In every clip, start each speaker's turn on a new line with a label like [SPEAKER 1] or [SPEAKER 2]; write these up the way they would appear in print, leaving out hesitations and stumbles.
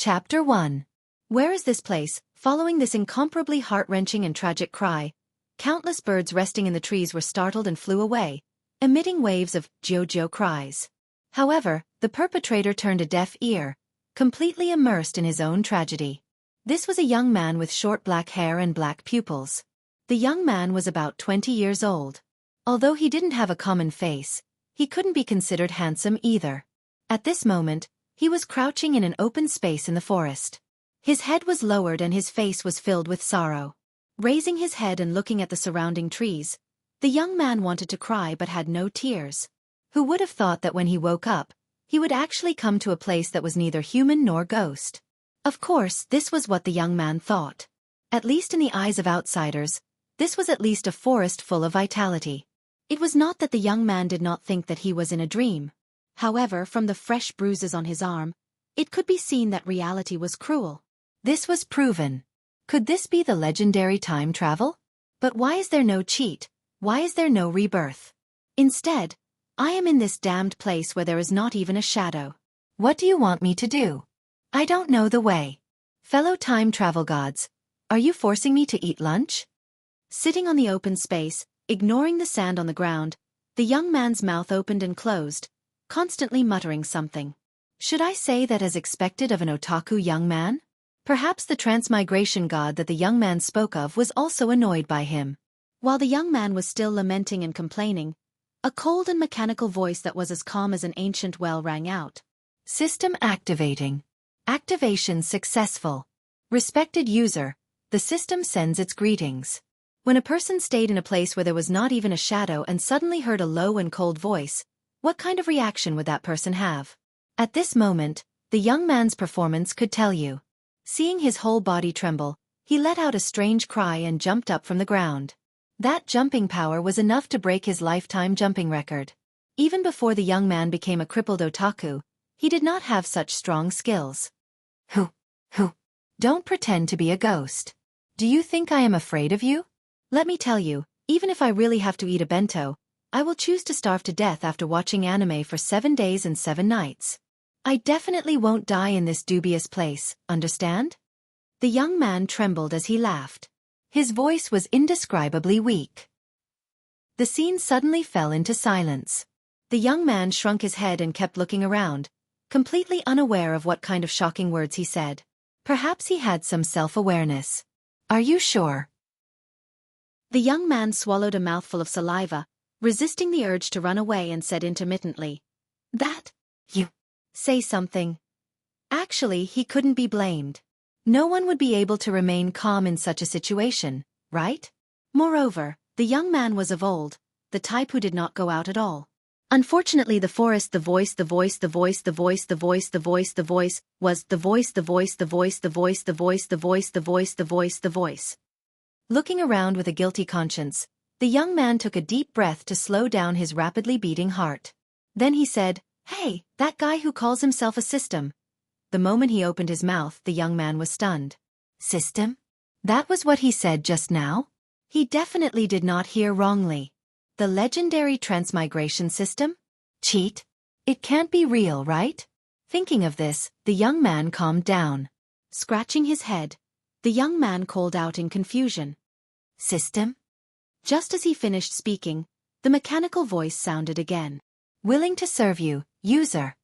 [SPEAKER 1] Chapter 1. Where is this place? Following this incomparably heart-wrenching and tragic cry, countless birds resting in the trees were startled and flew away, emitting waves of "Jiao-Jiao" cries. However, the perpetrator turned a deaf ear, completely immersed in his own tragedy. This was a young man with short black hair and black pupils. The young man was about 20 years old. Although he didn't have a common face, he couldn't be considered handsome either. At this moment, he was crouching in an open space in the forest. His head was lowered and his face was filled with sorrow. Raising his head and looking at the surrounding trees, the young man wanted to cry but had no tears. Who would have thought that when he woke up, he would actually come to a place that was neither human nor ghost? Of course, this was what the young man thought. At least in the eyes of outsiders, this was at least a forest full of vitality. It was not that the young man did not think that he was in a dream. However, from the fresh bruises on his arm, it could be seen that reality was cruel. This was proven. Could this be the legendary time travel? But why is there no cheat? Why is there no rebirth? Instead, I am in this damned place where there is not even a shadow. What do you want me to do? I don't know the way. Fellow time travel gods, are you forcing me to eat lunch? Sitting on the open space, ignoring the sand on the ground, the young man's mouth opened and closed, constantly muttering something. Should I say that as expected of an otaku young man? Perhaps the transmigration god that the young man spoke of was also annoyed by him. While the young man was still lamenting and complaining, a cold and mechanical voice that was as calm as an ancient well rang out. System activating. Activation successful. Respected user, the system sends its greetings. When a person stayed in a place where there was not even a shadow and suddenly heard a low and cold voice, what kind of reaction would that person have? At this moment, the young man's performance could tell you. Seeing his whole body tremble, he let out a strange cry and jumped up from the ground. That jumping power was enough to break his lifetime jumping record. Even before the young man became a crippled otaku, he did not have such strong skills. Who? Don't pretend to be a ghost. Do you think I am afraid of you? Let me tell you, even if I really have to eat a bento, I will choose to starve to death after watching anime for 7 days and 7 nights. I definitely won't die in this dubious place, understand? The young man trembled as he laughed. His voice was indescribably weak. The scene suddenly fell into silence. The young man shrunk his head and kept looking around, completely unaware of what kind of shocking words he said. Perhaps he had some self-awareness. Are you sure? The young man swallowed a mouthful of saliva, resisting the urge to run away, and said intermittently, "That? You say something." Actually, he couldn't be blamed. No one would be able to remain calm in such a situation, right? Moreover, the young man was of old, the type who did not go out at all. Unfortunately, the forest, the voice, was the voice. Looking around with a guilty conscience, the young man took a deep breath to slow down his rapidly beating heart. Then he said, "Hey, that guy who calls himself a system." The moment he opened his mouth, the young man was stunned. System? That was what he said just now? He definitely did not hear wrongly. The legendary transmigration system? Cheat? It can't be real, right? Thinking of this, the young man calmed down. Scratching his head, the young man called out in confusion. System? Just as he finished speaking, the mechanical voice sounded again. Willing to serve you, user.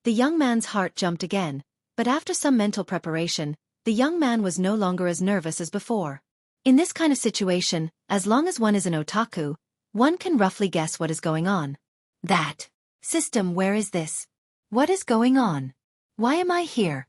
[SPEAKER 1] The young man's heart jumped again, but after some mental preparation, the young man was no longer as nervous as before. In this kind of situation, as long as one is an otaku, one can roughly guess what is going on. That system, where is this? What is going on? Why am I here?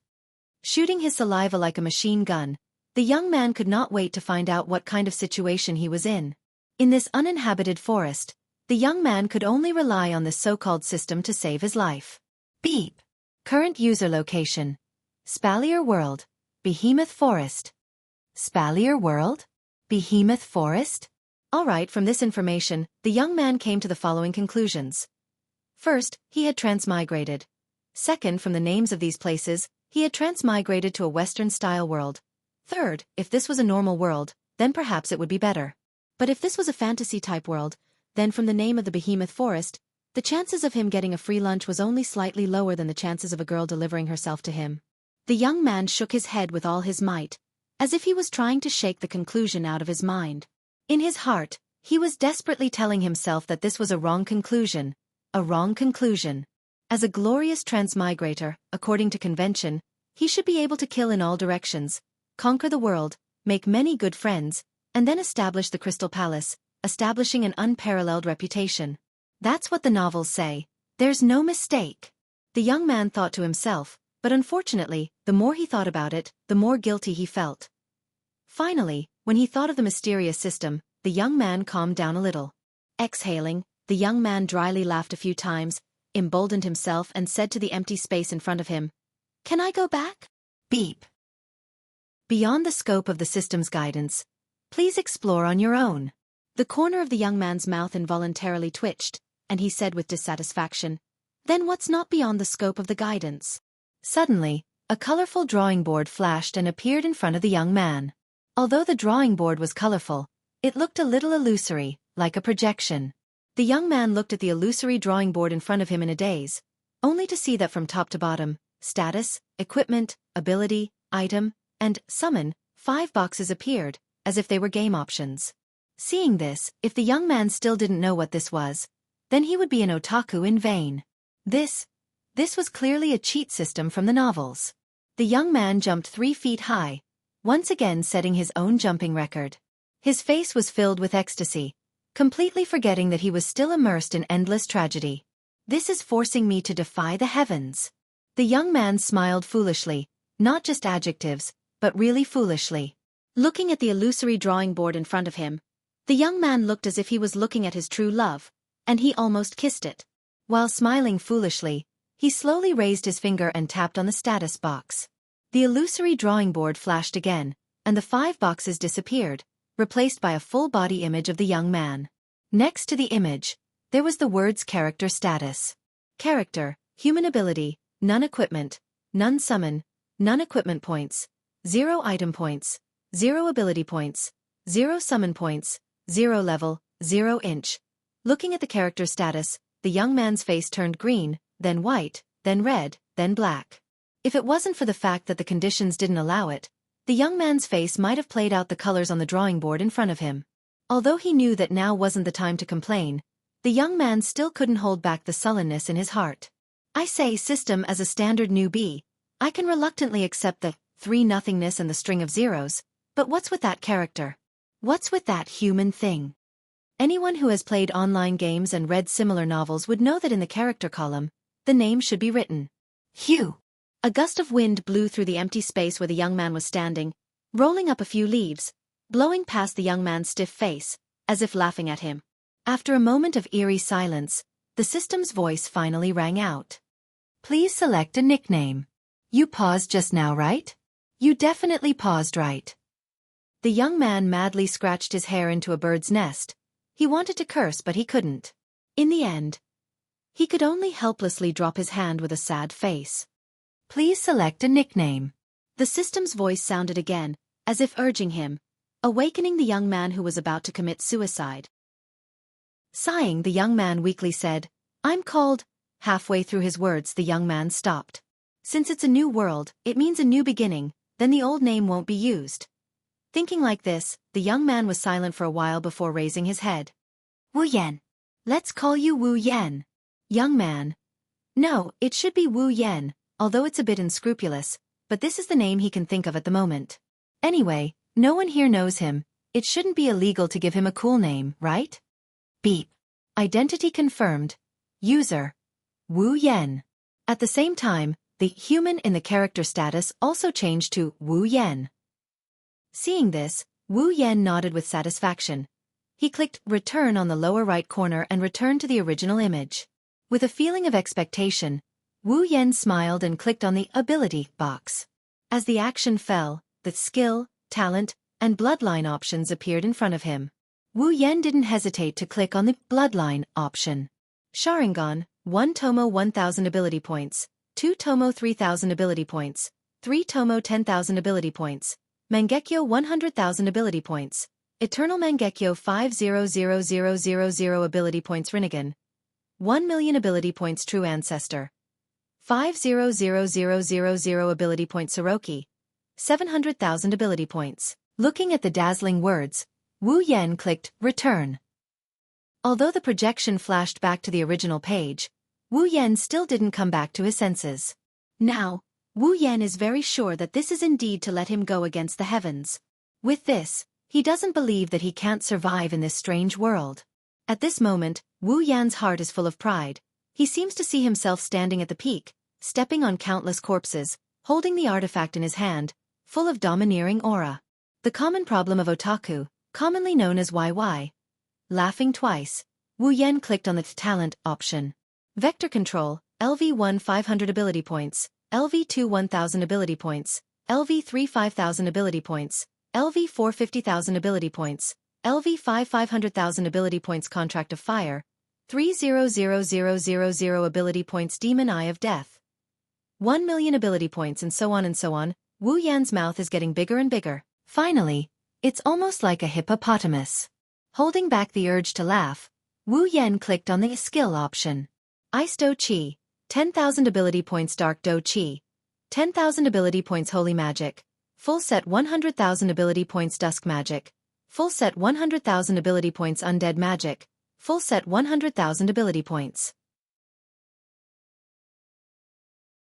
[SPEAKER 1] Shooting his saliva like a machine gun, the young man could not wait to find out what kind of situation he was in. In this uninhabited forest, the young man could only rely on this so-called system to save his life. Beep. Current user location. Spalier World. Behemoth Forest. Spalier World? Behemoth Forest? Alright, from this information, the young man came to the following conclusions. First, he had transmigrated. Second, from the names of these places, he had transmigrated to a Western-style world. Third, if this was a normal world, then perhaps it would be better. But if this was a fantasy-type world, then from the name of the Behemoth Forest, the chances of him getting a free lunch was only slightly lower than the chances of a girl delivering herself to him. The young man shook his head with all his might, as if he was trying to shake the conclusion out of his mind. In his heart, he was desperately telling himself that this was a wrong conclusion. A wrong conclusion. As a glorious transmigrator, according to convention, he should be able to kill in all directions, conquer the world, make many good friends, and then establish the Crystal Palace, establishing an unparalleled reputation. That's what the novels say. There's no mistake. The young man thought to himself, but unfortunately, the more he thought about it, the more guilty he felt. Finally, when he thought of the mysterious system, the young man calmed down a little. Exhaling, the young man dryly laughed a few times, emboldened himself and said to the empty space in front of him, "Can I go back?" Beep. Beyond the scope of the system's guidance, please explore on your own. The corner of the young man's mouth involuntarily twitched, and he said with dissatisfaction, "Then what's not beyond the scope of the guidance?" Suddenly, a colorful drawing board flashed and appeared in front of the young man. Although the drawing board was colorful, it looked a little illusory, like a projection. The young man looked at the illusory drawing board in front of him in a daze, only to see that from top to bottom, status, equipment, ability, item, and summon, 5 boxes appeared, as if they were game options. Seeing this, if the young man still didn't know what this was, then he would be an otaku in vain. This was clearly a cheat system from the novels. The young man jumped 3 feet high, once again setting his own jumping record. His face was filled with ecstasy, completely forgetting that he was still immersed in endless tragedy. This is forcing me to defy the heavens. The young man smiled foolishly, not just adjectives, but really foolishly. Looking at the illusory drawing board in front of him, the young man looked as if he was looking at his true love, and he almost kissed it. While smiling foolishly, he slowly raised his finger and tapped on the status box. The illusory drawing board flashed again, and the 5 boxes disappeared, replaced by a full-body image of the young man. Next to the image, there was the words character status. Character, human ability, none equipment, none summon, none equipment points, 0 item points, 0 ability points, 0 summon points, 0 level, 0 inch. Looking at the character status, the young man's face turned green, then white, then red, then black. If it wasn't for the fact that the conditions didn't allow it, the young man's face might have played out the colors on the drawing board in front of him. Although he knew that now wasn't the time to complain, the young man still couldn't hold back the sullenness in his heart. I say system as a standard newbie, I can reluctantly accept the 3 nothingness and the string of zeros, but what's with that character? What's with that human thing? Anyone who has played online games and read similar novels would know that in the character column, the name should be written. Hugh. A gust of wind blew through the empty space where the young man was standing, rolling up a few leaves, blowing past the young man's stiff face, as if laughing at him. After a moment of eerie silence, the system's voice finally rang out. Please select a nickname. You paused just now, right? You definitely paused, right? The young man madly scratched his hair into a bird's nest. He wanted to curse, but he couldn't. In the end, he could only helplessly drop his hand with a sad face. Please select a nickname. The system's voice sounded again, as if urging him, awakening the young man who was about to commit suicide. Sighing, the young man weakly said, "I'm called." Halfway through his words, the young man stopped. Since it's a new world, it means a new beginning, then the old name won't be used. Thinking like this, the young man was silent for a while before raising his head. Wu Yan. Let's call you Wu Yan. Young man. No, it should be Wu Yan, although it's a bit unscrupulous, but this is the name he can think of at the moment. Anyway, no one here knows him, it shouldn't be illegal to give him a cool name, right? Beep. Identity confirmed. User. Wu Yan. At the same time, the human in the character status also changed to Wu Yan. Seeing this, Wu Yan nodded with satisfaction. He clicked return on the lower right corner and returned to the original image. With a feeling of expectation, Wu Yan smiled and clicked on the ability box. As the action fell, the skill, talent, and bloodline options appeared in front of him. Wu Yan didn't hesitate to click on the bloodline option. Sharingan, 1 Tomo 1000 ability points, 2 Tomo 3000 ability points, 3 Tomo 10,000 ability points, Mangekyo 100,000 ability points, Eternal Mangekyo 500,000 ability points Rinnegan, 1,000,000 ability points True Ancestor, 5,000,000 ability point Soroki, 700,000 ability points. Looking at the dazzling words, Wu Yan clicked Return. Although the projection flashed back to the original page, Wu Yan still didn't come back to his senses. Now, Wu Yan is very sure that this is indeed to let him go against the heavens. With this, he doesn't believe that he can't survive in this strange world. At this moment, Wu Yan's heart is full of pride. He seems to see himself standing at the peak, stepping on countless corpses, holding the artifact in his hand, full of domineering aura. The common problem of otaku, commonly known as YY. Laughing twice, Wu Yan clicked on the talent option. Vector Control, LV1 500 ability points, LV2 1000 ability points, LV3 5000 ability points, LV4 50,000 ability points, LV5 500,000 ability points Contract of Fire, 3,000,000 ability points Demon Eye of Death, 1,000,000 ability points and so on and so on. Wu Yan's mouth is getting bigger and bigger. Finally, it's almost like a hippopotamus. Holding back the urge to laugh, Wu Yan clicked on the skill option. Ice Do Chi, 10,000 ability points Dark Do Chi, 10,000 ability points Holy Magic, full set 100,000 ability points Dusk Magic, full set 100,000 ability points Undead Magic, full set 100,000 ability points.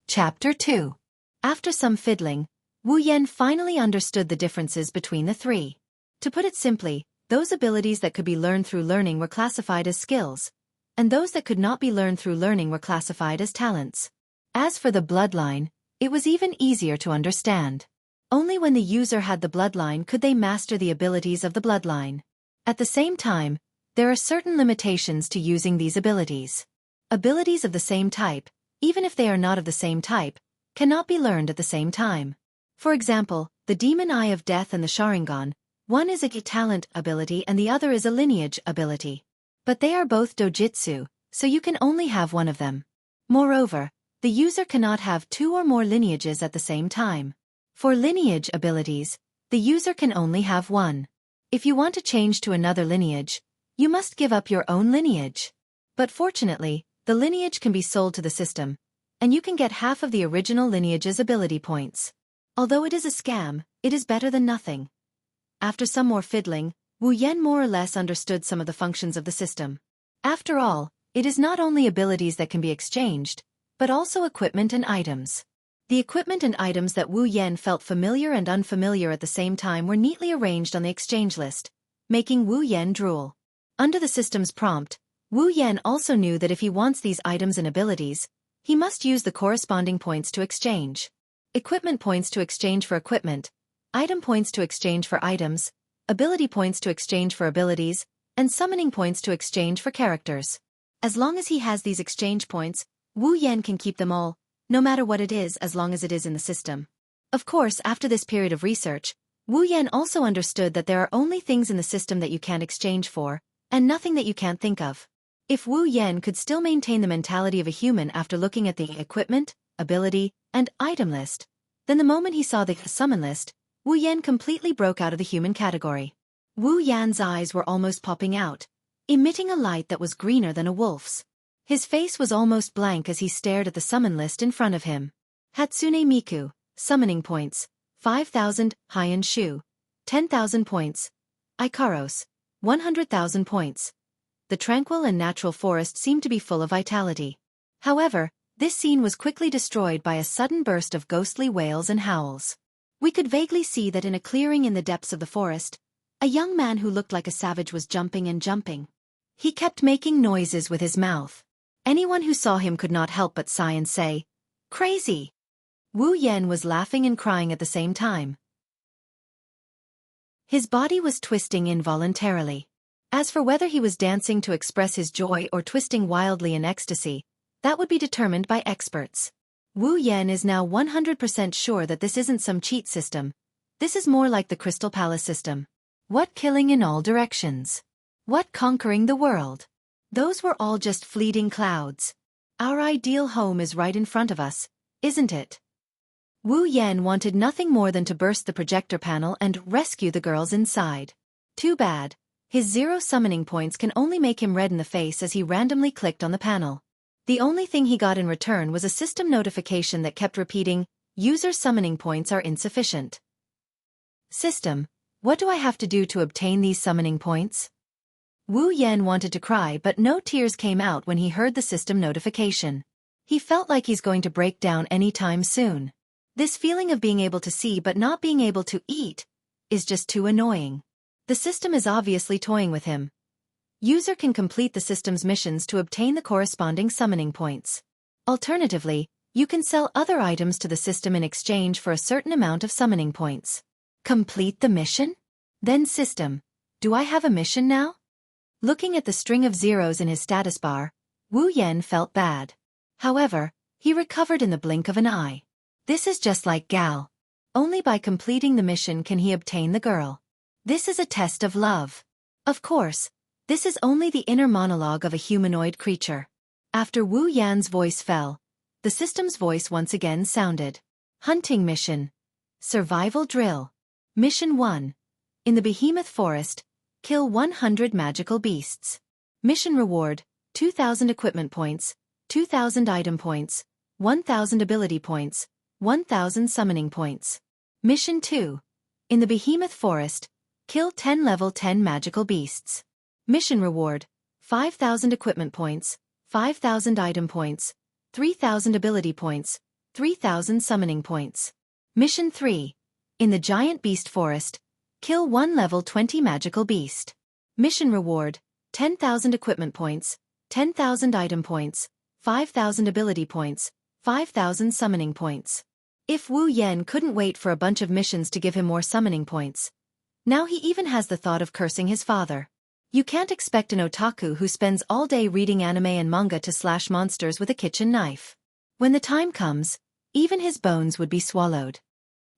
[SPEAKER 1] Chapter 2. After some fiddling, Wu Yan finally understood the differences between the three. To put it simply, those abilities that could be learned through learning were classified as skills, and those that could not be learned through learning were classified as talents. As for the bloodline, it was even easier to understand. Only when the user had the bloodline could they master the abilities of the bloodline. At the same time, there are certain limitations to using these abilities. Abilities of the same type, even if they are not of the same type, cannot be learned at the same time. For example, the Demon Eye of Death and the Sharingan, one is a talent ability and the other is a lineage ability. But they are both dojutsu, so you can only have one of them. Moreover, the user cannot have two or more lineages at the same time. For lineage abilities, the user can only have one. If you want to change to another lineage, you must give up your own lineage. But fortunately, the lineage can be sold to the system, and you can get half of the original lineage's ability points. Although it is a scam, it is better than nothing. After some more fiddling, Wu Yan more or less understood some of the functions of the system. After all, it is not only abilities that can be exchanged, but also equipment and items. The equipment and items that Wu Yan felt familiar and unfamiliar at the same time were neatly arranged on the exchange list, making Wu Yan drool. Under the system's prompt, Wu Yan also knew that if he wants these items and abilities, he must use the corresponding points to exchange. Equipment points to exchange for equipment, item points to exchange for items, ability points to exchange for abilities, and summoning points to exchange for characters. As long as he has these exchange points, Wu Yan can keep them all, no matter what it is as long as it is in the system. Of course, after this period of research, Wu Yan also understood that there are only things in the system that you can't exchange for, and nothing that you can't think of. If Wu Yan could still maintain the mentality of a human after looking at the equipment, ability, and item list, then the moment he saw the summon list, Wu Yan completely broke out of the human category. Wu Yan's eyes were almost popping out, emitting a light that was greener than a wolf's. His face was almost blank as he stared at the summon list in front of him. Hatsune Miku, summoning points, 5,000, Haiyan Shu, 10,000 points, Ikaros, 100,000 points. The tranquil and natural forest seemed to be full of vitality. However, this scene was quickly destroyed by a sudden burst of ghostly wails and howls. We could vaguely see that in a clearing in the depths of the forest, a young man who looked like a savage was jumping and jumping. He kept making noises with his mouth. Anyone who saw him could not help but sigh and say, "Crazy!" Wu Yan was laughing and crying at the same time. His body was twisting involuntarily. As for whether he was dancing to express his joy or twisting wildly in ecstasy, that would be determined by experts. Wu Yan is now 100% sure that this isn't some cheat system. This is more like the Crystal Palace system. What killing in all directions? What conquering the world? Those were all just fleeting clouds. Our ideal home is right in front of us, isn't it? Wu Yan wanted nothing more than to burst the projector panel and rescue the girls inside. Too bad. His 0 summoning points can only make him red in the face as he randomly clicked on the panel. The only thing he got in return was a system notification that kept repeating, "User summoning points are insufficient." System, what do I have to do to obtain these summoning points? Wu Yan wanted to cry, but no tears came out when he heard the system notification. He felt like he's going to break down any time soon. This feeling of being able to see but not being able to eat is just too annoying. The system is obviously toying with him. User can complete the system's missions to obtain the corresponding summoning points. Alternatively, you can sell other items to the system in exchange for a certain amount of summoning points. Complete the mission? Then system, do I have a mission now? Looking at the string of zeros in his status bar, Wu Yan felt bad. However, he recovered in the blink of an eye. This is just like Gal. Only by completing the mission can he obtain the girl. This is a test of love. Of course, this is only the inner monologue of a humanoid creature. After Wu Yan's voice fell, the system's voice once again sounded. Hunting mission. Survival drill. Mission 1. In the Behemoth Forest, kill 100 magical beasts. Mission reward, 2,000 equipment points, 2,000 item points, 1,000 ability points, 1,000 summoning points. Mission 2. In the Behemoth Forest, kill 10 level 10 magical beasts. Mission reward, 5,000 equipment points, 5,000 item points, 3,000 ability points, 3,000 summoning points. Mission 3. In the Giant Beast Forest, kill 1 level 20 magical beast. Mission reward, 10,000 equipment points, 10,000 item points, 5,000 ability points, 5,000 summoning points. If Wu Yan couldn't wait for a bunch of missions to give him more summoning points, now he even has the thought of cursing his father. You can't expect an otaku who spends all day reading anime and manga to slash monsters with a kitchen knife. When the time comes, even his bones would be swallowed.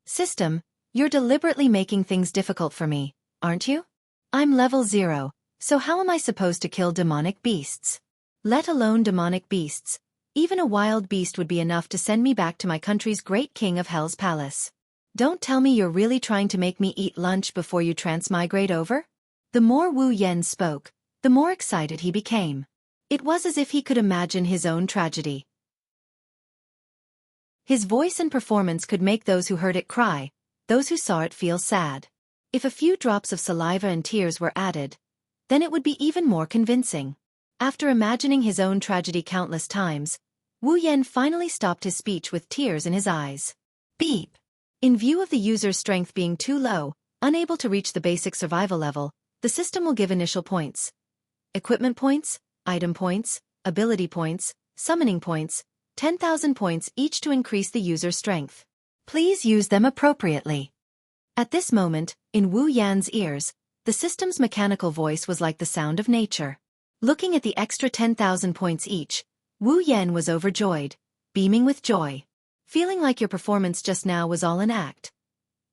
[SPEAKER 1] System, you're deliberately making things difficult for me, aren't you? I'm level 0, so how am I supposed to kill demonic beasts? Let alone demonic beasts, even a wild beast would be enough to send me back to my country's great king of hell's palace. Don't tell me you're really trying to make me eat lunch before you transmigrate over? The more Wu Yan spoke, the more excited he became. It was as if he could imagine his own tragedy. His voice and performance could make those who heard it cry, those who saw it feel sad. If a few drops of saliva and tears were added, then it would be even more convincing. After imagining his own tragedy countless times, Wu Yan finally stopped his speech with tears in his eyes. Beep. In view of the user's strength being too low, unable to reach the basic survival level, the system will give initial points. Equipment points, item points, ability points, summoning points, 10,000 points each to increase the user's strength. Please use them appropriately. At this moment, in Wu Yan's ears, the system's mechanical voice was like the sound of nature. Looking at the extra 10,000 points each, Wu Yan was overjoyed, beaming with joy. Feeling like your performance just now was all an act.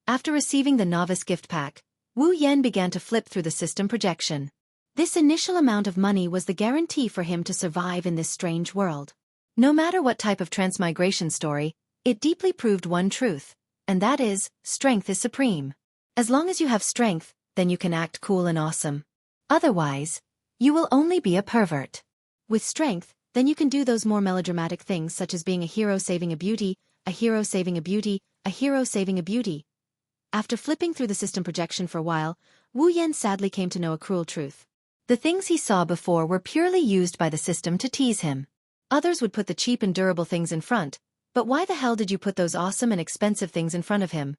[SPEAKER 1] After receiving the novice gift pack, Wu Yan began to flip through the system projection. This initial amount of money was the guarantee for him to survive in this strange world. No matter what type of transmigration story, it deeply proved one truth, and that is, strength is supreme. As long as you have strength, then you can act cool and awesome. Otherwise, you will only be a pervert. With strength, then you can do those more melodramatic things such as being a hero saving a beauty, a hero saving a beauty, a hero saving a beauty. After flipping through the system projection for a while, Wu Yan sadly came to know a cruel truth. The things he saw before were purely used by the system to tease him. Others would put the cheap and durable things in front, but why the hell did you put those awesome and expensive things in front of him?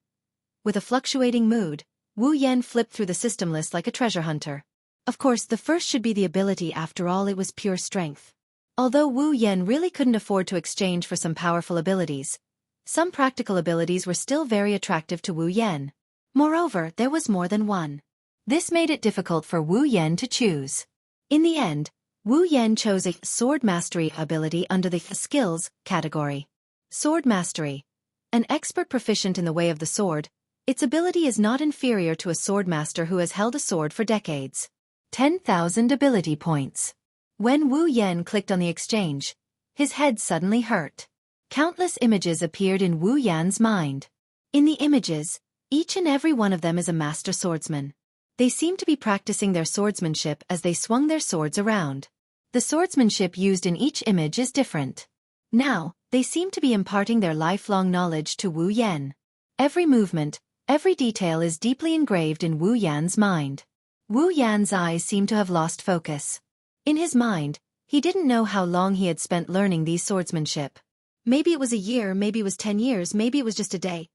[SPEAKER 1] With a fluctuating mood, Wu Yan flipped through the system list like a treasure hunter. Of course, the first should be the ability. After all, it was pure strength. Although Wu Yan really couldn't afford to exchange for some powerful abilities, some practical abilities were still very attractive to Wu Yan. Moreover, there was more than one. This made it difficult for Wu Yan to choose. In the end, Wu Yan chose a sword mastery ability under the skills category. Sword mastery. An expert proficient in the way of the sword, its ability is not inferior to a sword master who has held a sword for decades. 10,000 ability points. When Wu Yan clicked on the exchange, his head suddenly hurt. Countless images appeared in Wu Yan's mind. In the images, each and every one of them is a master swordsman. They seemed to be practicing their swordsmanship as they swung their swords around. The swordsmanship used in each image is different. Now, they seem to be imparting their lifelong knowledge to Wu Yan. Every movement, every detail is deeply engraved in Wu Yan's mind. Wu Yan's eyes seem to have lost focus. In his mind, he didn't know how long he had spent learning these swordsmanship. Maybe it was a year, maybe it was 10 years, maybe it was just a day.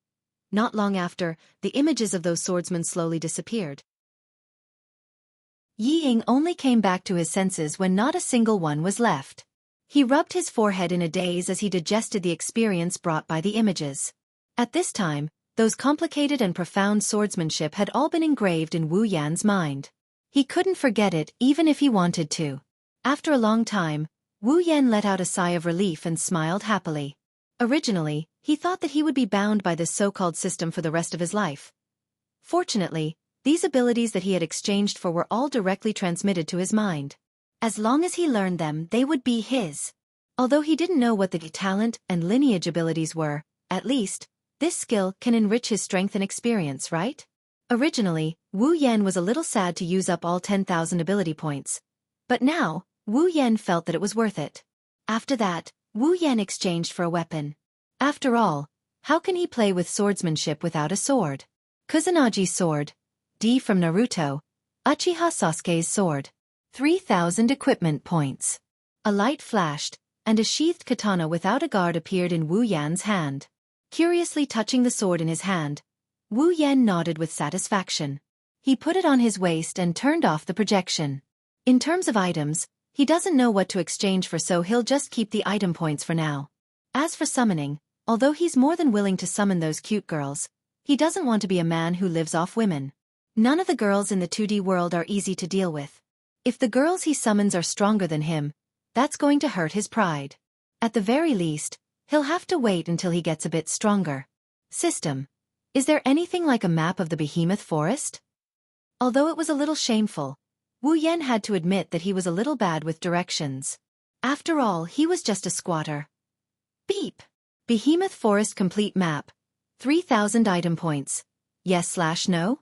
[SPEAKER 1] Not long after, the images of those swordsmen slowly disappeared. Yi Ying only came back to his senses when not a single one was left. He rubbed his forehead in a daze as he digested the experience brought by the images. At this time, those complicated and profound swordsmanship had all been engraved in Wu Yan's mind. He couldn't forget it even if he wanted to. After a long time, Wu Yan let out a sigh of relief and smiled happily. Originally, he thought that he would be bound by this so-called system for the rest of his life. Fortunately, these abilities that he had exchanged for were all directly transmitted to his mind. As long as he learned them, they would be his. Although he didn't know what the talent and lineage abilities were, at least, this skill can enrich his strength and experience, right? Originally, Wu Yan was a little sad to use up all 10,000 ability points. But now, Wu Yan felt that it was worth it. After that, Wu Yan exchanged for a weapon. After all, how can he play with swordsmanship without a sword? Kusunagi's sword. D from Naruto. Uchiha Sasuke's sword. 3,000 equipment points. A light flashed, and a sheathed katana without a guard appeared in Wu Yan's hand. Curiously touching the sword in his hand, Wu Yan nodded with satisfaction. He put it on his waist and turned off the projection. In terms of items, he doesn't know what to exchange for, so he'll just keep the item points for now. As for summoning, although he's more than willing to summon those cute girls, he doesn't want to be a man who lives off women. None of the girls in the 2D world are easy to deal with. If the girls he summons are stronger than him, that's going to hurt his pride. At the very least, he'll have to wait until he gets a bit stronger. System. Is there anything like a map of the behemoth forest? Although it was a little shameful, Wu Yan had to admit that he was a little bad with directions. After all, he was just a squatter. Beep. Behemoth Forest Complete Map. 3,000 item points. Yes/no?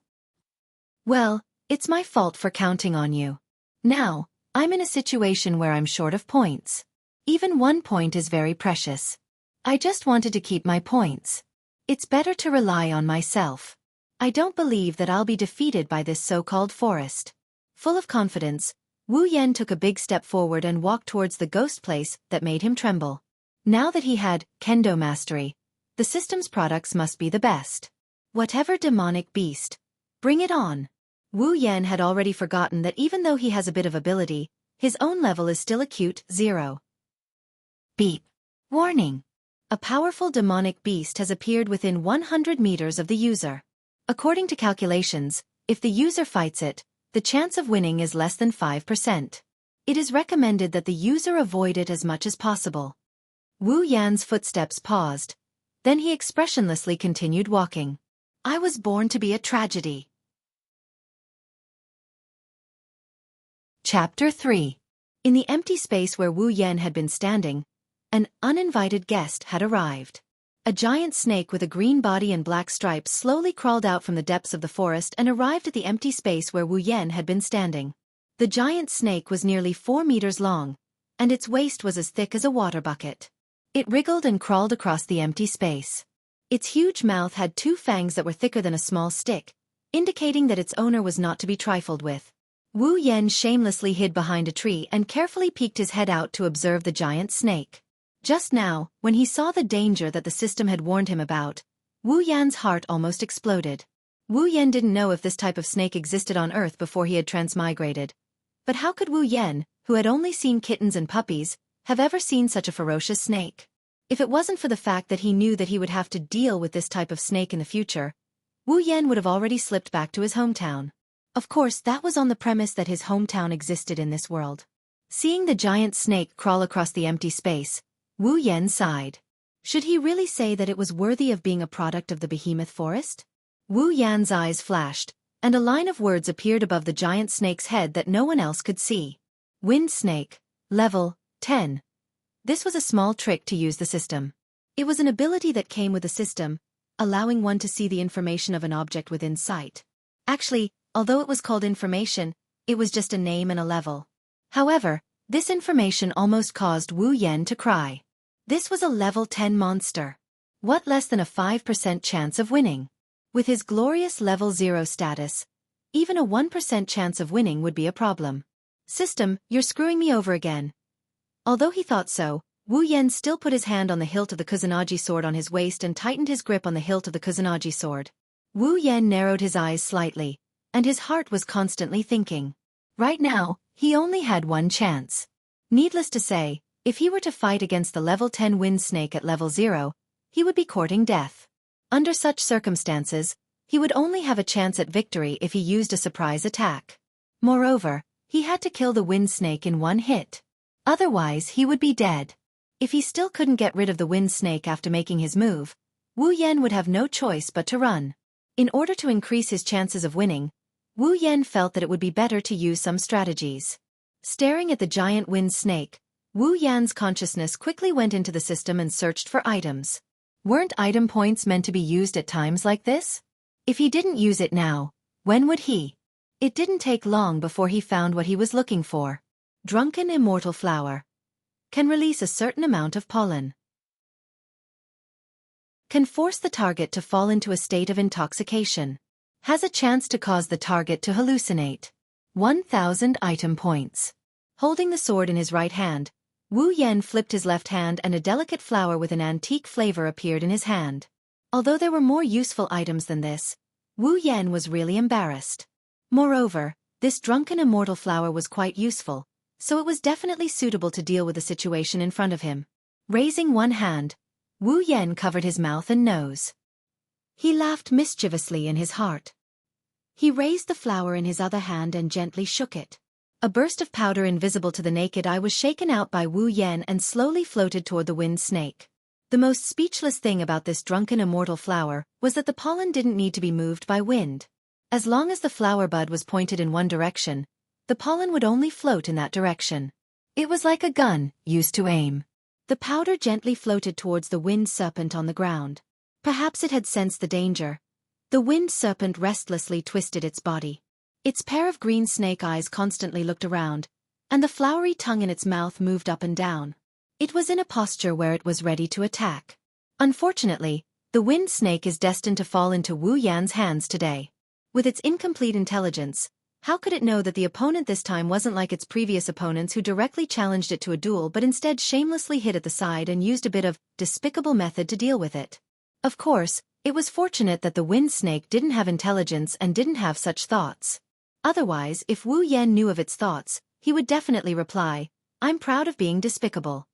[SPEAKER 1] Well, it's my fault for counting on you. Now, I'm in a situation where I'm short of points. Even 1 point is very precious. I just wanted to keep my points. It's better to rely on myself. I don't believe that I'll be defeated by this so-called forest. Full of confidence, Wu Yan took a big step forward and walked towards the ghost place that made him tremble. Now that he had kendo mastery, the system's products must be the best. Whatever demonic beast, bring it on. Wu Yan had already forgotten that even though he has a bit of ability, his own level is still acute 0. Beep. Warning. A powerful demonic beast has appeared within 100 meters of the user. According to calculations, if the user fights it, the chance of winning is less than 5%. It is recommended that the user avoid it as much as possible. Wu Yan's footsteps paused. Then he expressionlessly continued walking. I was born to be a tragedy. Chapter 3. In the empty space where Wu Yan had been standing, an uninvited guest had arrived. A giant snake with a green body and black stripes slowly crawled out from the depths of the forest and arrived at the empty space where Wu Yan had been standing. The giant snake was nearly 4 meters long, and its waist was as thick as a water bucket. It wriggled and crawled across the empty space. Its huge mouth had 2 fangs that were thicker than a small stick, indicating that its owner was not to be trifled with. Wu Yan shamelessly hid behind a tree and carefully peeked his head out to observe the giant snake. Just now, when he saw the danger that the system had warned him about, Wu Yan's heart almost exploded. Wu Yan didn't know if this type of snake existed on Earth before he had transmigrated. But how could Wu Yan, who had only seen kittens and puppies, have ever seen such a ferocious snake? If it wasn't for the fact that he knew that he would have to deal with this type of snake in the future, Wu Yan would have already slipped back to his hometown. Of course, that was on the premise that his hometown existed in this world. Seeing the giant snake crawl across the empty space, Wu Yan sighed. Should he really say that it was worthy of being a product of the behemoth forest? Wu Yan's eyes flashed, and a line of words appeared above the giant snake's head that no one else could see. Wind Snake. Level 10. This was a small trick to use the system. It was an ability that came with the system, allowing one to see the information of an object within sight. Actually, although it was called information, it was just a name and a level. However, This information almost caused Wu Yan to cry. This was a level 10 monster. What less than a 5% chance of winning? With his glorious level 0 status, even a 1% chance of winning would be a problem. System, you're screwing me over again. Although he thought so, Wu Yan still put his hand on the hilt of the Kusanagi sword on his waist and tightened his grip on the hilt of the Kusanagi sword. Wu Yan narrowed his eyes slightly, and his heart was constantly thinking. Right now, he only had one chance. Needless to say, if he were to fight against the level 10 wind snake at level 0, he would be courting death. Under such circumstances, he would only have a chance at victory if he used a surprise attack. Moreover, he had to kill the wind snake in one hit. Otherwise he would be dead. If he still couldn't get rid of the wind snake after making his move, Wu Yan would have no choice but to run. In order to increase his chances of winning, Wu Yan felt that it would be better to use some strategies. Staring at the giant wind snake, Wu Yan's consciousness quickly went into the system and searched for items. Weren't item points meant to be used at times like this? If he didn't use it now, when would he? It didn't take long before he found what he was looking for. Drunken immortal flower. Can release a certain amount of pollen. Can force the target to fall into a state of intoxication. Has a chance to cause the target to hallucinate. 1,000 item points. Holding the sword in his right hand, Wu Yan flipped his left hand and a delicate flower with an antique flavor appeared in his hand. Although there were more useful items than this, Wu Yan was really embarrassed. Moreover, this drunken immortal flower was quite useful, so it was definitely suitable to deal with the situation in front of him. Raising one hand, Wu Yan covered his mouth and nose. He laughed mischievously in his heart. He raised the flower in his other hand and gently shook it. A burst of powder invisible to the naked eye was shaken out by Wu Yan and slowly floated toward the wind snake. The most speechless thing about this drunken immortal flower was that the pollen didn't need to be moved by wind. As long as the flower bud was pointed in one direction, the pollen would only float in that direction. It was like a gun, used to aim. The powder gently floated towards the wind serpent on the ground. Perhaps it had sensed the danger. The wind serpent restlessly twisted its body. Its pair of green snake eyes constantly looked around, and the flowery tongue in its mouth moved up and down. It was in a posture where it was ready to attack. Unfortunately, the wind snake is destined to fall into Wu Yan's hands today. With its incomplete intelligence, how could it know that the opponent this time wasn't like its previous opponents who directly challenged it to a duel but instead shamelessly hit at the side and used a bit of despicable method to deal with it? Of course, it was fortunate that the wind snake didn't have intelligence and didn't have such thoughts. Otherwise, if Wu Yan knew of its thoughts, he would definitely reply, "I'm proud of being despicable."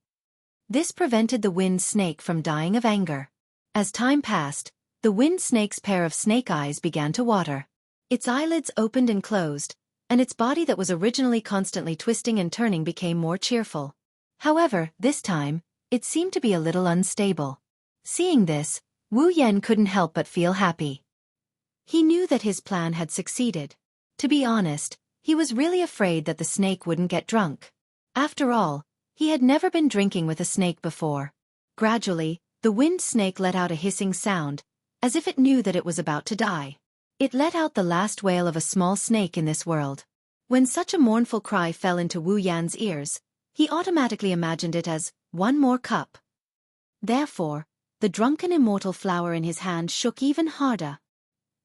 [SPEAKER 1] This prevented the wind snake from dying of anger. As time passed, the wind snake's pair of snake eyes began to water. Its eyelids opened and closed, and its body that was originally constantly twisting and turning became more cheerful. However, this time, it seemed to be a little unstable. Seeing this, Wu Yan couldn't help but feel happy. He knew that his plan had succeeded. To be honest, he was really afraid that the snake wouldn't get drunk. After all, he had never been drinking with a snake before. Gradually, the wind snake let out a hissing sound, as if it knew that it was about to die. It let out the last wail of a small snake in this world. When such a mournful cry fell into Wu Yan's ears, he automatically imagined it as one more cup. Therefore, the drunken immortal flower in his hand shook even harder.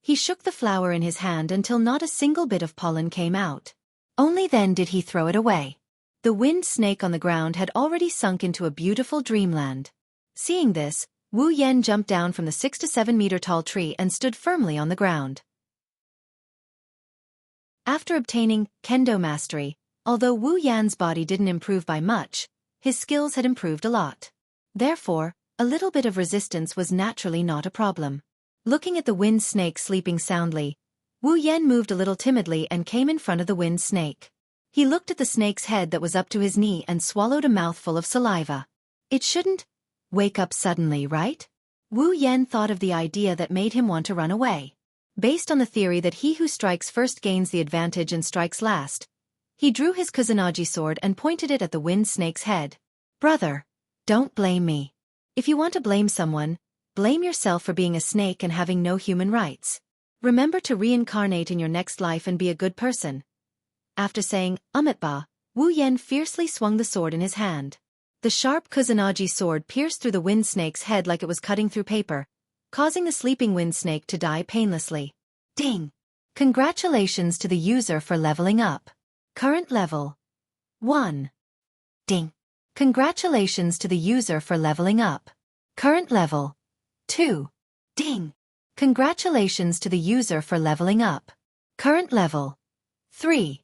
[SPEAKER 1] He shook the flower in his hand until not a single bit of pollen came out. Only then did he throw it away. The wind snake on the ground had already sunk into a beautiful dreamland. Seeing this, Wu Yan jumped down from the 6 to 7 meter tall tree and stood firmly on the ground. After obtaining kendo mastery, although Wu Yan's body didn't improve by much, his skills had improved a lot. Therefore, a little bit of resistance was naturally not a problem. Looking at the wind snake sleeping soundly, Wu Yan moved a little timidly and came in front of the wind snake. He looked at the snake's head that was up to his knee and swallowed a mouthful of saliva. It shouldn't wake up suddenly, right? Wu Yan thought of the idea that made him want to run away. Based on the theory that he who strikes first gains the advantage and strikes last, he drew his Kusanagi sword and pointed it at the wind snake's head. "Brother, don't blame me. If you want to blame someone, blame yourself for being a snake and having no human rights. Remember to reincarnate in your next life and be a good person." After saying, "Ba," Wu Yan fiercely swung the sword in his hand. The sharp Kusanagi sword pierced through the wind snake's head like it was cutting through paper, causing the sleeping wind snake to die painlessly. Ding! Congratulations to the user for leveling up. Current level 1. Ding! Congratulations to the user for leveling up. Current level 2. Ding! Congratulations to the user for leveling up. Current level 3.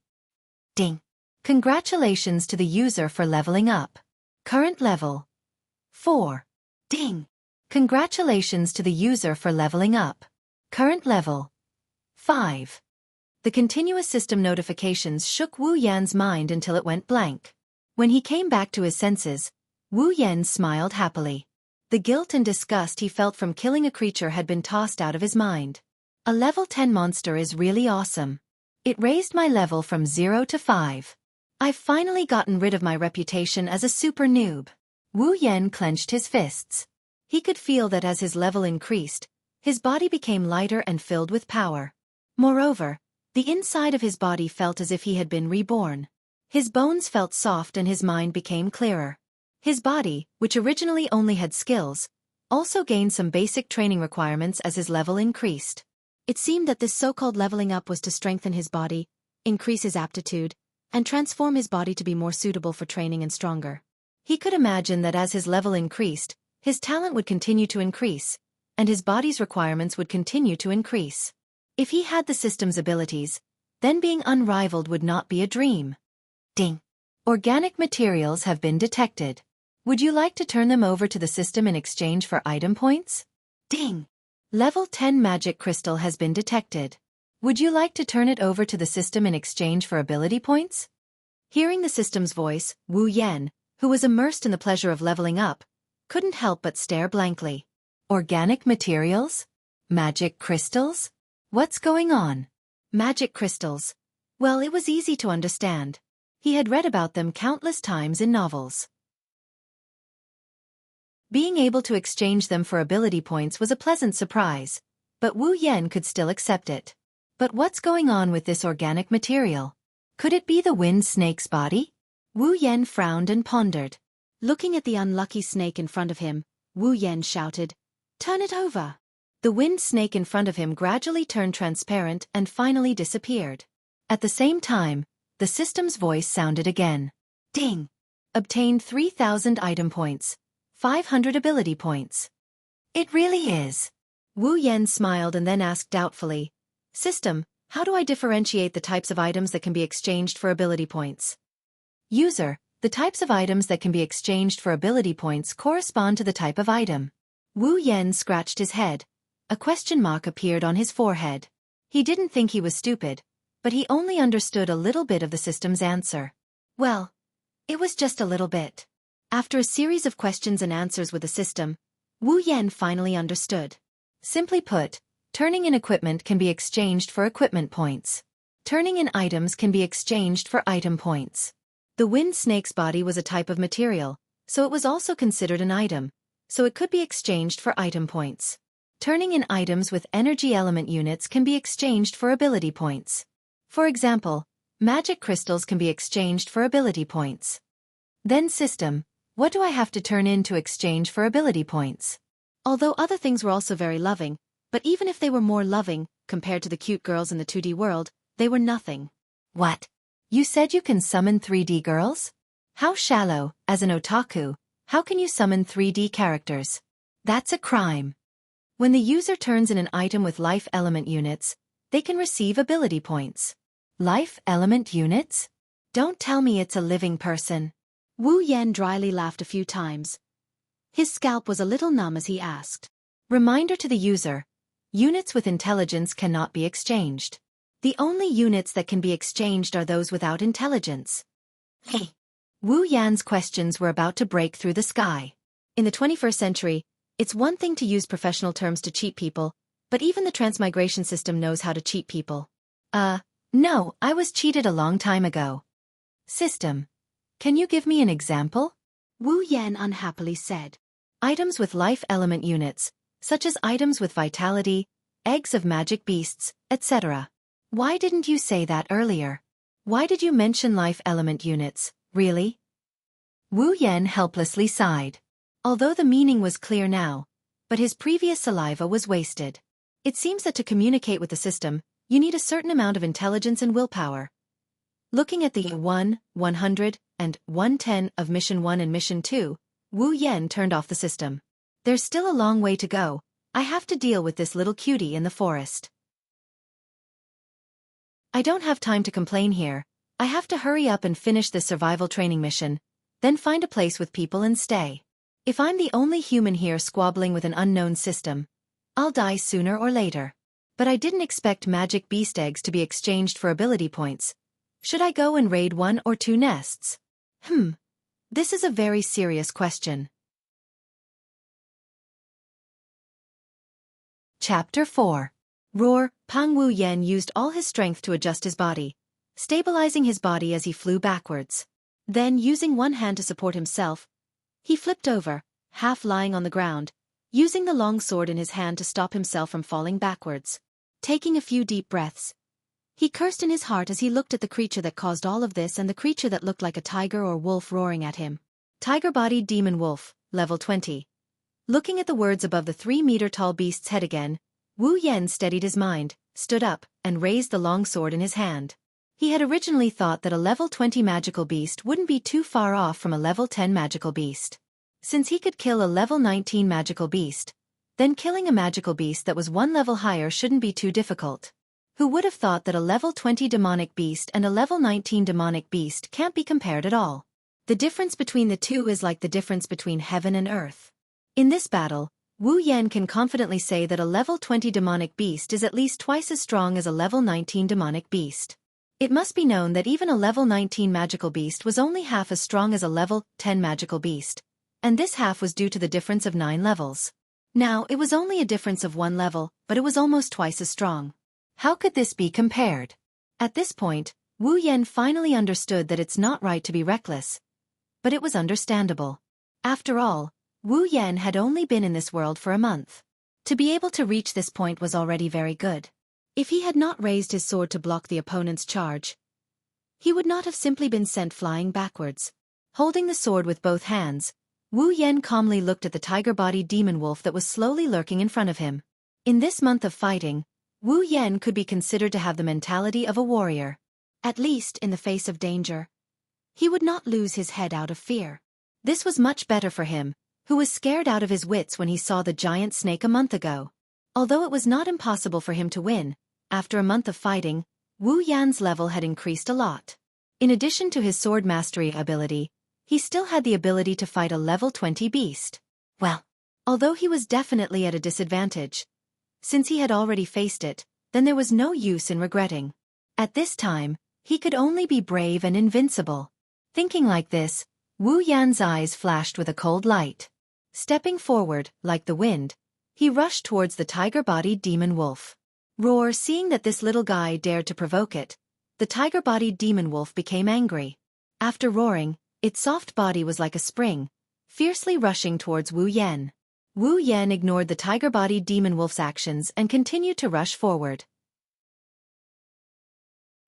[SPEAKER 1] Ding! Congratulations to the user for leveling up. Current level 4. Ding! Congratulations to the user for leveling up. Current level 5. The continuous system notifications shook Wu Yan's mind until it went blank. When he came back to his senses, Wu Yan smiled happily. The guilt and disgust he felt from killing a creature had been tossed out of his mind. A level 10 monster is really awesome. It raised my level from 0 to 5. I've finally gotten rid of my reputation as a super noob. Wu Yan clenched his fists. He could feel that as his level increased, his body became lighter and filled with power. Moreover, the inside of his body felt as if he had been reborn. His bones felt soft and his mind became clearer. His body, which originally only had skills, also gained some basic training requirements as his level increased. It seemed that this so-called leveling up was to strengthen his body, increase his aptitude, and transform his body to be more suitable for training and stronger. He could imagine that as his level increased, his talent would continue to increase, and his body's requirements would continue to increase. If he had the system's abilities, then being unrivaled would not be a dream. Ding! Organic materials have been detected. Would you like to turn them over to the system in exchange for item points? Ding! Level 10 magic crystal has been detected. Would you like to turn it over to the system in exchange for ability points? Hearing the system's voice, Wu Yan, who was immersed in the pleasure of leveling up, couldn't help but stare blankly. Organic materials? Magic crystals? What's going on? Magic crystals. Well, it was easy to understand. He had read about them countless times in novels. Being able to exchange them for ability points was a pleasant surprise, but Wu Yan could still accept it. But what's going on with this organic material? Could it be the wind snake's body? Wu Yan frowned and pondered. Looking at the unlucky snake in front of him, Wu Yan shouted, "Turn it over!" The wind snake in front of him gradually turned transparent and finally disappeared. At the same time, the system's voice sounded again. Ding! Obtained 3,000 item points, 500 ability points. It really is. Wu Yan smiled and then asked doubtfully, "System, how do I differentiate the types of items that can be exchanged for ability points?" User, the types of items that can be exchanged for ability points correspond to the type of item. Wu Yan scratched his head. A question mark appeared on his forehead. He didn't think he was stupid, but he only understood a little bit of the system's answer. Well, it was just a little bit. After a series of questions and answers with the system, Wu Yan finally understood. Simply put, turning in equipment can be exchanged for equipment points. Turning in items can be exchanged for item points. The wind snake's body was a type of material, so it was also considered an item, so it could be exchanged for item points. Turning in items with energy element units can be exchanged for ability points. For example, magic crystals can be exchanged for ability points. Then system, what do I have to turn in to exchange for ability points? Although other things were also very loving, but even if they were more loving, compared to the cute girls in the 2D world, they were nothing. What? You said you can summon 3D girls? How shallow, as an otaku, how can you summon 3D characters? That's a crime. When the user turns in an item with life element units, they can receive ability points. Life element units? Don't tell me it's a living person. Wu Yan dryly laughed a few times. His scalp was a little numb as he asked. Reminder to the user, units with intelligence cannot be exchanged. The only units that can be exchanged are those without intelligence. Hey! Wu Yan's questions were about to break through the sky. In the 21st century, it's one thing to use professional terms to cheat people, but even the transmigration system knows how to cheat people. No, I was cheated a long time ago. System, can you give me an example? Wu Yan unhappily said. Items with life element units, such as items with vitality, eggs of magic beasts, etc. Why didn't you say that earlier? Why did you mention life element units, really? Wu Yan helplessly sighed. Although the meaning was clear now, but his previous saliva was wasted. It seems that to communicate with the system, you need a certain amount of intelligence and willpower. Looking at the 1, 100, and 110 of Mission 1 and Mission 2, Wu Yan turned off the system. There's still a long way to go. I have to deal with this little cutie in the forest. I don't have time to complain here. I have to hurry up and finish this survival training mission, then find a place with people and stay. If I'm the only human here squabbling with an unknown system, I'll die sooner or later. But I didn't expect magic beast eggs to be exchanged for ability points. Should I go and raid 1 or 2 nests? This is a very serious question. Chapter 4. Roar. Pang Wu Yan used all his strength to adjust his body, stabilizing his body as he flew backwards. Then, using one hand to support himself, he flipped over, half lying on the ground, using the long sword in his hand to stop himself from falling backwards. Taking a few deep breaths, he cursed in his heart as he looked at the creature that caused all of this and the creature that looked like a tiger or wolf roaring at him. Tiger-bodied demon wolf, level 20. Looking at the words above the 3-meter-tall beast's head again, Wu Yan steadied his mind, stood up, and raised the long sword in his hand. He had originally thought that a level 20 magical beast wouldn't be too far off from a level 10 magical beast. Since he could kill a level 19 magical beast, then killing a magical beast that was one level higher shouldn't be too difficult. Who would have thought that a level 20 demonic beast and a level 19 demonic beast can't be compared at all? The difference between the two is like the difference between heaven and earth. In this battle, Wu Yan can confidently say that a level 20 demonic beast is at least twice as strong as a level 19 demonic beast. It must be known that even a level 19 magical beast was only half as strong as a level 10 magical beast, and this half was due to the difference of 9 levels. Now, it was only a difference of 1 level, but it was almost twice as strong. How could this be compared? At this point, Wu Yan finally understood that it's not right to be reckless. But it was understandable. After all, Wu Yan had only been in this world for a month. To be able to reach this point was already very good. If he had not raised his sword to block the opponent's charge, he would not have simply been sent flying backwards. Holding the sword with both hands, Wu Yan calmly looked at the tiger-bodied demon wolf that was slowly lurking in front of him. In this month of fighting, Wu Yan could be considered to have the mentality of a warrior. At least, in the face of danger, he would not lose his head out of fear. This was much better for him, who was scared out of his wits when he saw the giant snake a month ago. Although it was not impossible for him to win, after a month of fighting, Wu Yan's level had increased a lot. In addition to his sword mastery ability, he still had the ability to fight a level 20 beast. Well, although he was definitely at a disadvantage, since he had already faced it, then there was no use in regretting. At this time, he could only be brave and invincible. Thinking like this, Wu Yan's eyes flashed with a cold light. Stepping forward, like the wind, he rushed towards the tiger-bodied demon wolf. Roar. Seeing that this little guy dared to provoke it, the tiger-bodied demon wolf became angry. After roaring, its soft body was like a spring, fiercely rushing towards Wu Yan. Wu Yan ignored the tiger-bodied demon wolf's actions and continued to rush forward.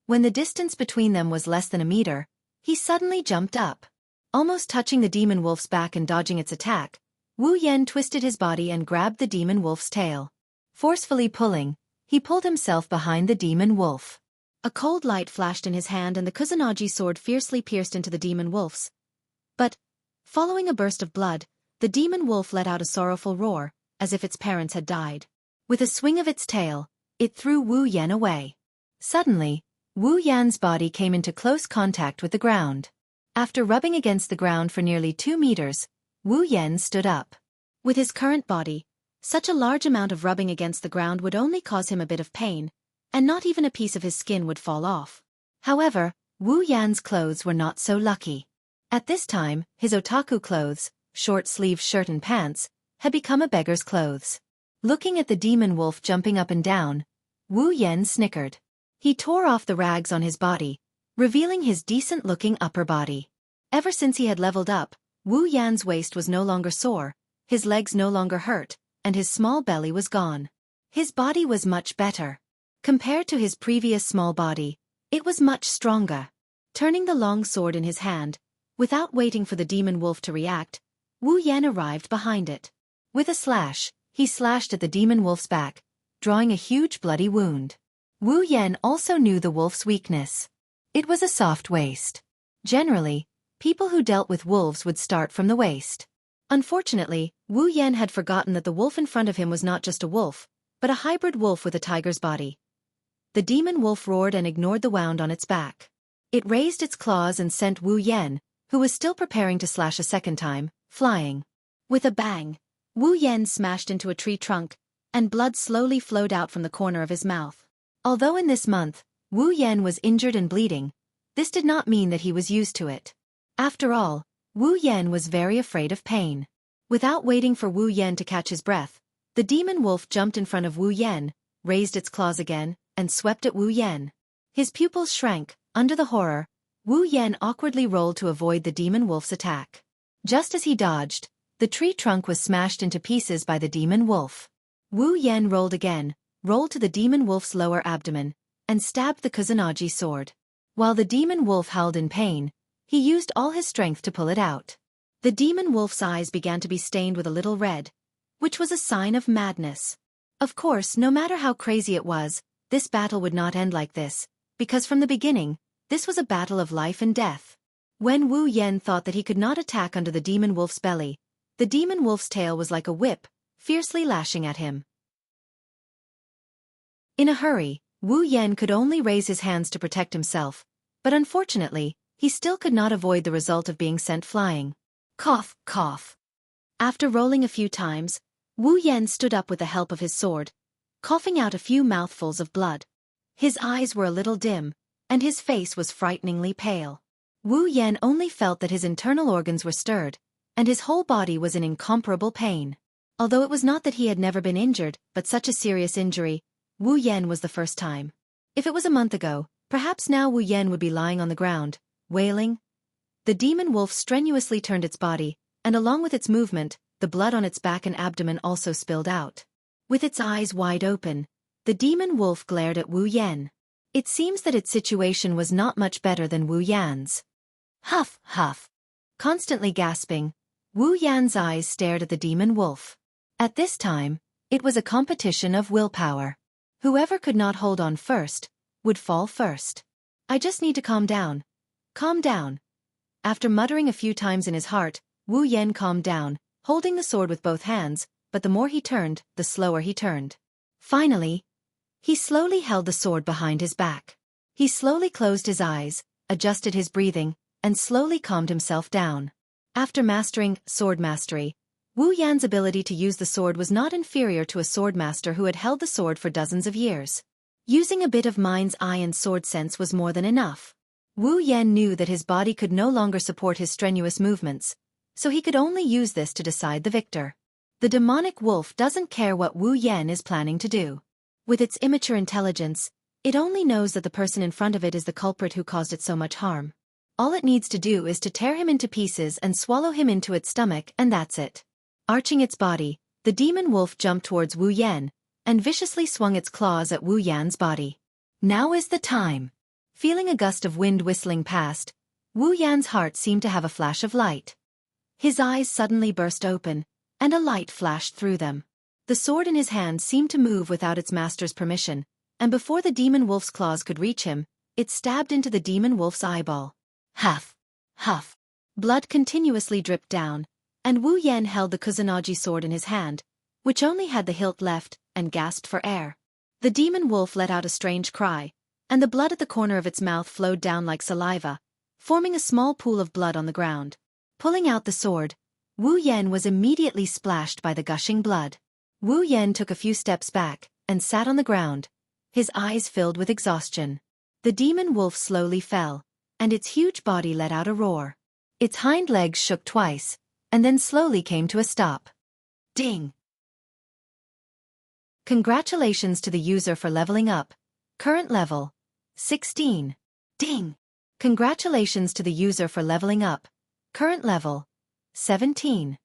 [SPEAKER 1] When the distance between them was less than a meter, he suddenly jumped up. Almost touching the demon wolf's back and dodging its attack, Wu Yan twisted his body and grabbed the demon wolf's tail. Forcefully pulling, he pulled himself behind the demon wolf. A cold light flashed in his hand and the Kusanagi sword fiercely pierced into the demon wolf's. But, following a burst of blood, the demon wolf let out a sorrowful roar, as if its parents had died. With a swing of its tail, it threw Wu Yan away. Suddenly, Wu Yan's body came into close contact with the ground. After rubbing against the ground for nearly 2 meters, Wu Yan stood up. With his current body, such a large amount of rubbing against the ground would only cause him a bit of pain, and not even a piece of his skin would fall off. However, Wu Yan's clothes were not so lucky. At this time, his otaku clothes, short-sleeved shirt and pants, had become a beggar's clothes. Looking at the demon wolf jumping up and down, Wu Yan snickered. He tore off the rags on his body, revealing his decent-looking upper body. Ever since he had leveled up, Wu Yan's waist was no longer sore, his legs no longer hurt, and his small belly was gone. His body was much better. Compared to his previous small body, It was much stronger. Turning the long sword in his hand, without waiting for the demon wolf to react, Wu Yan arrived behind it. With a slash, he slashed at the demon wolf's back, drawing a huge bloody wound. Wu Yan also knew the wolf's weakness. It was a soft waist. Generally, people who dealt with wolves would start from the waist. Unfortunately, Wu Yan had forgotten that the wolf in front of him was not just a wolf, but a hybrid wolf with a tiger's body. The demon wolf roared and ignored the wound on its back. It raised its claws and sent Wu Yan, who was still preparing to slash a second time, flying. With a bang, Wu Yan smashed into a tree trunk, and blood slowly flowed out from the corner of his mouth. Although in this month, Wu Yan was injured and bleeding, this did not mean that he was used to it. After all, Wu Yan was very afraid of pain. Without waiting for Wu Yan to catch his breath, the demon wolf jumped in front of Wu Yan, raised its claws again, and swept at Wu Yan. His pupils shrank. Under the horror, Wu Yan awkwardly rolled to avoid the demon wolf's attack. Just as he dodged, the tree trunk was smashed into pieces by the demon wolf. Wu Yan rolled again, rolled to the demon wolf's lower abdomen, and stabbed the Kusanagi sword. While the demon wolf howled in pain, he used all his strength to pull it out. The demon wolf's eyes began to be stained with a little red, which was a sign of madness. Of course, no matter how crazy it was, this battle would not end like this, because from the beginning, this was a battle of life and death. When Wu Yan thought that he could not attack under the demon wolf's belly, the demon wolf's tail was like a whip, fiercely lashing at him. In a hurry, Wu Yan could only raise his hands to protect himself, but unfortunately, he still could not avoid the result of being sent flying. Cough, cough. After rolling a few times, Wu Yan stood up with the help of his sword, coughing out a few mouthfuls of blood. His eyes were a little dim, and his face was frighteningly pale. Wu Yan only felt that his internal organs were stirred, and his whole body was in incomparable pain. Although it was not that he had never been injured, but such a serious injury, Wu Yan was the first time. If it was a month ago, perhaps now Wu Yan would be lying on the ground, wailing. The demon wolf strenuously turned its body, and along with its movement, the blood on its back and abdomen also spilled out. With its eyes wide open, the demon wolf glared at Wu Yan. It seems that its situation was not much better than Wu Yan's. Huff, huff. Constantly gasping, Wu Yan's eyes stared at the demon wolf. At this time, it was a competition of willpower. Whoever could not hold on first, would fall first. I just need to calm down. Calm down. After muttering a few times in his heart, Wu Yan calmed down, holding the sword with both hands, but the more he turned, the slower he turned. Finally, he slowly held the sword behind his back. He slowly closed his eyes, adjusted his breathing, and slowly calmed himself down. After mastering sword mastery, Wu Yan's ability to use the sword was not inferior to a swordmaster who had held the sword for dozens of years. Using a bit of mind's eye and sword sense was more than enough. Wu Yan knew that his body could no longer support his strenuous movements, so he could only use this to decide the victor. The demonic wolf doesn't care what Wu Yan is planning to do. With its immature intelligence, it only knows that the person in front of it is the culprit who caused it so much harm. All it needs to do is to tear him into pieces and swallow him into its stomach, and that's it. Arching its body, the demon wolf jumped towards Wu Yan, and viciously swung its claws at Wu Yan's body. Now is the time. Feeling a gust of wind whistling past, Wu Yan's heart seemed to have a flash of light. His eyes suddenly burst open, and a light flashed through them. The sword in his hand seemed to move without its master's permission, and before the demon wolf's claws could reach him, it stabbed into the demon wolf's eyeball. Huff! Huff! Blood continuously dripped down, and Wu Yan held the Kusanagi sword in his hand, which only had the hilt left, and gasped for air. The demon wolf let out a strange cry, and the blood at the corner of its mouth flowed down like saliva, forming a small pool of blood on the ground. Pulling out the sword, Wu Yan was immediately splashed by the gushing blood. Wu Yan took a few steps back, and sat on the ground, his eyes filled with exhaustion. The demon wolf slowly fell, and its huge body let out a roar. Its hind legs shook twice, and then slowly came to a stop. Ding! Congratulations to the user for leveling up. Current level, 16. Ding! Congratulations to the user for leveling up. Current level, 17.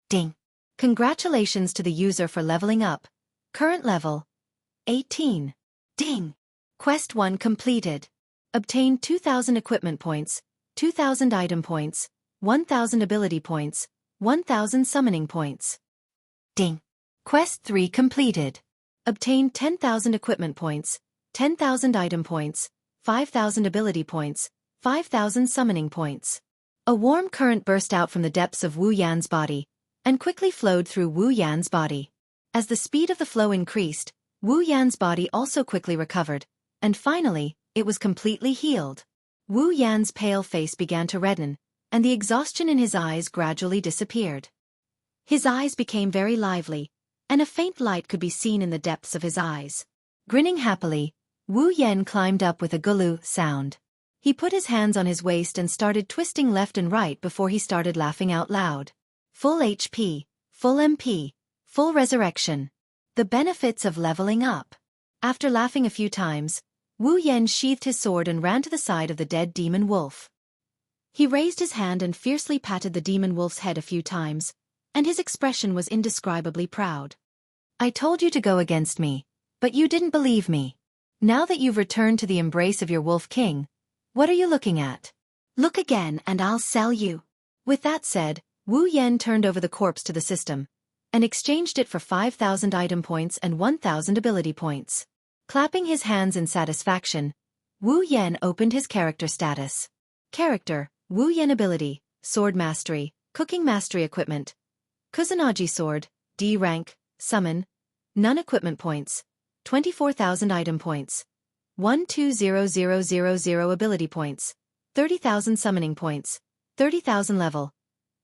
[SPEAKER 1] Ding! Congratulations to the user for leveling up. Current level, 18. Ding! Quest 1 completed. Obtain 2,000 equipment points, 2,000 item points, 1,000 ability points, 1,000 summoning points. Ding! Quest 3 completed. Obtain 10,000 equipment points, 10,000 item points, 5,000 ability points, 5,000 summoning points. A warm current burst out from the depths of Wu Yan's body, and quickly flowed through Wu Yan's body. As the speed of the flow increased, Wu Yan's body also quickly recovered, and finally, it was completely healed. Wu Yan's pale face began to redden, and the exhaustion in his eyes gradually disappeared. His eyes became very lively, and a faint light could be seen in the depths of his eyes. Grinning happily, Wu Yan climbed up with a gulu sound. He put his hands on his waist and started twisting left and right before he started laughing out loud. Full HP, full MP, full resurrection. The benefits of leveling up. After laughing a few times, Wu Yan sheathed his sword and ran to the side of the dead demon wolf. He raised his hand and fiercely patted the demon wolf's head a few times, and his expression was indescribably proud. I told you to go against me, but you didn't believe me. Now that you've returned to the embrace of your wolf king, what are you looking at? Look again and I'll sell you. With that said, Wu Yan turned over the corpse to the system, and exchanged it for 5,000 item points and 1,000 ability points. Clapping his hands in satisfaction, Wu Yan opened his character status. Character, Wu Yan ability, sword mastery, cooking mastery equipment. Kusanagi sword, D rank, summon, none equipment points, 24,000 item points, 120000 ability points, 30,000 summoning points, 30,000 level.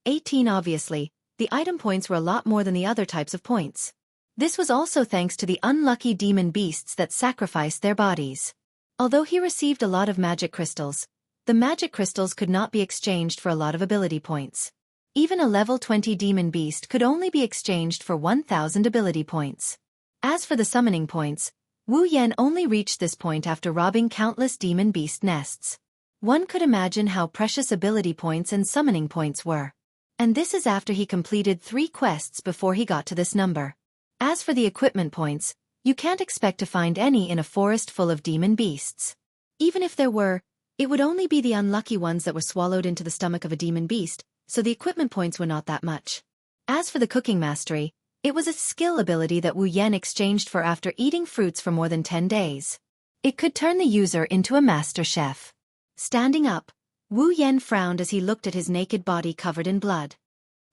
[SPEAKER 1] 18 Obviously, the item points were a lot more than the other types of points. This was also thanks to the unlucky demon beasts that sacrificed their bodies. Although he received a lot of magic crystals, the magic crystals could not be exchanged for a lot of ability points. Even a level 20 demon beast could only be exchanged for 1,000 ability points. As for the summoning points, Wu Yan only reached this point after robbing countless demon beast nests. One could imagine how precious ability points and summoning points were. And this is after he completed 3 quests before he got to this number. As for the equipment points, you can't expect to find any in a forest full of demon beasts. Even if there were, it would only be the unlucky ones that were swallowed into the stomach of a demon beast, so the equipment points were not that much. As for the cooking mastery, it was a skill ability that Wu Yan exchanged for after eating fruits for more than 10 days. It could turn the user into a master chef. Standing up, Wu Yan frowned as he looked at his naked body covered in blood.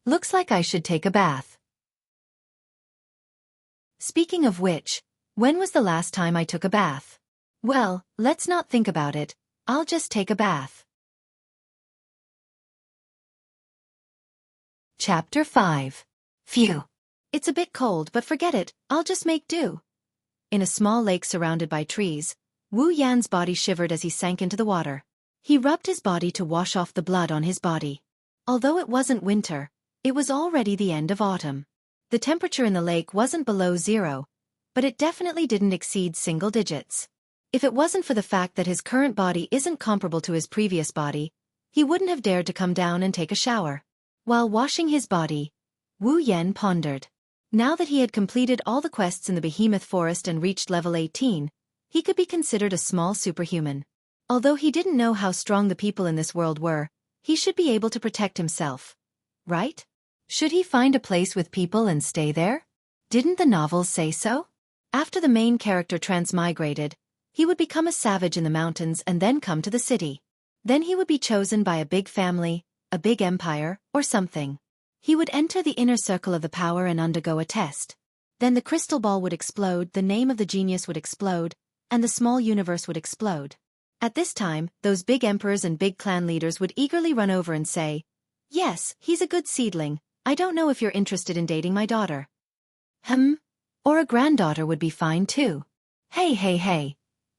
[SPEAKER 1] Looks like I should take a bath. Speaking of which, when was the last time I took a bath? Well, let's not think about it, I'll just take a bath. Chapter 5. Phew. It's a bit cold but forget it, I'll just make do. In a small lake surrounded by trees, Wu Yan's body shivered as he sank into the water. He rubbed his body to wash off the blood on his body. Although it wasn't winter, it was already the end of autumn. The temperature in the lake wasn't below 0, but it definitely didn't exceed single digits. If it wasn't for the fact that his current body isn't comparable to his previous body, he wouldn't have dared to come down and take a shower. While washing his body, Wu Yan pondered. Now that he had completed all the quests in the Behemoth Forest and reached level 18, he could be considered a small superhuman. Although he didn't know how strong the people in this world were, he should be able to protect himself. Right? Should he find a place with people and stay there? Didn't the novels say so? After the main character transmigrated, he would become a savage in the mountains and then come to the city. Then he would be chosen by a big family, a big empire, or something. He would enter the inner circle of the power and undergo a test. Then the crystal ball would explode, the name of the genius would explode, and the small universe would explode. At this time, those big emperors and big clan leaders would eagerly run over and say, "Yes, he's a good seedling. I don't know if you're interested in dating my daughter." Or a granddaughter would be fine too. Hey.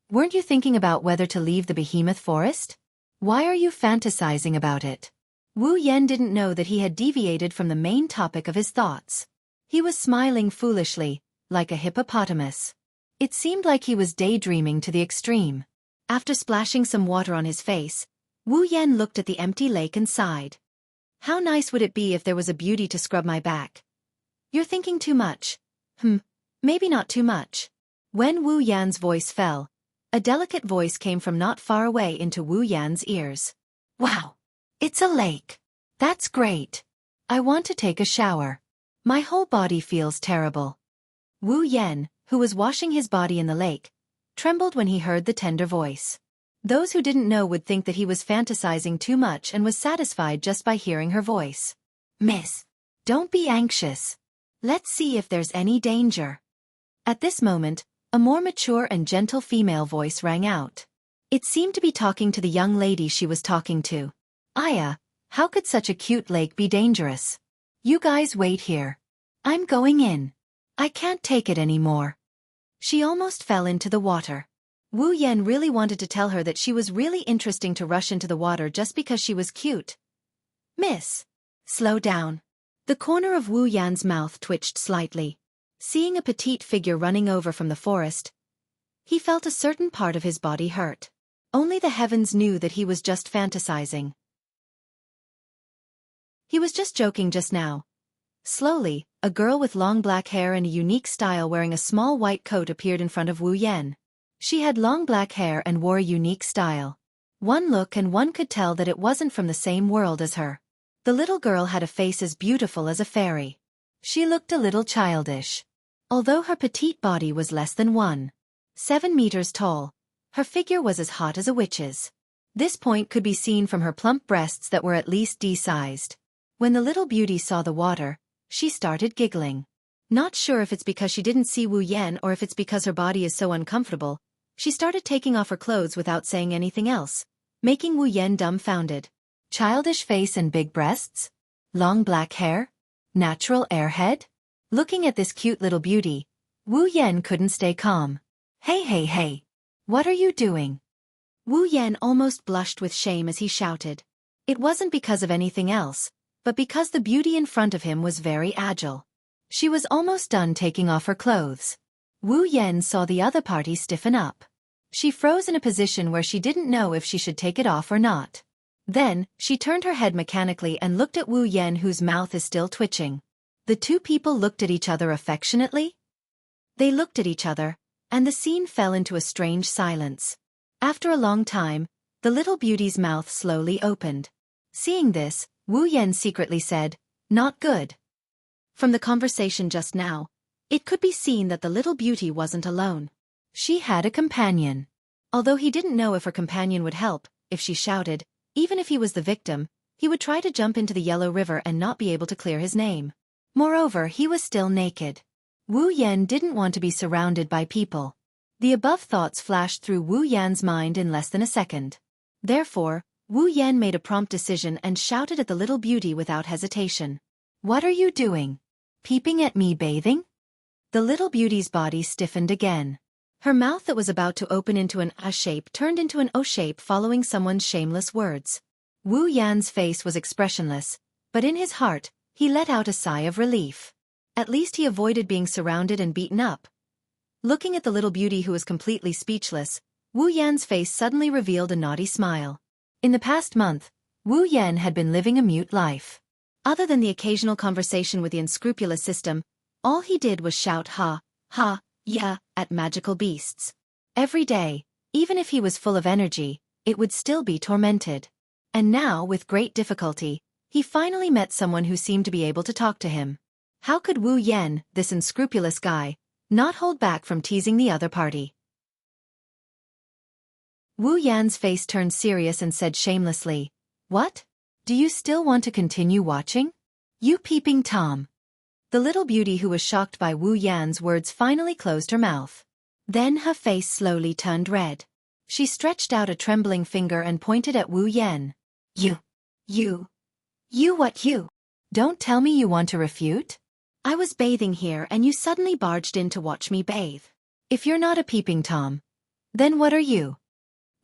[SPEAKER 1] Weren't you thinking about whether to leave the Behemoth Forest? Why are you fantasizing about it? Wu Yan didn't know that he had deviated from the main topic of his thoughts. He was smiling foolishly, like a hippopotamus. It seemed like he was daydreaming to the extreme. After splashing some water on his face, Wu Yan looked at the empty lake and sighed. How nice would it be if there was a beauty to scrub my back? You're thinking too much. Maybe not too much. When Wu Yan's voice fell, A delicate voice came from not far away into Wu Yan's ears. Wow! It's a lake! That's great! I want to take a shower. My whole body feels terrible. Wu Yan, who was washing his body in the lake, trembled when he heard the tender voice. Those who didn't know would think that he was fantasizing too much and was satisfied just by hearing her voice. Miss, don't be anxious. Let's see if there's any danger. At this moment, a more mature and gentle female voice rang out. It seemed to be talking to the young lady she was talking to. Aya, how could such a cute lake be dangerous? You guys wait here. I'm going in. I can't take it anymore. She almost fell into the water. Wu Yan really wanted to tell her that she was really interesting to rush into the water just because she was cute. Miss, slow down. The corner of Wu Yan's mouth twitched slightly. Seeing a petite figure running over from the forest, he felt a certain part of his body hurt. Only the heavens knew that he was just fantasizing. He was just joking just now. Slowly, a girl with long black hair and a unique style wearing a small white coat appeared in front of Wu Yan. She had long black hair and wore a unique style. One look and one could tell that it wasn't from the same world as her. The little girl had a face as beautiful as a fairy. She looked a little childish. Although her petite body was less than 1.7 meters tall, her figure was as hot as a witch's. This point could be seen from her plump breasts that were at least D-sized. When the little beauty saw the water, she started giggling. Not sure if it's because she didn't see Wu Yan or if it's because her body is so uncomfortable, she started taking off her clothes without saying anything else, making Wu Yan dumbfounded. Childish face and big breasts? Long black hair? Natural airhead? Looking at this cute little beauty, Wu Yan couldn't stay calm. Hey! What are you doing? Wu Yan almost blushed with shame as he shouted. It wasn't because of anything else, but because the beauty in front of him was very agile. She was almost done taking off her clothes. Wu Yan saw the other party stiffen up. She froze in a position where she didn't know if she should take it off or not. Then, she turned her head mechanically and looked at Wu Yan, whose mouth is still twitching. The two people looked at each other affectionately. They looked at each other, and the scene fell into a strange silence. After a long time, the little beauty's mouth slowly opened. Seeing this, Wu Yan secretly said, "Not good." From the conversation just now, it could be seen that the little beauty wasn't alone. She had a companion. Although he didn't know if her companion would help, if she shouted, even if he was the victim, he would try to jump into the yellow river and not be able to clear his name. Moreover, he was still naked. Wu Yan didn't want to be surrounded by people. The above thoughts flashed through Wu Yan's mind in less than a second. Therefore, Wu Yan made a prompt decision and shouted at the little beauty without hesitation. "What are you doing? Peeping at me bathing?" The little beauty's body stiffened again. Her mouth that was about to open into an A shape turned into an O shape following someone's shameless words. Wu Yan's face was expressionless, but in his heart, he let out a sigh of relief. At least he avoided being surrounded and beaten up. Looking at the little beauty who was completely speechless, Wu Yan's face suddenly revealed a naughty smile. In the past month, Wu Yan had been living a mute life. Other than the occasional conversation with the unscrupulous system, all he did was shout ha, yeah, at magical beasts. Every day, even if he was full of energy, it would still be tormented. And now, with great difficulty, he finally met someone who seemed to be able to talk to him. How could Wu Yan, this unscrupulous guy, not hold back from teasing the other party? Wu Yan's face turned serious and said shamelessly, "What? Do you still want to continue watching? You peeping Tom." The little beauty who was shocked by Wu Yan's words finally closed her mouth. Then her face slowly turned red. She stretched out a trembling finger and pointed at Wu Yan. You what you? Don't tell me you want to refute? I was bathing here and you suddenly barged in to watch me bathe. If you're not a peeping Tom, then what are you?"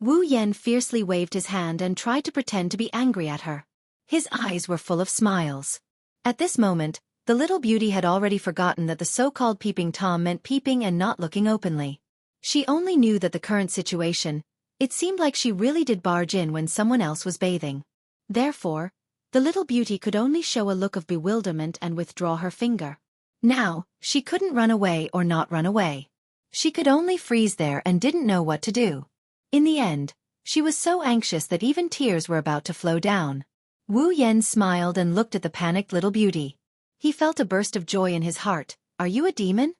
[SPEAKER 1] Wu Yan fiercely waved his hand and tried to pretend to be angry at her. His eyes were full of smiles. At this moment, the little beauty had already forgotten that the so-called peeping Tom meant peeping and not looking openly. She only knew that the current situation, it seemed like she really did barge in when someone else was bathing. Therefore, the little beauty could only show a look of bewilderment and withdraw her finger. Now, she couldn't run away or not run away. She could only freeze there and didn't know what to do. In the end, she was so anxious that even tears were about to flow down. Wu Yan smiled and looked at the panicked little beauty. He felt a burst of joy in his heart. Are you a demon?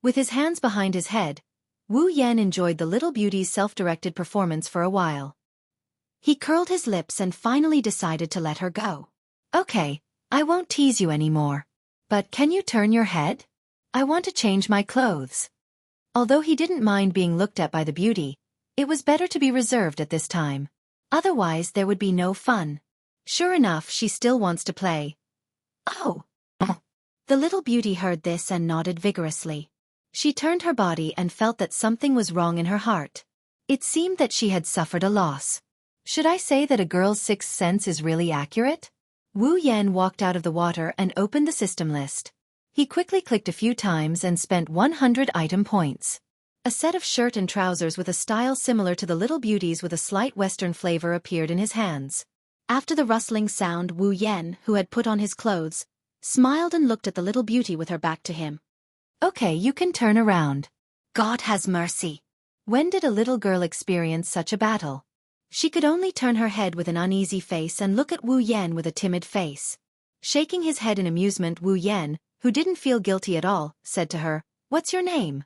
[SPEAKER 1] With his hands behind his head, Wu Yan enjoyed the little beauty's self-directed performance for a while. He curled his lips and finally decided to let her go. Okay, I won't tease you anymore. But can you turn your head? I want to change my clothes. Although he didn't mind being looked at by the beauty, it was better to be reserved at this time. Otherwise there would be no fun. Sure enough, she still wants to play. Oh. The little beauty heard this and nodded vigorously. She turned her body and felt that something was wrong in her heart. It seemed that she had suffered a loss. Should I say that a girl's sixth sense is really accurate? Wu Yan walked out of the water and opened the system list. He quickly clicked a few times and spent 100 item points. A set of shirt and trousers with a style similar to the little beauty's with a slight Western flavor appeared in his hands. After the rustling sound, Wu Yan, who had put on his clothes, smiled and looked at the little beauty with her back to him. Okay, you can turn around. God has mercy. When did a little girl experience such a battle? She could only turn her head with an uneasy face and look at Wu Yan with a timid face. Shaking his head in amusement, Wu Yan, who didn't feel guilty at all, said to her, "What's your name?"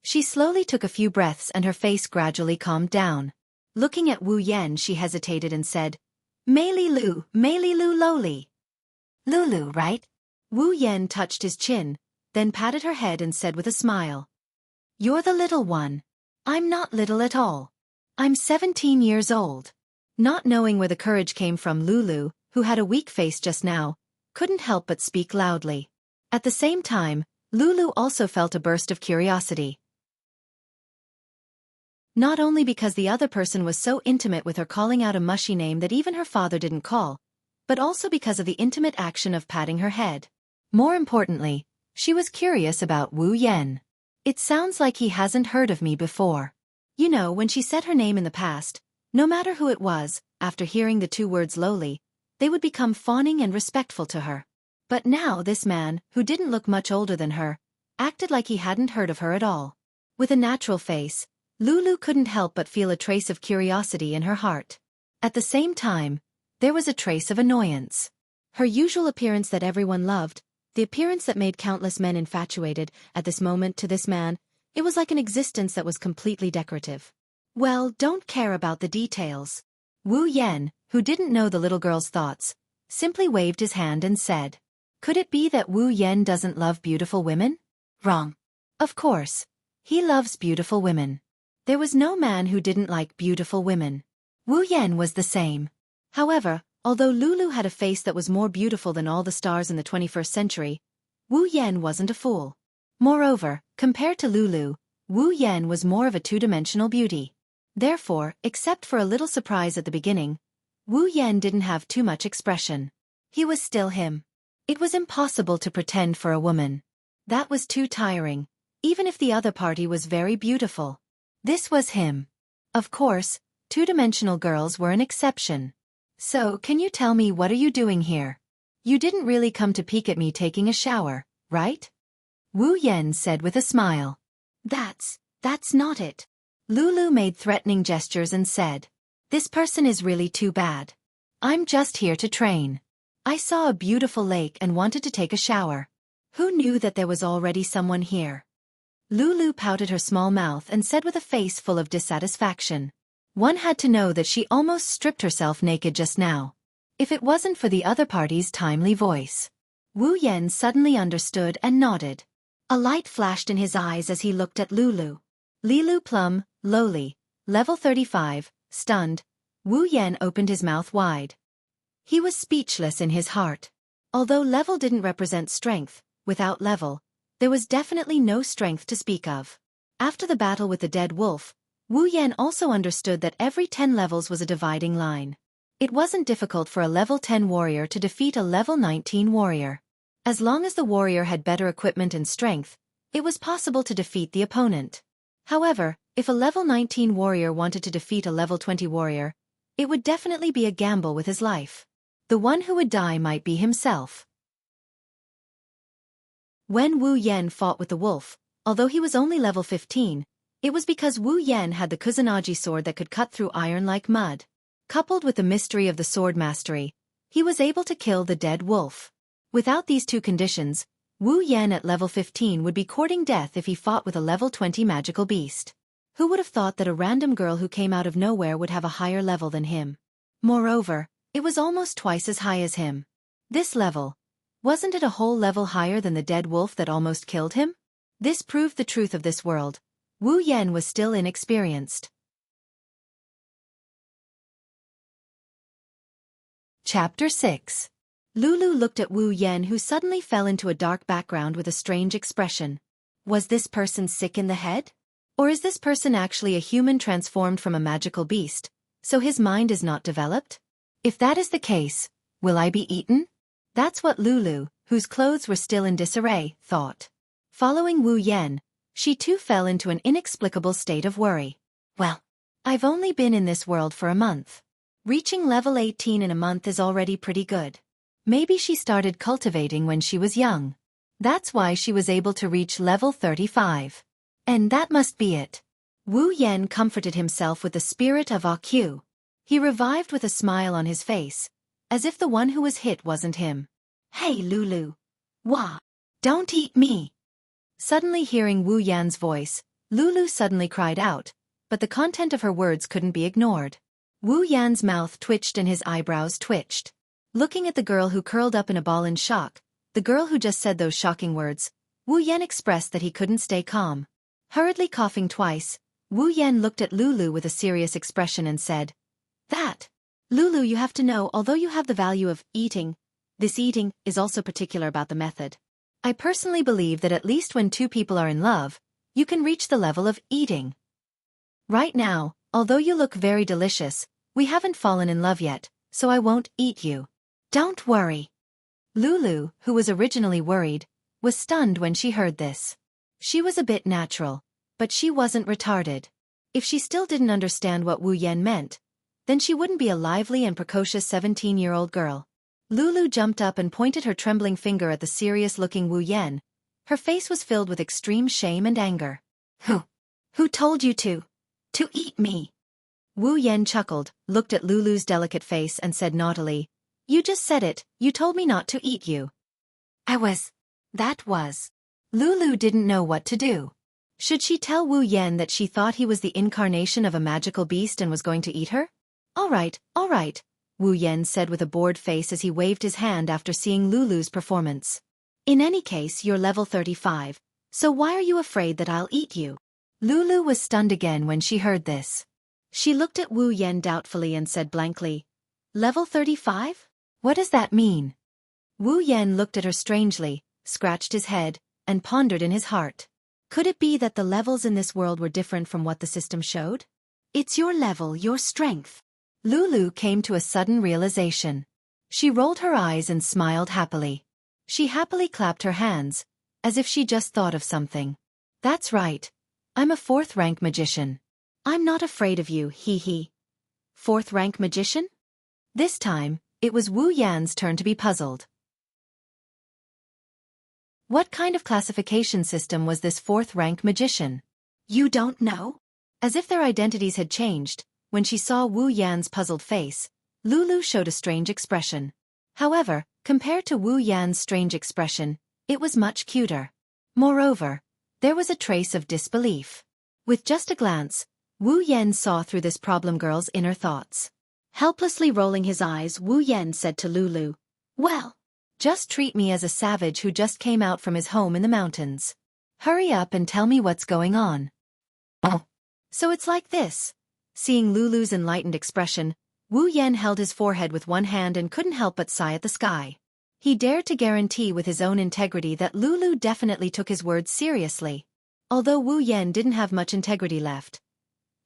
[SPEAKER 1] She slowly took a few breaths and her face gradually calmed down. Looking at Wu Yan, she hesitated and said, Mei Lu Loli. Lulu, right? Wu Yan touched his chin, then patted her head and said with a smile, "You're the little one. I'm not little at all. I'm 17 years old." Not knowing where the courage came from, Lulu, who had a weak face just now, couldn't help but speak loudly. At the same time, Lulu also felt a burst of curiosity. Not only because the other person was so intimate with her calling out a mushy name that even her father didn't call, but also because of the intimate action of patting her head. More importantly, she was curious about Wu Yan. It sounds like he hasn't heard of me before. You know, when she said her name in the past, no matter who it was, after hearing the two words lowly, they would become fawning and respectful to her. But now this man, who didn't look much older than her, acted like he hadn't heard of her at all. With a natural face, Lulu couldn't help but feel a trace of curiosity in her heart. At the same time, there was a trace of annoyance. Her usual appearance that everyone loved, the appearance that made countless men infatuated, at this moment to this man, it was like an existence that was completely decorative. Well, don't care about the details. Wu Yan, who didn't know the little girl's thoughts, simply waved his hand and said, "Could it be that Wu Yan doesn't love beautiful women?" Wrong. Of course. He loves beautiful women. There was no man who didn't like beautiful women. Wu Yan was the same. However, although Lulu had a face that was more beautiful than all the stars in the 21st century, Wu Yan wasn't a fool. Moreover, compared to Lulu, Wu Yan was more of a two-dimensional beauty. Therefore, except for a little surprise at the beginning, Wu Yan didn't have too much expression. He was still him. It was impossible to pretend for a woman. That was too tiring, even if the other party was very beautiful. This was him. Of course, two-dimensional girls were an exception. So, can you tell me what are you doing here? You didn't really come to peek at me taking a shower, right? Wu Yan said with a smile. That's not it. Lulu made threatening gestures and said, "This person is really too bad. I'm just here to train. I saw a beautiful lake and wanted to take a shower. Who knew that there was already someone here?" Lulu pouted her small mouth and said with a face full of dissatisfaction. One had to know that she almost stripped herself naked just now. If it wasn't for the other party's timely voice. Wu Yan suddenly understood and nodded. A light flashed in his eyes as he looked at Lulu. Lilu Plum, lowly, level 35, stunned, Wu Yan opened his mouth wide. He was speechless in his heart. Although level didn't represent strength, without level, there was definitely no strength to speak of. After the battle with the dead wolf, Wu Yan also understood that every 10 levels was a dividing line. It wasn't difficult for a level 10 warrior to defeat a level 19 warrior. As long as the warrior had better equipment and strength, it was possible to defeat the opponent. However, if a level 19 warrior wanted to defeat a level 20 warrior, it would definitely be a gamble with his life. The one who would die might be himself. When Wu Yan fought with the wolf, Although he was only level 15, it was because Wu Yan had the Kusanagi sword that could cut through iron like mud. Coupled with the mystery of the sword mastery, he was able to kill the dead wolf. Without these two conditions, Wu Yan at level 15 would be courting death if he fought with a level 20 magical beast. Who would have thought that a random girl who came out of nowhere would have a higher level than him? Moreover, it was almost twice as high as him. This level, wasn't it a whole level higher than the dead wolf that almost killed him? This proved the truth of this world. Wu Yan was still inexperienced. Chapter 6. Lulu looked at Wu Yan, who suddenly fell into a dark background with a strange expression. Was this person sick in the head? Or is this person actually a human transformed from a magical beast, so his mind is not developed? If that is the case, will I be eaten? That's what Lulu, whose clothes were still in disarray, thought. Following Wu Yan, she too fell into an inexplicable state of worry. Well, I've only been in this world for a month. Reaching level 18 in a month is already pretty good. Maybe she started cultivating when she was young. That's why she was able to reach level 35. And that must be it. Wu Yan comforted himself with the spirit of AQ. He revived with a smile on his face, as if the one who was hit wasn't him. Hey Lulu. Wah! Don't eat me! Suddenly hearing Wu Yan's voice, Lulu suddenly cried out, but the content of her words couldn't be ignored. Wu Yan's mouth twitched and his eyebrows twitched. Looking at the girl who curled up in a ball in shock, the girl who just said those shocking words, Wu Yan expressed that he couldn't stay calm. Hurriedly coughing twice, Wu Yan looked at Lulu with a serious expression and said, "That. Lulu, you have to know, although you have the value of eating, this eating is also particular about the method. I personally believe that at least when two people are in love, you can reach the level of eating. Right now, although you look very delicious, we haven't fallen in love yet, so I won't eat you. Don't worry." Lulu, who was originally worried, was stunned when she heard this. She was a bit natural, but she wasn't retarded. If she still didn't understand what Wu Yan meant, then she wouldn't be a lively and precocious 17-year-old girl. Lulu jumped up and pointed her trembling finger at the serious-looking Wu Yan. Her face was filled with extreme shame and anger. Who told you to eat me?" Wu Yan chuckled, looked at Lulu's delicate face and said naughtily, "You just said it, you told me not to eat you." That was. Lulu didn't know what to do. Should she tell Wu Yan that she thought he was the incarnation of a magical beast and was going to eat her? All right, Wu Yan said with a bored face as he waved his hand after seeing Lulu's performance. "In any case, you're level 35, so why are you afraid that I'll eat you?" Lulu was stunned again when she heard this. She looked at Wu Yan doubtfully and said blankly, "Level 35? What does that mean?" Wu Yan looked at her strangely, scratched his head, and pondered in his heart. Could it be that the levels in this world were different from what the system showed? It's your level, your strength. Lulu came to a sudden realization. She rolled her eyes and smiled happily. She happily clapped her hands, as if she just thought of something. "That's right. I'm a 4th-rank magician. I'm not afraid of you, hee. 4th-rank magician?" This time, it was Wu Yan's turn to be puzzled. What kind of classification system was this 4th-rank magician? You don't know? As if their identities had changed, when she saw Wu Yan's puzzled face, Lulu showed a strange expression. However, compared to Wu Yan's strange expression, it was much cuter. Moreover, there was a trace of disbelief. With just a glance, Wu Yan saw through this problem girl's inner thoughts. Helplessly rolling his eyes, Wu Yan said to Lulu, "Well, just treat me as a savage who just came out from his home in the mountains. Hurry up and tell me what's going on." "Oh. So it's like this." Seeing Lulu's enlightened expression, Wu Yan held his forehead with one hand and couldn't help but sigh at the sky. He dared to guarantee with his own integrity that Lulu definitely took his words seriously. Although Wu Yan didn't have much integrity left.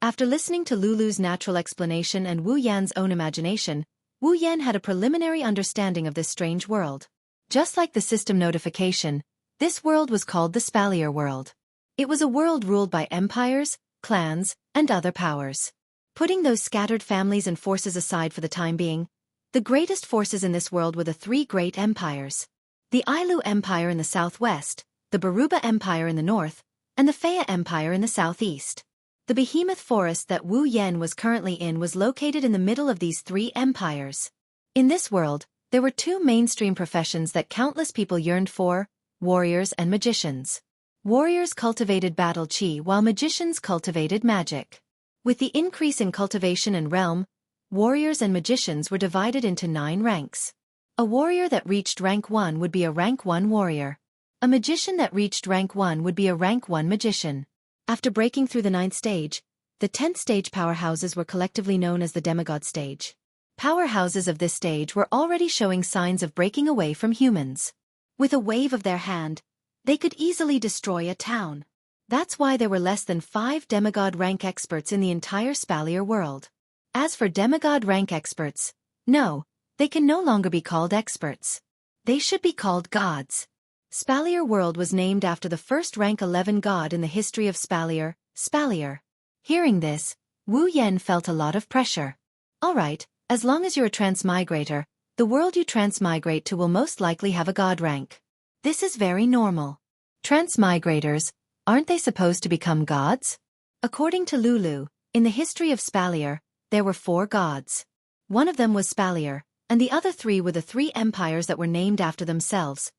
[SPEAKER 1] After listening to Lulu's natural explanation and Wu Yan's own imagination, Wu Yan had a preliminary understanding of this strange world. Just like the system notification, this world was called the Spalier world. It was a world ruled by empires, clans, and other powers. Putting those scattered families and forces aside for the time being, the greatest forces in this world were the 3 great empires. The Ailu Empire in the southwest, the Baruba Empire in the north, and the Faya Empire in the southeast. The behemoth forest that Wu Yan was currently in was located in the middle of these three empires. In this world, there were two mainstream professions that countless people yearned for: warriors and magicians. Warriors cultivated battle chi while magicians cultivated magic. With the increase in cultivation and realm, warriors and magicians were divided into 9 ranks. A warrior that reached rank 1 would be a rank 1 warrior. A magician that reached rank 1 would be a rank 1 magician. After breaking through the 9th stage, the 10th stage powerhouses were collectively known as the demigod stage. Powerhouses of this stage were already showing signs of breaking away from humans. With a wave of their hand, they could easily destroy a town. That's why there were less than 5 demigod rank experts in the entire Spalier world. As for demigod rank experts, no, they can no longer be called experts. They should be called gods. Spalier world was named after the first rank 11 god in the history of Spalier, Spalier. Hearing this, Wu Yan felt a lot of pressure. Alright, as long as you're a transmigrator, the world you transmigrate to will most likely have a god rank. This is very normal. Transmigrators, aren't they supposed to become gods? According to Lulu, in the history of Spalier, there were 4 gods. One of them was Spalier, and the other 3 were the 3 empires that were named after themselves: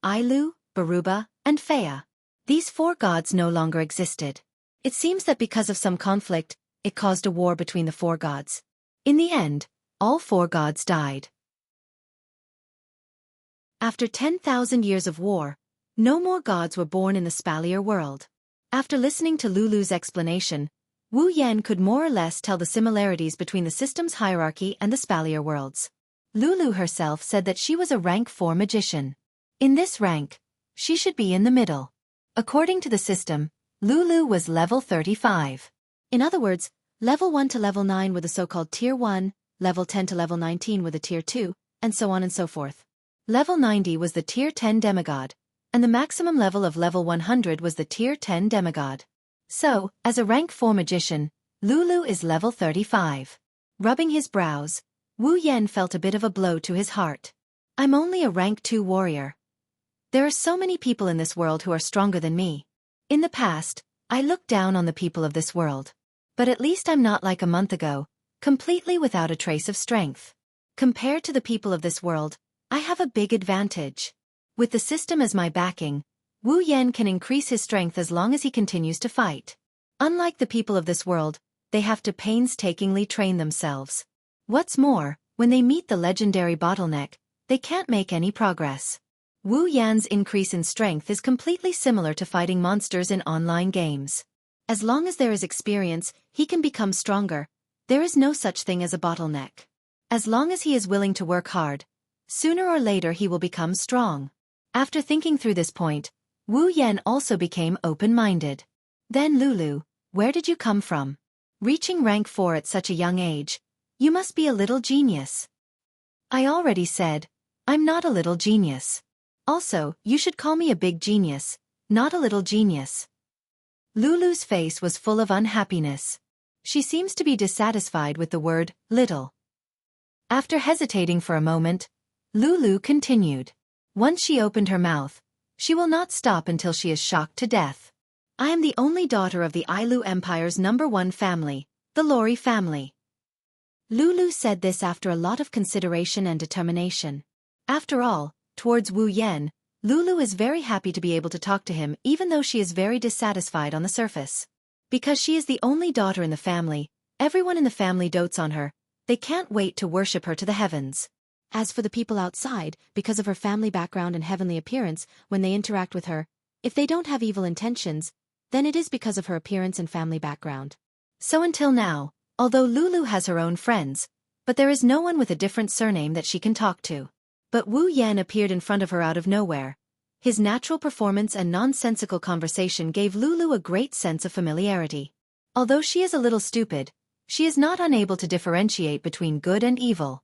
[SPEAKER 1] Ailu, Baruba, and Faya. These 4 gods no longer existed. It seems that because of some conflict, it caused a war between the 4 gods. In the end, all 4 gods died. After 10,000 years of war, no more gods were born in the Spalier world. After listening to Lulu's explanation, Wu Yan could more or less tell the similarities between the system's hierarchy and the Spalier worlds. Lulu herself said that she was a rank 4 magician. In this rank, she should be in the middle. According to the system, Lulu was level 35. In other words, level 1 to level 9 were the so-called tier 1, level 10 to level 19 were the tier 2, and so on and so forth. Level 90 was the tier 10 demigod, and the maximum level of level 100 was the tier 10 demigod. So, as a rank 4 magician, Lulu is level 35. Rubbing his brows, Wu Yan felt a bit of a blow to his heart. I'm only a rank 2 warrior. There are so many people in this world who are stronger than me. In the past, I looked down on the people of this world. But at least I'm not like a month ago, completely without a trace of strength. Compared to the people of this world, I have a big advantage. With the system as my backing, Wu Yan can increase his strength as long as he continues to fight. Unlike the people of this world, they have to painstakingly train themselves. What's more, when they meet the legendary bottleneck, they can't make any progress. Wu Yan's increase in strength is completely similar to fighting monsters in online games. As long as there is experience, he can become stronger. There is no such thing as a bottleneck. As long as he is willing to work hard, sooner or later he will become strong. After thinking through this point, Wu Yan also became open-minded. Then Lulu, where did you come from? Reaching rank 4 at such a young age, you must be a little genius. I already said, I'm not a little genius. Also, you should call me a big genius, not a little genius. Lulu's face was full of unhappiness. She seems to be dissatisfied with the word little. After hesitating for a moment, Lulu continued. Once she opened her mouth, she will not stop until she is shocked to death. I am the only daughter of the Ailu Empire's #1 family, the Lori family. Lulu said this after a lot of consideration and determination. After all, towards Wu Yan, Lulu is very happy to be able to talk to him even though she is very dissatisfied on the surface. Because she is the only daughter in the family, everyone in the family dotes on her. They can't wait to worship her to the heavens. As for the people outside, because of her family background and heavenly appearance, when they interact with her, if they don't have evil intentions, then it is because of her appearance and family background. So until now, although Lulu has her own friends, but there is no one with a different surname that she can talk to. But Wu Yan appeared in front of her out of nowhere. His natural performance and nonsensical conversation gave Lulu a great sense of familiarity. Although she is a little stupid, she is not unable to differentiate between good and evil.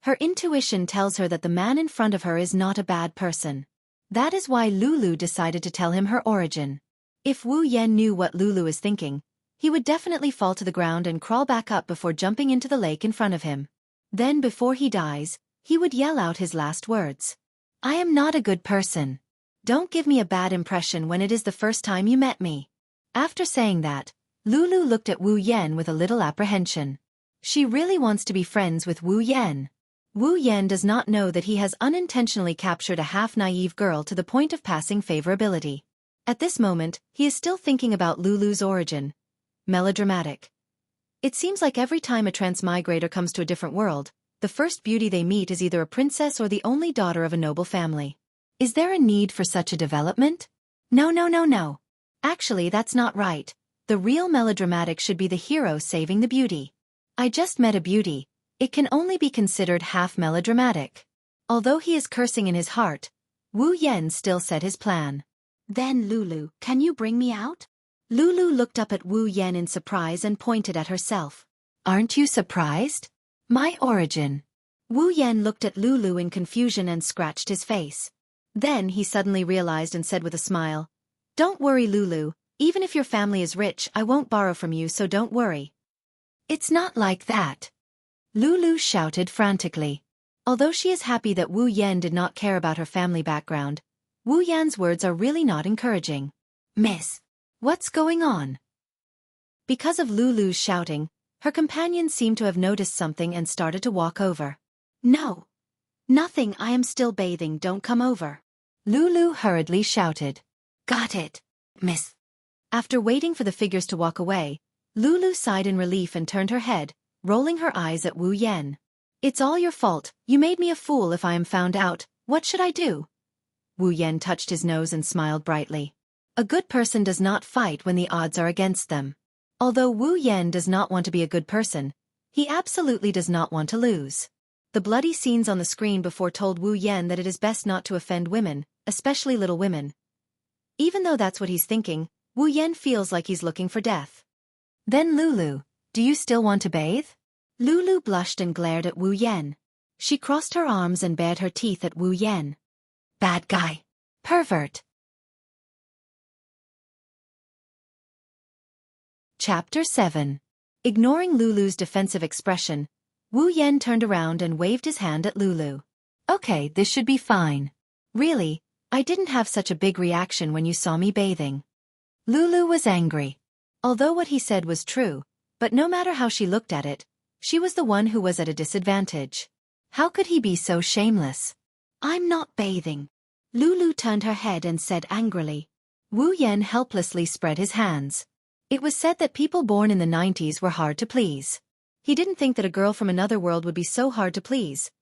[SPEAKER 1] Her intuition tells her that the man in front of her is not a bad person. That is why Lulu decided to tell him her origin. If Wu Yan knew what Lulu is thinking, he would definitely fall to the ground and crawl back up before jumping into the lake in front of him. Then before he dies, he would yell out his last words. I am not a good person. Don't give me a bad impression when it is the first time you met me. After saying that, Lulu looked at Wu Yan with a little apprehension. She really wants to be friends with Wu Yan. Wu Yan does not know that he has unintentionally captured a half-naive girl to the point of passing favorability. At this moment, he is still thinking about Lulu's origin. Melodramatic. It seems like every time a transmigrator comes to a different world, the first beauty they meet is either a princess or the only daughter of a noble family. Is there a need for such a development? No. Actually, that's not right. The real melodramatic should be the hero saving the beauty. I just met a beauty. It can only be considered half melodramatic. Although he is cursing in his heart, Wu Yan still said his plan. Then Lulu, can you bring me out? Lulu looked up at Wu Yan in surprise and pointed at herself. Aren't you surprised? My origin. Wu Yan looked at Lulu in confusion and scratched his face. Then he suddenly realized and said with a smile, Don't worry, Lulu, even if your family is rich, I won't borrow from you, so don't worry. It's not like that. Lulu shouted frantically. Although she is happy that Wu Yan did not care about her family background, Wu Yan's words are really not encouraging. Miss, what's going on? Because of Lulu's shouting, her companions seemed to have noticed something and started to walk over. No. Nothing, I am still bathing, don't come over. Lulu hurriedly shouted. Got it, miss. After waiting for the figures to walk away, Lulu sighed in relief and turned her head, rolling her eyes at Wu Yan. It's all your fault, you made me a fool. If I am found out, what should I do? Wu Yan touched his nose and smiled brightly. A good person does not fight when the odds are against them. Although Wu Yan does not want to be a good person, he absolutely does not want to lose. The bloody scenes on the screen before told Wu Yan that it is best not to offend women, especially little women. Even though that's what he's thinking, Wu Yan feels like he's looking for death. Then Lulu, do you still want to bathe? Lulu blushed and glared at Wu Yan. She crossed her arms and bared her teeth at Wu Yan. Bad guy. Pervert. Chapter 7. Ignoring Lulu's defensive expression, Wu Yan turned around and waved his hand at Lulu. Okay, this should be fine. Really, I didn't have such a big reaction when you saw me bathing. Lulu was angry. Although what he said was true, but no matter how she looked at it, she was the one who was at a disadvantage. How could he be so shameless? I'm not bathing. Lulu turned her head and said angrily. Wu Yan helplessly spread his hands. It was said that people born in the 90s were hard to please. He didn't think that a girl from another world would be so hard to please.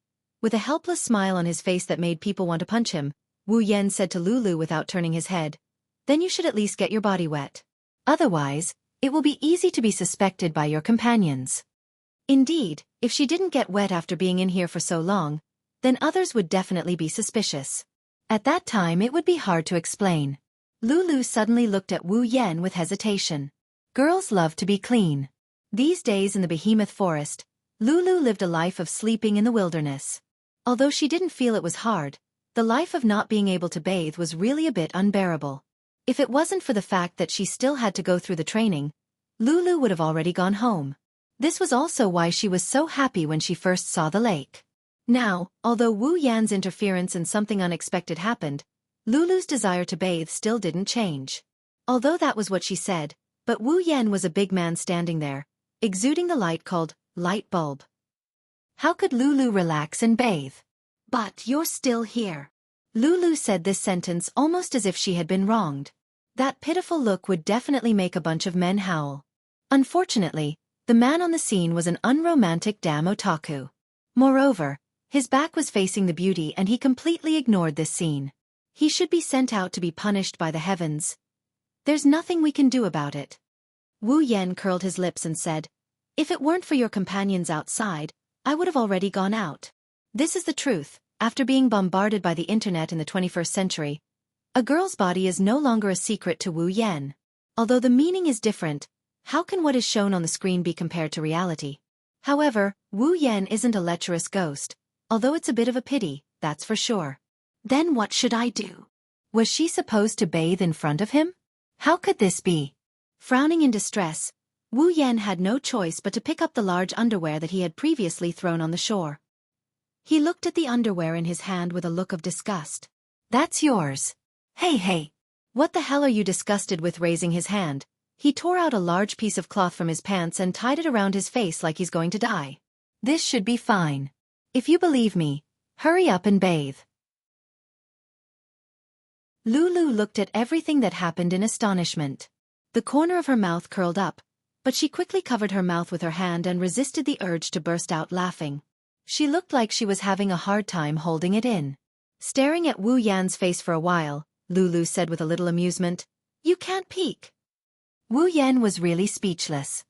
[SPEAKER 1] With a helpless smile on his face that made people want to punch him, Wu Yan said to Lulu without turning his head, Then you should at least get your body wet. Otherwise, it will be easy to be suspected by your companions. Indeed, if she didn't get wet after being in here for so long, then others would definitely be suspicious. At that time it would be hard to explain. Lulu suddenly looked at Wu Yan with hesitation. Girls love to be clean. These days in the behemoth forest, Lulu lived a life of sleeping in the wilderness. Although she didn't feel it was hard, the life of not being able to bathe was really a bit unbearable. If it wasn't for the fact that she still had to go through the training, Lulu would have already gone home. This was also why she was so happy when she first saw the lake. Now, although Wu Yan's interference and something unexpected happened, Lulu's desire to bathe still didn't change. Although that was what she said, but Wu Yan was a big man standing there, exuding the light called light bulb. How could Lulu relax and bathe? But you're still here. Lulu said this sentence almost as if she had been wronged. That pitiful look would definitely make a bunch of men howl. Unfortunately, the man on the scene was an unromantic damn otaku. Moreover, his back was facing the beauty and he completely ignored this scene. He should be sent out to be punished by the heavens. There's nothing we can do about it. Wu Yan curled his lips and said, If it weren't for your companions outside, I would have already gone out. This is the truth. After being bombarded by the internet in the 21st century, a girl's body is no longer a secret to Wu Yan. Although the meaning is different, how can what is shown on the screen be compared to reality? However, Wu Yan isn't a lecherous ghost, although it's a bit of a pity, that's for sure. Then what should I do? Was she supposed to bathe in front of him? How could this be? Frowning in distress, Wu Yan had no choice but to pick up the large underwear that he had previously thrown on the shore. He looked at the underwear in his hand with a look of disgust. That's yours. Hey hey! What the hell are you disgusted with? Raising his hand, he tore out a large piece of cloth from his pants and tied it around his face like he's going to die. This should be fine. If you believe me, hurry up and bathe. Lulu looked at everything that happened in astonishment. The corner of her mouth curled up, but she quickly covered her mouth with her hand and resisted the urge to burst out laughing. She looked like she was having a hard time holding it in. Staring at Wu Yan's face for a while, Lulu said with a little amusement, "You can't peek." Wu Yan was really speechless.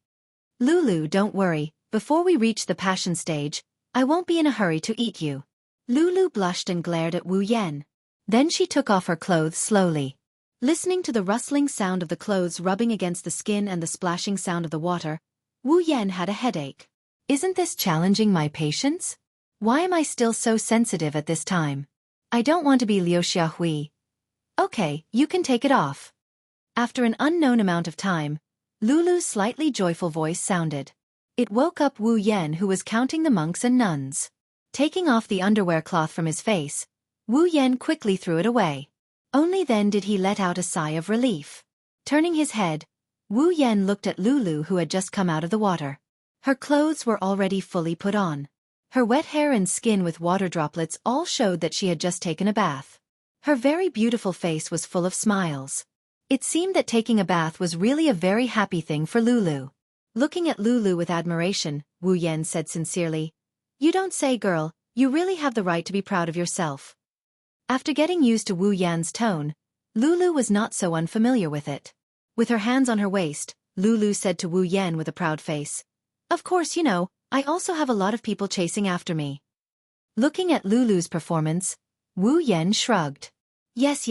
[SPEAKER 1] "Lulu, don't worry, before we reach the passion stage, I won't be in a hurry to eat you." Lulu blushed and glared at Wu Yan. Then she took off her clothes slowly. Listening to the rustling sound of the clothes rubbing against the skin and the splashing sound of the water, Wu Yan had a headache. Isn't this challenging my patience? Why am I still so sensitive at this time? I don't want to be Liu Xiahui. Okay, you can take it off. After an unknown amount of time, Lulu's slightly joyful voice sounded. It woke up Wu Yan, who was counting the monks and nuns. Taking off the underwear cloth from his face, Wu Yan quickly threw it away. Only then did he let out a sigh of relief. Turning his head, Wu Yan looked at Lulu, who had just come out of the water. Her clothes were already fully put on. Her wet hair and skin with water droplets all showed that she had just taken a bath. Her very beautiful face was full of smiles. It seemed that taking a bath was really a very happy thing for Lulu. Looking at Lulu with admiration, Wu Yan said sincerely, "You don't say, girl, you really have the right to be proud of yourself." After getting used to Wu Yan's tone, Lulu was not so unfamiliar with it. With her hands on her waist, Lulu said to Wu Yan with a proud face, "Of course, you know, I also have a lot of people chasing after me." Looking at Lulu's performance, Wu Yan shrugged. Yes.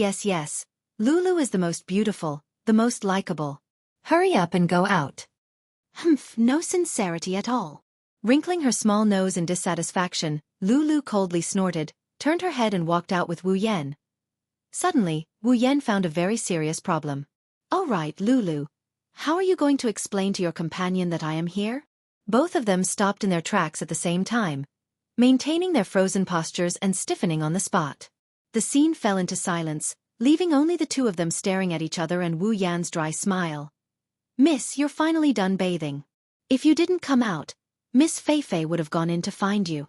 [SPEAKER 1] Lulu is the most beautiful, the most likable. Hurry up and go out." Humph, no sincerity at all. Wrinkling her small nose in dissatisfaction, Lulu coldly snorted, turned her head and walked out with Wu Yan. Suddenly, Wu Yan found a very serious problem. "All right, Lulu. How are you going to explain to your companion that I am here?" Both of them stopped in their tracks at the same time, maintaining their frozen postures and stiffening on the spot. The scene fell into silence, leaving only the two of them staring at each other and Wu Yan's dry smile. "Miss, you're finally done bathing. If you didn't come out, Miss Feifei would have gone in to find you."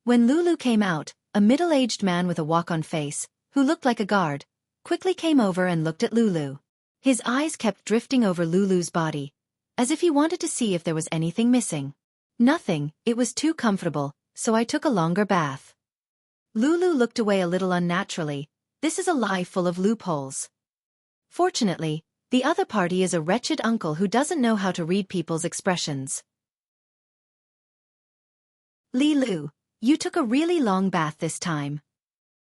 [SPEAKER 1] When Lulu came out, a middle-aged man with a walk-on face, who looked like a guard, quickly came over and looked at Lulu. His eyes kept drifting over Lulu's body, as if he wanted to see if there was anything missing. "Nothing, it was too comfortable, so I took a longer bath." Lulu looked away a little unnaturally. This is a lie full of loopholes. Fortunately, the other party is a wretched uncle who doesn't know how to read people's expressions. "Li Lu, you took a really long bath this time."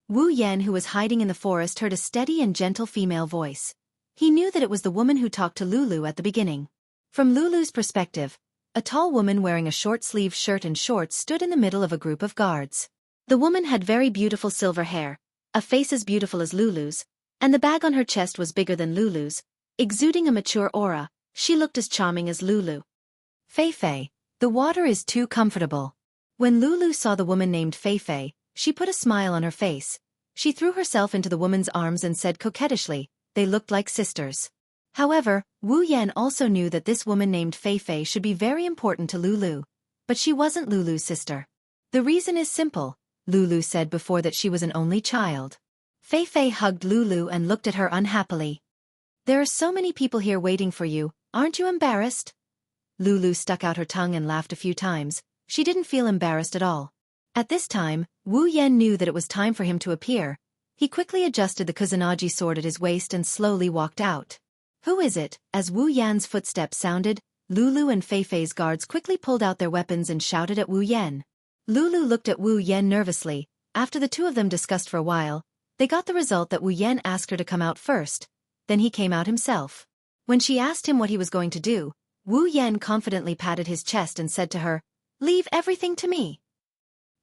[SPEAKER 1] Wu Yan, who was hiding in the forest, heard a steady and gentle female voice. He knew that it was the woman who talked to Lulu at the beginning. From Lulu's perspective, a tall woman wearing a short-sleeved shirt and shorts stood in the middle of a group of guards. The woman had very beautiful silver hair, a face as beautiful as Lulu's, and the bag on her chest was bigger than Lulu's, exuding a mature aura. She looked as charming as Lulu. "Feifei, the water is too comfortable." When Lulu saw the woman named Feifei, she put a smile on her face. She threw herself into the woman's arms and said coquettishly, "They looked like sisters." However, Wu Yan also knew that this woman named Feifei should be very important to Lulu, but she wasn't Lulu's sister. "The reason is simple," Lulu said before, that she was an only child. Feifei hugged Lulu and looked at her unhappily. "There are so many people here waiting for you, aren't you embarrassed?" Lulu stuck out her tongue and laughed a few times. She didn't feel embarrassed at all. At this time, Wu Yan knew that it was time for him to appear. He quickly adjusted the Kusanagi sword at his waist and slowly walked out. "Who is it?" As Wu Yan's footsteps sounded, Lulu and Feifei's guards quickly pulled out their weapons and shouted at Wu Yan. Lulu looked at Wu Yan nervously. After the two of them discussed for a while, they got the result that Wu Yan asked her to come out first. Then he came out himself. When she asked him what he was going to do, Wu Yan confidently patted his chest and said to her, "Leave everything to me."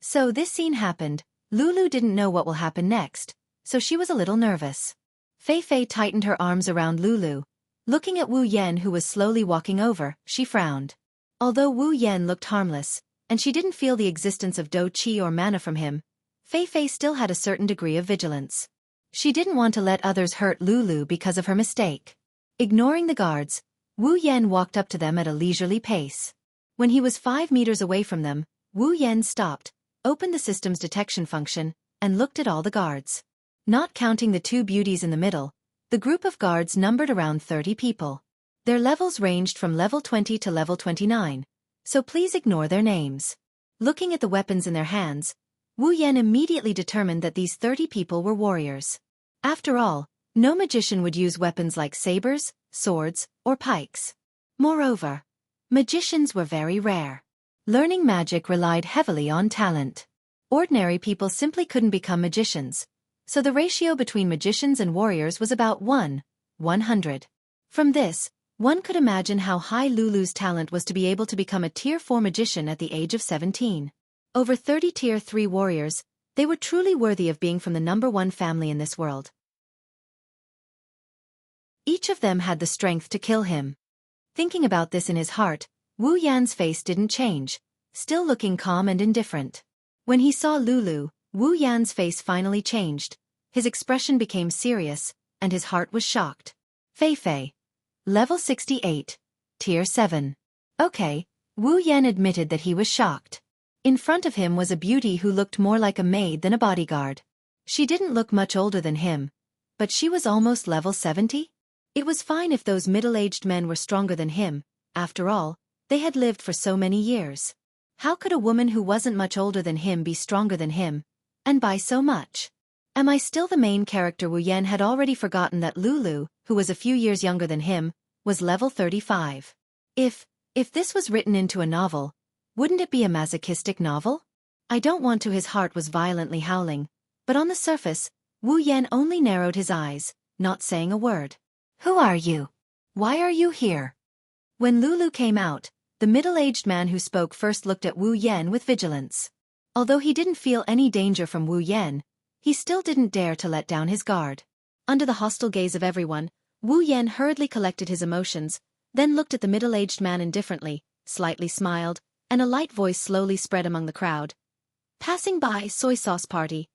[SPEAKER 1] So this scene happened. Lulu didn't know what will happen next, so she was a little nervous. Feifei tightened her arms around Lulu. Looking at Wu Yan, who was slowly walking over, she frowned. Although Wu Yan looked harmless, and she didn't feel the existence of Do Qi or mana from him, Feifei still had a certain degree of vigilance. She didn't want to let others hurt Lulu because of her mistake. Ignoring the guards, Wu Yan walked up to them at a leisurely pace. When he was 5 meters away from them, Wu Yan stopped, opened the system's detection function, and looked at all the guards. Not counting the 2 beauties in the middle, the group of guards numbered around 30 people. Their levels ranged from level 20 to level 29, so please ignore their names. Looking at the weapons in their hands, Wu Yan immediately determined that these 30 people were warriors. After all, no magician would use weapons like sabers, swords, or pikes. Moreover, magicians were very rare. Learning magic relied heavily on talent. Ordinary people simply couldn't become magicians, so the ratio between magicians and warriors was about 1:100. From this, one could imagine how high Lulu's talent was to be able to become a Tier 4 magician at the age of 17. Over 30 Tier 3 warriors, they were truly worthy of being from the number 1 family in this world. Each of them had the strength to kill him. Thinking about this in his heart, Wu Yan's face didn't change, still looking calm and indifferent. When he saw Lulu, Wu Yan's face finally changed, his expression became serious, and his heart was shocked. Fei. Level 68. Tier 7. Okay, Wu Yan admitted that he was shocked. In front of him was a beauty who looked more like a maid than a bodyguard. She didn't look much older than him, but she was almost level 70? It was fine if those middle-aged men were stronger than him, after all, they had lived for so many years. How could a woman who wasn't much older than him be stronger than him, and by so much? Am I still the main character? Wu Yan had already forgotten that Lulu, who was a few years younger than him, was level 35. If this was written into a novel, wouldn't it be a masochistic novel? I don't want to. His heart was violently howling, but on the surface, Wu Yan only narrowed his eyes, not saying a word. Who are you? Why are you here? When Lulu came out, the middle-aged man who spoke first looked at Wu Yan with vigilance. Although he didn't feel any danger from Wu Yan, he still didn't dare to let down his guard. Under the hostile gaze of everyone, Wu Yan hurriedly collected his emotions, then looked at the middle-aged man indifferently, slightly smiled, and a light voice slowly spread among the crowd. Passing by soy sauce party.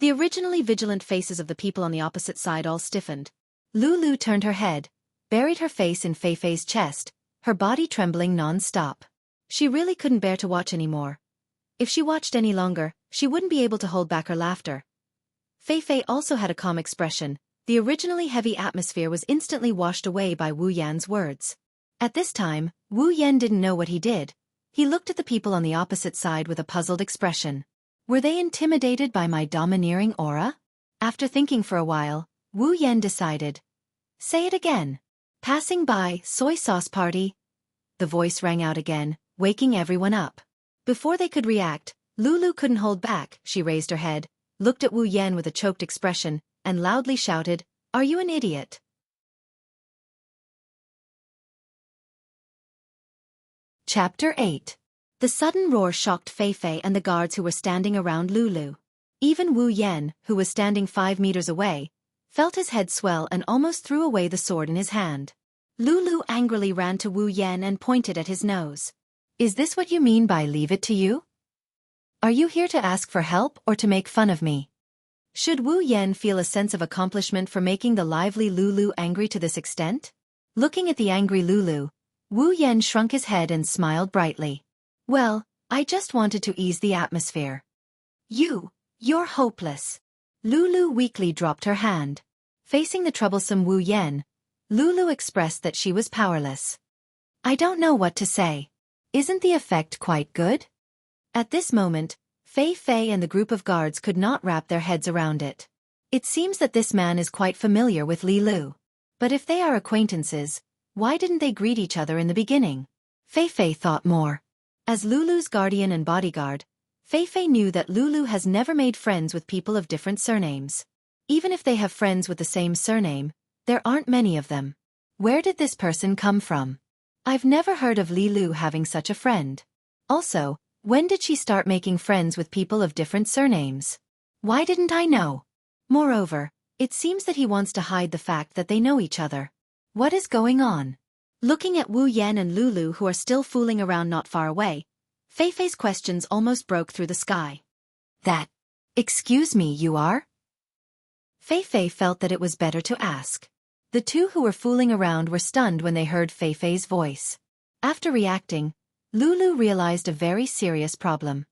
[SPEAKER 1] The originally vigilant faces of the people on the opposite side all stiffened. Lulu turned her head, buried her face in Fei's chest, her body trembling non-stop. She really couldn't bear to watch anymore. If she watched any longer, she wouldn't be able to hold back her laughter. Fei also had a calm expression. The originally heavy atmosphere was instantly washed away by Wu Yan's words. At this time, Wu Yan didn't know what he did. He looked at the people on the opposite side with a puzzled expression. Were they intimidated by my domineering aura? After thinking for a while, Wu Yan decided. Say it again. Passing by soy sauce party. The voice rang out again, waking everyone up. Before they could react, Lulu couldn't hold back. She raised her head, looked at Wu Yan with a choked expression, and loudly shouted, "Are you an idiot?" Chapter 8. The sudden roar shocked Fei and the guards who were standing around Lulu. Even Wu Yan, who was standing 5 meters away, felt his head swell and almost threw away the sword in his hand. Lulu angrily ran to Wu Yan and pointed at his nose. Is this what you mean by leave it to you? Are you here to ask for help or to make fun of me? Should Wu Yan feel a sense of accomplishment for making the lively Lulu angry to this extent? Looking at the angry Lulu, Wu Yan shrunk his head and smiled brightly. Well, I just wanted to ease the atmosphere. You're hopeless. Lulu weakly dropped her hand. Facing the troublesome Wu Yan, Lulu expressed that she was powerless. I don't know what to say. Isn't the effect quite good? At this moment, Fei and the group of guards could not wrap their heads around it. It seems that this man is quite familiar with Li Lu. But if they are acquaintances, why didn't they greet each other in the beginning? Fei thought more. As Lulu's guardian and bodyguard, Fei knew that Lulu has never made friends with people of different surnames. Even if they have friends with the same surname, there aren't many of them. Where did this person come from? I've never heard of Li Lu having such a friend. Also, when did she start making friends with people of different surnames? Why didn't I know? Moreover, it seems that he wants to hide the fact that they know each other. What is going on? Looking at Wu Yan and Lulu who are still fooling around not far away, Fei's questions almost broke through the sky. Excuse me, you are? Fei felt that it was better to ask. The two who were fooling around were stunned when they heard Fei's voice. After reacting, Lulu realized a very serious problem.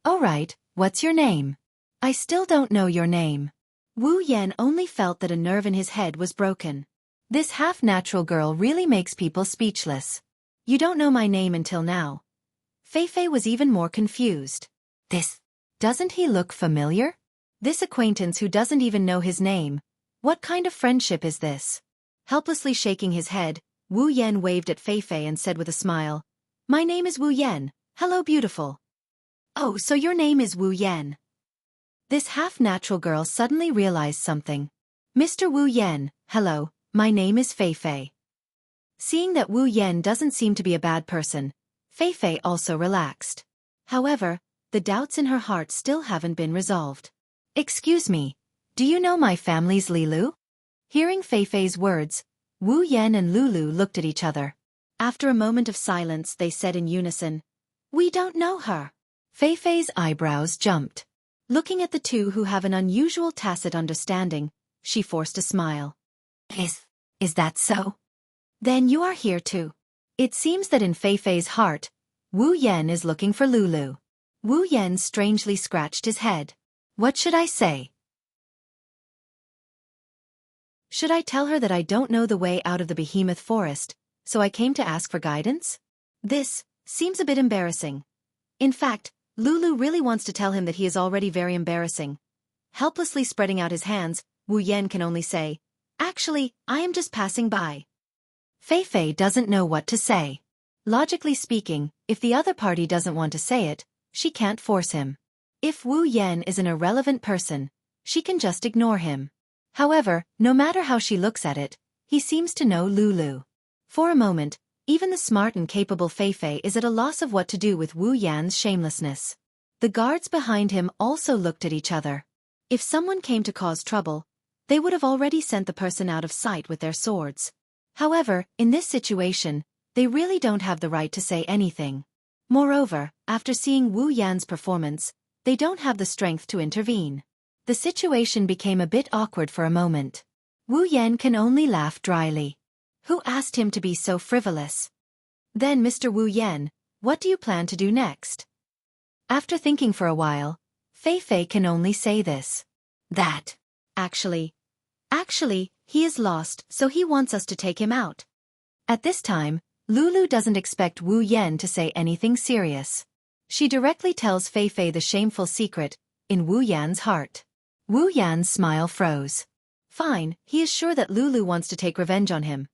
[SPEAKER 1] "All right, what's your name?" "I still don't know your name." Wu Yan only felt that a nerve in his head was broken. This half-natural girl really makes people speechless. "You don't know my name until now." Fei was even more confused. Doesn't he look familiar? This acquaintance who doesn't even know his name. What kind of friendship is this? Helplessly shaking his head, Wu Yan waved at Fei and said with a smile, "My name is Wu Yan. Hello, beautiful." "Oh, so your name is Wu Yan." This half-natural girl suddenly realized something. "Mr. Wu Yan, hello, my name is Fei." Seeing that Wu Yan doesn't seem to be a bad person, Fei also relaxed. However, the doubts in her heart still haven't been resolved. "Excuse me, do you know my family's Lilu?" Hearing Fei's words, Wu Yan and Lulu looked at each other. After a moment of silence, they said in unison, "We don't know her." Fei's eyebrows jumped. Looking at the two who have an unusual tacit understanding, she forced a smile. Is that so? Then you are here too." It seems that in Fei's heart, Wu Yan is looking for Lulu. Wu Yan strangely scratched his head. What should I say? Should I tell her that I don't know the way out of the behemoth forest, so I came to ask for guidance? This seems a bit embarrassing. In fact, Lulu really wants to tell him that he is already very embarrassing. Helplessly spreading out his hands, Wu Yan can only say, "Actually, I am just passing by." Fei doesn't know what to say. Logically speaking, if the other party doesn't want to say it, she can't force him. If Wu Yan is an irrelevant person, she can just ignore him. However, no matter how she looks at it, he seems to know Lulu. For a moment, even the smart and capable Fei is at a loss of what to do with Wu Yan's shamelessness. The guards behind him also looked at each other. If someone came to cause trouble, they would have already sent the person out of sight with their swords. However, in this situation, they really don't have the right to say anything. Moreover, after seeing Wu Yan's performance, they don't have the strength to intervene. The situation became a bit awkward for a moment. Wu Yan can only laugh dryly. Who asked him to be so frivolous? Then, "Mr. Wu Yan, what do you plan to do next?" After thinking for a while, Fei can only say this. That. Actually, he is lost, so he wants us to take him out. At this time, Lulu doesn't expect Wu Yan to say anything serious. She directly tells Fei the shameful secret, in Wu Yan's heart. Wu Yan's smile froze. Fine, he is sure that Lulu wants to take revenge on him.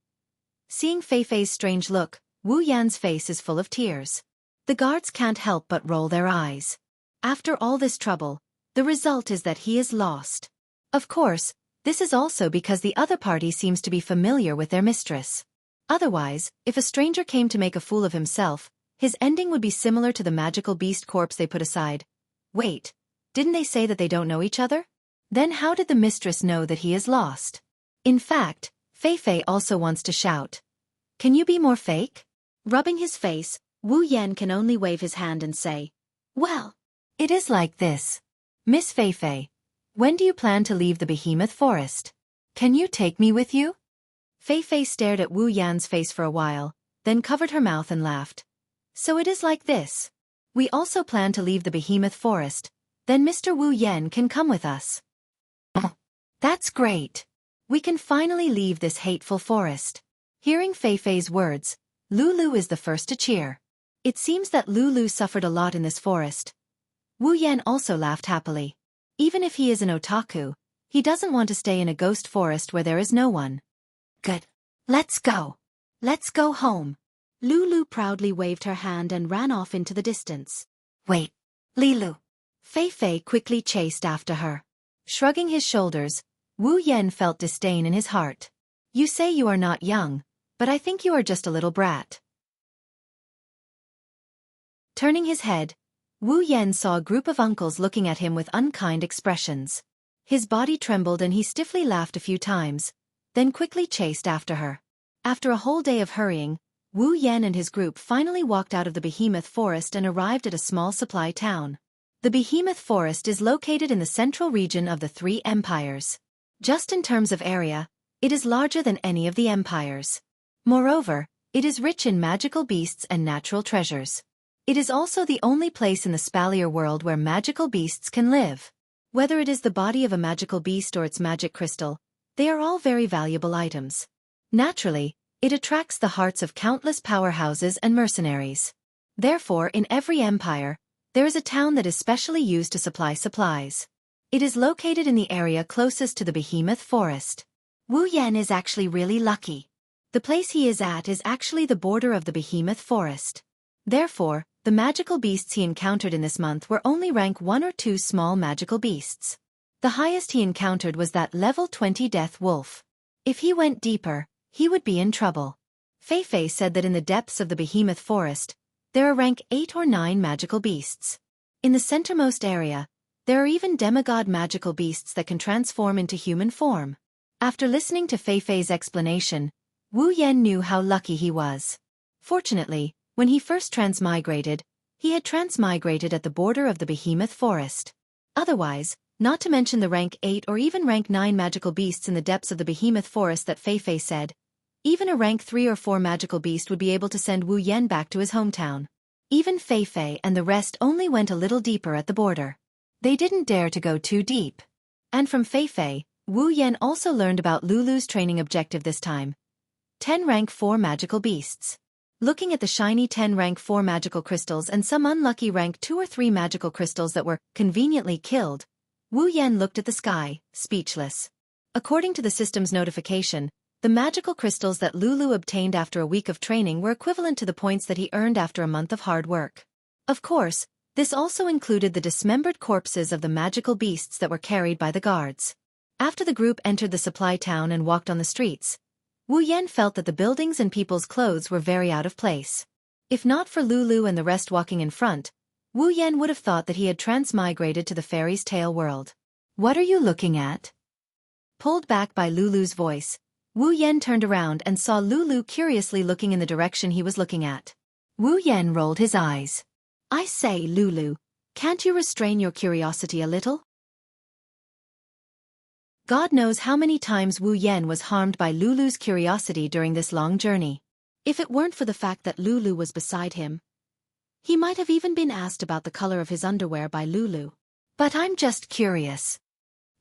[SPEAKER 1] Seeing Fei's strange look, Wu Yan's face is full of tears. The guards can't help but roll their eyes. After all this trouble, the result is that he is lost. Of course, this is also because the other party seems to be familiar with their mistress. Otherwise, if a stranger came to make a fool of himself, his ending would be similar to the magical beast corpse they put aside. Wait, didn't they say that they don't know each other? Then how did the mistress know that he is lost? In fact, Fei also wants to shout. Can you be more fake? Rubbing his face, Wu Yan can only wave his hand and say, "Well, it is like this. Miss Fei, when do you plan to leave the behemoth forest? Can you take me with you?" Fei stared at Wu Yan's face for a while, then covered her mouth and laughed. "So it is like this. We also plan to leave the behemoth forest, then Mr. Wu Yan can come with us." "That's great. We can finally leave this hateful forest." Hearing Fei's words, Lulu is the first to cheer. It seems that Lulu suffered a lot in this forest. Wu Yan also laughed happily. Even if he is an otaku, he doesn't want to stay in a ghost forest where there is no one. Good. Let's go. Let's go home. Lulu proudly waved her hand and ran off into the distance. Wait, Lilu. Fei quickly chased after her. Shrugging his shoulders, Wu Yan felt disdain in his heart. You say you are not young, but I think you are just a little brat. Turning his head, Wu Yan saw a group of uncles looking at him with unkind expressions. His body trembled and he stiffly laughed a few times, then quickly chased after her. After a whole day of hurrying, Wu Yan and his group finally walked out of the behemoth forest and arrived at a small supply town. The behemoth forest is located in the central region of the Three Empires. Just in terms of area, it is larger than any of the empires. Moreover, it is rich in magical beasts and natural treasures. It is also the only place in the spalier world where magical beasts can live. Whether it is the body of a magical beast or its magic crystal, they are all very valuable items. Naturally, it attracts the hearts of countless powerhouses and mercenaries. Therefore, in every empire, there is a town that is specially used to supply supplies. It is located in the area closest to the behemoth forest. Wu Yan is actually really lucky. The place he is at is actually the border of the behemoth forest. Therefore, the magical beasts he encountered in this month were only rank 1 or 2 small magical beasts. The highest he encountered was that level 20 death wolf. If he went deeper, he would be in trouble. Fei Fei said that in the depths of the behemoth forest, there are rank 8 or 9 magical beasts. In the centermost area, there are even demigod magical beasts that can transform into human form. After listening to Fei Fei's explanation, Wu Yan knew how lucky he was. Fortunately, when he first transmigrated, he had transmigrated at the border of the behemoth forest. Otherwise, not to mention the rank 8 or even rank 9 magical beasts in the depths of the behemoth forest that Fei Fei said, even a rank 3 or 4 magical beast would be able to send Wu Yan back to his hometown. Even Fei Fei and the rest only went a little deeper at the border. They didn't dare to go too deep. And from Fei Fei, Wu Yan also learned about Lulu's training objective this time. 10 rank 4 magical beasts. Looking at the shiny 10 rank 4 magical crystals and some unlucky rank 2 or 3 magical crystals that were conveniently killed, Wu Yan looked at the sky, speechless. According to the system's notification, the magical crystals that Lulu obtained after a week of training were equivalent to the points that he earned after a month of hard work. Of course, this also included the dismembered corpses of the magical beasts that were carried by the guards. After the group entered the supply town and walked on the streets, Wu Yan felt that the buildings and people's clothes were very out of place. If not for Lulu and the rest walking in front, Wu Yan would have thought that he had transmigrated to the fairy's tale world. What are you looking at? Pulled back by Lulu's voice, Wu Yan turned around and saw Lulu curiously looking in the direction he was looking at. Wu Yan rolled his eyes. I say, Lulu, can't you restrain your curiosity a little? God knows how many times Wu Yan was harmed by Lulu's curiosity during this long journey. If it weren't for the fact that Lulu was beside him, he might have even been asked about the color of his underwear by Lulu. But I'm just curious.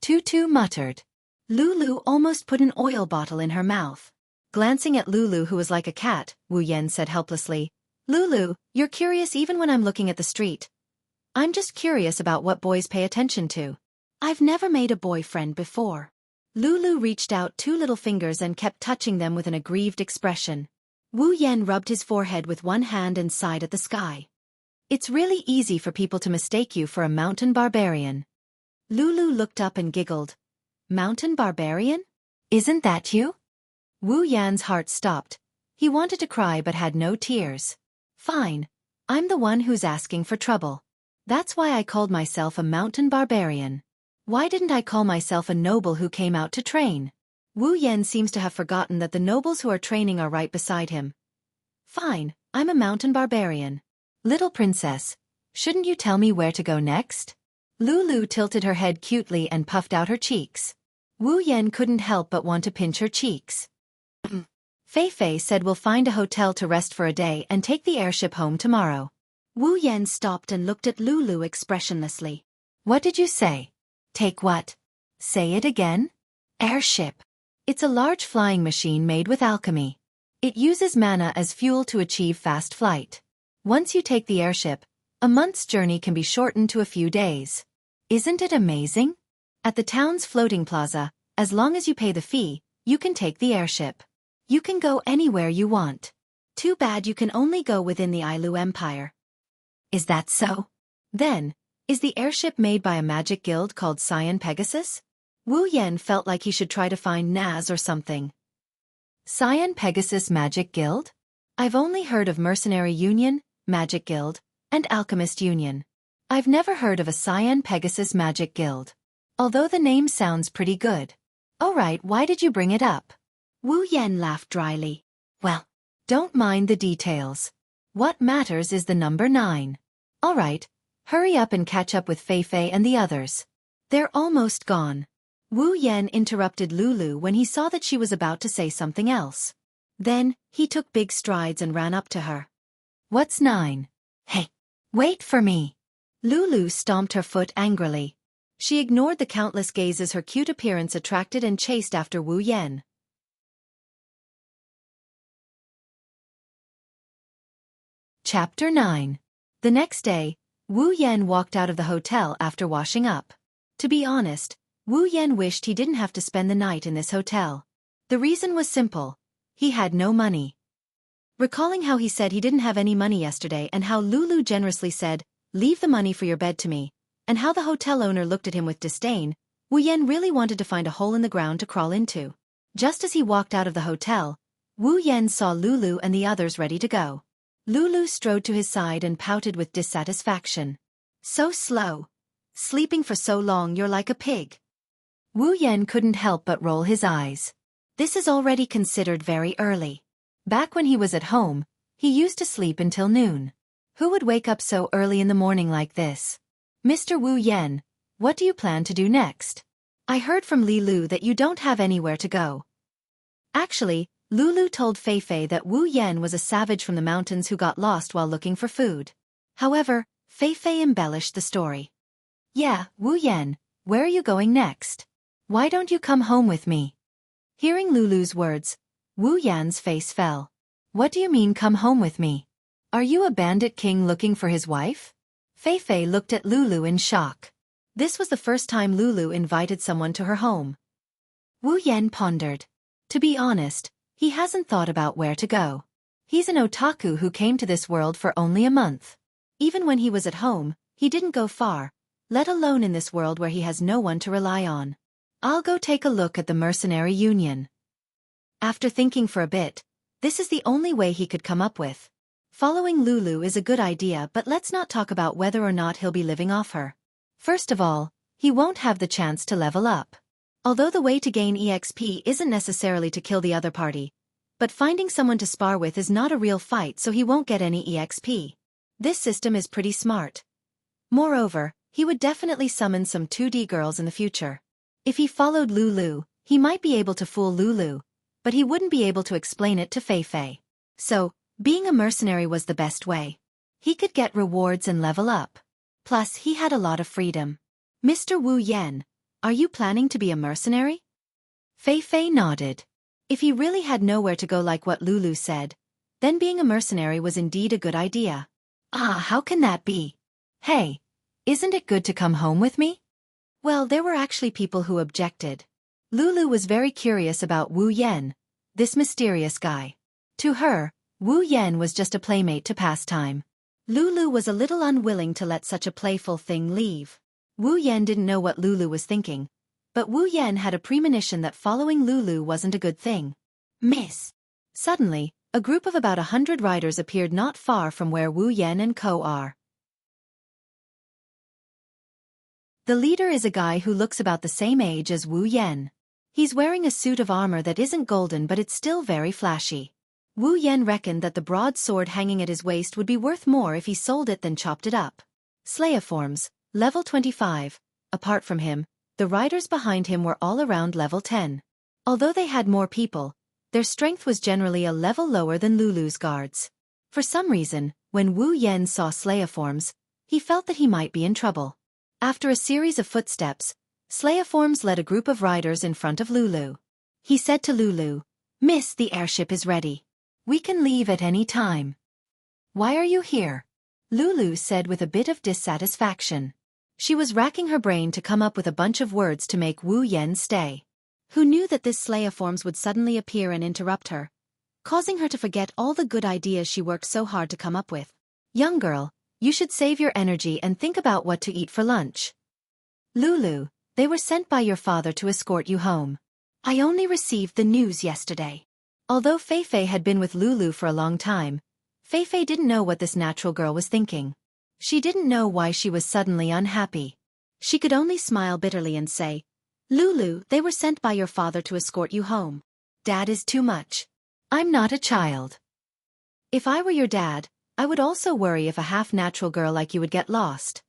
[SPEAKER 1] Tutu muttered. Lulu almost put an oil bottle in her mouth. Glancing at Lulu, who was like a cat, Wu Yan said helplessly, Lulu, you're curious even when I'm looking at the street. I'm just curious about what boys pay attention to. I've never made a boyfriend before. Lulu reached out 2 little fingers and kept touching them with an aggrieved expression. Wu Yan rubbed his forehead with one hand and sighed at the sky. It's really easy for people to mistake you for a mountain barbarian. Lulu looked up and giggled. Mountain barbarian? Isn't that you? Wu Yan's heart stopped. He wanted to cry but had no tears. Fine. I'm the one who's asking for trouble. That's why I called myself a mountain barbarian. Why didn't I call myself a noble who came out to train? Wu Yan seems to have forgotten that the nobles who are training are right beside him. Fine, I'm a mountain barbarian. Little princess, shouldn't you tell me where to go next? Lulu tilted her head cutely and puffed out her cheeks. Wu Yan couldn't help but want to pinch her cheeks. Fei Fei said we'll find a hotel to rest for a day and take the airship home tomorrow. Wu Yan stopped and looked at Lulu expressionlessly. What did you say? Take what? Say it again? Airship. It's a large flying machine made with alchemy. It uses mana as fuel to achieve fast flight. Once you take the airship, a month's journey can be shortened to a few days. Isn't it amazing? At the town's floating plaza, as long as you pay the fee, you can take the airship. You can go anywhere you want. Too bad you can only go within the Ailu Empire. Is that so? Then, is the airship made by a magic guild called Cyan Pegasus? Wu Yan felt like he should try to find Naz or something. Cyan Pegasus Magic Guild? I've only heard of Mercenary Union, Magic Guild, and Alchemist Union. I've never heard of a Cyan Pegasus Magic Guild. Although the name sounds pretty good. Alright, why did you bring it up? Wu Yan laughed dryly. Well, don't mind the details. What matters is the number 9. Alright, hurry up and catch up with Fei Fei and the others. They're almost gone. Wu Yan interrupted Lulu when he saw that she was about to say something else. Then, he took big strides and ran up to her. "What's 9? Hey, wait for me." Lulu stomped her foot angrily. She ignored the countless gazes her cute appearance attracted and chased after Wu Yan. Chapter 9. The next day, Wu Yan walked out of the hotel after washing up. To be honest, Wu Yan wished he didn't have to spend the night in this hotel. The reason was simple. He had no money. Recalling how he said he didn't have any money yesterday and how Lulu generously said, "Leave the money for your bed to me," and how the hotel owner looked at him with disdain, Wu Yan really wanted to find a hole in the ground to crawl into. Just as he walked out of the hotel, Wu Yan saw Lulu and the others ready to go. Lulu strode to his side and pouted with dissatisfaction. "So slow. Sleeping for so long you're like a pig." Wu Yan couldn't help but roll his eyes. This is already considered very early. Back when he was at home, he used to sleep until noon. Who would wake up so early in the morning like this? "Mr. Wu Yan, what do you plan to do next? I heard from Li Lu that you don't have anywhere to go." Actually, Lulu told Fei Fei that Wu Yan was a savage from the mountains who got lost while looking for food. However, Fei Fei embellished the story. "Yeah, Wu Yan, where are you going next? Why don't you come home with me?" Hearing Lulu's words, Wu Yan's face fell. "What do you mean come home with me? Are you a bandit king looking for his wife?" Fei Fei looked at Lulu in shock. This was the first time Lulu invited someone to her home. Wu Yan pondered. To be honest, he hasn't thought about where to go. He's an otaku who came to this world for only a month. Even when he was at home, he didn't go far, let alone in this world where he has no one to rely on. "I'll go take a look at the mercenary union." After thinking for a bit, this is the only way he could come up with. Following Lulu is a good idea, but let's not talk about whether or not he'll be living off her. First of all, he won't have the chance to level up. Although the way to gain EXP isn't necessarily to kill the other party, but finding someone to spar with is not a real fight, so he won't get any EXP. This system is pretty smart. Moreover, he would definitely summon some 2D girls in the future. If he followed Lulu, he might be able to fool Lulu, but he wouldn't be able to explain it to Fei Fei. So, being a mercenary was the best way. He could get rewards and level up. Plus, he had a lot of freedom. "Mr. Wu Yan, are you planning to be a mercenary?" Fei Fei nodded. If he really had nowhere to go like what Lulu said, then being a mercenary was indeed a good idea. "Ah, how can that be? Hey, isn't it good to come home with me?" Well, there were actually people who objected. Lulu was very curious about Wu Yan, this mysterious guy. To her, Wu Yan was just a playmate to pass time. Lulu was a little unwilling to let such a playful thing leave. Wu Yan didn't know what Lulu was thinking, but Wu Yan had a premonition that following Lulu wasn't a good thing. "Miss." Suddenly, a group of about 100 riders appeared not far from where Wu Yan and Co are. The leader is a guy who looks about the same age as Wu Yan. He's wearing a suit of armor that isn't golden, but it's still very flashy. Wu Yan reckoned that the broad sword hanging at his waist would be worth more if he sold it than chopped it up. Slayiforms, level 25. Apart from him, the riders behind him were all around level 10. Although they had more people, their strength was generally a level lower than Lulu's guards. For some reason, when Wu Yan saw Slayiforms, he felt that he might be in trouble. After a series of footsteps, Slayiforms led a group of riders in front of Lulu. He said to Lulu, "Miss, the airship is ready. We can leave at any time." "Why are you here?" Lulu said with a bit of dissatisfaction. She was racking her brain to come up with a bunch of words to make Wu Yan stay. Who knew that this Slayiforms would suddenly appear and interrupt her, causing her to forget all the good ideas she worked so hard to come up with? "Young girl, you should save your energy and think about what to eat for lunch." "Lulu, they were sent by your father to escort you home. I only received the news yesterday." Although Fei Fei had been with Lulu for a long time, Fei Fei didn't know what this natural girl was thinking. She didn't know why she was suddenly unhappy. She could only smile bitterly and say, "Lulu, they were sent by your father to escort you home. Dad is too much. I'm not a child. If I were your dad, I would also worry if a half-natural girl like you would get lost."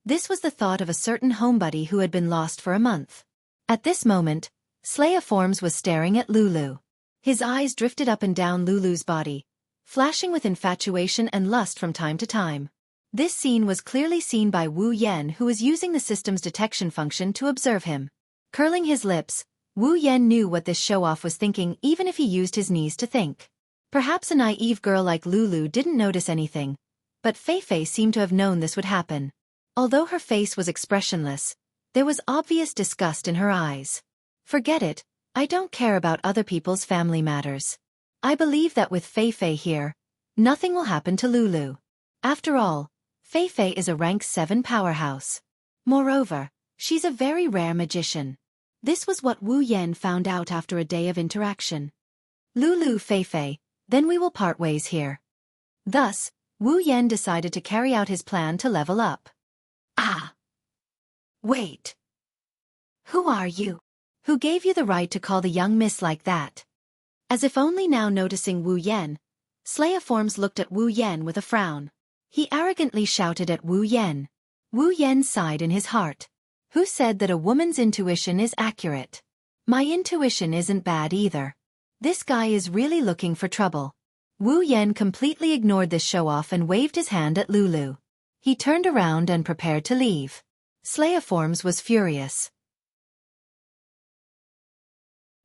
[SPEAKER 1] This was the thought of a certain homebody who had been lost for a month. At this moment, Slayiforms was staring at Lulu. His eyes drifted up and down Lulu's body, flashing with infatuation and lust from time to time. This scene was clearly seen by Wu Yan, who was using the system's detection function to observe him. Curling his lips, Wu Yan knew what this show-off was thinking even if he used his knees to think. Perhaps a naive girl like Lulu didn't notice anything, but Fei Fei seemed to have known this would happen. Although her face was expressionless, there was obvious disgust in her eyes. Forget it, I don't care about other people's family matters. I believe that with Fei Fei here, nothing will happen to Lulu. After all, Fei Fei is a rank 7 powerhouse. Moreover, she's a very rare magician. This was what Wu Yan found out after a day of interaction. Lulu, Fei Fei, then we will part ways here. Thus, Wu Yan decided to carry out his plan to level up. Ah! Wait! Who are you? Who gave you the right to call the young miss like that? As if only now noticing Wu Yan, Slayiforms looked at Wu Yan with a frown. He arrogantly shouted at Wu Yan. Wu Yan sighed in his heart. Who said that a woman's intuition is accurate? My intuition isn't bad either. This guy is really looking for trouble. Wu Yan completely ignored this show-off and waved his hand at Lulu. He turned around and prepared to leave. Slayiforms was furious.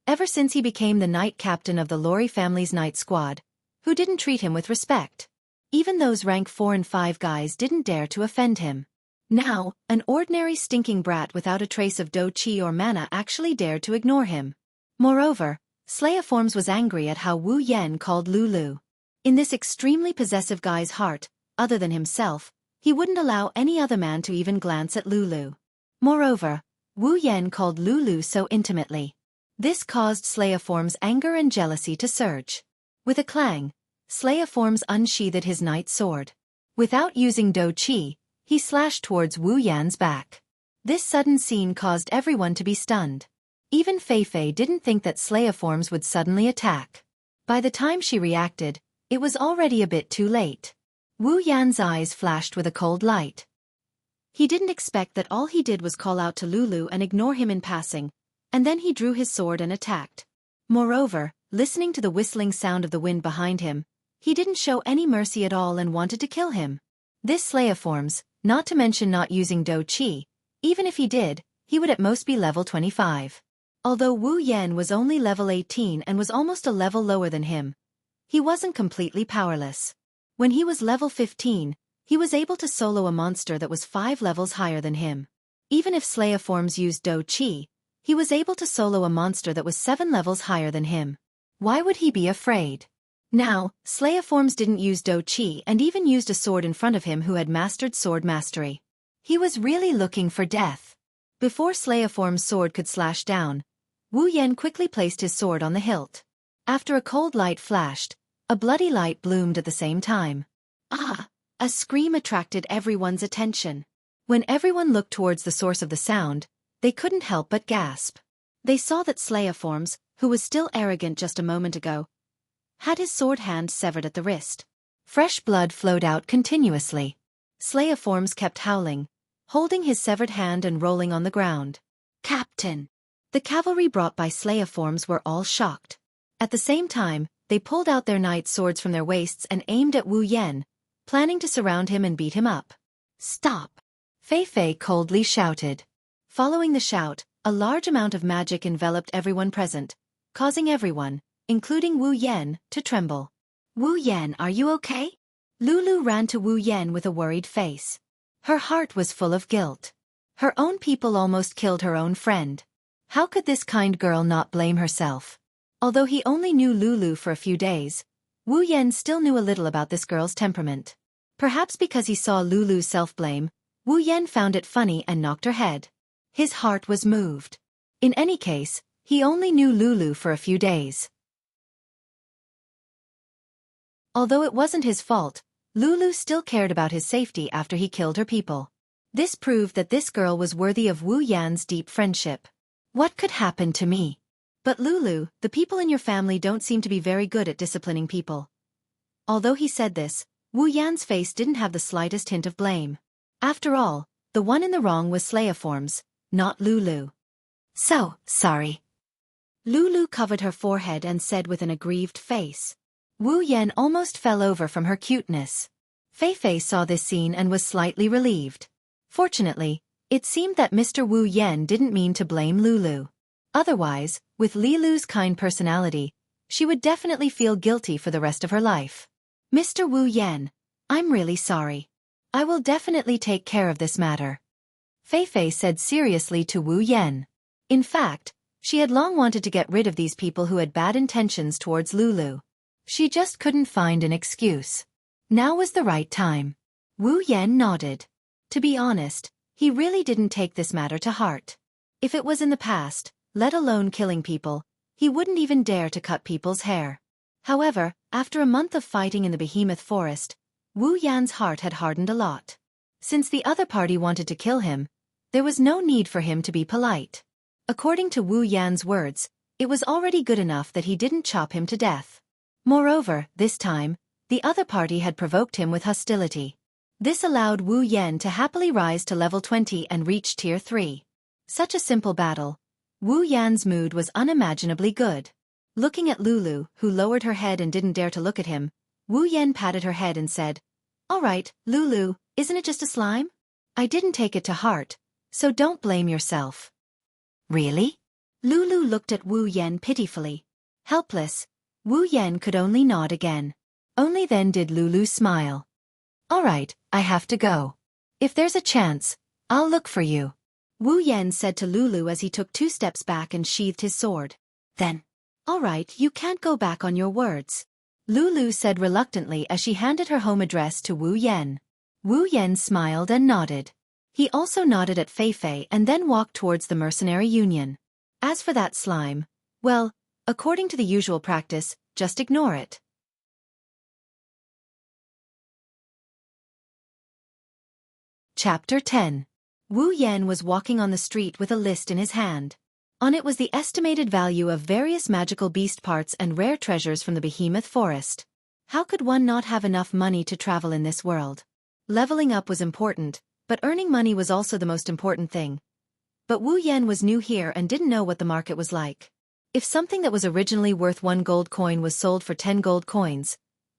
[SPEAKER 1] Ever since he became the night captain of the Lori family's night squad, who didn't treat him with respect. Even those rank 4 and 5 guys didn't dare to offend him. Now, an ordinary stinking brat without a trace of do chi or mana actually dared to ignore him. Moreover, Slayiforms was angry at how Wu Yan called Lulu. In this extremely possessive guy's heart, other than himself, he wouldn't allow any other man to even glance at Lulu. Moreover, Wu Yan called Lulu so intimately. This caused Slayiforms' anger and jealousy to surge. With a clang, Slayiforms unsheathed his night sword. Without using do chi, he slashed towards Wu Yan's back. This sudden scene caused everyone to be stunned. Even Fei Fei didn't think that Slayiforms would suddenly attack. By the time she reacted, it was already a bit too late. Wu Yan's eyes flashed with a cold light. He didn't expect that all he did was call out to Lulu and ignore him in passing, and then he drew his sword and attacked. Moreover, listening to the whistling sound of the wind behind him, he didn't show any mercy at all and wanted to kill him. This Slayiforms, not to mention not using do chi, even if he did, he would at most be level 25. Although Wu Yan was only level 18 and was almost a level lower than him, he wasn't completely powerless. When he was level 15, he was able to solo a monster that was 5 levels higher than him. Even if Slayiforms used do chi, he was able to solo a monster that was 7 levels higher than him. Why would he be afraid? Now, Slayiforms didn't use do chi and even used a sword in front of him who had mastered sword mastery. He was really looking for death. Before Slayiforms' sword could slash down, Wu Yan quickly placed his sword on the hilt. After a cold light flashed, a bloody light bloomed at the same time. Ah! A scream attracted everyone's attention. When everyone looked towards the source of the sound, they couldn't help but gasp. They saw that Slayiforms, who was still arrogant just a moment ago, had his sword hand severed at the wrist. Fresh blood flowed out continuously. Slayiforms kept howling, holding his severed hand and rolling on the ground. Captain! The cavalry brought by Slayiforms were all shocked. At the same time, they pulled out their knight swords from their waists and aimed at Wu Yan, planning to surround him and beat him up. Stop! Fei Fei coldly shouted. Following the shout, a large amount of magic enveloped everyone present, causing everyone, including Wu Yan, to tremble. Wu Yan, are you okay? Lulu ran to Wu Yan with a worried face. Her heart was full of guilt. Her own people almost killed her own friend. How could this kind girl not blame herself? Although he only knew Lulu for a few days, Wu Yan still knew a little about this girl's temperament. Perhaps because he saw Lulu's self-blame, Wu Yan found it funny and knocked her head. His heart was moved. In any case, he only knew Lulu for a few days. Although it wasn't his fault, Lulu still cared about his safety after he killed her people. This proved that this girl was worthy of Wu Yan's deep friendship. What could happen to me? But Lulu, the people in your family don't seem to be very good at disciplining people. Although he said this, Wu Yan's face didn't have the slightest hint of blame. After all, the one in the wrong was Slayiforms, not Lulu. So, sorry. Lulu covered her forehead and said with an aggrieved face. Wu Yan almost fell over from her cuteness. Fei Fei saw this scene and was slightly relieved. Fortunately, it seemed that Mr. Wu Yan didn't mean to blame Lulu. Otherwise, with Lilu's kind personality, she would definitely feel guilty for the rest of her life. Mr. Wu Yan, I'm really sorry. I will definitely take care of this matter. Fei Fei said seriously to Wu Yan. In fact, she had long wanted to get rid of these people who had bad intentions towards Lulu. She just couldn't find an excuse. Now was the right time. Wu Yan nodded. To be honest, he really didn't take this matter to heart. If it was in the past, let alone killing people, he wouldn't even dare to cut people's hair. However, after a month of fighting in the behemoth forest, Wu Yan's heart had hardened a lot. Since the other party wanted to kill him, there was no need for him to be polite. According to Wu Yan's words, it was already good enough that he didn't chop him to death. Moreover, this time, the other party had provoked him with hostility. This allowed Wu Yan to happily rise to level 20 and reach tier 3. Such a simple battle. Wu Yan's mood was unimaginably good. Looking at Lulu, who lowered her head and didn't dare to look at him, Wu Yan patted her head and said, "All right, Lulu, isn't it just a slime? I didn't take it to heart, so don't blame yourself." Really? Lulu looked at Wu Yan pitifully. Helpless, Wu Yan could only nod again. Only then did Lulu smile. "All right, I have to go. If there's a chance, I'll look for you," Wu Yan said to Lulu as he took 2 steps back and sheathed his sword. Then, "All right, you can't go back on your words," Lulu said reluctantly as she handed her home address to Wu Yan. Wu Yan smiled and nodded. He also nodded at Fei Fei and then walked towards the mercenary union. As for that slime, well, according to the usual practice, just ignore it. Chapter 10. Wu Yan was walking on the street with a list in his hand. On it was the estimated value of various magical beast parts and rare treasures from the behemoth forest. How could one not have enough money to travel in this world? Leveling up was important, but earning money was also the most important thing. But Wu Yan was new here and didn't know what the market was like. If something that was originally worth 1 gold coin was sold for 10 gold coins,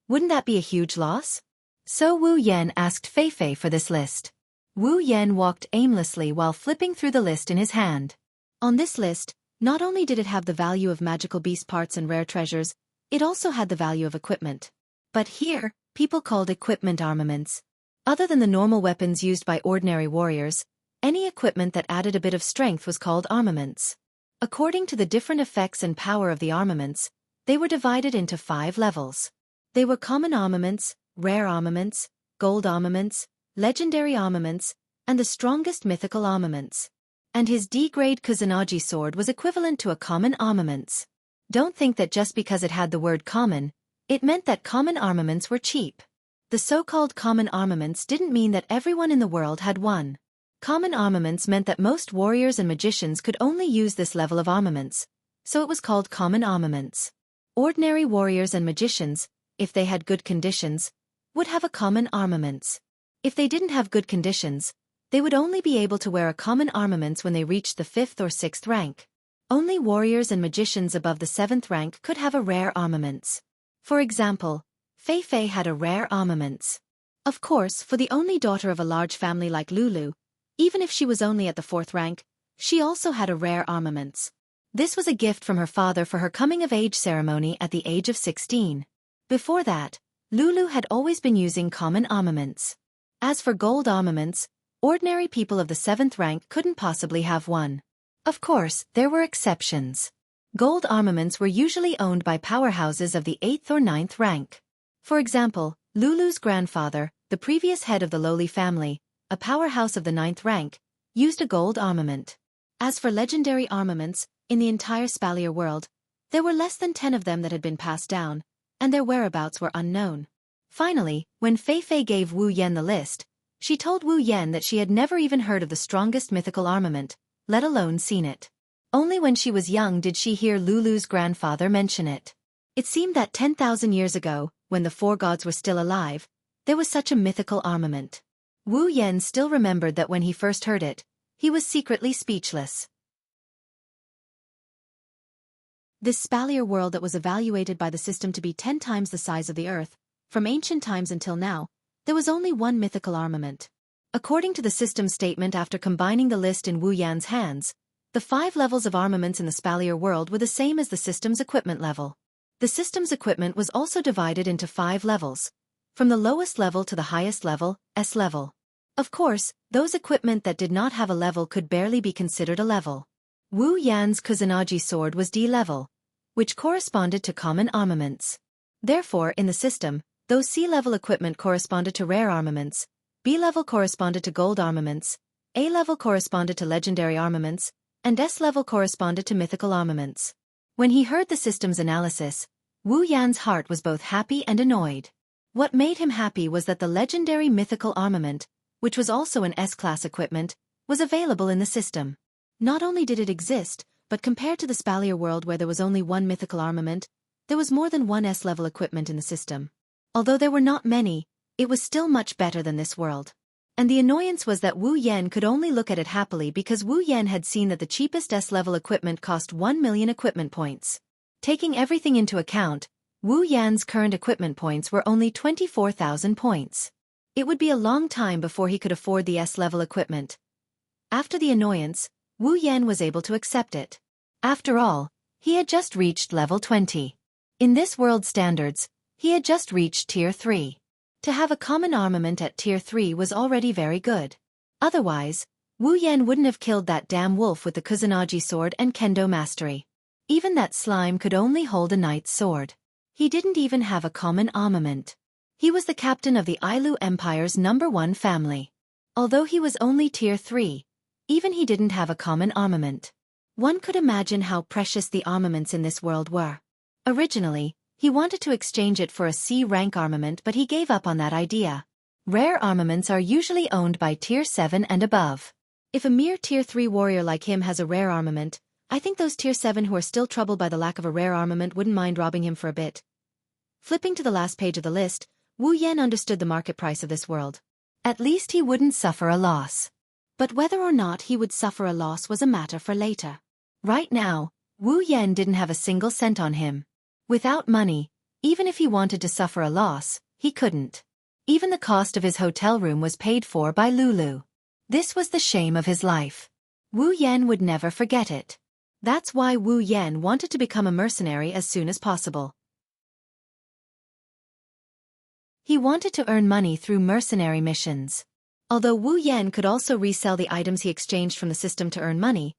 [SPEAKER 1] wouldn't that be a huge loss? So Wu Yan asked Fei Fei for this list. Wu Yan walked aimlessly while flipping through the list in his hand. On this list, not only did it have the value of magical beast parts and rare treasures, it also had the value of equipment. But here, people called equipment armaments. Other than the normal weapons used by ordinary warriors, any equipment that added a bit of strength was called armaments. According to the different effects and power of the armaments, they were divided into 5 levels. They were common armaments, rare armaments, gold armaments, legendary armaments, and the strongest mythical armaments. And his D-grade Kusanagi sword was equivalent to a common armaments. Don't think that just because it had the word common, it meant that common armaments were cheap. The so-called common armaments didn't mean that everyone in the world had one. Common armaments meant that most warriors and magicians could only use this level of armaments, so it was called common armaments. Ordinary warriors and magicians, if they had good conditions, would have a common armaments. If they didn't have good conditions, they would only be able to wear a common armaments when they reached the 5th or 6th rank. Only warriors and magicians above the 7th rank could have a rare armaments. For example, Fei Fei had a rare armaments. Of course, for the only daughter of a large family like Lulu, even if she was only at the 4th rank, she also had a rare armaments. This was a gift from her father for her coming-of-age ceremony at the age of 16. Before that, Lulu had always been using common armaments. As for gold armaments, ordinary people of the 7th rank couldn't possibly have one. Of course, there were exceptions. Gold armaments were usually owned by powerhouses of the 8th or 9th rank. For example, Lulu's grandfather, the previous head of the lowly family, a powerhouse of the 9th rank, used a gold armament. As for legendary armaments, in the entire Spalier world, there were less than 10 of them that had been passed down, and their whereabouts were unknown. Finally, when Fei Fei gave Wu Yan the list, she told Wu Yan that she had never even heard of the strongest mythical armament, let alone seen it. Only when she was young did she hear Lulu's grandfather mention it. It seemed that 10,000 years ago, when the 4 gods were still alive, there was such a mythical armament. Wu Yan still remembered that when he first heard it, he was secretly speechless. This spalier world that was evaluated by the system to be 10 times the size of the Earth, from ancient times until now, there was only one mythical armament. According to the system's statement after combining the list in Wu Yan's hands, the 5 levels of armaments in the spalier world were the same as the system's equipment level. The system's equipment was also divided into 5 levels, from the lowest level to the highest level, S level. Of course, those equipment that did not have a level could barely be considered a level. Wu Yan's Kusanagi sword was D level, which corresponded to common armaments. Therefore, in the system, those C-level equipment corresponded to rare armaments, B-level corresponded to gold armaments, A-level corresponded to legendary armaments, and S-level corresponded to mythical armaments. When he heard the system's analysis, Wu Yan's heart was both happy and annoyed. What made him happy was that the legendary mythical armament, which was also an S-class equipment, was available in the system. Not only did it exist, but compared to the spalier world where there was only one mythical armament, there was more than one S-level equipment in the system. Although there were not many, it was still much better than this world. And the annoyance was that Wu Yan could only look at it happily because Wu Yan had seen that the cheapest S-level equipment cost 1 million equipment points. Taking everything into account, Wu Yan's current equipment points were only 24,000 points. It would be a long time before he could afford the S-level equipment. After the annoyance, Wu Yan was able to accept it. After all, he had just reached level 20. In this world's standards, he had just reached Tier 3. To have a common armament at Tier 3 was already very good. Otherwise, Wu Yan wouldn't have killed that damn wolf with the Kusanagi sword and kendo mastery. Even that slime could only hold a knight's sword. He didn't even have a common armament. He was the captain of the Ailu Empire's #1 family. Although he was only Tier 3, even he didn't have a common armament. One could imagine how precious the armaments in this world were. Originally, he wanted to exchange it for a C-rank armament, but he gave up on that idea. Rare armaments are usually owned by Tier 7 and above. If a mere Tier 3 warrior like him has a rare armament, I think those Tier 7 who are still troubled by the lack of a rare armament wouldn't mind robbing him for a bit. Flipping to the last page of the list, Wu Yan understood the market price of this world. At least he wouldn't suffer a loss. But whether or not he would suffer a loss was a matter for later. Right now, Wu Yan didn't have a single cent on him. Without money, even if he wanted to suffer a loss, he couldn't. Even the cost of his hotel room was paid for by Lulu. This was the shame of his life. Wu Yan would never forget it. That's why Wu Yan wanted to become a mercenary as soon as possible. He wanted to earn money through mercenary missions. Although Wu Yan could also resell the items he exchanged from the system to earn money,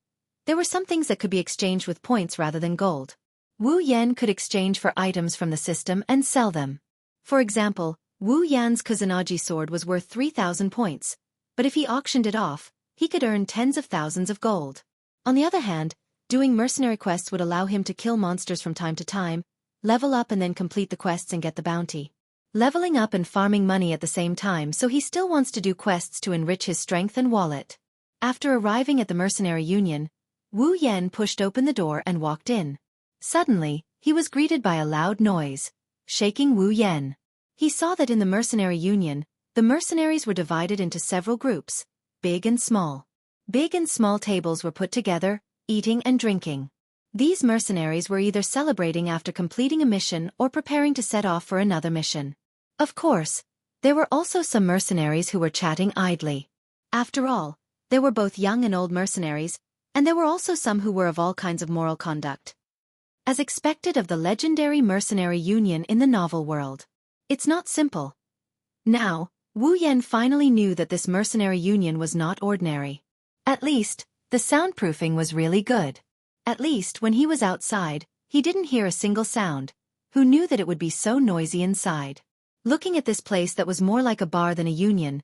[SPEAKER 1] there were some things that could be exchanged with points rather than gold. Wu Yan could exchange for items from the system and sell them. For example, Wu Yan's Kusanagi sword was worth 3,000 points, but if he auctioned it off, he could earn tens of thousands of gold. On the other hand, doing mercenary quests would allow him to kill monsters from time to time, level up and then complete the quests and get the bounty. Leveling up and farming money at the same time, so he still wants to do quests to enrich his strength and wallet. After arriving at the mercenary union, Wu Yan pushed open the door and walked in. Suddenly, he was greeted by a loud noise, shaking Wu Yan. He saw that in the mercenary union, the mercenaries were divided into several groups, big and small. Big and small tables were put together, eating and drinking. These mercenaries were either celebrating after completing a mission or preparing to set off for another mission. Of course, there were also some mercenaries who were chatting idly. After all, there were both young and old mercenaries, and there were also some who were of all kinds of moral conduct. As expected of the legendary mercenary union in the novel world. It's not simple. Now, Wu Yan finally knew that this mercenary union was not ordinary. At least, the soundproofing was really good. At least when he was outside, he didn't hear a single sound. Who knew that it would be so noisy inside? Looking at this place that was more like a bar than a union,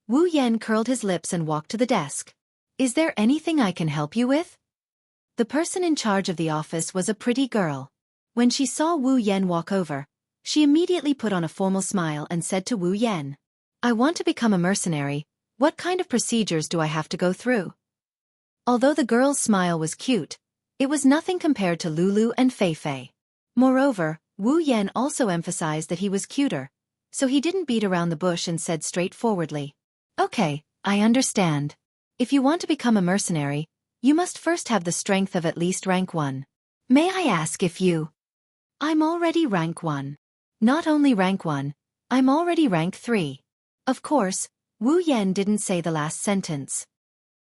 [SPEAKER 1] Wu Yan curled his lips and walked to the desk. Is there anything I can help you with? The person in charge of the office was a pretty girl. When she saw Wu Yan walk over, she immediately put on a formal smile and said to Wu Yan, I want to become a mercenary. What kind of procedures do I have to go through? Although the girl's smile was cute, it was nothing compared to Lulu and Fei. Moreover, Wu Yan also emphasized that he was cuter, so he didn't beat around the bush and said straightforwardly, Okay, I understand. If you want to become a mercenary, you must first have the strength of at least rank 1. May I ask if you... I'm already rank 1. Not only rank 1, I'm already rank 3. Of course, Wu Yan didn't say the last sentence.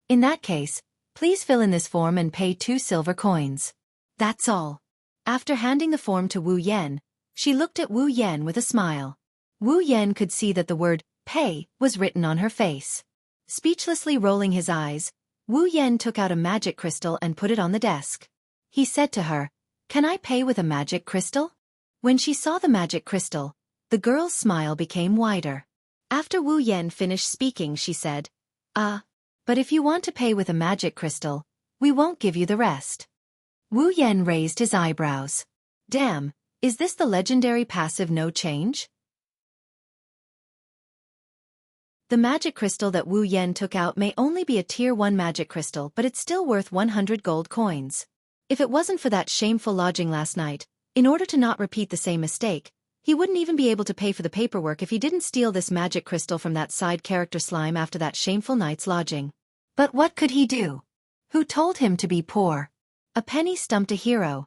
[SPEAKER 1] In that case, please fill in this form and pay 2 silver coins. That's all. After handing the form to Wu Yan, she looked at Wu Yan with a smile. Wu Yan could see that the word, pay, was written on her face. Speechlessly rolling his eyes, Wu Yan took out a magic crystal and put it on the desk. He said to her, "Can I pay with a magic crystal?" When she saw the magic crystal, the girl's smile became wider. After Wu Yan finished speaking, she said, but if you want to pay with a magic crystal, we won't give you the rest." Wu Yan raised his eyebrows. Damn, is this the legendary passive no change? The magic crystal that Wu Yan took out may only be a tier 1 magic crystal, but it's still worth 100 gold coins. If it wasn't for that shameful lodging last night, in order to not repeat the same mistake, he wouldn't even be able to pay for the paperwork if he didn't steal this magic crystal from that side character slime after that shameful night's lodging. But what could he do? Who told him to be poor? A penny stumped a hero.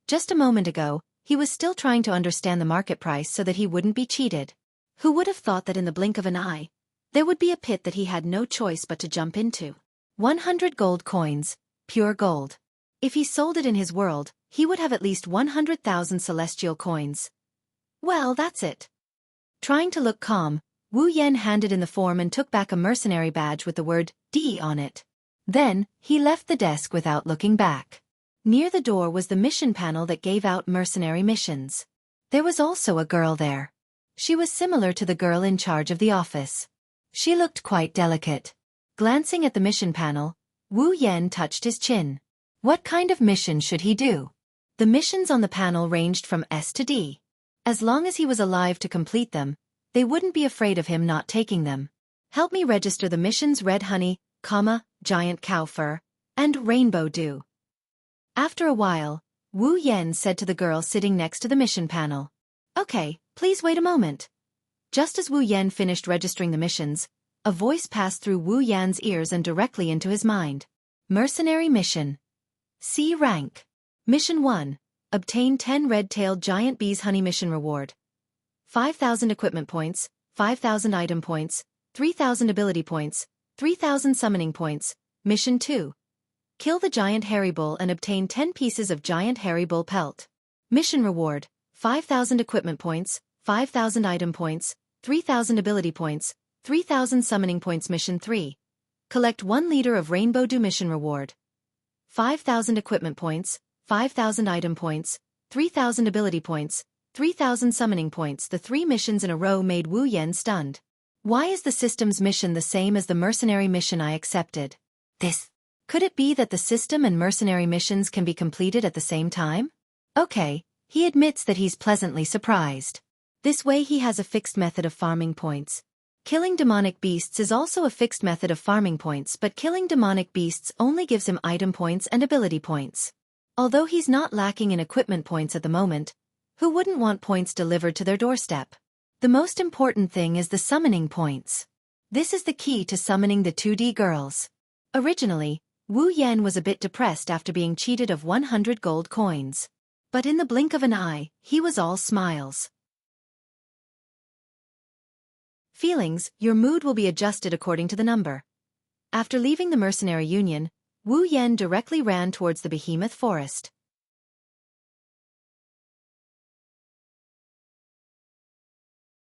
[SPEAKER 1] Just a moment ago, he was still trying to understand the market price so that he wouldn't be cheated. Who would have thought that in the blink of an eye, there would be a pit that he had no choice but to jump into? 100 gold coins, pure gold. If he sold it in his world, he would have at least 100,000 celestial coins. Well, that's it. Trying to look calm, Wu Yan handed in the form and took back a mercenary badge with the word D on it. Then, he left the desk without looking back. Near the door was the mission panel that gave out mercenary missions. There was also a girl there. She was similar to the girl in charge of the office. She looked quite delicate. Glancing at the mission panel, Wu Yan touched his chin. What kind of mission should he do? The missions on the panel ranged from S to D. As long as he was alive to complete them, they wouldn't be afraid of him not taking them. Help me register the missions Red Honey, Giant Cow Fur, and Rainbow Dew. After a while, Wu Yan said to the girl sitting next to the mission panel. Okay, please wait a moment. Just as Wu Yan finished registering the missions, a voice passed through Wu Yan's ears and directly into his mind. Mercenary Mission. C rank. Mission 1. Obtain 10 red-tailed giant bees honey mission reward. 5,000 equipment points, 5,000 item points, 3,000 ability points, 3,000 summoning points. Mission 2. Kill the giant hairy bull and obtain 10 pieces of giant hairy bull pelt. Mission reward, 5,000 equipment points, 5,000 item points, 3,000 ability points, 3,000 summoning points. Mission 3. Collect 1 liter of rainbow dew. Mission reward, 5,000 equipment points, 5,000 item points, 3,000 ability points, 3,000 summoning points. The 3 missions in a row made Wu Yan stunned. Why is the system's mission the same as the mercenary mission I accepted? Could it be that the system and mercenary missions can be completed at the same time? Okay, he admits that he's pleasantly surprised. This way he has a fixed method of farming points. Killing demonic beasts is also a fixed method of farming points, but killing demonic beasts only gives him item points and ability points. Although he's not lacking in equipment points at the moment, who wouldn't want points delivered to their doorstep? The most important thing is the summoning points. This is the key to summoning the 2D girls. Originally, Wu Yan was a bit depressed after being cheated of 100 gold coins. But in the blink of an eye, he was all smiles. Feelings, your mood will be adjusted according to the number. After leaving the mercenary union, Wu Yan directly ran towards the behemoth forest.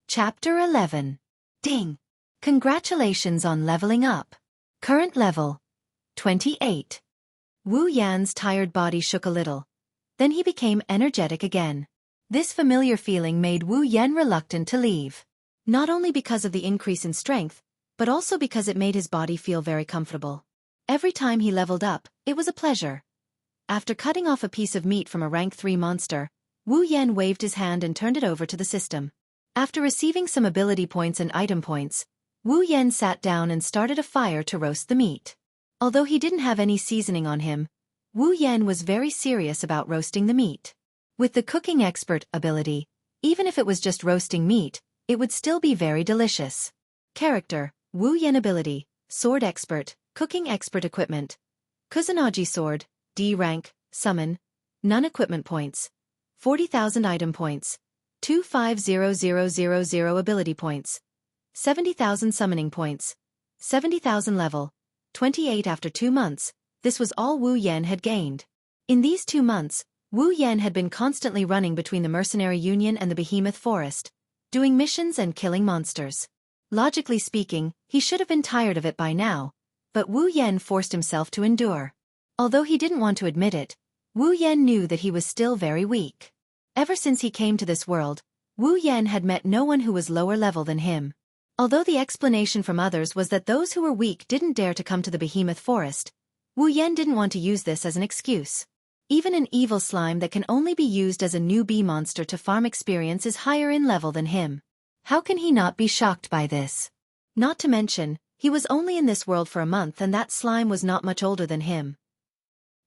[SPEAKER 1] Chapter 11. Ding! Congratulations on leveling up. Current level, 28. Wu Yan's tired body shook a little. Then he became energetic again. This familiar feeling made Wu Yan reluctant to leave. Not only because of the increase in strength, but also because it made his body feel very comfortable. Every time he leveled up, it was a pleasure. After cutting off a piece of meat from a rank 3 monster, Wu Yan waved his hand and turned it over to the system. After receiving some ability points and item points, Wu Yan sat down and started a fire to roast the meat. Although he didn't have any seasoning on him, Wu Yan was very serious about roasting the meat. With the cooking expert ability, even if it was just roasting meat, it would still be very delicious. Character, Wu Yan ability, sword expert, cooking expert equipment. Kusanagi sword, D rank, summon. none equipment points, 40,000 item points, 250000 ability points, 70,000 summoning points, 70,000 level, 28 after 2 months. This was all Wu Yan had gained. In these 2 months, Wu Yan had been constantly running between the Mercenary Union and the Behemoth Forest, doing missions and killing monsters. Logically speaking, he should have been tired of it by now, but Wu Yan forced himself to endure. Although he didn't want to admit it, Wu Yan knew that he was still very weak. Ever since he came to this world, Wu Yan had met no one who was lower level than him. Although the explanation from others was that those who were weak didn't dare to come to the Behemoth Forest, Wu Yan didn't want to use this as an excuse. Even an evil slime that can only be used as a new bee monster to farm experience is higher in level than him. How can he not be shocked by this? Not to mention, he was only in this world for a month and that slime was not much older than him.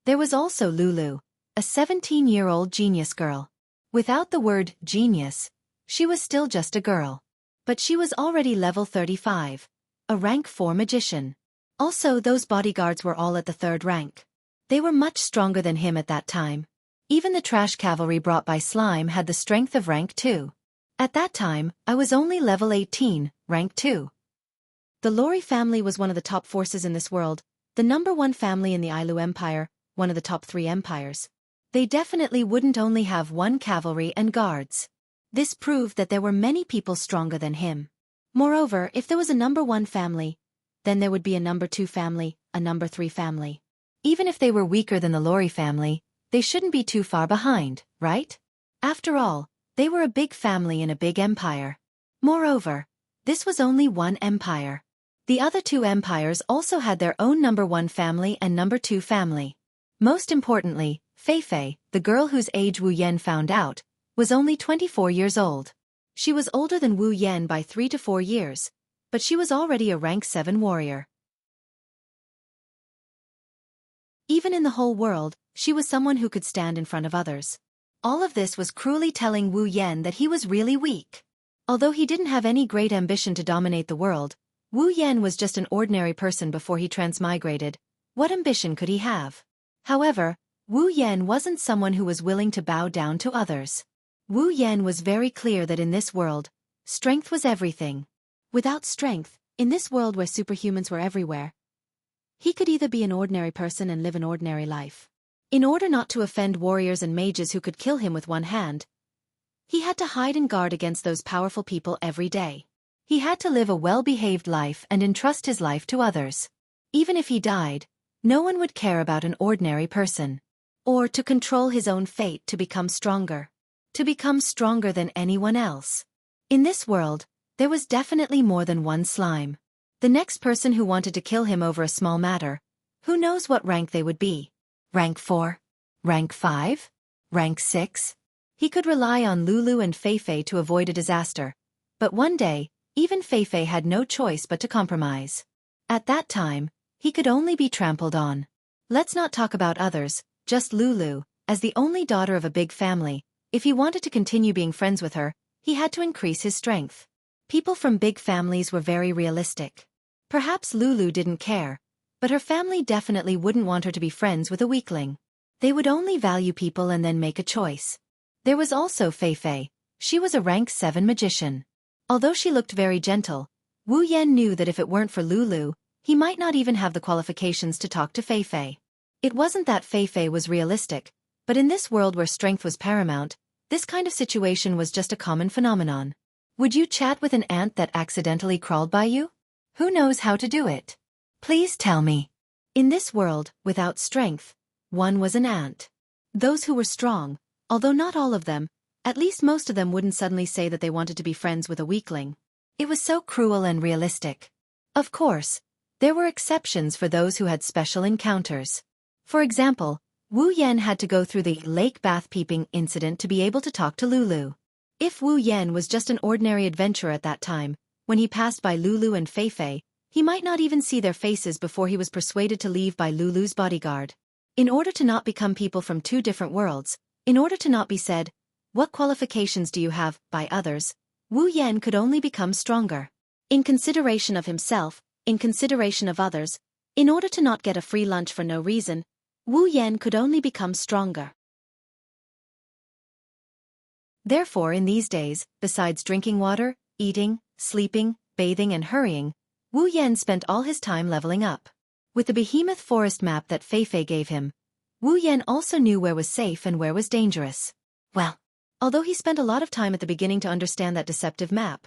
[SPEAKER 1] There was also Lulu, a 17-year-old genius girl. Without the word genius, she was still just a girl. But she was already level 35, a rank 4 magician. Also, those bodyguards were all at the 3rd rank. They were much stronger than him at that time. Even the trash cavalry brought by Slime had the strength of rank 2. At that time, I was only level 18, rank 2. The Lori family was one of the top forces in this world, the #1 family in the Ailu Empire, one of the top 3 empires. They definitely wouldn't only have 1 cavalry and guards. This proved that there were many people stronger than him. Moreover, if there was a #1 family, then there would be a #2 family, a #3 family. Even if they were weaker than the Lori family, they shouldn't be too far behind, right? After all, they were a big family in a big empire. Moreover, this was only one empire. The other 2 empires also had their own #1 family and #2 family. Most importantly, Feifei, the girl whose age Wu Yan found out, was only 24 years old. She was older than Wu Yan by 3 to 4 years, but she was already a rank 7 warrior. Even in the whole world, she was someone who could stand in front of others. All of this was cruelly telling Wu Yan that he was really weak. Although he didn't have any great ambition to dominate the world, Wu Yan was just an ordinary person before he transmigrated. What ambition could he have? However, Wu Yan wasn't someone who was willing to bow down to others. Wu Yan was very clear that in this world, strength was everything. Without strength, in this world where superhumans were everywhere, he could either be an ordinary person and live an ordinary life. In order not to offend warriors and mages who could kill him with one hand, he had to hide and guard against those powerful people every day. He had to live a well-behaved life and entrust his life to others. Even if he died, no one would care about an ordinary person. Or to control his own fate to become stronger. To become stronger than anyone else. In this world, there was definitely more than one slime. The next person who wanted to kill him over a small matter, who knows what rank they would be? Rank 4? Rank 5? Rank 6? He could rely on Lulu and Feifei to avoid a disaster. But one day, even Feifei had no choice but to compromise. At that time, he could only be trampled on. Let's not talk about others, just Lulu, as the only daughter of a big family. If he wanted to continue being friends with her, he had to increase his strength. People from big families were very realistic. Perhaps Lulu didn't care, but her family definitely wouldn't want her to be friends with a weakling. They would only value people and then make a choice. There was also Feifei. She was a rank 7 magician. Although she looked very gentle, Wu Yan knew that if it weren't for Lulu, he might not even have the qualifications to talk to Feifei. It wasn't that Feifei was realistic, but in this world where strength was paramount, this kind of situation was just a common phenomenon. Would you chat with an ant that accidentally crawled by you? Who knows how to do it? Please tell me. In this world, without strength, one was an ant. Those who were strong, although not all of them, at least most of them wouldn't suddenly say that they wanted to be friends with a weakling. It was so cruel and realistic. Of course, there were exceptions for those who had special encounters. For example, Wu Yan had to go through the lake bath peeping incident to be able to talk to Lulu. If Wu Yan was just an ordinary adventurer at that time, when he passed by Lulu and Feifei, he might not even see their faces before he was persuaded to leave by Lulu's bodyguard. In order to not become people from 2 different worlds, in order to not be said, "What qualifications do you have?" by others, Wu Yan could only become stronger. In consideration of himself, in consideration of others, in order to not get a free lunch for no reason, Wu Yan could only become stronger. Therefore in these days, besides drinking water, eating, sleeping, bathing and hurrying, Wu Yan spent all his time leveling up. With the behemoth forest map that Fei gave him, Wu Yan also knew where was safe and where was dangerous. Well, although he spent a lot of time at the beginning to understand that deceptive map,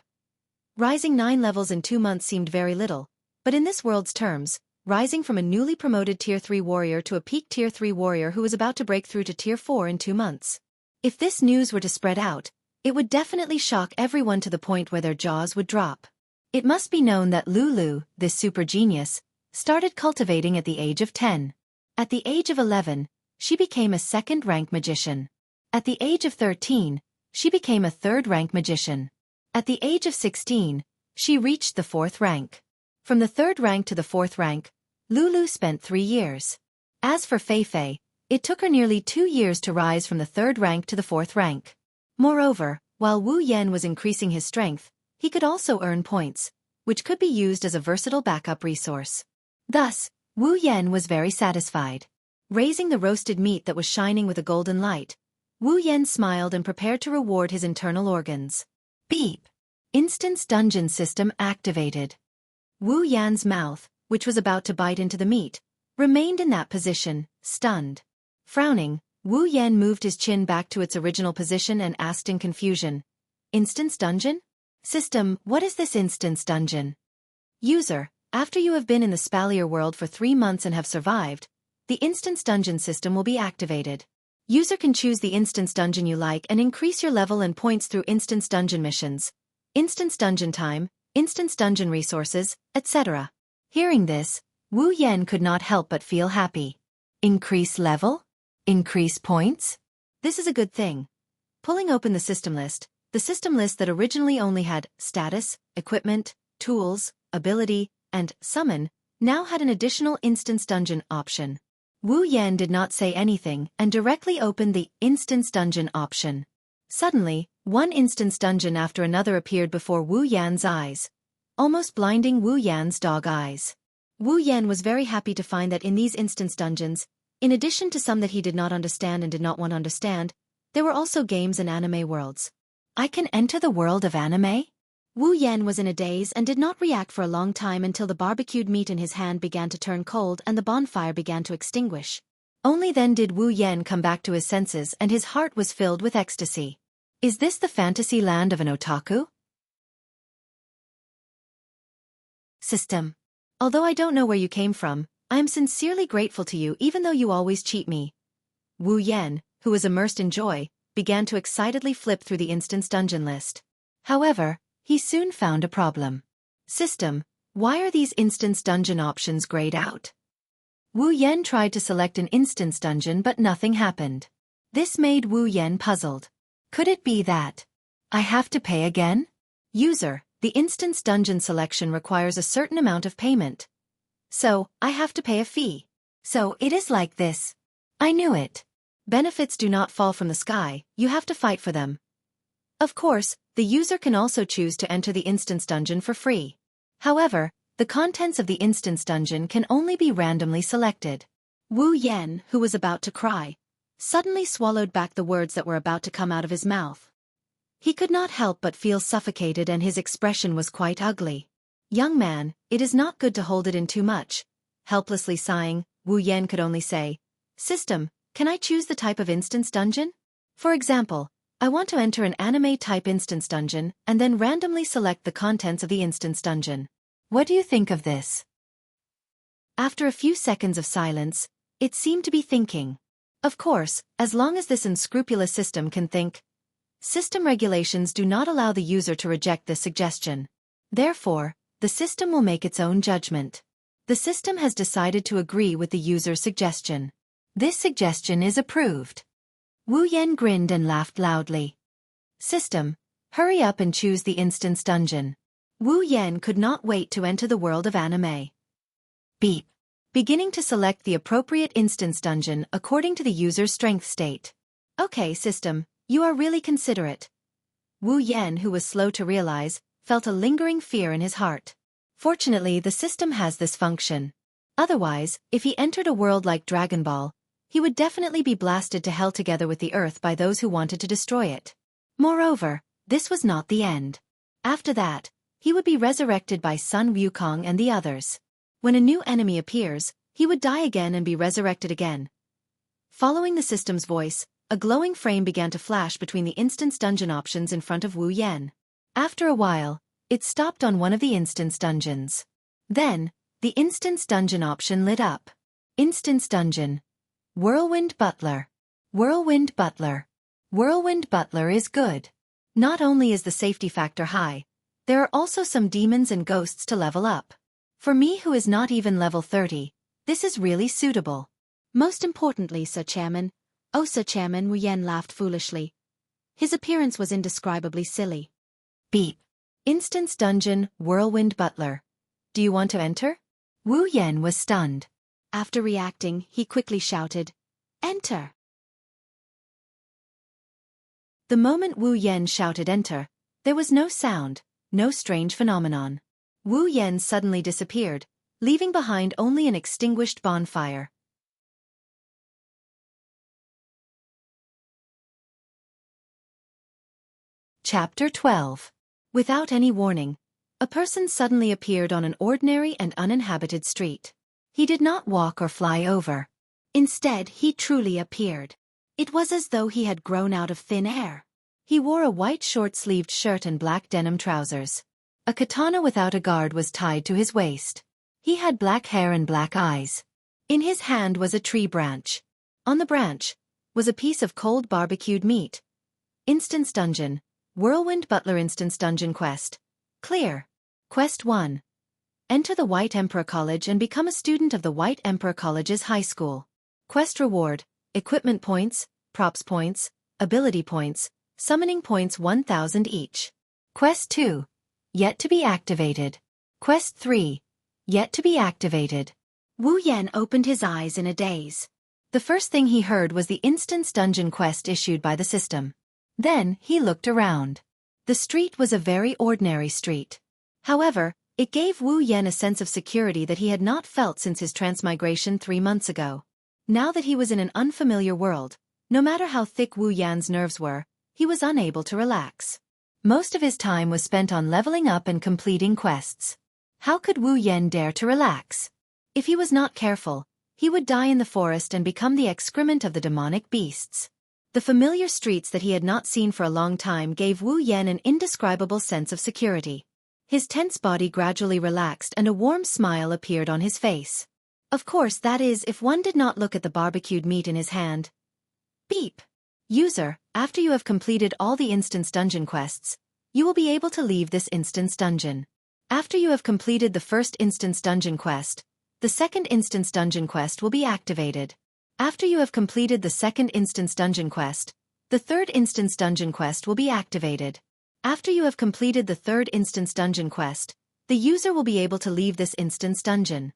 [SPEAKER 1] rising 9 levels in 2 months seemed very little, but in this world's terms, rising from a newly promoted Tier 3 warrior to a peak Tier 3 warrior who was about to break through to Tier 4 in 2 months. If this news were to spread out, it would definitely shock everyone to the point where their jaws would drop. It must be known that Lulu, this super genius, started cultivating at the age of 10. At the age of 11, she became a second-rank magician. At the age of 13, she became a third-rank magician. At the age of 16, she reached the 4th rank. From the 3rd rank to the 4th rank, Lulu spent 3 years. As for Fei, it took her nearly 2 years to rise from the 3rd rank to the 4th rank. Moreover, while Wu Yan was increasing his strength, he could also earn points, which could be used as a versatile backup resource. Thus, Wu Yan was very satisfied. Raising the roasted meat that was shining with a golden light, Wu Yan smiled and prepared to reward his internal organs. Beep! Instance dungeon system activated. Wu Yan's mouth, which was about to bite into the meat, remained in that position, stunned. Frowning, Wu Yan moved his chin back to its original position and asked in confusion, "Instance dungeon? System, what is this instance dungeon?" User, after you have been in the Spalier world for 3 months and have survived, the instance dungeon system will be activated. User can choose the instance dungeon you like and increase your level and points through instance dungeon missions, instance dungeon time, instance dungeon resources, etc. Hearing this, Wu Yan could not help but feel happy. Increase level? Increase points? This is a good thing. Pulling open the system list that originally only had status, equipment, tools, ability, and summon, now had an additional instance dungeon option. Wu Yan did not say anything and directly opened the instance dungeon option. Suddenly, one instance dungeon after another appeared before Wu Yan's eyes, almost blinding Wu Yan's dog eyes. Wu Yan was very happy to find that in these instance dungeons, in addition to some that he did not understand and did not want to understand, there were also games and anime worlds. I can enter the world of anime? Wu Yan was in a daze and did not react for a long time until the barbecued meat in his hand began to turn cold and the bonfire began to extinguish. Only then did Wu Yan come back to his senses and his heart was filled with ecstasy. Is this the fantasy land of an otaku? System. Although I don't know where you came from, I am sincerely grateful to you even though you always cheat me. Wu Yan, who was immersed in joy, began to excitedly flip through the instance dungeon list. However, he soon found a problem. System, why are these instance dungeon options grayed out? Wu Yan tried to select an instance dungeon but nothing happened. This made Wu Yan puzzled. Could it be that I have to pay again? User, the instance dungeon selection requires a certain amount of payment. So, I have to pay a fee. So, it is like this. I knew it. Benefits do not fall from the sky, you have to fight for them. Of course, the user can also choose to enter the instance dungeon for free. However, the contents of the instance dungeon can only be randomly selected. Wu Yan, who was about to cry, suddenly swallowed back the words that were about to come out of his mouth. He could not help but feel suffocated and his expression was quite ugly. Young man, it is not good to hold it in too much. Helplessly sighing, Wu Yan could only say, System, can I choose the type of instance dungeon? For example, I want to enter an anime-type instance dungeon and then randomly select the contents of the instance dungeon. What do you think of this? After a few seconds of silence, it seemed to be thinking. Of course, as long as this unscrupulous system can think. System regulations do not allow the user to reject this suggestion. Therefore, the system will make its own judgment. The system has decided to agree with the user's suggestion. This suggestion is approved. Wu Yan grinned and laughed loudly. System, hurry up and choose the instance dungeon. Wu Yan could not wait to enter the world of anime. Beep. Beginning to select the appropriate instance dungeon according to the user's strength state. Okay, system, you are really considerate. Wu Yan, who was slow to realize, felt a lingering fear in his heart. Fortunately, the system has this function. Otherwise, if he entered a world like Dragon Ball, he would definitely be blasted to hell together with the earth by those who wanted to destroy it. Moreover, this was not the end. After that, he would be resurrected by Sun Wukong and the others. When a new enemy appears, he would die again and be resurrected again. Following the system's voice, a glowing frame began to flash between the instance dungeon options in front of Wu Yan. After a while, it stopped on one of the instance dungeons. Then, the instance dungeon option lit up. Instance dungeon. Whirlwind Butler. Whirlwind Butler. Whirlwind Butler is good. Not only is the safety factor high, there are also some demons and ghosts to level up. For me who is not even level 30, this is really suitable. Most importantly, Sir Chairman. Oh, Sir Chairman, Wu Yan laughed foolishly. His appearance was indescribably silly. Beep. Instance dungeon, Whirlwind Butler. Do you want to enter? Wu Yan was stunned. After reacting, he quickly shouted, "Enter!" The moment Wu Yan shouted enter, there was no sound, no strange phenomenon. Wu Yan suddenly disappeared, leaving behind only an extinguished bonfire. Chapter 12. Without any warning, a person suddenly appeared on an ordinary and uninhabited street. He did not walk or fly over. Instead, he truly appeared. It was as though he had grown out of thin air. He wore a white short-sleeved shirt and black denim trousers. A katana without a guard was tied to his waist. He had black hair and black eyes. In his hand was a tree branch. On the branch was a piece of cold barbecued meat. Instance dungeon. Whirlwind Butler Instance Dungeon Quest. Clear. Quest 1. Enter the White Emperor College and become a student of the White Emperor College's high school. Quest reward. Equipment points, props points, ability points, summoning points 1,000 each. Quest 2. Yet to be activated. Quest 3. Yet to be activated. Wu Yan opened his eyes in a daze. The first thing he heard was the Instance Dungeon quest issued by the system. Then, he looked around. The street was a very ordinary street. However, it gave Wu Yan a sense of security that he had not felt since his transmigration 3 months ago. Now that he was in an unfamiliar world, no matter how thick Wu Yan's nerves were, he was unable to relax. Most of his time was spent on leveling up and completing quests. How could Wu Yan dare to relax? If he was not careful, he would die in the forest and become the excrement of the demonic beasts. The familiar streets that he had not seen for a long time gave Wu Yan an indescribable sense of security. His tense body gradually relaxed and a warm smile appeared on his face. Of course, that is, if one did not look at the barbecued meat in his hand. Beep. User, after you have completed all the instance dungeon quests, you will be able to leave this instance dungeon. After you have completed the first instance dungeon quest, the second instance dungeon quest will be activated. After you have completed the second instance dungeon quest, the third instance dungeon quest will be activated. After you have completed the third instance dungeon quest, the user will be able to leave this instance dungeon.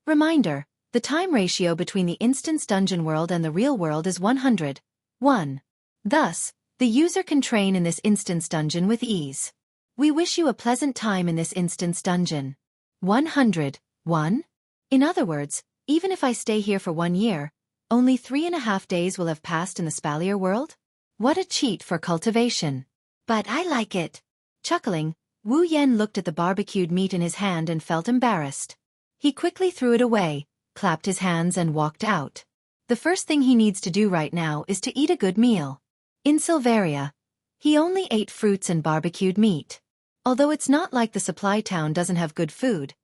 [SPEAKER 1] Reminder, the time ratio between the instance dungeon world and the real world is 100:1. Thus, the user can train in this instance dungeon with ease. We wish you a pleasant time in this instance dungeon. 100:1? In other words, even if I stay here for 1 year, only 3.5 days will have passed in the Spalier world? What a cheat for cultivation. But I like it. Chuckling, Wu Yan looked at the barbecued meat in his hand and felt embarrassed. He quickly threw it away, clapped his hands and walked out. The first thing he needs to do right now is to eat a good meal. In Silveria, he only ate fruits and barbecued meat. Although it's not like the supply town doesn't have good food,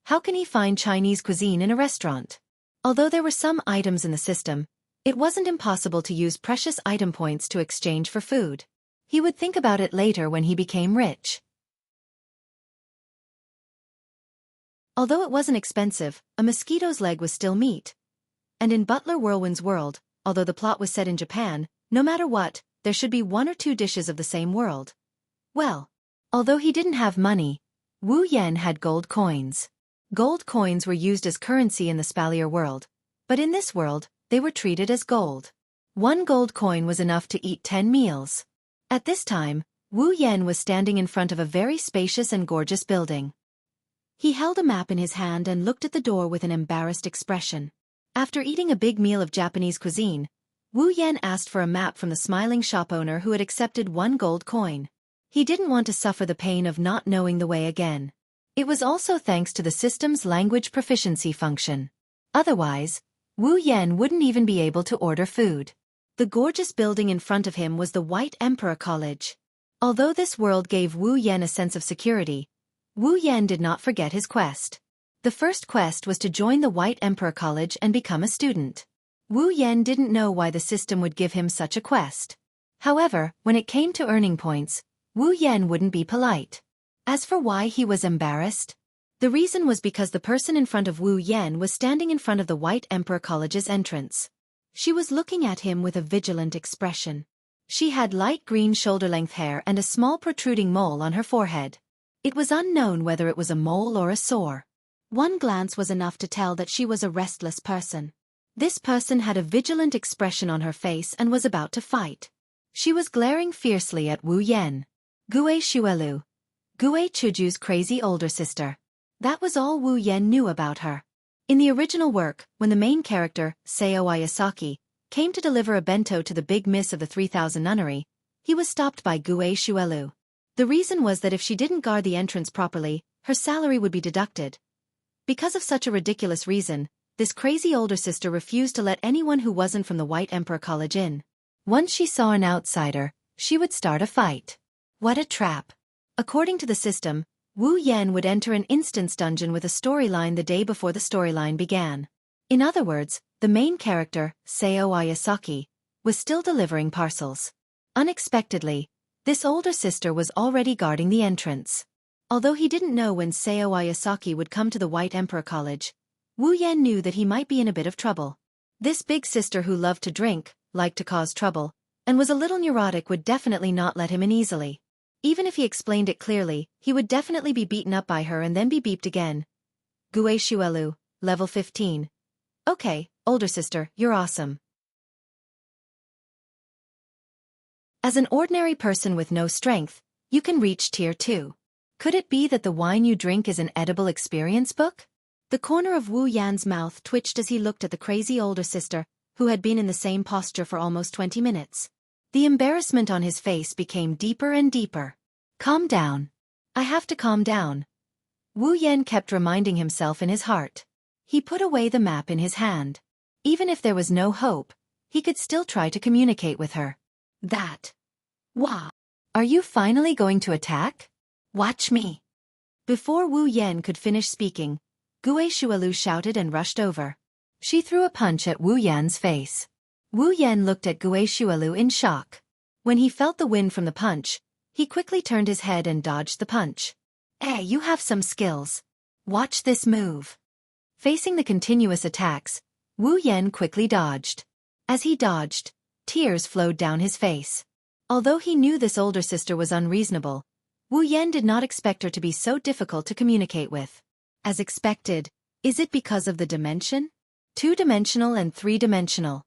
[SPEAKER 1] how can he find Chinese cuisine in a restaurant? Although there were some items in the system, it wasn't impossible to use precious item points to exchange for food. He would think about it later when he became rich. Although it wasn't expensive, a mosquito's leg was still meat. And in Butler Whirlwind's world, although the plot was set in Japan, no matter what, there should be 1 or 2 dishes of the same world. Well, although he didn't have money, Wu Yan had gold coins. Gold coins were used as currency in the Spalier world, but in this world, they were treated as gold. 1 gold coin was enough to eat 10 meals. At this time, Wu Yan was standing in front of a very spacious and gorgeous building. He held a map in his hand and looked at the door with an embarrassed expression. After eating a big meal of Japanese cuisine, Wu Yan asked for a map from the smiling shop owner who had accepted 1 gold coin. He didn't want to suffer the pain of not knowing the way again. It was also thanks to the system's language proficiency function. Otherwise, Wu Yan wouldn't even be able to order food. The gorgeous building in front of him was the White Emperor College. Although this world gave Wu Yan a sense of security, Wu Yan did not forget his quest. The first quest was to join the White Emperor College and become a student. Wu Yan didn't know why the system would give him such a quest. However, when it came to earning points, Wu Yan wouldn't be polite. As for why he was embarrassed, the reason was because the person in front of Wu Yan was standing in front of the White Emperor College's entrance. She was looking at him with a vigilant expression. She had light green shoulder-length hair and a small protruding mole on her forehead. It was unknown whether it was a mole or a sore. One glance was enough to tell that she was a restless person. This person had a vigilant expression on her face and was about to fight. She was glaring fiercely at Wu Yan. Gue Xuelu. Gue Chuju's crazy older sister. That was all Wu Yan knew about her. In the original work, when the main character, Seo Ayasaki, came to deliver a bento to the big miss of the 3000 nunnery, he was stopped by Gue Xuelu. The reason was that if she didn't guard the entrance properly, her salary would be deducted. Because of such a ridiculous reason, this crazy older sister refused to let anyone who wasn't from the White Emperor College in. Once she saw an outsider, she would start a fight. What a trap. According to the system, Wu Yan would enter an instance dungeon with a storyline the day before the storyline began. In other words, the main character, Seo Ayasaki, was still delivering parcels. Unexpectedly, this older sister was already guarding the entrance. Although he didn't know when Seo Ayasaki would come to the White Emperor College, Wu Yan knew that he might be in a bit of trouble. This big sister who loved to drink, liked to cause trouble, and was a little neurotic would definitely not let him in easily. Even if he explained it clearly, he would definitely be beaten up by her and then be beeped again. Gue Xuelu, level 15. Okay, older sister, you're awesome. As an ordinary person with no strength, you can reach tier 2. Could it be that the wine you drink is an edible experience book? The corner of Wu Yan's mouth twitched as he looked at the crazy older sister, who had been in the same posture for almost 20 minutes. The embarrassment on his face became deeper and deeper. Calm down. I have to calm down. Wu Yan kept reminding himself in his heart. He put away the map in his hand. Even if there was no hope, he could still try to communicate with her. Wow. Are you finally going to attack? Watch me. Before Wu Yan could finish speaking, Gue Xuelu shouted and rushed over. She threw a punch at Wu Yan's face. Wu Yan looked at Gue Xuelu in shock. When he felt the wind from the punch, he quickly turned his head and dodged the punch. Hey, you have some skills. Watch this move. Facing the continuous attacks, Wu Yan quickly dodged. As he dodged, tears flowed down his face. Although he knew this older sister was unreasonable, Wu Yan did not expect her to be so difficult to communicate with. As expected, is it because of the dimension? 2-dimensional and 3-dimensional.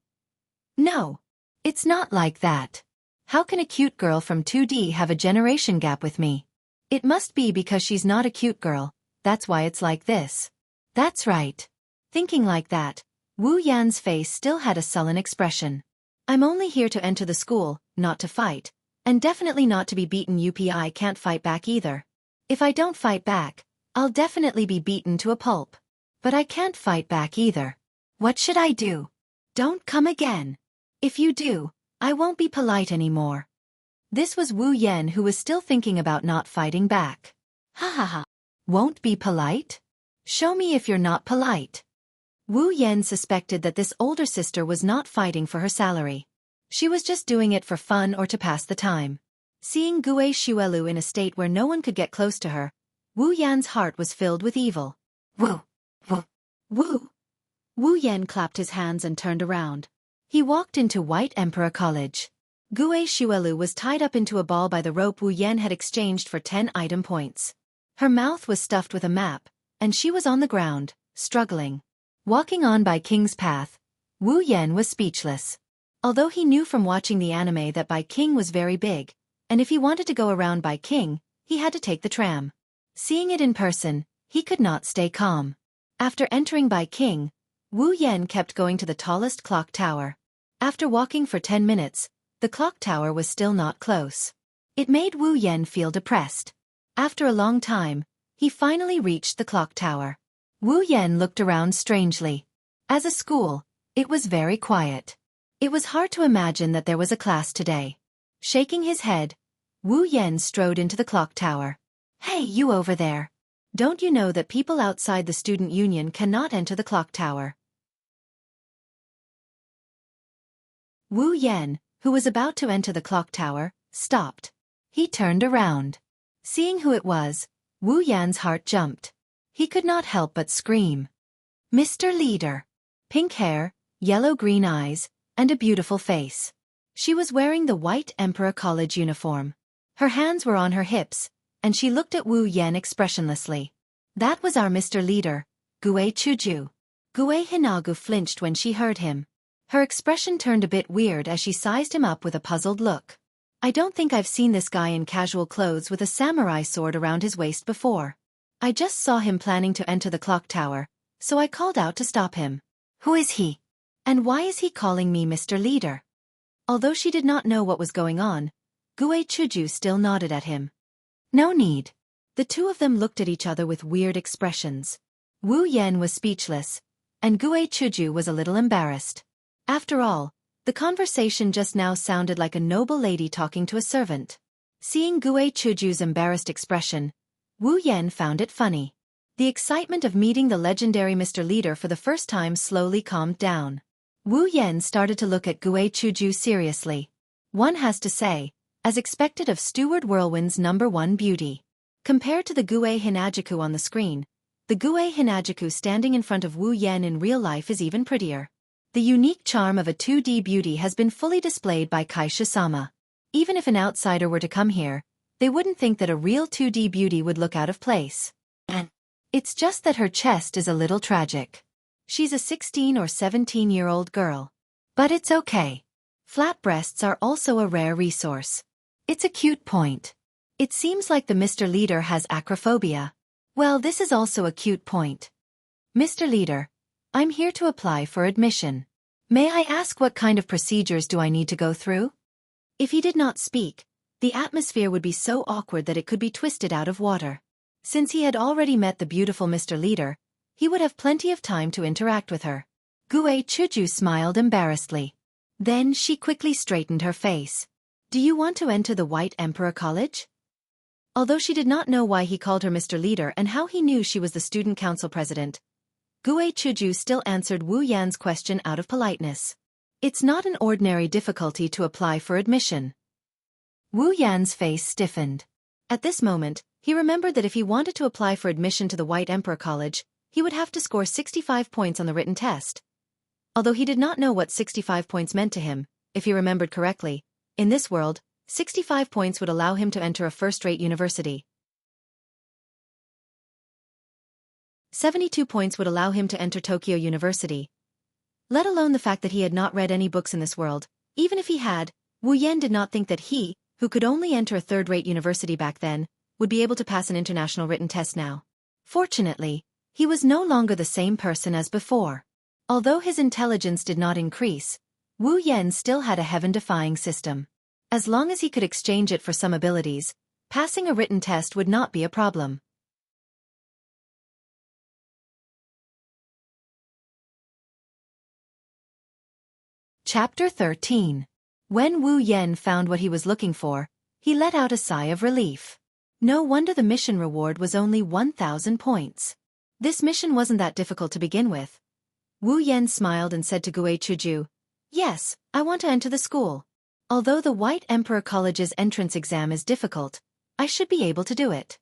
[SPEAKER 1] No. It's not like that. How can a cute girl from 2D have a generation gap with me? It must be because she's not a cute girl, that's why it's like this. That's right. Thinking like that, Wu Yan's face still had a sullen expression. I'm only here to enter the school, not to fight, and definitely not to be beaten. I can't fight back either. If I don't fight back, I'll definitely be beaten to a pulp. But I can't fight back either. What should I do? Don't come again. If you do, I won't be polite anymore. This was Wu Yan, who was still thinking about not fighting back. Ha ha ha. Won't be polite? Show me if you're not polite. Wu Yan suspected that this older sister was not fighting for her salary. She was just doing it for fun or to pass the time. Seeing Gue Xuelu in a state where no one could get close to her, Wu Yan's heart was filled with evil. Woo! Woo! Woo! Wu Yan clapped his hands and turned around. He walked into White Emperor College. Gue Xuelu was tied up into a ball by the rope Wu Yan had exchanged for 10 item points. Her mouth was stuffed with a map, and she was on the ground, struggling. Walking on by King's Path, Wu Yan was speechless. Although he knew from watching the anime that Bai King was very big, and if he wanted to go around Bai King, he had to take the tram. Seeing it in person, he could not stay calm. After entering Bai King, Wu Yan kept going to the tallest clock tower. After walking for 10 minutes, the clock tower was still not close. It made Wu Yan feel depressed. After a long time, he finally reached the clock tower. Wu Yan looked around strangely. As a school, it was very quiet. It was hard to imagine that there was a class today. Shaking his head, Wu Yan strode into the clock tower. "Hey, you over there. Don't you know that people outside the student union cannot enter the clock tower?" Wu Yan, who was about to enter the clock tower, stopped. He turned around. Seeing who it was, Wu Yan's heart jumped. He could not help but scream. Mr. Leader. Pink hair, yellow-green eyes, and a beautiful face. She was wearing the white Emperor College uniform. Her hands were on her hips, and she looked at Wu Yan expressionlessly. That was our Mr. Leader, Gue Chuju. Gue Hinagu flinched when she heard him. Her expression turned a bit weird as she sized him up with a puzzled look. I don't think I've seen this guy in casual clothes with a samurai sword around his waist before. I just saw him planning to enter the clock tower, so I called out to stop him. Who is he? And why is he calling me Mr. Leader? Although she did not know what was going on, Gue Chuju still nodded at him. No need. The two of them looked at each other with weird expressions. Wu Yan was speechless, and Gue Chuju was a little embarrassed. After all, the conversation just now sounded like a noble lady talking to a servant. Seeing Gue Chuju's embarrassed expression, Wu Yan found it funny. The excitement of meeting the legendary Mr. Leader for the first time slowly calmed down. Wu Yan started to look at Gue Chuju seriously. One has to say, as expected of Steward Whirlwind's #1 beauty. Compared to the Gue Hinajaku on the screen, the Gue Hinajaku standing in front of Wu Yan in real life is even prettier. The unique charm of a 2D beauty has been fully displayed by Kaisha-sama. Even if an outsider were to come here, they wouldn't think that a real 2D beauty would look out of place. And it's just that her chest is a little tragic. She's a 16 or 17-year-old girl. But it's okay. Flat breasts are also a rare resource. It's a cute point. It seems like the Mr. Leader has acrophobia. Well, this is also a cute point. Mr. Leader, I'm here to apply for admission. May I ask what kind of procedures do I need to go through? If he did not speak, the atmosphere would be so awkward that it could be twisted out of water. Since he had already met the beautiful Mr. Leader, he would have plenty of time to interact with her. Gue Chuju smiled embarrassedly. Then she quickly straightened her face. Do you want to enter the White Emperor College? Although she did not know why he called her Mr. Leader and how he knew she was the student council president, Gue Chuju still answered Wu Yan's question out of politeness. It's not an ordinary difficulty to apply for admission. Wu Yan's face stiffened. At this moment, he remembered that if he wanted to apply for admission to the White Emperor College, he would have to score 65 points on the written test. Although he did not know what 65 points meant to him, if he remembered correctly, in this world, 65 points would allow him to enter a first-rate university. 72 points would allow him to enter Tokyo University. Let alone the fact that he had not read any books in this world. Even if he had, Wu Yan did not think that he, who could only enter a third-rate university back then, would be able to pass an international written test now. Fortunately, he was no longer the same person as before. Although his intelligence did not increase, Wu Yan still had a heaven-defying system. As long as he could exchange it for some abilities, passing a written test would not be a problem. Chapter 13. When Wu Yan found what he was looking for, he let out a sigh of relief. No wonder the mission reward was only 1,000 points. This mission wasn't that difficult to begin with. Wu Yan smiled and said to Gue Chuju, Yes, I want to enter the school. Although the White Emperor College's entrance exam is difficult, I should be able to do it.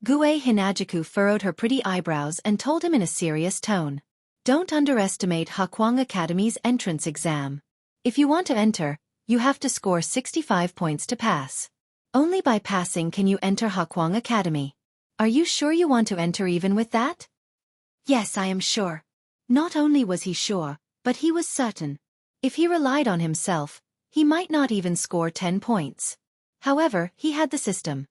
[SPEAKER 1] Gue Hinajaku furrowed her pretty eyebrows and told him in a serious tone. Don't underestimate Hakwang Academy's entrance exam. If you want to enter, you have to score 65 points to pass. Only by passing can you enter Hakwang Academy. Are you sure you want to enter even with that? Yes, I am sure. Not only was he sure, but he was certain. If he relied on himself, he might not even score 10 points. However, he had the system.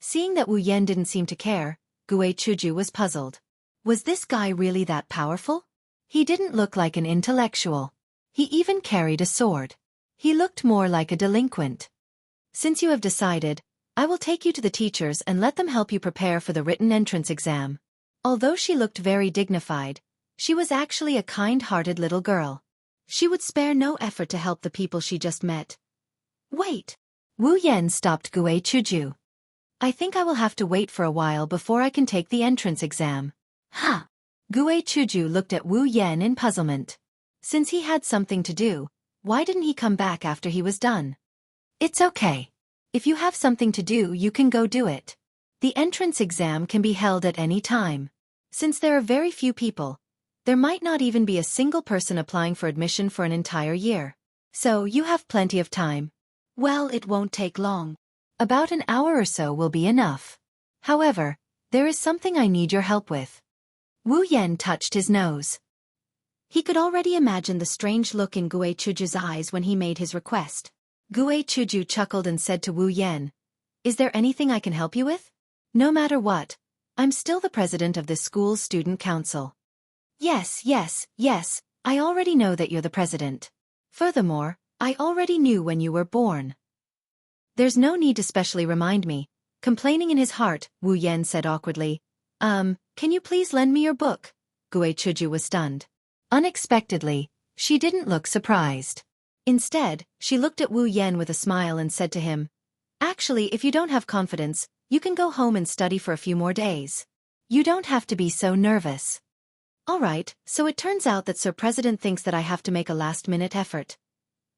[SPEAKER 1] Seeing that Wu Yan didn't seem to care, Gue Chuju was puzzled. Was this guy really that powerful? He didn't look like an intellectual. He even carried a sword. He looked more like a delinquent. Since you have decided, I will take you to the teachers and let them help you prepare for the written entrance exam. Although she looked very dignified, she was actually a kind-hearted little girl. She would spare no effort to help the people she just met. Wait! Wu Yan stopped Gue Chuju. I think I will have to wait for a while before I can take the entrance exam. Huh! Gue Chuju looked at Wu Yan in puzzlement. Since he had something to do, why didn't he come back after he was done? It's okay. If you have something to do, you can go do it. The entrance exam can be held at any time. Since there are very few people, there might not even be a single person applying for admission for an entire year. So you have plenty of time. Well, it won't take long. About an hour or so will be enough. However, there is something I need your help with. Wu Yan touched his nose. He could already imagine the strange look in Gue Chuju's eyes when he made his request. Gue Chuju chuckled and said to Wu Yan, "Is there anything I can help you with?" "No matter what, I'm still the president of this school's student council." Yes, I already know that you're the president. Furthermore, I already knew when you were born. There's no need to specially remind me. Complaining in his heart, Wu Yan said awkwardly, Can you please lend me your book?" Gue Chuju was stunned. Unexpectedly, she didn't look surprised. Instead, she looked at Wu Yan with a smile and said to him, "Actually, if you don't have confidence, you can go home and study for a few more days. You don't have to be so nervous." Alright, so it turns out that Sir President thinks that I have to make a last-minute effort.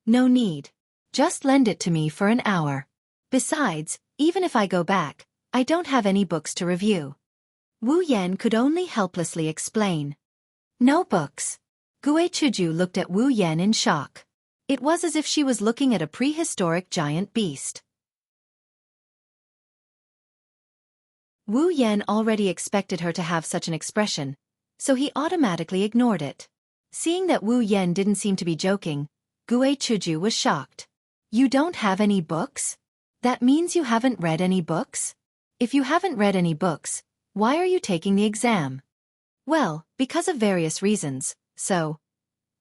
[SPEAKER 1] No need. Just lend it to me for an hour. Besides, even if I go back, I don't have any books to review. Wu Yan could only helplessly explain. No books. Gue Chuju looked at Wu Yan in shock. It was as if she was looking at a prehistoric giant beast. Wu Yan already expected her to have such an expression, so he automatically ignored it. Seeing that Wu Yan didn't seem to be joking, Gue Chuju was shocked. You don't have any books? That means you haven't read any books? If you haven't read any books, why are you taking the exam? Well, because of various reasons, so.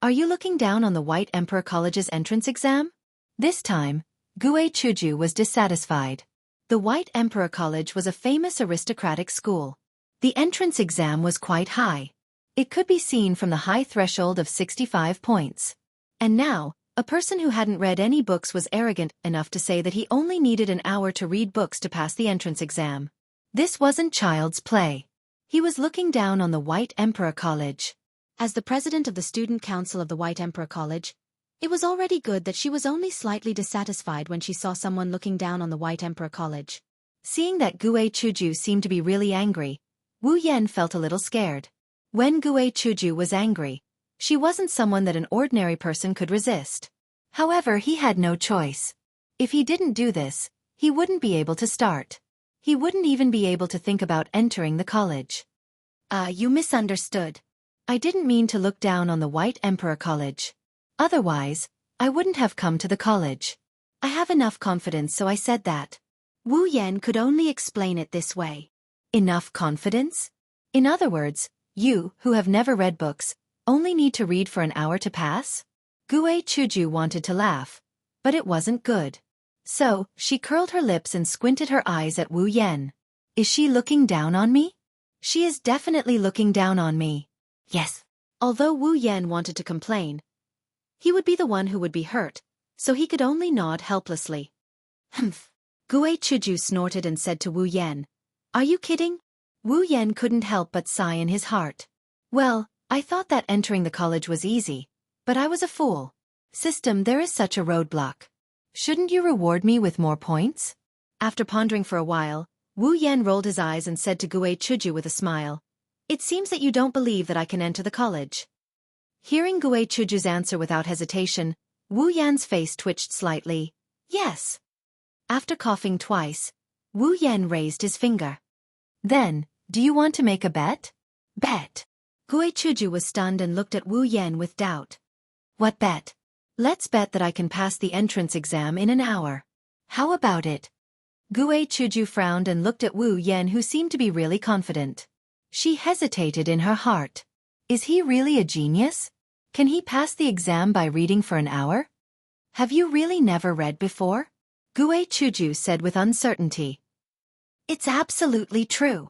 [SPEAKER 1] Are you looking down on the White Emperor College's entrance exam? This time, Gue Chuju was dissatisfied. The White Emperor College was a famous aristocratic school. The entrance exam was quite high. It could be seen from the high threshold of 65 points. And now, a person who hadn't read any books was arrogant enough to say that he only needed an hour to read books to pass the entrance exam. This wasn't child's play. He was looking down on the White Emperor College. As the president of the student council of the White Emperor College, it was already good that she was only slightly dissatisfied when she saw someone looking down on the White Emperor College. Seeing that Gue Chuju seemed to be really angry, Wu Yan felt a little scared. When Gue Chuju was angry, she wasn't someone that an ordinary person could resist. However, he had no choice. If he didn't do this, he wouldn't be able to start. He wouldn't even be able to think about entering the college. You misunderstood. I didn't mean to look down on the White Emperor College. Otherwise, I wouldn't have come to the college. I have enough confidence, so I said that. Wu Yan could only explain it this way. Enough confidence? In other words, you, who have never read books, only need to read for an hour to pass? Gue Chuju wanted to laugh, but it wasn't good. So, she curled her lips and squinted her eyes at Wu Yan. Is she looking down on me? She is definitely looking down on me. Yes. Although Wu Yan wanted to complain, he would be the one who would be hurt, so he could only nod helplessly. Humph. Gue Chuju snorted and said to Wu Yan, "Are you kidding?" Wu Yan couldn't help but sigh in his heart. Well, I thought that entering the college was easy, but I was a fool. System, there is such a roadblock. Shouldn't you reward me with more points? After pondering for a while, Wu Yan rolled his eyes and said to Gue Chuju with a smile, "It seems that you don't believe that I can enter the college." Hearing Gue Chuju's answer without hesitation, Wu Yan's face twitched slightly. Yes. After coughing twice, Wu Yan raised his finger. Then, do you want to make a bet? Bet. Gue Chuju was stunned and looked at Wu Yan with doubt. What bet? Let's bet that I can pass the entrance exam in an hour. How about it? Gue Chuju frowned and looked at Wu Yan, who seemed to be really confident. She hesitated in her heart. Is he really a genius? Can he pass the exam by reading for an hour? Have you really never read before? Gue Chuju said with uncertainty. It's absolutely true.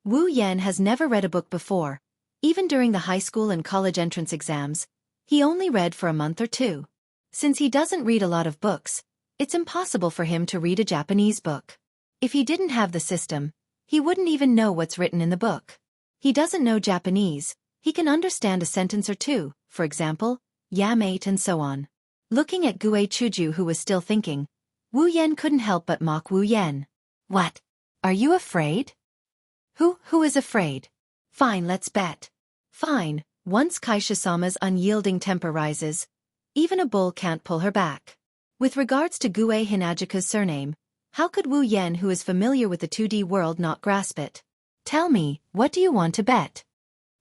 [SPEAKER 1] Wu Yan has never read a book before. Even during the high school and college entrance exams, he only read for a month or two. Since he doesn't read a lot of books, it's impossible for him to read a Japanese book. If he didn't have the system, he wouldn't even know what's written in the book. He doesn't know Japanese. He can understand a sentence or two, for example, yam ate and so on. Looking at Gue Chuju, who was still thinking, Wu Yan couldn't help but mock Wu Yan. What? Are you afraid? Who is afraid? Fine, let's bet. Fine, once Kaisha-sama's unyielding temper rises, even a bull can't pull her back. With regards to Gue Hinajika's surname, how could Wu Yan, who is familiar with the 2D world, not grasp it? Tell me, what do you want to bet?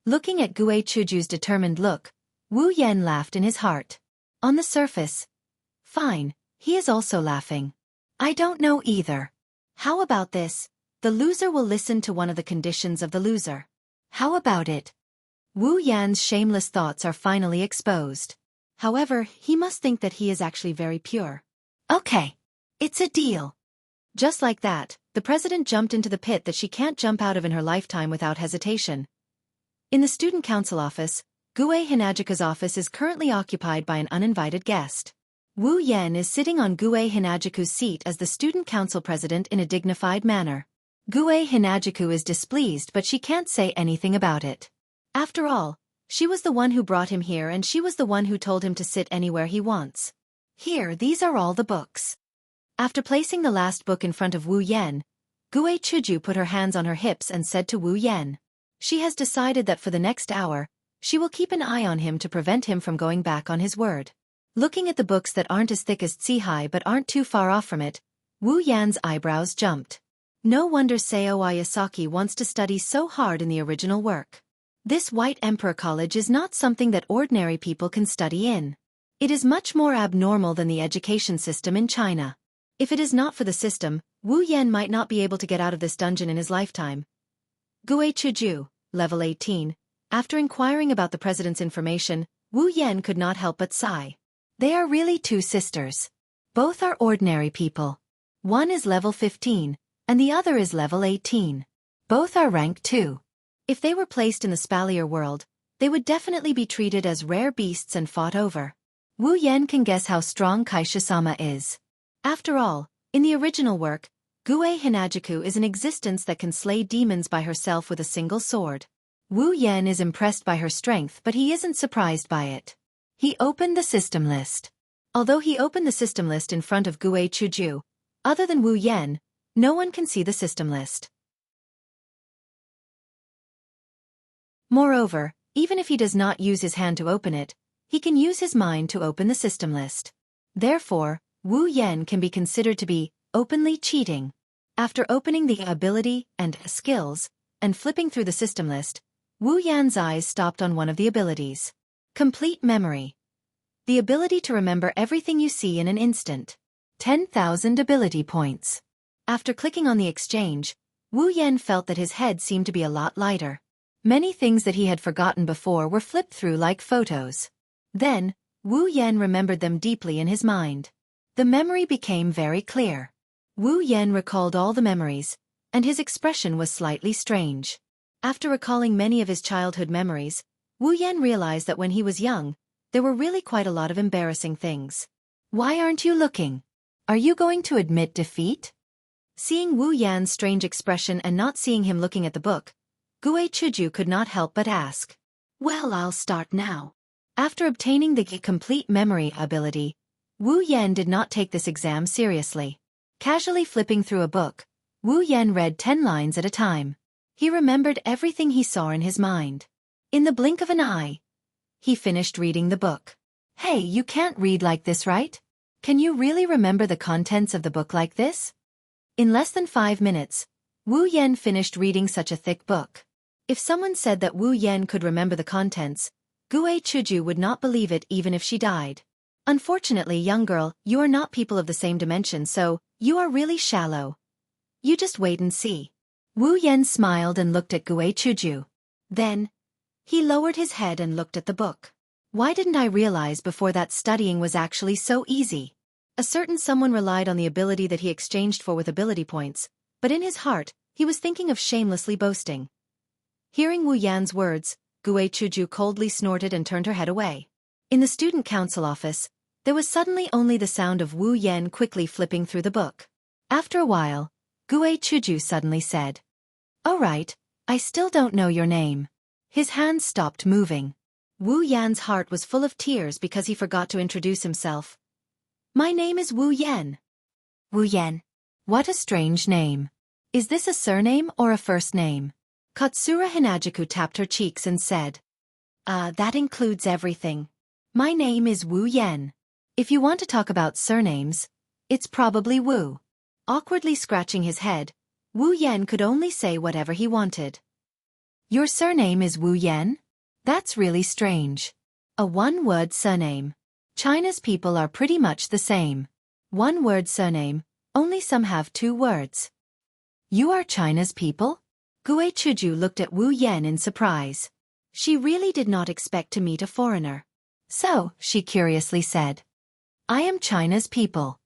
[SPEAKER 1] Looking at Gue Chuju's determined look, Wu Yan laughed in his heart. On the surface. Fine, he is also laughing. I don't know either. How about this? The loser will listen to one of the conditions of the loser. How about it? Wu Yan's shameless thoughts are finally exposed. However, he must think that he is actually very pure. Okay. It's a deal. Just like that, the president jumped into the pit that she can't jump out of in her lifetime without hesitation. In the student council office, Gue Hinajika's office is currently occupied by an uninvited guest. Wu Yan is sitting on Gue Hinajiku's seat as the student council president in a dignified manner. Gue Hinajiku is displeased, but she can't say anything about it. After all, she was the one who brought him here, and she was the one who told him to sit anywhere he wants. Here, these are all the books. After placing the last book in front of Wu Yan, Gue Chuju put her hands on her hips and said to Wu Yan. She has decided that for the next hour, she will keep an eye on him to prevent him from going back on his word. Looking at the books that aren't as thick as Tsihai but aren't too far off from it, Wu Yan's eyebrows jumped. No wonder Seo Ayasaki wants to study so hard in the original work. This White Emperor College is not something that ordinary people can study in. It is much more abnormal than the education system in China. If it is not for the system, Wu Yan might not be able to get out of this dungeon in his lifetime. Gue Chuju, level 18. After inquiring about the president's information, Wu Yan could not help but sigh. They are really two sisters. Both are ordinary people. One is level 15, and the other is level 18. Both are rank 2. If they were placed in the Spalier world, they would definitely be treated as rare beasts and fought over. Wu Yan can guess how strong Kaisha-sama is. After all, in the original work, Gue Hinajiku is an existence that can slay demons by herself with a single sword. Wu Yan is impressed by her strength, but he isn't surprised by it. He opened the system list. Although he opened the system list in front of Gue Chuju, other than Wu Yan, no one can see the system list. Moreover, even if he does not use his hand to open it, he can use his mind to open the system list. Therefore, Wu Yan can be considered to be openly cheating. After opening the ability and skills, and flipping through the system list, Wu Yan's eyes stopped on one of the abilities. Complete memory. The ability to remember everything you see in an instant. 10,000 ability points. After clicking on the exchange, Wu Yan felt that his head seemed to be a lot lighter. Many things that he had forgotten before were flipped through like photos. Then, Wu Yan remembered them deeply in his mind. The memory became very clear. Wu Yan recalled all the memories, and his expression was slightly strange. After recalling many of his childhood memories, Wu Yan realized that when he was young, there were really quite a lot of embarrassing things. Why aren't you looking? Are you going to admit defeat? Seeing Wu Yan's strange expression and not seeing him looking at the book, Gue Chuju could not help but ask. Well, I'll start now. After obtaining the complete memory ability, Wu Yan did not take this exam seriously. Casually flipping through a book, Wu Yan read 10 lines at a time. He remembered everything he saw in his mind. In the blink of an eye, he finished reading the book. Hey, you can't read like this, right? Can you really remember the contents of the book like this? In less than 5 minutes, Wu Yan finished reading such a thick book. If someone said that Wu Yan could remember the contents, Gue Chuju would not believe it even if she died. Unfortunately, young girl, you are not people of the same dimension, so you are really shallow. You just wait and see. Wu Yan smiled and looked at Gue Chuju. Then, he lowered his head and looked at the book. Why didn't I realize before that studying was actually so easy? A certain someone relied on the ability that he exchanged for with ability points, but in his heart, he was thinking of shamelessly boasting. Hearing Wu Yan's words, Gue Chuju coldly snorted and turned her head away. In the student council office, there was suddenly only the sound of Wu Yan quickly flipping through the book. After a while, Gue Chuju suddenly said, "Oh right, I still don't know your name." His hands stopped moving. Wu Yan's heart was full of tears because he forgot to introduce himself. "My name is Wu Yan." Wu Yan. What a strange name. Is this a surname or a first name? Katsura Hinajaku tapped her cheeks and said, That includes everything. My name is Wu Yan. If you want to talk about surnames, it's probably Wu." Awkwardly scratching his head, Wu Yan could only say whatever he wanted. "Your surname is Wu Yan? That's really strange. A one-word surname. China's people are pretty much the same. One-word surname, only some have 2 words. You are China's people?" Gue Chuju looked at Wu Yan in surprise. She really did not expect to meet a foreigner. "So," she curiously said, "I am China's people."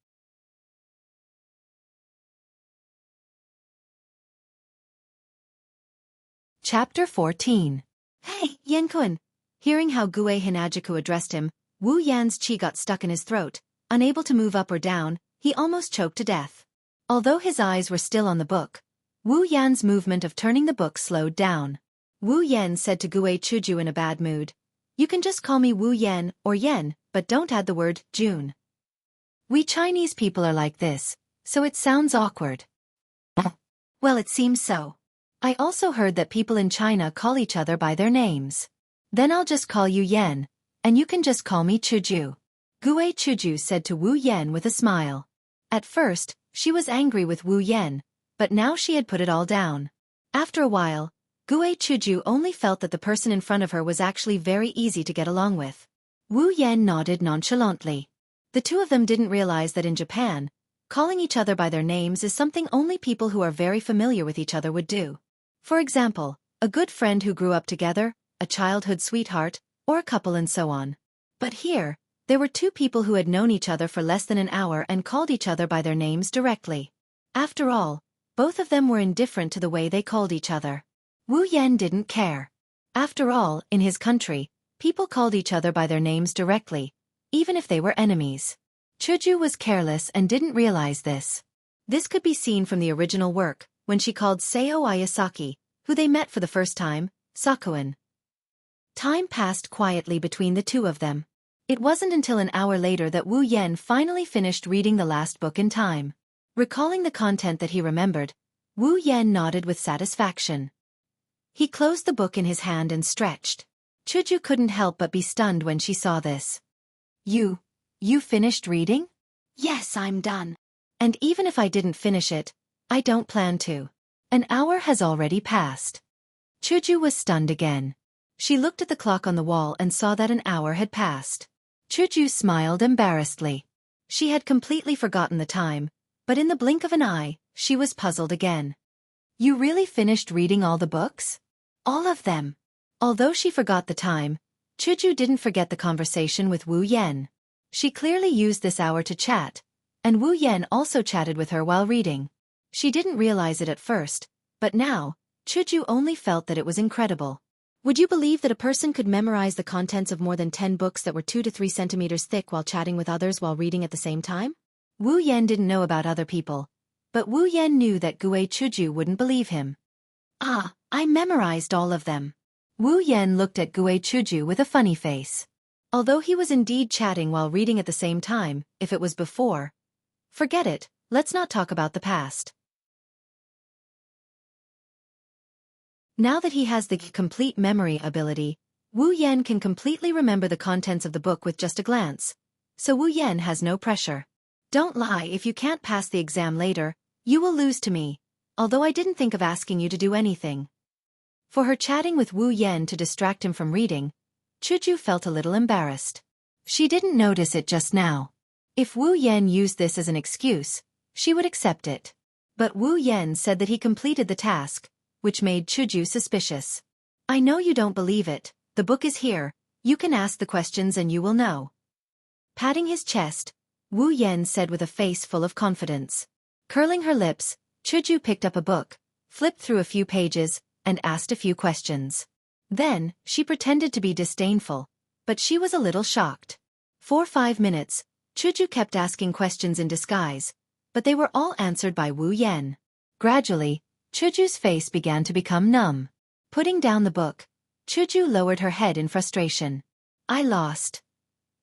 [SPEAKER 1] Chapter 14. "Hey, Yenkun." Hearing how Gue Hinajaku addressed him, Wu Yan's chi got stuck in his throat. Unable to move up or down, he almost choked to death. Although his eyes were still on the book, Wu Yan's movement of turning the book slowed down. Wu Yan said to Gue Chuju in a bad mood, "You can just call me Wu Yan or Yen, but don't add the word June. We Chinese people are like this, so it sounds awkward." "Well, it seems so. I also heard that people in China call each other by their names. Then I'll just call you Yen, and you can just call me Chuju." Gue Chuju said to Wu Yan with a smile. At first, she was angry with Wu Yan, but now she had put it all down. After a while, Gue Chuju only felt that the person in front of her was actually very easy to get along with. Wu Yan nodded nonchalantly. The two of them didn't realize that in Japan, calling each other by their names is something only people who are very familiar with each other would do. For example, a good friend who grew up together, a childhood sweetheart, or a couple and so on. But here, there were 2 people who had known each other for less than an hour and called each other by their names directly. After all, both of them were indifferent to the way they called each other. Wu Yan didn't care. After all, in his country, people called each other by their names directly, even if they were enemies. Chuju was careless and didn't realize this. This could be seen from the original work, when she called Seo Ayasaki, who they met for the first time, Sakuin. Time passed quietly between the two of them. It wasn't until an hour later that Wu Yan finally finished reading the last book in time. Recalling the content that he remembered, Wu Yan nodded with satisfaction. He closed the book in his hand and stretched. Chuju couldn't help but be stunned when she saw this. You finished reading?" "Yes, I'm done. And even if I didn't finish it, I don't plan to. An hour has already passed." Chuju was stunned again. She looked at the clock on the wall and saw that an hour had passed. Chuju smiled embarrassedly. She had completely forgotten the time, but in the blink of an eye, she was puzzled again. "You really finished reading all the books?" "All of them." Although she forgot the time, Chuju didn't forget the conversation with Wu Yan. She clearly used this hour to chat, and Wu Yan also chatted with her while reading. She didn't realize it at first, but now, Chuju only felt that it was incredible. Would you believe that a person could memorize the contents of more than 10 books that were 2 to 3 centimeters thick while chatting with others while reading at the same time? Wu Yan didn't know about other people, but Wu Yan knew that Gue Chuju wouldn't believe him. I memorized all of them." Wu Yan looked at Gue Chuju with a funny face. Although he was indeed chatting while reading at the same time, if it was before. Forget it, let's not talk about the past. Now that he has the complete memory ability, Wu Yan can completely remember the contents of the book with just a glance. So Wu Yan has no pressure. "Don't lie, if you can't pass the exam later, you will lose to me, although I didn't think of asking you to do anything." For her chatting with Wu Yan to distract him from reading, Chuju felt a little embarrassed. She didn't notice it just now. If Wu Yan used this as an excuse, she would accept it. But Wu Yan said that he completed the task, which made Chuju suspicious. I know you don't believe it. The book is here. You can ask the questions and you will know. Patting his chest, Wu Yan said with a face full of confidence. Curling her lips, Chuju picked up a book, flipped through a few pages, and asked a few questions. Then, she pretended to be disdainful, but she was a little shocked. For 5 minutes, Chuju kept asking questions in disguise, but they were all answered by Wu Yan. Gradually, Chuju's face began to become numb. Putting down the book, Chuju lowered her head in frustration. I lost.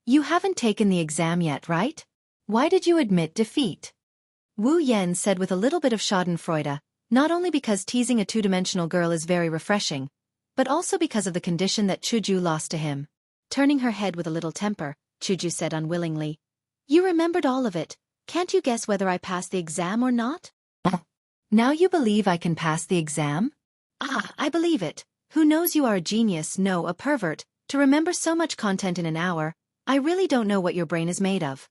[SPEAKER 1] You haven't taken the exam yet, right? Why did you admit defeat? Wu Yan said with a little bit of schadenfreude, not only because teasing a two-dimensional girl is very refreshing, but also because of the condition that Chuju lost to him. Turning her head with a little temper, Chuju said unwillingly, You remembered all of it. Can't you guess whether I passed the exam or not? Now you believe I can pass the exam? Ah, I believe it. Who knows you are a genius, no, a pervert, to remember so much content in an hour. I really don't know what your brain is made of.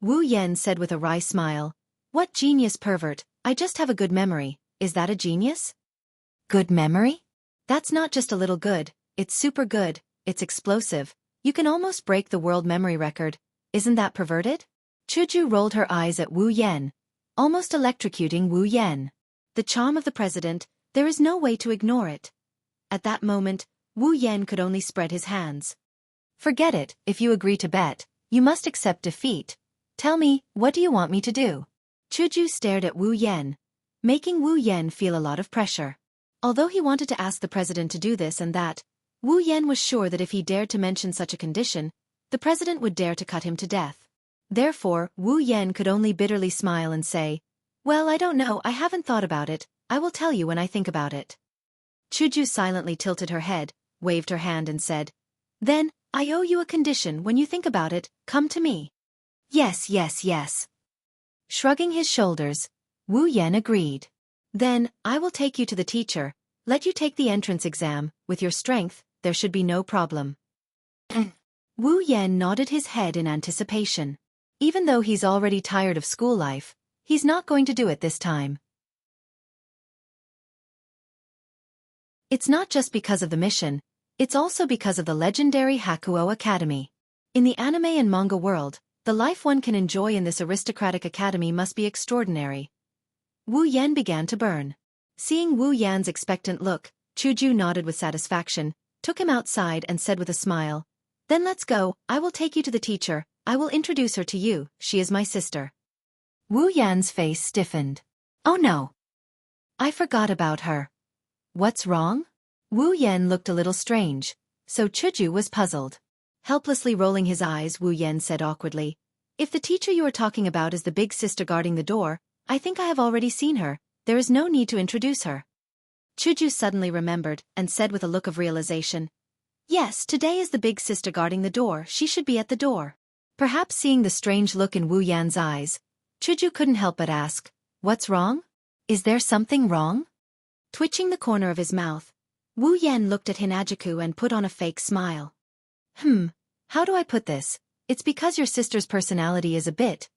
[SPEAKER 1] Wu Yan said with a wry smile. What genius, pervert? I just have a good memory. Is that a genius? Good memory? That's not just a little good, it's super good, it's explosive. You can almost break the world memory record. Isn't that perverted? Chuju rolled her eyes at Wu Yan, almost electrocuting Wu Yan. The charm of the president, there is no way to ignore it. At that moment, Wu Yan could only spread his hands. Forget it, if you agree to bet, you must accept defeat. Tell me, what do you want me to do? Chuju stared at Wu Yan, making Wu Yan feel a lot of pressure. Although he wanted to ask the president to do this and that, Wu Yan was sure that if he dared to mention such a condition, the president would dare to cut him to death. Therefore, Wu Yan could only bitterly smile and say, Well, I don't know, I haven't thought about it, I will tell you when I think about it. Chuju silently tilted her head, waved her hand and said, Then, I owe you a condition. When you think about it, come to me. Yes, yes, yes. Shrugging his shoulders, Wu Yan agreed. Then, I will take you to the teacher, let you take the entrance exam. With your strength, there should be no problem. Wu Yan nodded his head in anticipation. Even though he's already tired of school life, he's not going to do it this time. It's not just because of the mission, it's also because of the legendary Hakuo Academy. In the anime and manga world, the life one can enjoy in this aristocratic academy must be extraordinary. Wu Yan began to burn. Seeing Wu Yan's expectant look, Chuju nodded with satisfaction, took him outside and said with a smile, Then let's go, I will take you to the teacher, I will introduce her to you, she is my sister. Wu Yan's face stiffened. Oh no. I forgot about her. What's wrong? Wu Yan looked a little strange, so Chuju was puzzled. Helplessly rolling his eyes, Wu Yan said awkwardly, If the teacher you are talking about is the big sister guarding the door, I think I have already seen her, there is no need to introduce her. Chuju suddenly remembered, and said with a look of realization, Yes, today is the big sister guarding the door, she should be at the door. Perhaps seeing the strange look in Wu Yan's eyes, Chuju couldn't help but ask, What's wrong? Is there something wrong? Twitching the corner of his mouth, Wu Yan looked at Hinajiku and put on a fake smile. How do I put this? It's because your sister's personality is a bit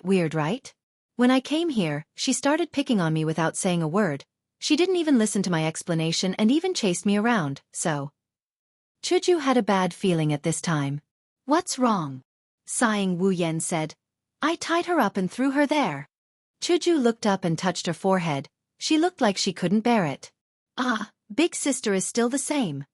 [SPEAKER 1] weird, right? When I came here, she started picking on me without saying a word. She didn't even listen to my explanation and even chased me around, so. Chuju had a bad feeling at this time. What's wrong? Sighing, Wu Yan said. I tied her up and threw her there. Chuju looked up and touched her forehead. She looked like she couldn't bear it. Ah, big sister is still the same.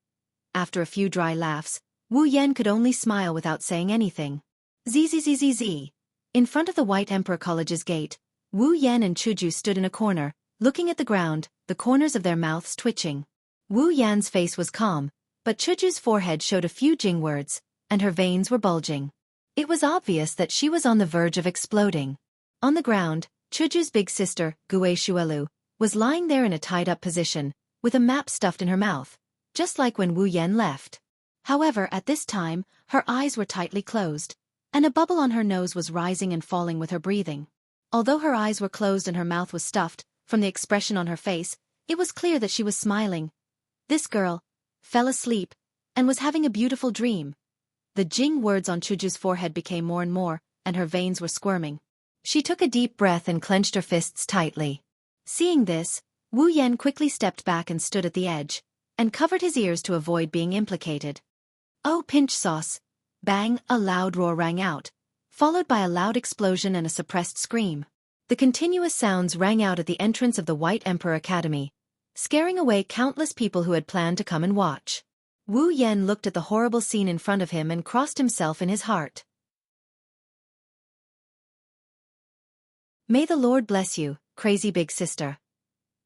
[SPEAKER 1] After a few dry laughs, Wu Yan could only smile without saying anything. Zzzzz. In front of the White Emperor College's gate, Wu Yan and Chuju stood in a corner, looking at the ground, the corners of their mouths twitching. Wu Yan's face was calm, but Chuju's forehead showed a few Jing words, and her veins were bulging. It was obvious that she was on the verge of exploding. On the ground, Chuju's big sister, Gue Shuelu, was lying there in a tied-up position, with a map stuffed in her mouth, just like when Wu Yan left. However, at this time, her eyes were tightly closed, and a bubble on her nose was rising and falling with her breathing. Although her eyes were closed and her mouth was stuffed, from the expression on her face, it was clear that she was smiling. This girl fell asleep and was having a beautiful dream. The Jing words on Chuju's forehead became more and more, and her veins were squirming. She took a deep breath and clenched her fists tightly. Seeing this, Wu Yan quickly stepped back and stood at the edge. and covered his ears to avoid being implicated. "Oh, pinch sauce!" Bang, a loud roar rang out, followed by a loud explosion and a suppressed scream. The continuous sounds rang out at the entrance of the White Emperor Academy, scaring away countless people who had planned to come and watch. Wu Yan looked at the horrible scene in front of him and crossed himself in his heart. "May the Lord bless you, crazy big sister.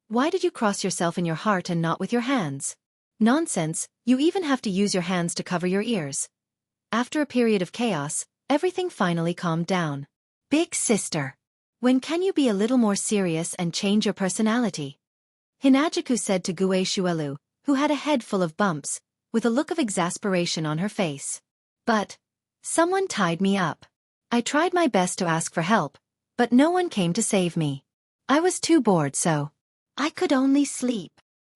[SPEAKER 1] Why did you cross yourself in your heart and not with your hands? Nonsense, you even have to use your hands to cover your ears." After a period of chaos, everything finally calmed down. "Big sister, when can you be a little more serious and change your personality?" Hinajaku said to Gue Shuelu, who had a head full of bumps, with a look of exasperation on her face. "But someone tied me up. I tried my best to ask for help, but no one came to save me. I was too bored, so I could only sleep,"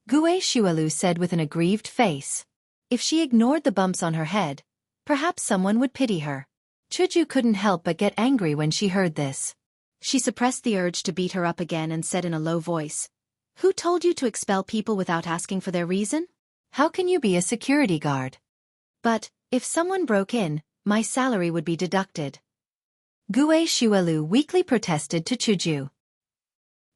[SPEAKER 1] Gue Shuelu said with an aggrieved face. If she ignored the bumps on her head, perhaps someone would pity her. Chuju couldn't help but get angry when she heard this. She suppressed the urge to beat her up again and said in a low voice, "Who told you to expel people without asking for their reason? How can you be a security guard?" "But if someone broke in, my salary would be deducted," Gue Shuelu weakly protested to Chuju.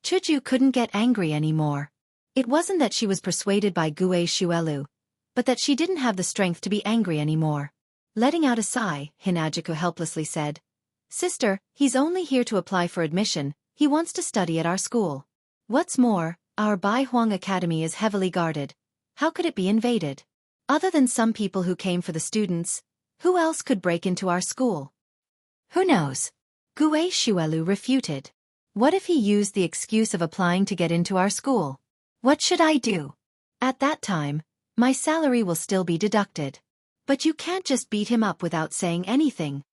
[SPEAKER 1] Chuju couldn't get angry anymore. It wasn't that she was persuaded by Gue Shuelu, but that she didn't have the strength to be angry anymore. Letting out a sigh, Hinajaku helplessly said, "Sister, he's only here to apply for admission. He wants to study at our school. What's more, our Bai Huang Academy is heavily guarded. How could it be invaded? Other than some people who came for the students, who else could break into our school?" "Who knows?" Gue Shuelu refuted. "What if he used the excuse of applying to get into our school? What should I do? At that time, my salary will still be deducted." "But you can't just beat him up without saying anything,"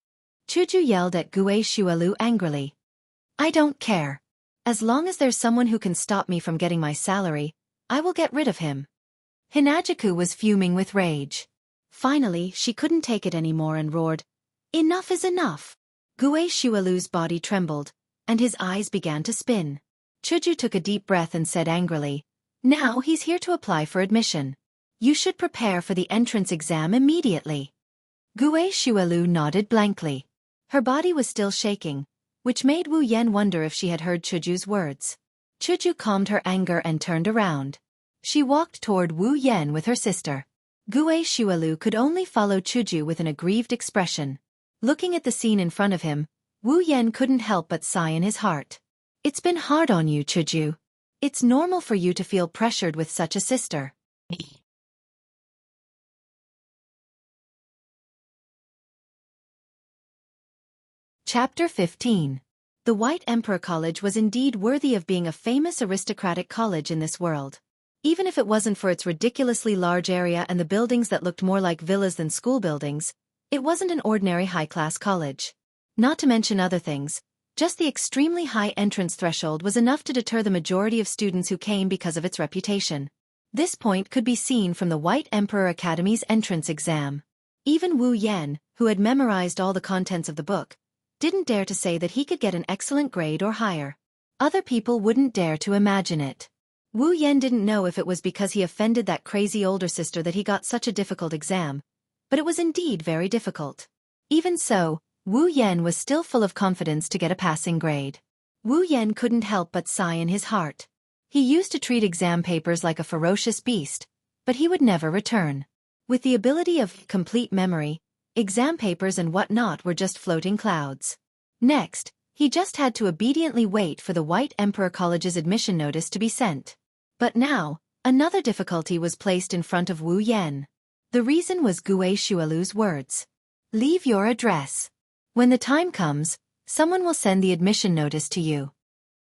[SPEAKER 1] Chuju yelled at Gue Shuelu angrily. "I don't care. As long as there's someone who can stop me from getting my salary, I will get rid of him." Hinajaku was fuming with rage. Finally, she couldn't take it anymore and roared, "Enough is enough!" Gue Shuelu's body trembled, and his eyes began to spin. Chuju took a deep breath and said angrily, "Now he's here to apply for admission. You should prepare for the entrance exam immediately." Gue Shuelu nodded blankly. Her body was still shaking, which made Wu Yan wonder if she had heard Chuju's words. Chuju calmed her anger and turned around. She walked toward Wu Yan with her sister. Gue Shuelu could only follow Chuju with an aggrieved expression. Looking at the scene in front of him, Wu Yan couldn't help but sigh in his heart. "It's been hard on you, Chuju. It's normal for you to feel pressured with such a sister." Chapter 15. The White Emperor College was indeed worthy of being a famous aristocratic college in this world. Even if it wasn't for its ridiculously large area and the buildings that looked more like villas than school buildings, it wasn't an ordinary high-class college. Not to mention other things, just the extremely high entrance threshold was enough to deter the majority of students who came because of its reputation. This point could be seen from the White Emperor Academy's entrance exam. Even Wu Yan, who had memorized all the contents of the book, didn't dare to say that he could get an excellent grade or higher. Other people wouldn't dare to imagine it. Wu Yan didn't know if it was because he offended that crazy older sister that he got such a difficult exam, but it was indeed very difficult. Even so, Wu Yan was still full of confidence to get a passing grade. Wu Yan couldn't help but sigh in his heart. He used to treat exam papers like a ferocious beast, but he would never return. With the ability of complete memory, exam papers and whatnot were just floating clouds. Next, he just had to obediently wait for the White Emperor College's admission notice to be sent. But now, another difficulty was placed in front of Wu Yan. The reason was Gue Shuelu's words. "Leave your address. When the time comes, someone will send the admission notice to you."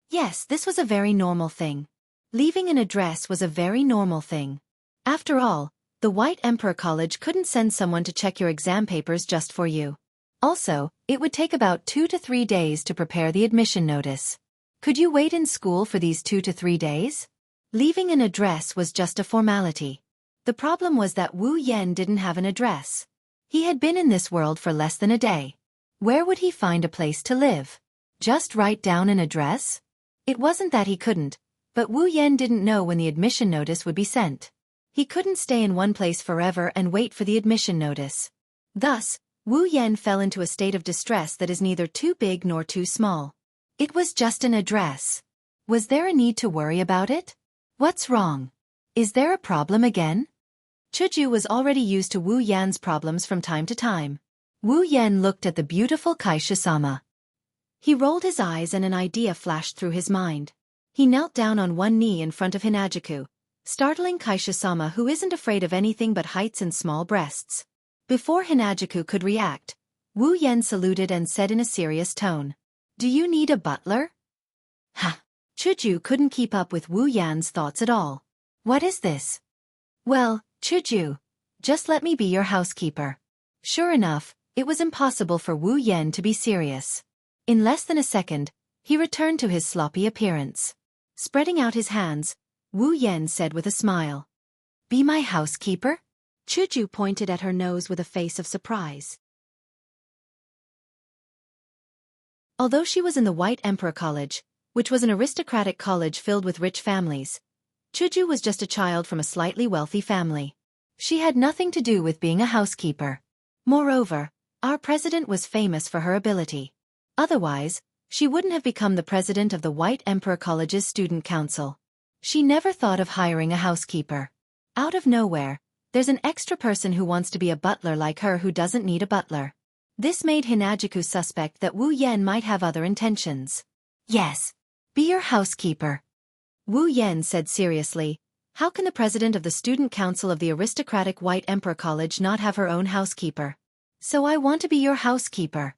[SPEAKER 1] Yes, this was a very normal thing. Leaving an address was a very normal thing. After all, the White Emperor College couldn't send someone to check your exam papers just for you. Also, it would take about 2 to 3 days to prepare the admission notice. Could you wait in school for these 2 to 3 days? Leaving an address was just a formality. The problem was that Wu Yan didn't have an address. He had been in this world for less than a day. Where would he find a place to live? Just write down an address? It wasn't that he couldn't, but Wu Yan didn't know when the admission notice would be sent. He couldn't stay in one place forever and wait for the admission notice. Thus, Wu Yan fell into a state of distress that is neither too big nor too small. It was just an address. Was there a need to worry about it? What's wrong? Is there a problem again? Chuju was already used to Wu Yan's problems from time to time. Wu Yan looked at the beautiful Xianxia. He rolled his eyes and an idea flashed through his mind. He knelt down on one knee in front of Hinajuku, startling Xianxia, who isn't afraid of anything but heights and small breasts. Before Hinajuku could react, Wu Yan saluted and said in a serious tone, "Do you need a butler?" Ha! Chuju couldn't keep up with Wu Yan's thoughts at all. What is this? Well, Chuju, just let me be your housekeeper. Sure enough, it was impossible for Wu Yan to be serious. In less than a second, he returned to his sloppy appearance. Spreading out his hands, Wu Yan said with a smile, "Be my housekeeper?" Chuju pointed at her nose with a face of surprise. Although she was in the White Emperor College, which was an aristocratic college filled with rich families, Chuju was just a child from a slightly wealthy family. She had nothing to do with being a housekeeper. Moreover, our president was famous for her ability. Otherwise, she wouldn't have become the president of the White Emperor College's student council. She never thought of hiring a housekeeper. Out of nowhere, there's an extra person who wants to be a butler like her who doesn't need a butler. This made Hinajuku suspect that Wu Yan might have other intentions. Yes, be your housekeeper. Wu Yan said seriously, how can the president of the student council of the aristocratic White Emperor College not have her own housekeeper? So I want to be your housekeeper.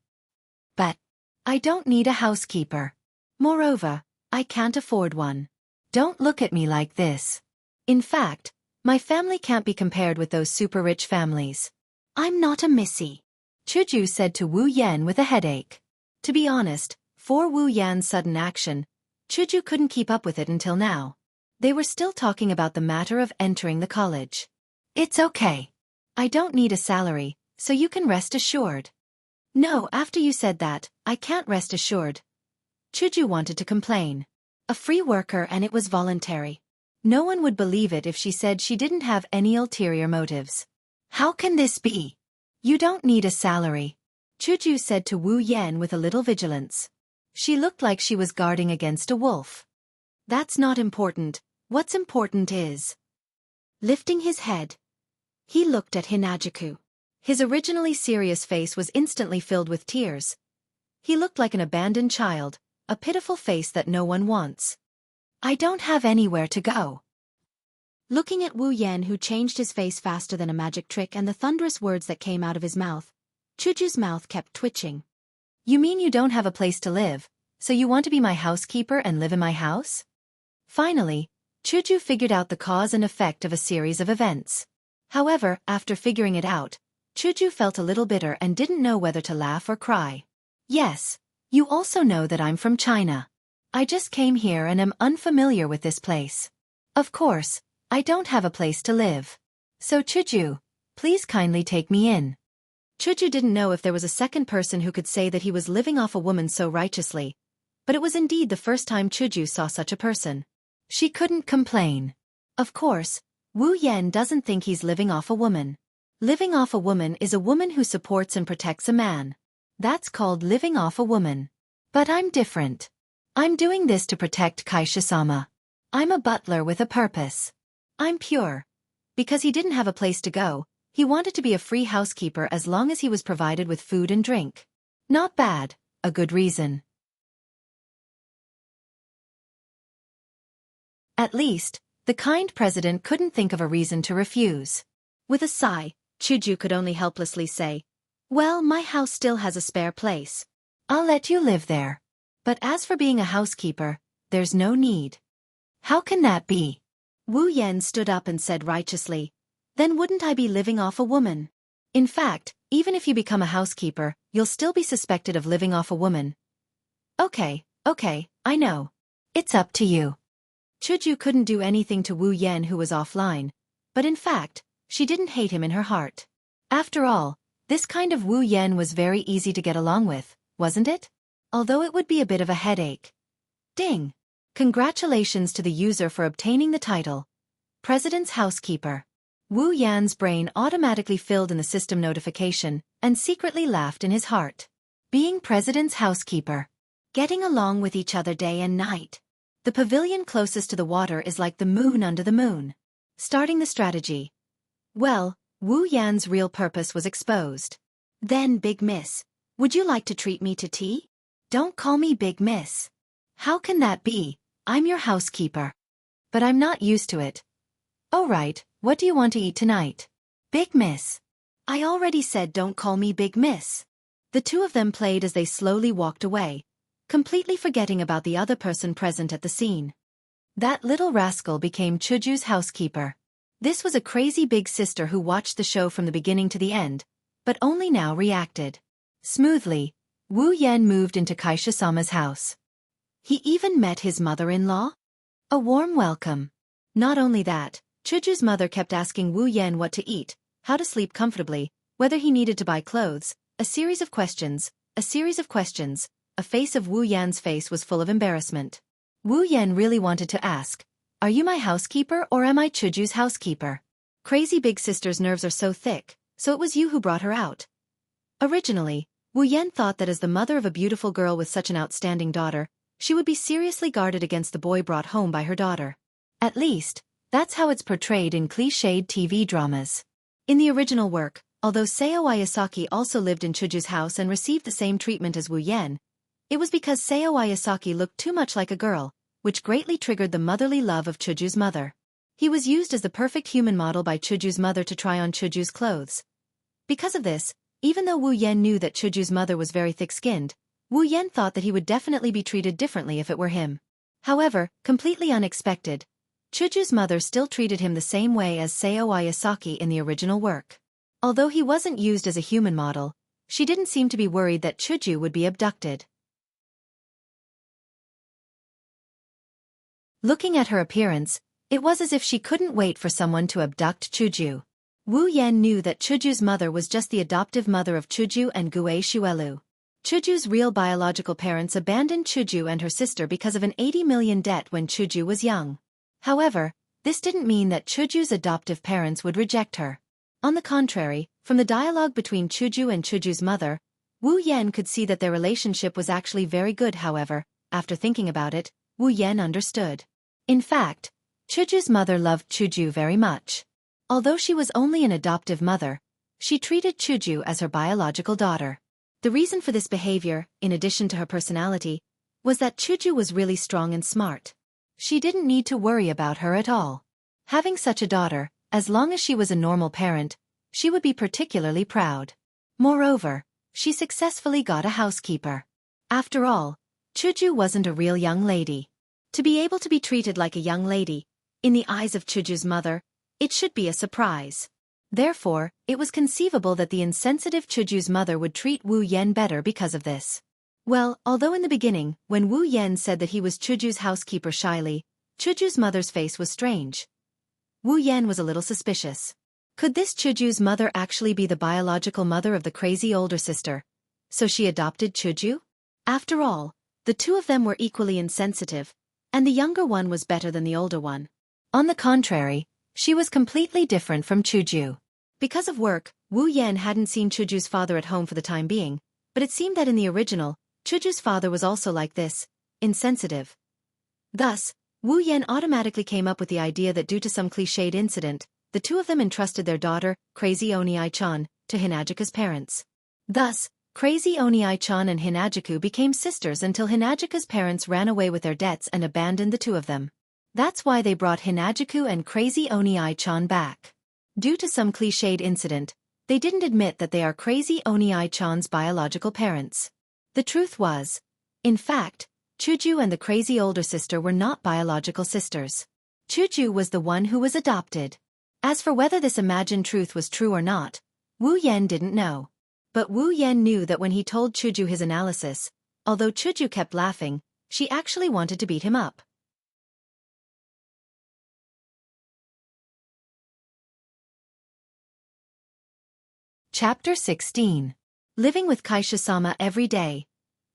[SPEAKER 1] But I don't need a housekeeper. Moreover, I can't afford one. Don't look at me like this. In fact, my family can't be compared with those super rich families. I'm not a missy, Chuju said to Wu Yan with a headache. To be honest, for Wu Yan's sudden action, Chuju couldn't keep up with it until now. They were still talking about the matter of entering the college. It's okay. I don't need a salary, so you can rest assured. No, after you said that, I can't rest assured. Chuju wanted to complain. A free worker and it was voluntary. No one would believe it if she said she didn't have any ulterior motives. How can this be? You don't need a salary, Chuju said to Wu Yan with a little vigilance. She looked like she was guarding against a wolf. That's not important. What's important is... Lifting his head, he looked at Hinajuku. His originally serious face was instantly filled with tears. He looked like an abandoned child, a pitiful face that no one wants. I don't have anywhere to go. Looking at Wu Yan, who changed his face faster than a magic trick, and the thunderous words that came out of his mouth, Chuju's mouth kept twitching. You mean you don't have a place to live, so you want to be my housekeeper and live in my house? Finally, Chuju figured out the cause and effect of a series of events. However, after figuring it out, Chuju felt a little bitter and didn't know whether to laugh or cry. Yes, you also know that I'm from China. I just came here and am unfamiliar with this place. Of course, I don't have a place to live. So Chuju, please kindly take me in. Chuju didn't know if there was a second person who could say that he was living off a woman so righteously, but it was indeed the first time Chuju saw such a person. She couldn't complain. Of course, Wu Yan doesn't think he's living off a woman. Living off a woman is a woman who supports and protects a man. That's called living off a woman. But I'm different. I'm doing this to protect Kaisha-sama. I'm a butler with a purpose. I'm pure. Because he didn't have a place to go, he wanted to be a free housekeeper as long as he was provided with food and drink. Not bad, a good reason. At least, the kind president couldn't think of a reason to refuse. With a sigh, Chuju could only helplessly say, well, my house still has a spare place. I'll let you live there. But as for being a housekeeper, there's no need. How can that be? Wu Yan stood up and said righteously, then wouldn't I be living off a woman? In fact, even if you become a housekeeper, you'll still be suspected of living off a woman. Okay, I know. It's up to you. Chuju couldn't do anything to Wu Yan, who was offline, but in fact, she didn't hate him in her heart. After all, this kind of Wu Yan was very easy to get along with, wasn't it? Although it would be a bit of a headache. Ding! Congratulations to the user for obtaining the title. President's housekeeper. Wu Yan's brain automatically filled in the system notification and secretly laughed in his heart. Being President's housekeeper. Getting along with each other day and night. The pavilion closest to the water is like the moon under the moon. Starting the strategy. Well, Wu Yan's real purpose was exposed. Then, Big Miss, would you like to treat me to tea? Don't call me Big Miss. How can that be? I'm your housekeeper. But I'm not used to it. Oh right, what do you want to eat tonight? Big Miss. I already said don't call me Big Miss. The two of them played as they slowly walked away, completely forgetting about the other person present at the scene. That little rascal became Chuju's housekeeper. This was a crazy big sister who watched the show from the beginning to the end, but only now reacted. Smoothly, Wu Yan moved into Kaisha-sama's house. He even met his mother-in-law? A warm welcome. Not only that, Chuju's mother kept asking Wu Yan what to eat, how to sleep comfortably, whether he needed to buy clothes, a series of questions. A face of Wu Yan's face was full of embarrassment. Wu Yan really wanted to ask, are you my housekeeper or am I Chuju's housekeeper? Crazy big sister's nerves are so thick, so it was you who brought her out. Originally, Wu Yan thought that as the mother of a beautiful girl with such an outstanding daughter, she would be seriously guarded against the boy brought home by her daughter. At least, that's how it's portrayed in cliched TV dramas. In the original work, although Seo Ayasaki also lived in Chuju's house and received the same treatment as Wu Yan, it was because Seo Ayasaki looked too much like a girl, which greatly triggered the motherly love of Chuju's mother. He was used as the perfect human model by Chuju's mother to try on Chuju's clothes. Because of this, even though Wu Yan knew that Chuju's mother was very thick-skinned, Wu Yan thought that he would definitely be treated differently if it were him. However, completely unexpected, Chuju's mother still treated him the same way as Seo Ayasaki in the original work. Although he wasn't used as a human model, she didn't seem to be worried that Chuju would be abducted. Looking at her appearance, it was as if she couldn't wait for someone to abduct Chuju. Wu Yan knew that Chuju's mother was just the adoptive mother of Chuju and Gue Shuelu. Chuju's real biological parents abandoned Chuju and her sister because of an 80 million debt when Chuju was young. However, this didn't mean that Chuju's adoptive parents would reject her. On the contrary, from the dialogue between Chuju and Chuju's mother, Wu Yan could see that their relationship was actually very good. However, after thinking about it, Wu Yan understood. In fact, Chuju's mother loved Chuju very much. Although she was only an adoptive mother, she treated Chuju as her biological daughter. The reason for this behavior, in addition to her personality, was that Chuju was really strong and smart. She didn't need to worry about her at all. Having such a daughter, as long as she was a normal parent, she would be particularly proud. Moreover, she successfully got a housekeeper. After all, Chuju wasn't a real young lady. To be able to be treated like a young lady, in the eyes of Chuju's mother, it should be a surprise. Therefore, it was conceivable that the insensitive Chuju's mother would treat Wu Yan better because of this. Well, although in the beginning, when Wu Yan said that he was Chuju's housekeeper shyly, Chuju's mother's face was strange. Wu Yan was a little suspicious. Could this Chuju's mother actually be the biological mother of the crazy older sister? So she adopted Chuju? After all, the two of them were equally insensitive, and the younger one was better than the older one. On the contrary, she was completely different from Chuju. Because of work, Wu Yan hadn't seen Chuju's father at home for the time being, but it seemed that in the original, Chuju's father was also like this, insensitive. Thus, Wu Yan automatically came up with the idea that due to some cliched incident, the two of them entrusted their daughter, Crazy Oni Ai-chan, to Hinajika's parents. Thus, Crazy Oni Ai-chan and Hinajiku became sisters until Hinajika's parents ran away with their debts and abandoned the two of them. That's why they brought Hinajiku and Crazy Oni Ai-chan back. Due to some cliched incident, they didn't admit that they are Crazy Oni Ai-chan's biological parents. The truth was, in fact, Chuju and the crazy older sister were not biological sisters. Chuju was the one who was adopted. As for whether this imagined truth was true or not, Wu Yan didn't know. But Wu Yan knew that when he told Chuju his analysis, although Chuju kept laughing, she actually wanted to beat him up. Chapter 16. Living with Kaisha-sama every day.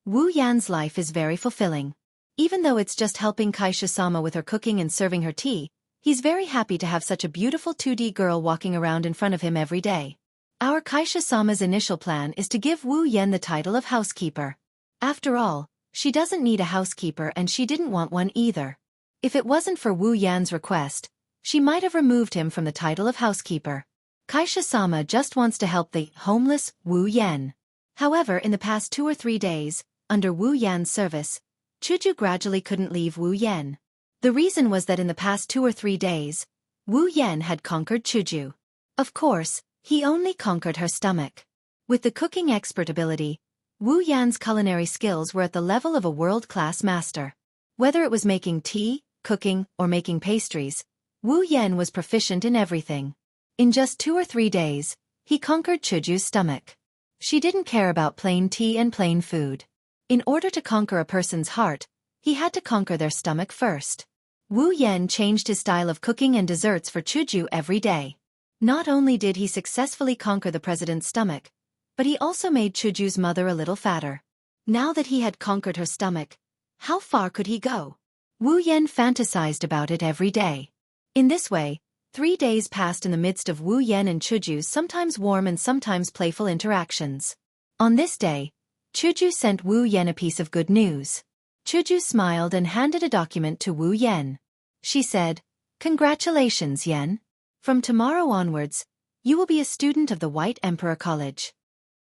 [SPEAKER 1] Wu Yan's life is very fulfilling. Even though it's just helping Kaisha-sama with her cooking and serving her tea, He's very happy to have such a beautiful 2D girl walking around in front of him every day. Our Xianxia-sama's initial plan is to give Wu Yan the title of housekeeper. After all, she doesn't need a housekeeper and she didn't want one either. If it wasn't for Wu Yan's request, she might have removed him from the title of housekeeper. Xianxia-sama just wants to help the homeless Wu Yan. However, in the past 2 or 3 days, under Wu Yan's service, Chuju gradually couldn't leave Wu Yan. The reason was that in the past 2 or 3 days, Wu Yan had conquered Chuju. Of course, he only conquered her stomach. With the cooking expert ability, Wu Yan's culinary skills were at the level of a world-class master. Whether it was making tea, cooking, or making pastries, Wu Yan was proficient in everything. In just 2 or 3 days, he conquered Chuju's stomach. She didn't care about plain tea and plain food. In order to conquer a person's heart, he had to conquer their stomach first. Wu Yan changed his style of cooking and desserts for Chuju every day. Not only did he successfully conquer the president's stomach, but he also made Chuju's mother a little fatter. Now that he had conquered her stomach, how far could he go? Wu Yan fantasized about it every day. In this way, 3 days passed in the midst of Wu Yan and Chuju's sometimes warm and sometimes playful interactions. On this day, Chuju sent Wu Yan a piece of good news. Chuju smiled and handed a document to Wu Yan. She said, "Congratulations, Yan. From tomorrow onwards, you will be a student of the White Emperor College."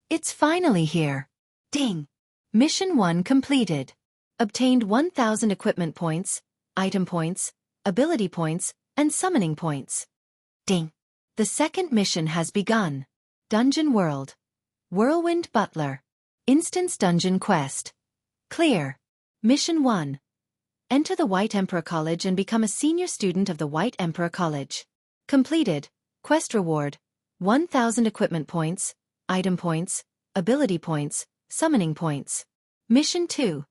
[SPEAKER 1] It's finally here. Ding! Mission 1 completed. Obtained 1,000 equipment points, item points, ability points, and summoning points. Ding! The second mission has begun. Dungeon World. Whirlwind Butler. Instance Dungeon Quest. Clear. Mission 1. Enter the White Emperor College and become a senior student of the White Emperor College. Completed. Quest reward. 1,000 equipment points, item points, ability points, summoning points. Mission 2.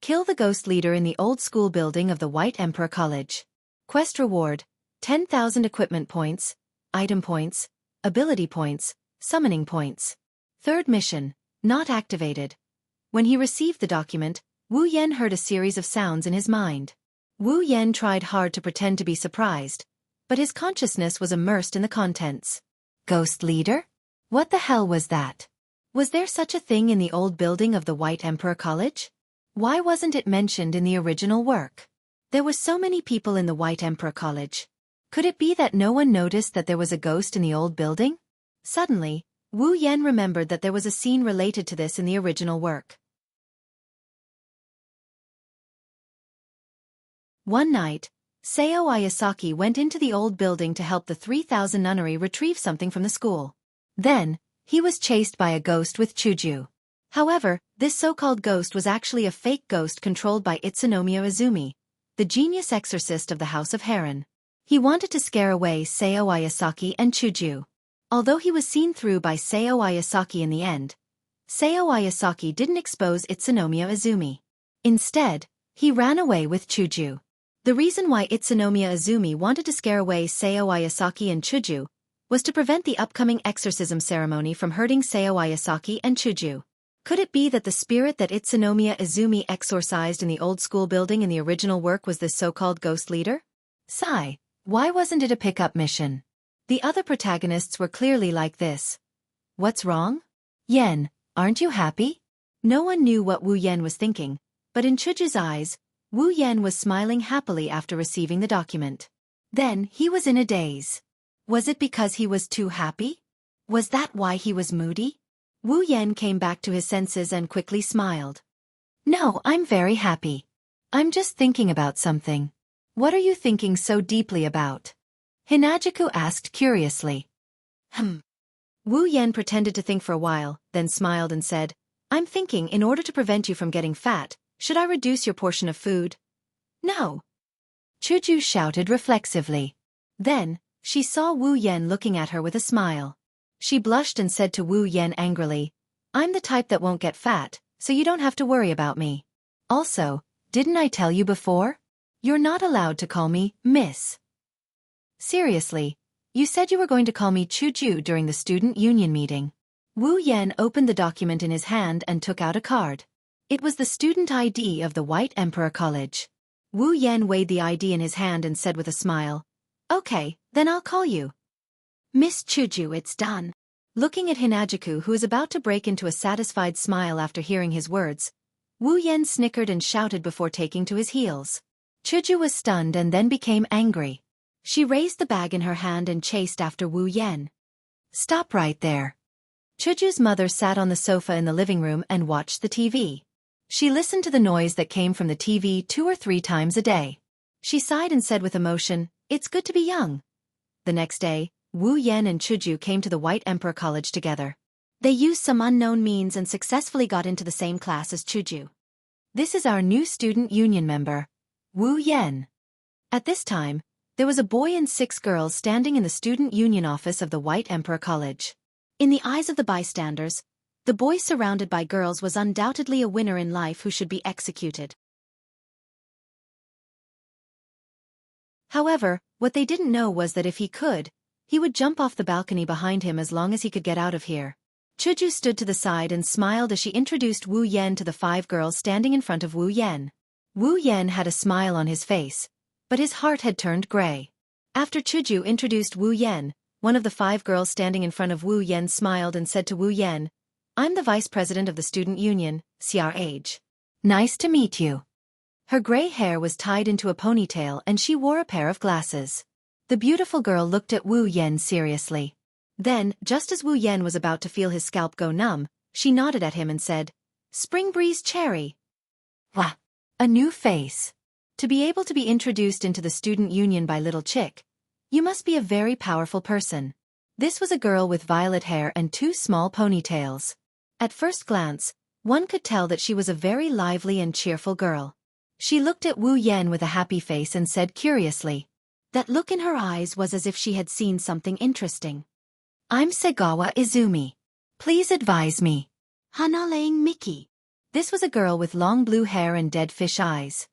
[SPEAKER 1] Kill the ghost leader in the old school building of the White Emperor College. Quest reward. 10,000 equipment points, item points, ability points, summoning points. Third mission. Not activated. When he received the document, Wu Yan heard a series of sounds in his mind. Wu Yan tried hard to pretend to be surprised, but his consciousness was immersed in the contents. Ghost leader? What the hell was that? Was there such a thing in the old building of the White Emperor College? Why wasn't it mentioned in the original work? There were so many people in the White Emperor College. Could it be that no one noticed that there was a ghost in the old building? Suddenly, Wu Yan remembered that there was a scene related to this in the original work. One night, Seo Ayasaki went into the old building to help the 3,000 nunnery retrieve something from the school. Then, he was chased by a ghost with Chuju. However, this so-called ghost was actually a fake ghost controlled by Itsunomiya Izumi, the genius exorcist of the House of Heron. He wanted to scare away Seo Ayasaki and Chuju. Although he was seen through by Seo Ayasaki in the end, Seo Ayasaki didn't expose Itsunomiya Izumi. Instead, he ran away with Chuju. The reason why Itsunomiya Izumi wanted to scare away Seo Ayasaki and Chuju was to prevent the upcoming exorcism ceremony from hurting Seo Ayasaki and Chuju. Could it be that the spirit that Itsunomiya Izumi exorcised in the old school building in the original work was this so-called ghost leader? Sigh, why wasn't it a pickup mission? The other protagonists were clearly like this. What's wrong? Yen, aren't you happy? No one knew what Wu Yan was thinking, but in Chuju's eyes, Wu Yan was smiling happily after receiving the document. Then he was in a daze. Was it because he was too happy? Was that why he was moody? Wu Yan came back to his senses and quickly smiled. No, I'm very happy. I'm just thinking about something. What are you thinking so deeply about? Hinajuku asked curiously. Wu Yan pretended to think for a while, then smiled and said, I'm thinking in order to prevent you from getting fat, should I reduce your portion of food? No. Chuju shouted reflexively. Then, she saw Wu Yan looking at her with a smile. She blushed and said to Wu Yan angrily, I'm the type that won't get fat, so you don't have to worry about me. Also, didn't I tell you before? You're not allowed to call me Miss. Seriously, you said you were going to call me Chuju during the student union meeting. Wu Yan opened the document in his hand and took out a card. It was the student ID of the White Emperor College. Wu Yan weighed the ID in his hand and said with a smile, Okay, then I'll call you. Miss Chuju, it's done. Looking at Hinajuku, who was about to break into a satisfied smile after hearing his words, Wu Yen snickered and shouted before taking to his heels. Chuju was stunned and then became angry. She raised the bag in her hand and chased after Wu Yen. Stop right there. Chuju's mother sat on the sofa in the living room and watched the TV. She listened to the noise that came from the TV 2 or 3 times a day. She sighed and said with emotion, "It's good to be young." The next day, Wu Yen and Chuju came to the White Emperor College together. They used some unknown means and successfully got into the same class as Chuju. This is our new student union member, Wu Yen. At this time, there was a boy and 6 girls standing in the student union office of the White Emperor College. In the eyes of the bystanders, the boy surrounded by girls was undoubtedly a winner in life who should be executed. However, what they didn't know was that if he could, he would jump off the balcony behind him as long as he could get out of here. Chuju stood to the side and smiled as she introduced Wu Yen to the 5 girls standing in front of Wu Yen. Wu Yen had a smile on his face, but his heart had turned gray. After Chuju introduced Wu Yen, one of the 5 girls standing in front of Wu Yen smiled and said to Wu Yen, "I'm the vice president of the student union, Xianxia. Nice to meet you." Her gray hair was tied into a ponytail and she wore a pair of glasses. The beautiful girl looked at Wu Yen seriously. Then, just as Wu Yen was about to feel his scalp go numb, she nodded at him and said, "Spring breeze cherry." Wah! A new face. To be able to be introduced into the student union by little chick, you must be a very powerful person. This was a girl with violet hair and 2 small ponytails. At first glance, one could tell that she was a very lively and cheerful girl. She looked at Wu Yen with a happy face and said curiously. That look in her eyes was as if she had seen something interesting. "I'm Sagawa Izumi. Please advise me." Hanalaying Miki. This was a girl with long blue hair and dead fish eyes.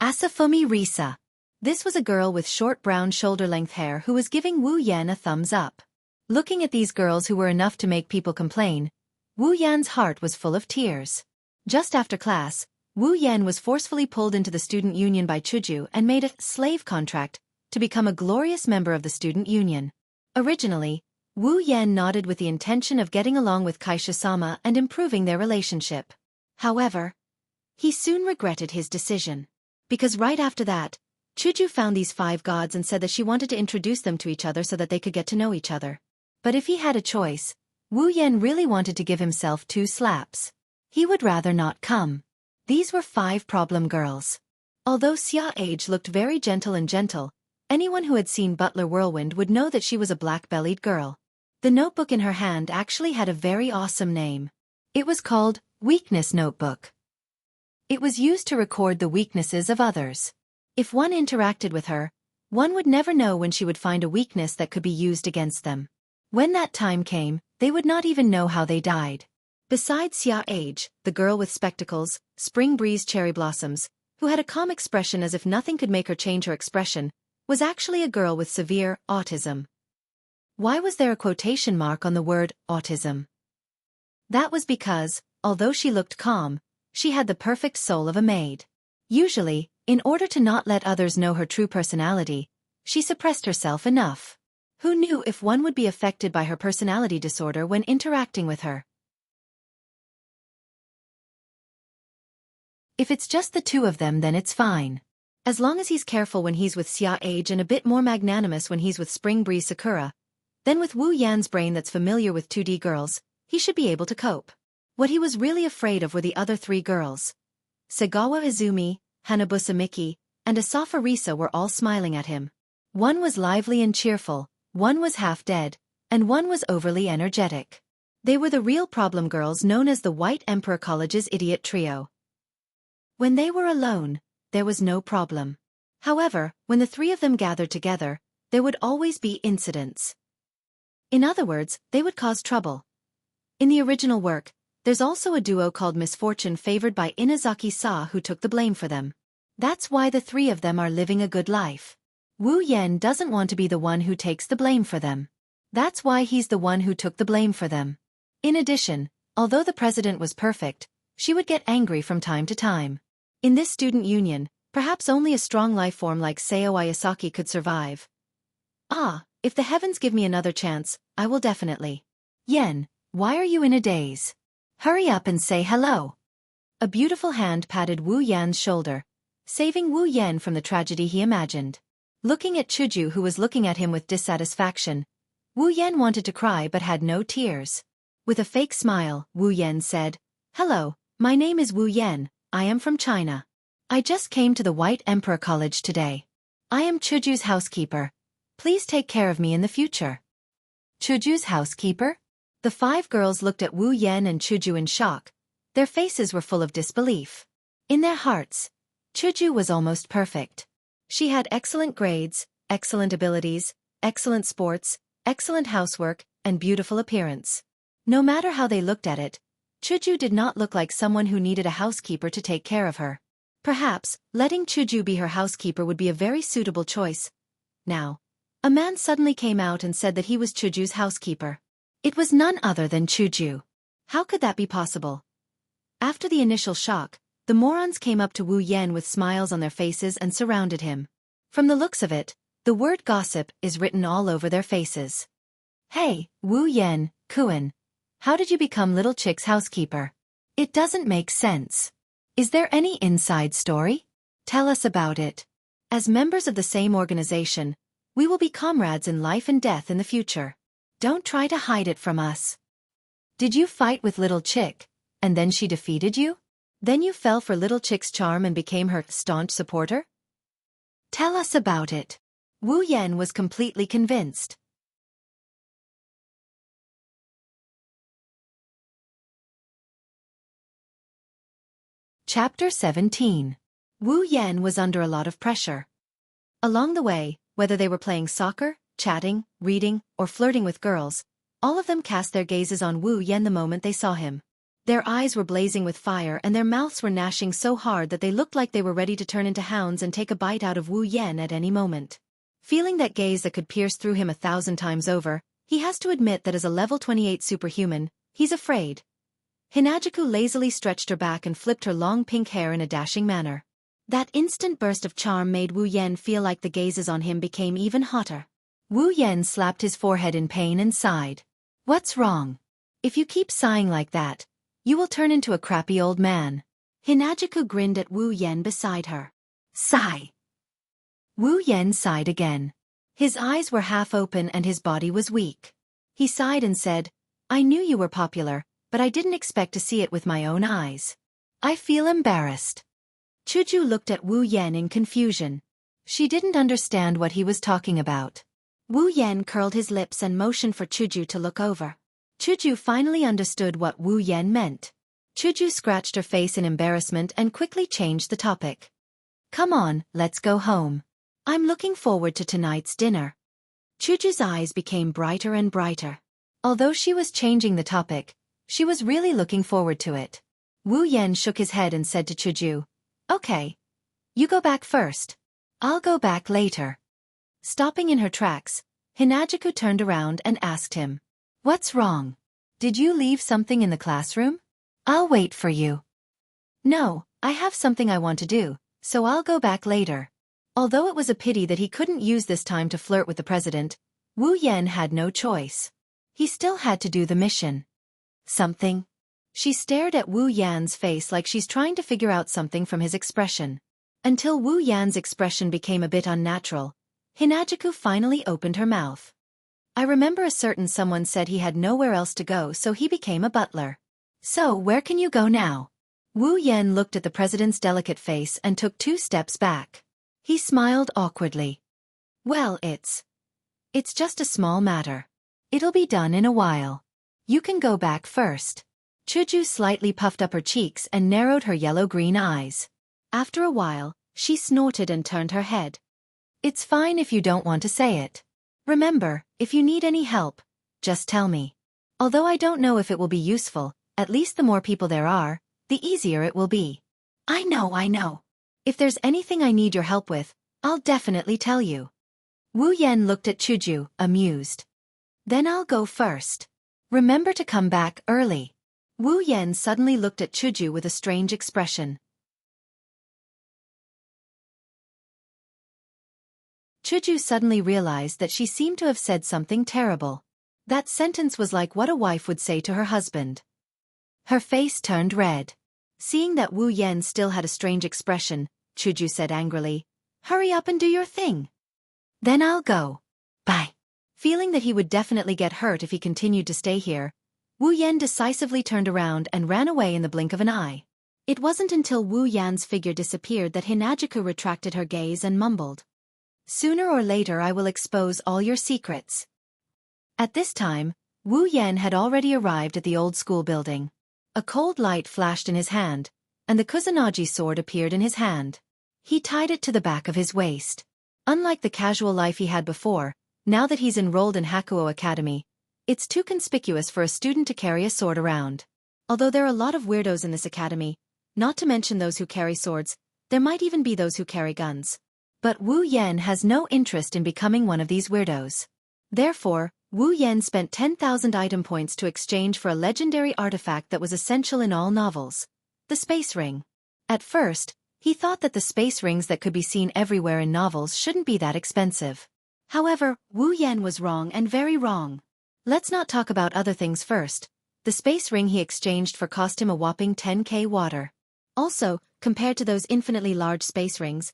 [SPEAKER 1] Asafumi Risa. This was a girl with short brown shoulder-length hair who was giving Wu Yen a thumbs up. Looking at these girls who were enough to make people complain, Wu Yan's heart was full of tears. Just after class, Wu Yen was forcefully pulled into the student union by Chuju and made a slave contract to become a glorious member of the student union. Originally, Wu Yen nodded with the intention of getting along with Kaisha-sama and improving their relationship. However, he soon regretted his decision. Because right after that, Chuju found these 5 gods and said that she wanted to introduce them to each other so that they could get to know each other. But if he had a choice, Wu Yen really wanted to give himself 2 slaps. He would rather not come. These were 5 problem girls. Although Xianxia looked very gentle and gentle, anyone who had seen Butler Whirlwind would know that she was a black-bellied girl. The notebook in her hand actually had a very awesome name. It was called Weakness Notebook. It was used to record the weaknesses of others. If one interacted with her, one would never know when she would find a weakness that could be used against them. When that time came, they would not even know how they died. Besides Xianxia, the girl with spectacles, Spring Breeze Cherry Blossoms, who had a calm expression as if nothing could make her change her expression, was actually a girl with severe autism. Why was there a quotation mark on the word autism? That was because, although she looked calm, she had the perfect soul of a maid. Usually, in order to not let others know her true personality, she suppressed herself enough. Who knew if one would be affected by her personality disorder when interacting with her? If it's just the 2 of them, then it's fine. As long as he's careful when he's with Xianxia and a bit more magnanimous when he's with Spring Breeze Sakura, then with Wu Yan's brain that's familiar with 2D girls, he should be able to cope. What he was really afraid of were the other 3 girls. Sagawa Izumi, Hanabusa Miki, and Asafa Risa were all smiling at him. One was lively and cheerful, one was half dead, and one was overly energetic. They were the real problem girls known as the White Emperor College's idiot trio. When they were alone, there was no problem. However, when the 3 of them gathered together, there would always be incidents. In other words, they would cause trouble. In the original work, there's also a duo called Misfortune favored by Inazaki-sa who took the blame for them. That's why the 3 of them are living a good life. Wu Yen doesn't want to be the one who takes the blame for them. That's why he's the one who took the blame for them. In addition, although the president was perfect, she would get angry from time to time. In this student union, perhaps only a strong life form like Seo Ayasaki could survive. Ah, if the heavens give me another chance, I will definitely. Yen, why are you in a daze? Hurry up and say hello. A beautiful hand patted Wu Yan's shoulder, saving Wu Yan from the tragedy he imagined. Looking at Chuju, who was looking at him with dissatisfaction, Wu Yan wanted to cry but had no tears. With a fake smile, Wu Yan said, "Hello, my name is Wu Yan, I am from China. I just came to the White Emperor College today. I am Chuju's housekeeper. Please take care of me in the future." Chuju's housekeeper? The 5 girls looked at Wu Yan and Chuju in shock. Their faces were full of disbelief. In their hearts, Chuju was almost perfect. She had excellent grades, excellent abilities, excellent sports, excellent housework, and beautiful appearance. No matter how they looked at it, Chuju did not look like someone who needed a housekeeper to take care of her. Perhaps, letting Chuju be her housekeeper would be a very suitable choice. Now, a man suddenly came out and said that he was Chuju's housekeeper. It was none other than Chuju. How could that be possible? After the initial shock, the morons came up to Wu Yan with smiles on their faces and surrounded him. From the looks of it, the word gossip is written all over their faces. Hey, Wu Yan, Kuan. How did you become Little Chick's housekeeper? It doesn't make sense. Is there any inside story? Tell us about it. As members of the same organization, we will be comrades in life and death in the future. Don't try to hide it from us. Did you fight with Little Chick, and then she defeated you? Then you fell for Little Chick's charm and became her staunch supporter? Tell us about it. Wu Yan was completely convinced. Chapter 17. Wu Yan was under a lot of pressure. Along the way, whether they were playing soccer, chatting, reading, or flirting with girls, all of them cast their gazes on Wu Yan the moment they saw him. Their eyes were blazing with fire and their mouths were gnashing so hard that they looked like they were ready to turn into hounds and take a bite out of Wu Yan at any moment. Feeling that gaze that could pierce through him 1,000 times over, he has to admit that as a level 28 superhuman, he's afraid. Hinajuku lazily stretched her back and flipped her long pink hair in a dashing manner. That instant burst of charm made Wu Yan feel like the gazes on him became even hotter. Wu Yan slapped his forehead in pain and sighed. What's wrong? If you keep sighing like that, you will turn into a crappy old man. Hinajuku grinned at Wu Yan beside her. Sigh. Wu Yan sighed again. His eyes were half open and his body was weak. He sighed and said, I knew you were popular, but I didn't expect to see it with my own eyes. I feel embarrassed. Chuju looked at Wu Yan in confusion. She didn't understand what he was talking about. Wu Yan curled his lips and motioned for Chuju to look over. Chuju finally understood what Wu Yan meant. Chuju scratched her face in embarrassment and quickly changed the topic. Come on, let's go home. I'm looking forward to tonight's dinner. Chuju's eyes became brighter and brighter. Although she was changing the topic, she was really looking forward to it. Wu Yan shook his head and said to Chuju, Okay. You go back first. I'll go back later. Stopping in her tracks, Hinajuku turned around and asked him, What's wrong? Did you leave something in the classroom? I'll wait for you. No, I have something I want to do, so I'll go back later. Although it was a pity that he couldn't use this time to flirt with the president, Wu Yan had no choice. He still had to do the mission. Something? She stared at Wu Yan's face like she's trying to figure out something from his expression. Until Wu Yan's expression became a bit unnatural, Hinajuku finally opened her mouth. I remember a certain someone said he had nowhere else to go, so he became a butler. So where can you go now? Wu Yan looked at the president's delicate face and took 2 steps back. He smiled awkwardly. Well, it's just a small matter. It'll be done in a while. You can go back first. Chuju slightly puffed up her cheeks and narrowed her yellow-green eyes. After a while, she snorted and turned her head. It's fine if you don't want to say it. Remember, if you need any help, just tell me. Although I don't know if it will be useful, at least the more people there are, the easier it will be. I know. If there's anything I need your help with, I'll definitely tell you. Wu Yan looked at Chuju, amused. Then I'll go first. Remember to come back early. Wu Yan suddenly looked at Chuju with a strange expression. Chuju suddenly realized that she seemed to have said something terrible. That sentence was like what a wife would say to her husband. Her face turned red. Seeing that Wu Yan still had a strange expression, Chuju said angrily, "Hurry up and do your thing. Then I'll go. Bye." Feeling that he would definitely get hurt if he continued to stay here, Wu Yan decisively turned around and ran away in the blink of an eye. It wasn't until Wu Yan's figure disappeared that Hinajuku retracted her gaze and mumbled, "Sooner or later I will expose all your secrets." At this time, Wu Yan had already arrived at the old school building. A cold light flashed in his hand, and the Kusanagi sword appeared in his hand. He tied it to the back of his waist. Unlike the casual life he had before, now that he's enrolled in Hakuo Academy, it's too conspicuous for a student to carry a sword around. Although there are a lot of weirdos in this academy, not to mention those who carry swords, there might even be those who carry guns. But Wu Yan has no interest in becoming one of these weirdos. Therefore, Wu Yan spent 10,000 item points to exchange for a legendary artifact that was essential in all novels, the space ring. At first, he thought that the space rings that could be seen everywhere in novels shouldn't be that expensive. However, Wu Yan was wrong and very wrong. Let's not talk about other things first. The space ring he exchanged for cost him a whopping 10k water. Also, compared to those infinitely large space rings,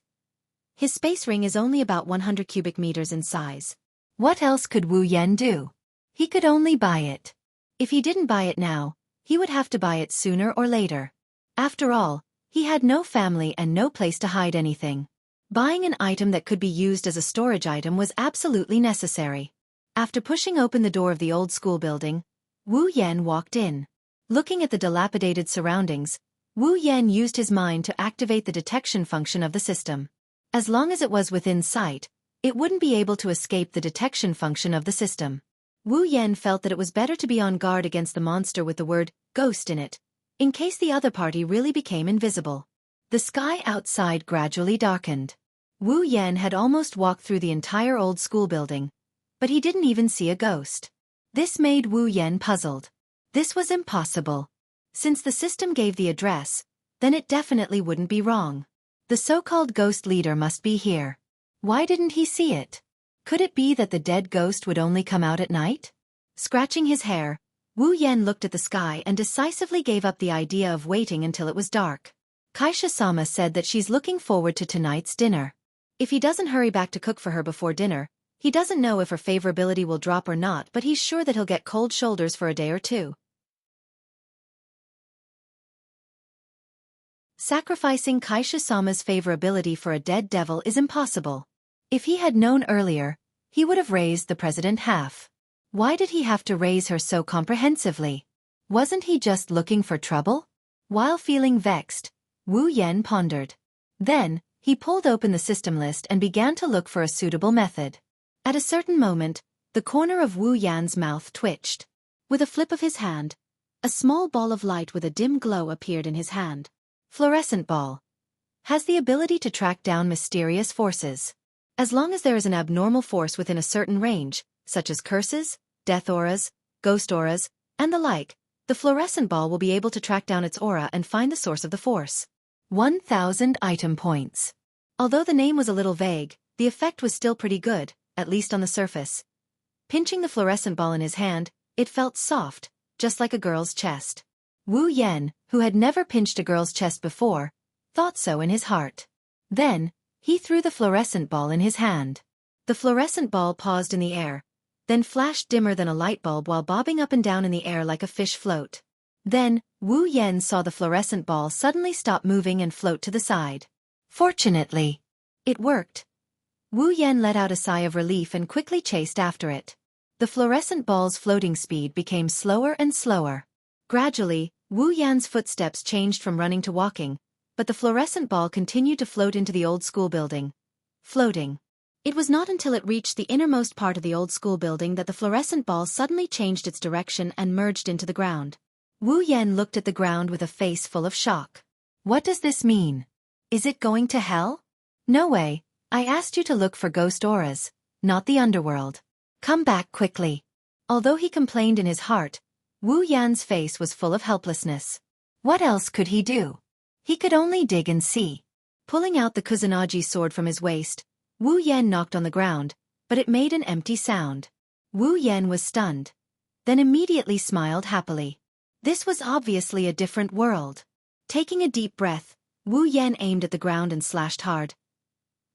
[SPEAKER 1] his space ring is only about 100 cubic meters in size. What else could Wu Yan do? He could only buy it. If he didn't buy it now, he would have to buy it sooner or later. After all, he had no family and no place to hide anything. Buying an item that could be used as a storage item was absolutely necessary. After pushing open the door of the old school building, Wu Yan walked in. Looking at the dilapidated surroundings, Wu Yan used his mind to activate the detection function of the system. As long as it was within sight, it wouldn't be able to escape the detection function of the system. Wu Yan felt that it was better to be on guard against the monster with the word ghost in it, in case the other party really became invisible. The sky outside gradually darkened. Wu Yan had almost walked through the entire old school building, but he didn't even see a ghost. This made Wu Yan puzzled. This was impossible. Since the system gave the address, then it definitely wouldn't be wrong. The so-called ghost leader must be here. Why didn't he see it? Could it be that the dead ghost would only come out at night? Scratching his hair, Wu Yan looked at the sky and decisively gave up the idea of waiting until it was dark. Kaisha-sama said that she's looking forward to tonight's dinner. If he doesn't hurry back to cook for her before dinner, he doesn't know if her favorability will drop or not, but he's sure that he'll get cold shoulders for a day or two. Sacrificing Kaisha-sama's favorability for a dead devil is impossible. If he had known earlier, he would have raised the president half. Why did he have to raise her so comprehensively? Wasn't he just looking for trouble? While feeling vexed, Wu Yan pondered. Then, he pulled open the system list and began to look for a suitable method. At a certain moment, the corner of Wu Yan's mouth twitched. With a flip of his hand, a small ball of light with a dim glow appeared in his hand. Fluorescent ball. Has the ability to track down mysterious forces. As long as there is an abnormal force within a certain range, such as curses, death auras, ghost auras, and the like, the fluorescent ball will be able to track down its aura and find the source of the force. 1,000 item points. Although the name was a little vague, the effect was still pretty good, at least on the surface. Pinching the fluorescent ball in his hand, it felt soft, just like a girl's chest. Wu Yan, who had never pinched a girl's chest before, thought so in his heart. Then, he threw the fluorescent ball in his hand. The fluorescent ball paused in the air, then flashed dimmer than a light bulb while bobbing up and down in the air like a fish float. Then, Wu Yan saw the fluorescent ball suddenly stop moving and float to the side. Fortunately, it worked. Wu Yan let out a sigh of relief and quickly chased after it. The fluorescent ball's floating speed became slower and slower. Gradually, Wu Yan's footsteps changed from running to walking, but the fluorescent ball continued to float into the old school building. Floating. It was not until it reached the innermost part of the old school building that the fluorescent ball suddenly changed its direction and merged into the ground. Wu Yan looked at the ground with a face full of shock. What does this mean? Is it going to hell? No way. I asked you to look for ghost auras, not the underworld. Come back quickly. Although he complained in his heart, Wu Yan's face was full of helplessness. What else could he do? He could only dig and see. Pulling out the Kusanagi sword from his waist, Wu Yan knocked on the ground, but it made an empty sound. Wu Yan was stunned, then immediately smiled happily. This was obviously a different world. Taking a deep breath, Wu Yan aimed at the ground and slashed hard.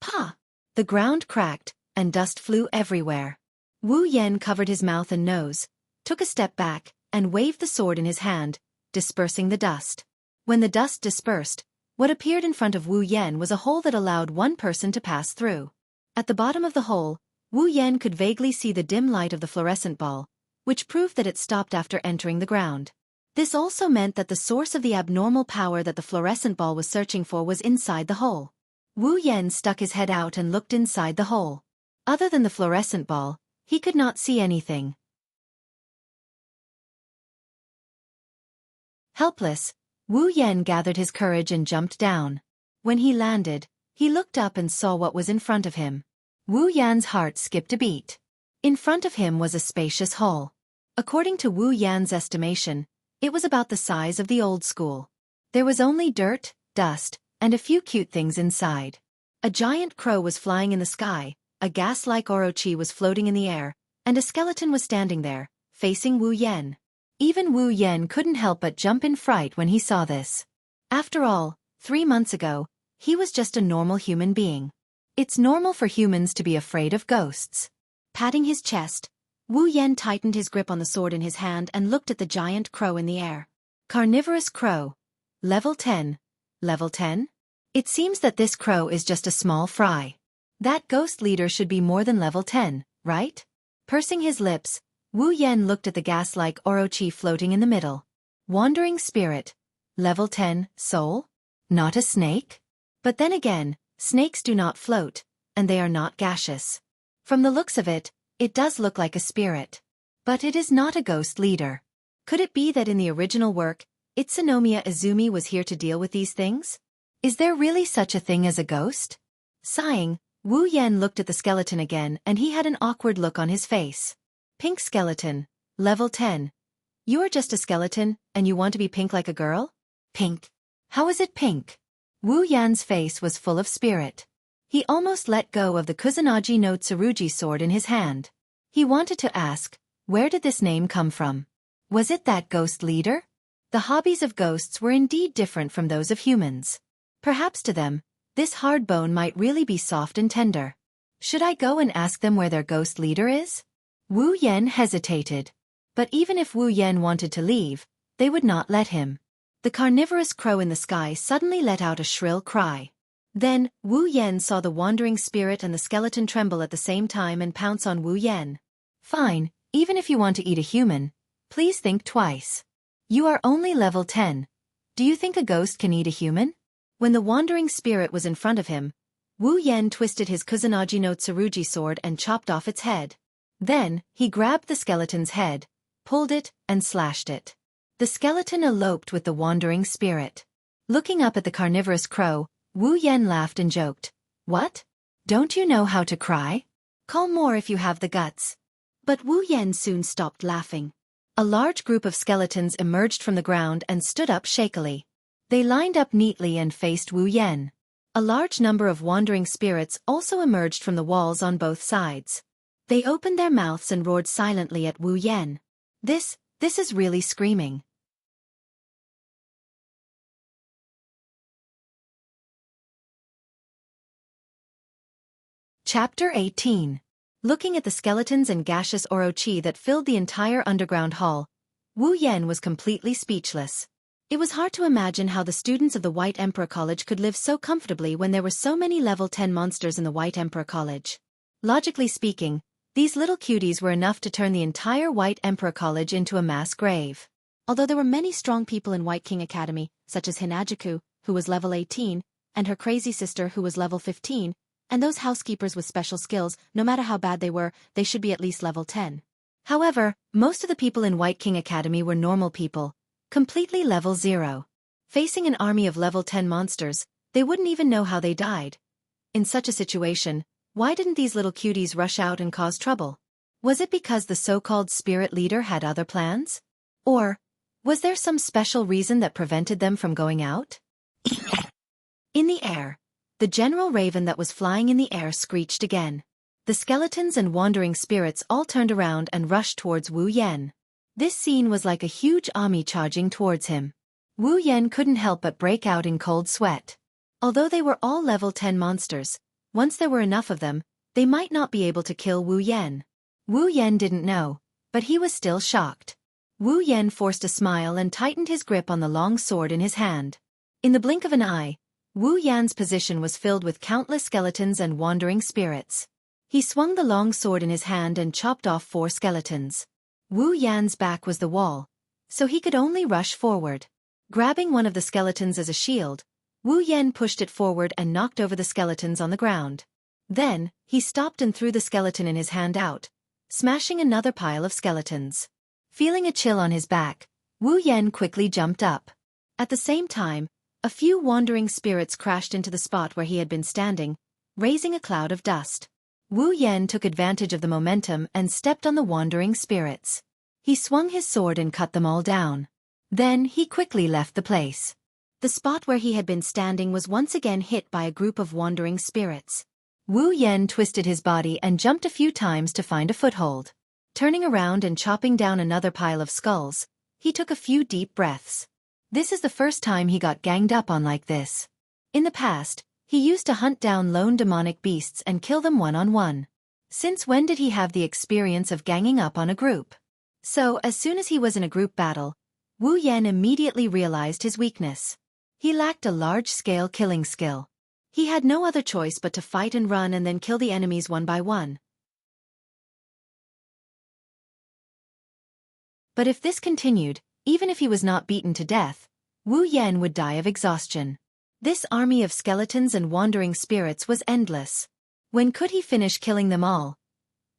[SPEAKER 1] Pa! The ground cracked, and dust flew everywhere. Wu Yan covered his mouth and nose, took a step back, and waved the sword in his hand, dispersing the dust. When the dust dispersed, what appeared in front of Wu Yan was a hole that allowed one person to pass through. At the bottom of the hole, Wu Yan could vaguely see the dim light of the fluorescent ball, which proved that it stopped after entering the ground. This also meant that the source of the abnormal power that the fluorescent ball was searching for was inside the hole. Wu Yan stuck his head out and looked inside the hole. Other than the fluorescent ball, he could not see anything. Helpless, Wu Yan gathered his courage and jumped down. When he landed, he looked up and saw what was in front of him. Wu Yan's heart skipped a beat. In front of him was a spacious hall. According to Wu Yan's estimation, it was about the size of the old school. There was only dirt, dust, and a few cute things inside. A giant crow was flying in the sky, a gas-like orochi was floating in the air, and a skeleton was standing there, facing Wu Yan. Even Wu Yan couldn't help but jump in fright when he saw this. After all, 3 months ago, he was just a normal human being. It's normal for humans to be afraid of ghosts. Patting his chest, Wu Yan tightened his grip on the sword in his hand and looked at the giant crow in the air. Carnivorous crow. Level 10. Level 10? It seems that this crow is just a small fry. That ghost leader should be more than level 10, right? Pursing his lips, Wu Yan looked at the gas-like orochi floating in the middle. Wandering spirit. Level 10, soul? Not a snake? But then again, snakes do not float, and they are not gaseous. From the looks of it, it does look like a spirit. But it is not a ghost leader. Could it be that in the original work, Itsunomiya Izumi was here to deal with these things? Is there really such a thing as a ghost? Sighing, Wu Yan looked at the skeleton again and he had an awkward look on his face. Pink skeleton. Level 10. You are just a skeleton, and you want to be pink like a girl? Pink. How is it pink? Wu Yan's face was full of spirit. He almost let go of the Kusanagi no Tsurugi sword in his hand. He wanted to ask, where did this name come from? Was it that ghost leader? The hobbies of ghosts were indeed different from those of humans. Perhaps to them, this hard bone might really be soft and tender. Should I go and ask them where their ghost leader is? Wu Yan hesitated. But even if Wu Yan wanted to leave, they would not let him. The carnivorous crow in the sky suddenly let out a shrill cry. Then, Wu Yan saw the wandering spirit and the skeleton tremble at the same time and pounce on Wu Yan. Fine, even if you want to eat a human, please think twice. You are only level 10. Do you think a ghost can eat a human? When the wandering spirit was in front of him, Wu Yan twisted his Kusanagi no Tsurugi sword and chopped off its head. Then, he grabbed the skeleton's head, pulled it, and slashed it. The skeleton eloped with the wandering spirit. Looking up at the carnivorous crow, Wu Yan laughed and joked. What? Don't you know how to cry? Call more if you have the guts. But Wu Yan soon stopped laughing. A large group of skeletons emerged from the ground and stood up shakily. They lined up neatly and faced Wu Yan. A large number of wandering spirits also emerged from the walls on both sides. They opened their mouths and roared silently at Wu Yan. This is really screaming. Chapter 18. Looking at the skeletons and gaseous orochi that filled the entire underground hall, Wu Yan was completely speechless. It was hard to imagine how the students of the White Emperor College could live so comfortably when there were so many level 10 monsters in the White Emperor College. Logically speaking, these little cuties were enough to turn the entire White Emperor College into a mass grave. Although there were many strong people in White King Academy, such as Hinajiku, who was level 18, and her crazy sister who was level 15, and those housekeepers with special skills, no matter how bad they were, they should be at least level 10. However, most of the people in White King Academy were normal people, completely level 0. Facing an army of level 10 monsters, they wouldn't even know how they died. In such a situation, why didn't these little cuties rush out and cause trouble? Was it because the so-called spirit leader had other plans? Or, was there some special reason that prevented them from going out? In the air, The general raven that was flying in the air screeched again. The skeletons and wandering spirits all turned around and rushed towards Wu Yan. This scene was like a huge army charging towards him. Wu Yan couldn't help but break out in cold sweat. Although they were all level 10 monsters, once there were enough of them, they might not be able to kill Wu Yan. Wu Yan didn't know, but he was still shocked. Wu Yan forced a smile and tightened his grip on the long sword in his hand. In the blink of an eye, Wu Yan's position was filled with countless skeletons and wandering spirits. He swung the long sword in his hand and chopped off 4 skeletons. Wu Yan's back was the wall, so he could only rush forward. Grabbing one of the skeletons as a shield, Wu Yan pushed it forward and knocked over the skeletons on the ground. Then, he stopped and threw the skeleton in his hand out, smashing another pile of skeletons. Feeling a chill on his back, Wu Yan quickly jumped up. At the same time, a few wandering spirits crashed into the spot where he had been standing, raising a cloud of dust. Wu Yan took advantage of the momentum and stepped on the wandering spirits. He swung his sword and cut them all down. Then he quickly left the place. The spot where he had been standing was once again hit by a group of wandering spirits. Wu Yan twisted his body and jumped a few times to find a foothold. Turning around and chopping down another pile of skulls, he took a few deep breaths. This is the first time he got ganged up on like this. In the past, he used to hunt down lone demonic beasts and kill them one-on-one. Since when did he have the experience of ganging up on a group? So, as soon as he was in a group battle, Wu Yan immediately realized his weakness. He lacked a large-scale killing skill. He had no other choice but to fight and run and then kill the enemies one by one. But if this continued, even if he was not beaten to death, Wu Yan would die of exhaustion. This army of skeletons and wandering spirits was endless. When could he finish killing them all?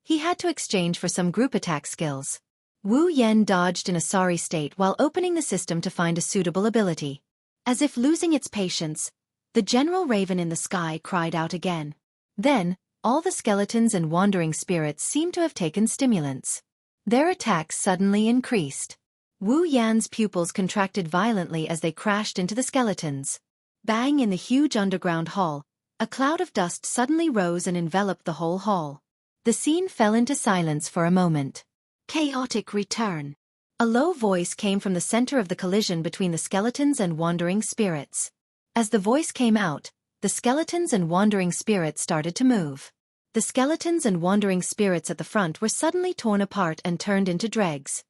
[SPEAKER 1] He had to exchange for some group attack skills. Wu Yan dodged in a sorry state while opening the system to find a suitable ability. As if losing its patience, the general raven in the sky cried out again. Then, all the skeletons and wandering spirits seemed to have taken stimulants. Their attacks suddenly increased. Wu Yan's pupils contracted violently as they crashed into the skeletons. Bang! In the huge underground hall, a cloud of dust suddenly rose and enveloped the whole hall. The scene fell into silence for a moment. Chaotic return. A low voice came from the center of the collision between the skeletons and wandering spirits. As the voice came out, the skeletons and wandering spirits started to move. The skeletons and wandering spirits at the front were suddenly torn apart and turned into dregs.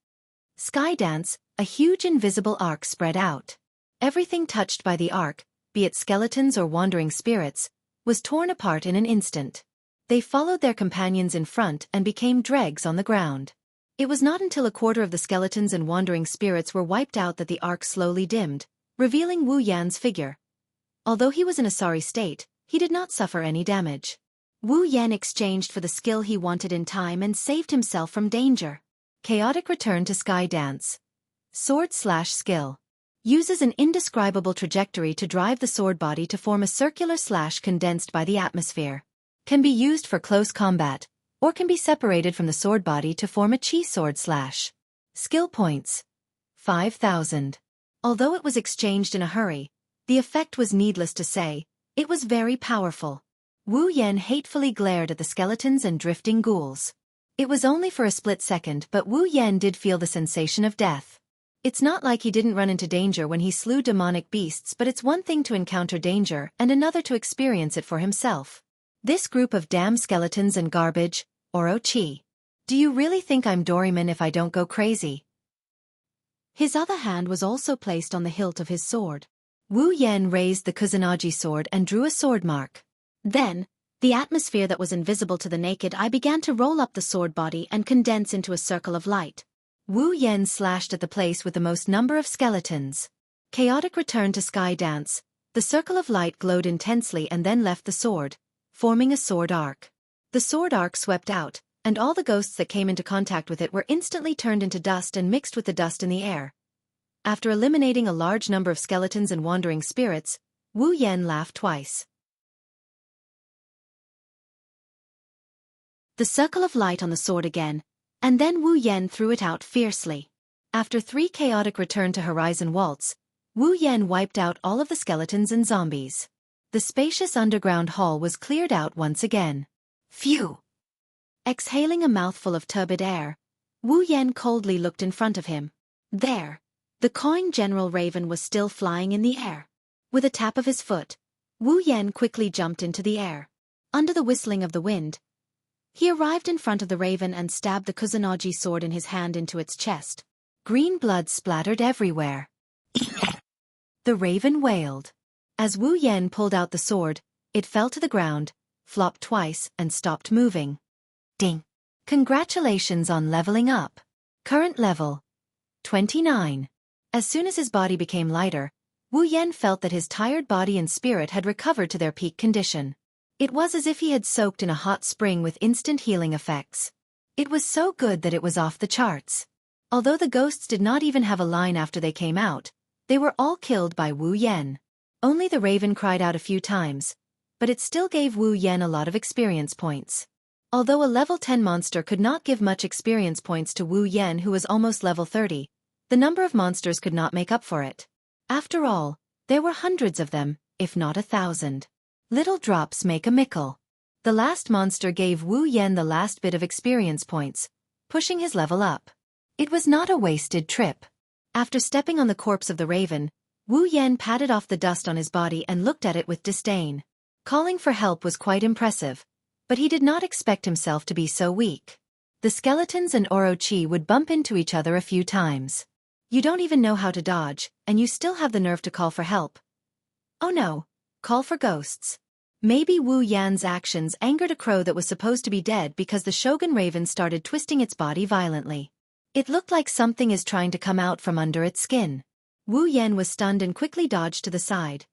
[SPEAKER 1] Skydance, a huge invisible arc spread out. Everything touched by the arc, be it skeletons or wandering spirits, was torn apart in an instant. They followed their companions in front and became dregs on the ground. It was not until a quarter of the skeletons and wandering spirits were wiped out that the arc slowly dimmed, revealing Wu Yan's figure. Although he was in a sorry state, he did not suffer any damage. Wu Yan exchanged for the skill he wanted in time and saved himself from danger. Chaotic return to Skydance. Sword/skill. Uses an indescribable trajectory to drive the sword body to form a circular slash condensed by the atmosphere. Can be used for close combat, or can be separated from the sword body to form a chi sword slash. Skill points. 5,000. Although it was exchanged in a hurry, the effect was needless to say, it was very powerful. Wu Yan hatefully glared at the skeletons and drifting ghouls. It was only for a split second, but Wu Yan did feel the sensation of death. It's not like he didn't run into danger when he slew demonic beasts, but it's one thing to encounter danger and another to experience it for himself. This group of damn skeletons and garbage, Orochi. Do you really think I'm Doraemon if I don't go crazy? His other hand was also placed on the hilt of his sword. Wu Yan raised the Kusanagi sword and drew a sword mark. Then, the atmosphere that was invisible to the naked eye began to roll up the sword body and condense into a circle of light. Wu Yan slashed at the place with the most number of skeletons. Chaotic return to Skydance. The circle of light glowed intensely and then left the sword, forming a sword arc. The sword arc swept out, and all the ghosts that came into contact with it were instantly turned into dust and mixed with the dust in the air. After eliminating a large number of skeletons and wandering spirits, Wu Yan laughed twice. The circle of light on the sword again, and then Wu Yan threw it out fiercely. After 3 chaotic return to Horizon Waltz, Wu Yan wiped out all of the skeletons and zombies. The spacious underground hall was cleared out once again. Phew! Exhaling a mouthful of turbid air, Wu Yan coldly looked in front of him. There! The cawing General Raven was still flying in the air. With a tap of his foot, Wu Yan quickly jumped into the air. Under the whistling of the wind, he arrived in front of the raven and stabbed the Kusanagi sword in his hand into its chest. Green blood splattered everywhere. The raven wailed. As Wu Yan pulled out the sword, it fell to the ground, flopped twice, and stopped moving. Ding! Congratulations on leveling up. Current level 29. As soon as his body became lighter, Wu Yan felt that his tired body and spirit had recovered to their peak condition. It was as if he had soaked in a hot spring with instant healing effects. It was so good that it was off the charts. Although the ghosts did not even have a line after they came out, they were all killed by Wu Yan. Only the raven cried out a few times, but it still gave Wu Yan a lot of experience points. Although a level 10 monster could not give much experience points to Wu Yan, who was almost level 30, the number of monsters could not make up for it. After all, there were hundreds of them, if not 1,000. Little drops make a mickle. The last monster gave Wu Yan the last bit of experience points, pushing his level up. It was not a wasted trip. After stepping on the corpse of the raven, Wu Yan patted off the dust on his body and looked at it with disdain. Calling for help was quite impressive, but he did not expect himself to be so weak. The skeletons and Orochi would bump into each other a few times. You don't even know how to dodge, and you still have the nerve to call for help. Oh no, call for ghosts. Maybe Wu Yan's actions angered a crow that was supposed to be dead because the Shogun Raven started twisting its body violently. It looked like something is trying to come out from under its skin. Wu Yan was stunned and quickly dodged to the side.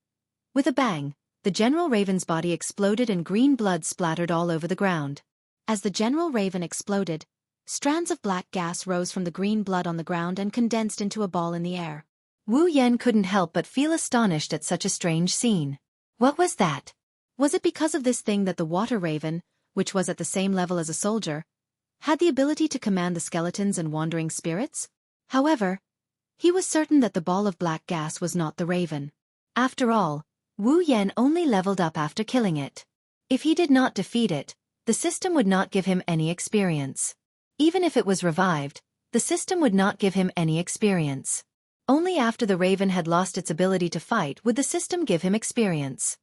[SPEAKER 1] With a bang, the General Raven's body exploded and green blood splattered all over the ground. As the General Raven exploded, strands of black gas rose from the green blood on the ground and condensed into a ball in the air. Wu Yan couldn't help but feel astonished at such a strange scene. What was that? Was it because of this thing that the Water Raven, which was at the same level as a soldier, had the ability to command the skeletons and wandering spirits? However, he was certain that the ball of black gas was not the raven. After all, Wu Yan only leveled up after killing it. If he did not defeat it, the system would not give him any experience. Even if it was revived, the system would not give him any experience. Only after the raven had lost its ability to fight would the system give him experience.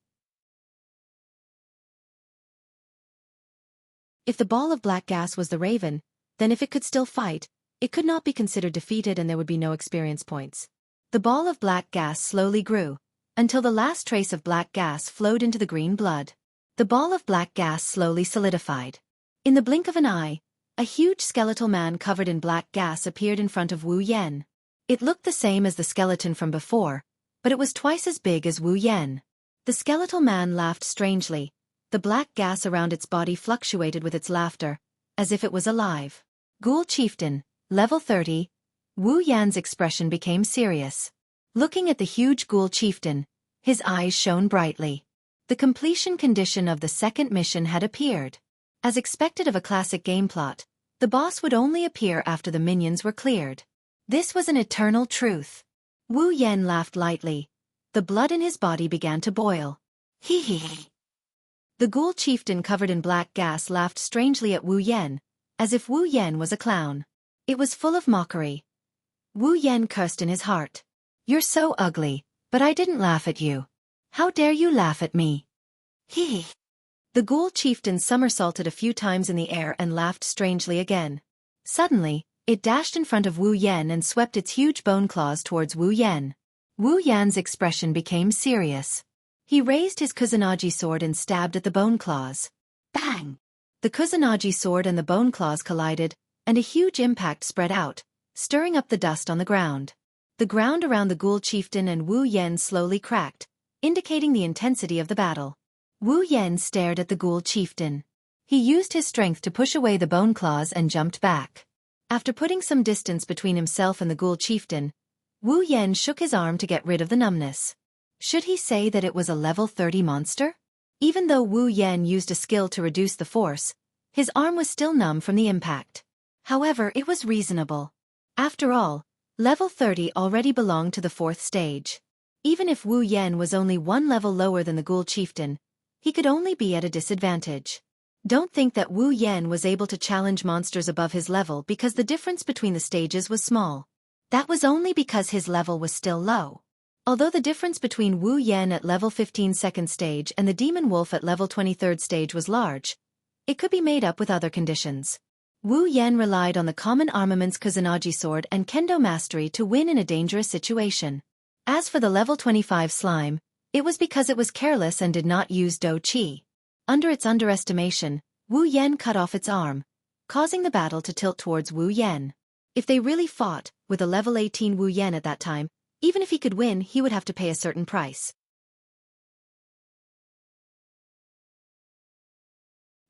[SPEAKER 1] If the ball of black gas was the raven, then if it could still fight, it could not be considered defeated and there would be no experience points. The ball of black gas slowly grew, until the last trace of black gas flowed into the green blood. The ball of black gas slowly solidified. In the blink of an eye, a huge skeletal man covered in black gas appeared in front of Wu Yan. It looked the same as the skeleton from before, but it was twice as big as Wu Yan. The skeletal man laughed strangely. The black gas around its body fluctuated with its laughter, as if it was alive. Ghoul Chieftain, level 30. Wu Yan's expression became serious. Looking at the huge Ghoul Chieftain, his eyes shone brightly. The completion condition of the second mission had appeared. As expected of a classic game plot, the boss would only appear after the minions were cleared. This was an eternal truth. Wu Yan laughed lightly. The blood in his body began to boil. Hee hee. The Ghoul Chieftain covered in black gas laughed strangely at Wu Yan, as if Wu Yan was a clown. It was full of mockery. Wu Yan cursed in his heart. You're so ugly, but I didn't laugh at you. How dare you laugh at me? Hee. The Ghoul Chieftain somersaulted a few times in the air and laughed strangely again. Suddenly, it dashed in front of Wu Yan and swept its huge bone claws towards Wu Yan. Wu Yan's expression became serious. He raised his Kusanagi sword and stabbed at the bone claws. Bang! The Kusanagi sword and the bone claws collided, and a huge impact spread out, stirring up the dust on the ground. The ground around the Ghoul Chieftain and Wu Yan slowly cracked, indicating the intensity of the battle. Wu Yan stared at the Ghoul Chieftain. He used his strength to push away the bone claws and jumped back. After putting some distance between himself and the Ghoul Chieftain, Wu Yan shook his arm to get rid of the numbness. Should he say that it was a level 30 monster? Even though Wu Yan used a skill to reduce the force, his arm was still numb from the impact. However, it was reasonable. After all, level 30 already belonged to the 4th stage. Even if Wu Yan was only one level lower than the ghoul chieftain, he could only be at a disadvantage. Don't think that Wu Yan was able to challenge monsters above his level because the difference between the stages was small. That was only because his level was still low. Although the difference between Wu Yan at level 15 second stage and the demon wolf at level 23rd stage was large, it could be made up with other conditions. Wu Yan relied on the common armaments Kusanagi sword and kendo mastery to win in a dangerous situation. As for the level 25 slime, it was because it was careless and did not use Do Chi. Under its underestimation, Wu Yan cut off its arm, causing the battle to tilt towards Wu Yan. If they really fought, with a level 18 Wu Yan at that time, even if he could win, he would have to pay a certain price.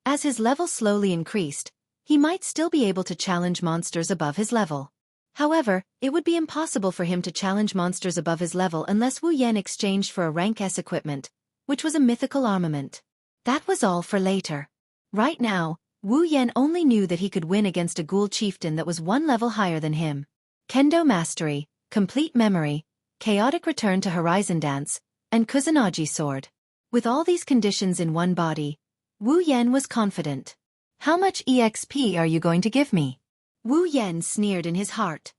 [SPEAKER 1] As his level slowly increased, he might still be able to challenge monsters above his level. However, it would be impossible for him to challenge monsters above his level unless Wu Yan exchanged for a rank S equipment, which was a mythical armament. That was all for later. Right now, Wu Yan only knew that he could win against a ghoul chieftain that was one level higher than him. Kendo mastery, complete memory, chaotic return to horizon dance, and Kusanagi sword. With all these conditions in one body, Wu Yan was confident. How much EXP are you going to give me? Wu Yan sneered in his heart.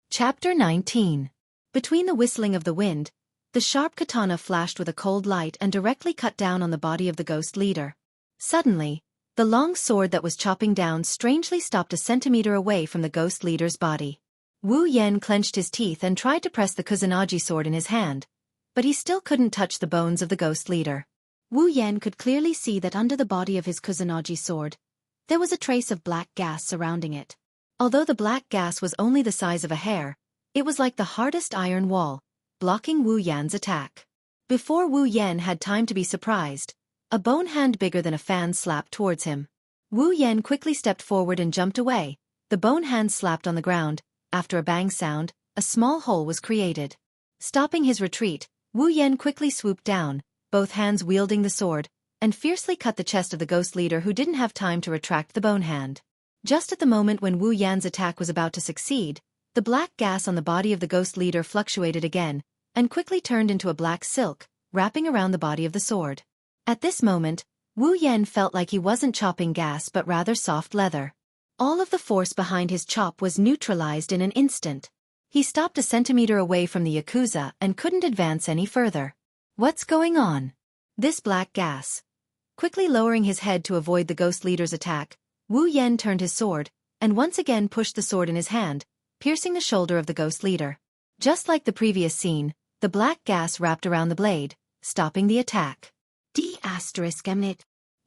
[SPEAKER 1] Chapter 19. Between the whistling of the wind, the sharp katana flashed with a cold light and directly cut down on the body of the ghost leader. Suddenly, the long sword that was chopping down strangely stopped a centimeter away from the ghost leader's body. Wu Yan clenched his teeth and tried to press the Kusanagi sword in his hand, but he still couldn't touch the bones of the ghost leader. Wu Yan could clearly see that under the body of his Kusanagi sword, there was a trace of black gas surrounding it. Although the black gas was only the size of a hair, it was like the hardest iron wall, blocking Wu Yan's attack. Before Wu Yan had time to be surprised, a bone hand bigger than a fan slapped towards him. Wu Yan quickly stepped forward and jumped away. The bone hand slapped on the ground. After a bang sound, a small hole was created. Stopping his retreat, Wu Yan quickly swooped down, both hands wielding the sword, and fiercely cut the chest of the ghost leader who didn't have time to retract the bone hand. Just at the moment when Wu Yan's attack was about to succeed, the black gas on the body of the ghost leader fluctuated again, and quickly turned into a black silk, wrapping around the body of the sword. At this moment, Wu Yan felt like he wasn't chopping gas but rather soft leather. All of the force behind his chop was neutralized in an instant. He stopped a centimeter away from the Yakuza and couldn't advance any further. What's going on? This black gas. Quickly lowering his head to avoid the ghost leader's attack, Wu Yan turned his sword, and once again pushed the sword in his hand, piercing the shoulder of the ghost leader. Just like the previous scene, the black gas wrapped around the blade, stopping the attack. D****.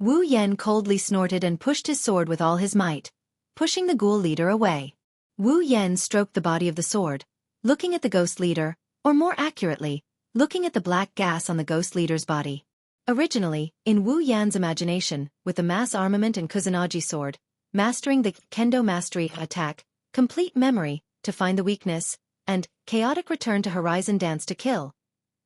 [SPEAKER 1] Wu Yan coldly snorted and pushed his sword with all his might, pushing the ghoul leader away. Wu Yan stroked the body of the sword, looking at the ghost leader, or more accurately, looking at the black gas on the ghost leader's body. Originally, in Wu Yan's imagination, with the mass armament and Kusanagi sword, mastering the kendo mastery attack, complete memory, to find the weakness, and chaotic return to horizon dance to kill.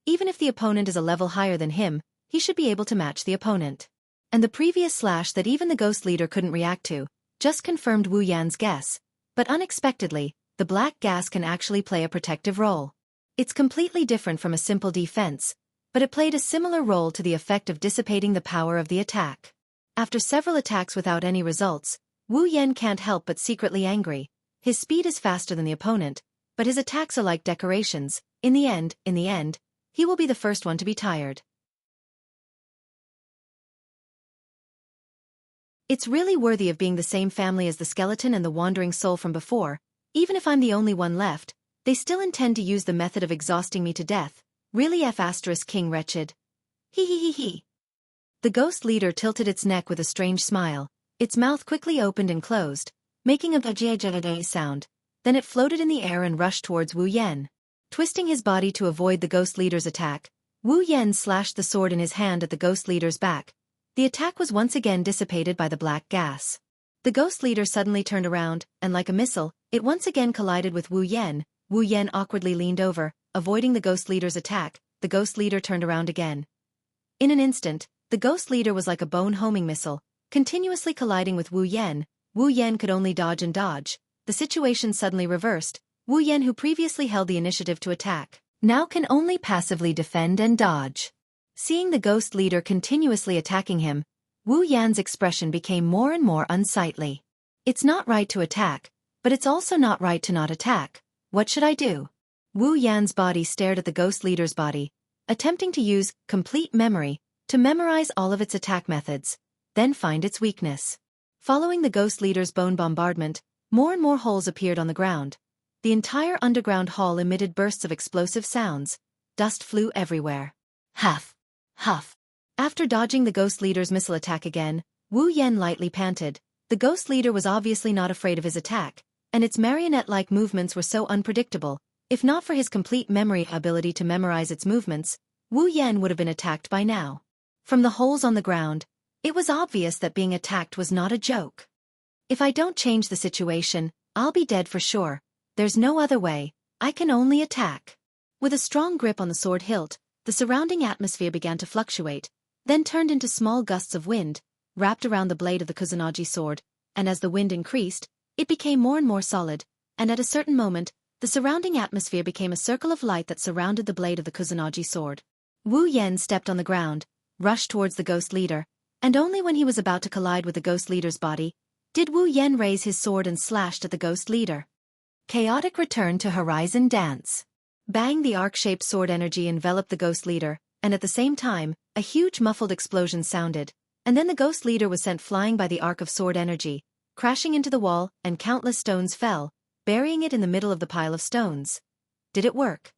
[SPEAKER 1] Even if the opponent is a level higher than him, he should be able to match the opponent. And the previous slash that even the ghost leader couldn't react to, just confirmed Wu Yan's guess, but unexpectedly, the black gas can actually play a protective role. It's completely different from a simple defense, but it played a similar role to the effect of dissipating the power of the attack. After several attacks without any results, Wu Yan can't help but secretly angry. His speed is faster than the opponent, but his attacks are like decorations. In the end, he will be the first one to be tired. It's really worthy of being the same family as the skeleton and the wandering soul from before. Even if I'm the only one left, they still intend to use the method of exhausting me to death. Really **king wretched. He. The ghost leader tilted its neck with a strange smile. Its mouth quickly opened and closed, making a *** sound. Then it floated in the air and rushed towards Wu Yan. Twisting his body to avoid the ghost leader's attack, Wu Yan slashed the sword in his hand at the ghost leader's back. The attack was once again dissipated by the black gas. The ghost leader suddenly turned around, and like a missile, it once again collided with Wu Yan. Wu Yan awkwardly leaned over, avoiding the ghost leader's attack. The ghost leader turned around again. In an instant, the ghost leader was like a bone-homing missile, continuously colliding with Wu Yan. Wu Yan could only dodge and dodge. The situation suddenly reversed. Wu Yan, who previously held the initiative to attack, now can only passively defend and dodge. Seeing the ghost leader continuously attacking him, Wu Yan's expression became more and more unsightly. It's not right to attack, but it's also not right to not attack. What should I do? Wu Yan's body stared at the ghost leader's body, attempting to use complete memory to memorize all of its attack methods, then find its weakness. Following the ghost leader's bone bombardment, more and more holes appeared on the ground. The entire underground hall emitted bursts of explosive sounds. Dust flew everywhere. Huff! Huff! After dodging the ghost leader's missile attack again, Wu Yan lightly panted. The ghost leader was obviously not afraid of his attack, and its marionette-like movements were so unpredictable. If not for his complete memory ability to memorize its movements, Wu Yan would have been attacked by now. From the holes on the ground, it was obvious that being attacked was not a joke. If I don't change the situation, I'll be dead for sure. There's no other way. I can only attack. With a strong grip on the sword hilt, the surrounding atmosphere began to fluctuate, then turned into small gusts of wind, wrapped around the blade of the Kusanagi sword, and as the wind increased, it became more and more solid, and at a certain moment, the surrounding atmosphere became a circle of light that surrounded the blade of the Kusanagi sword. Wu Yan stepped on the ground, rushed towards the ghost leader, and only when he was about to collide with the ghost leader's body, did Wu Yan raise his sword and slashed at the ghost leader. Chaotic return to Horizon Dance. Bang! The arc-shaped sword energy enveloped the ghost leader, and at the same time, a huge muffled explosion sounded, and then the ghost leader was sent flying by the arc of sword energy, crashing into the wall, and countless stones fell, burying it in the middle of the pile of stones. Did it work?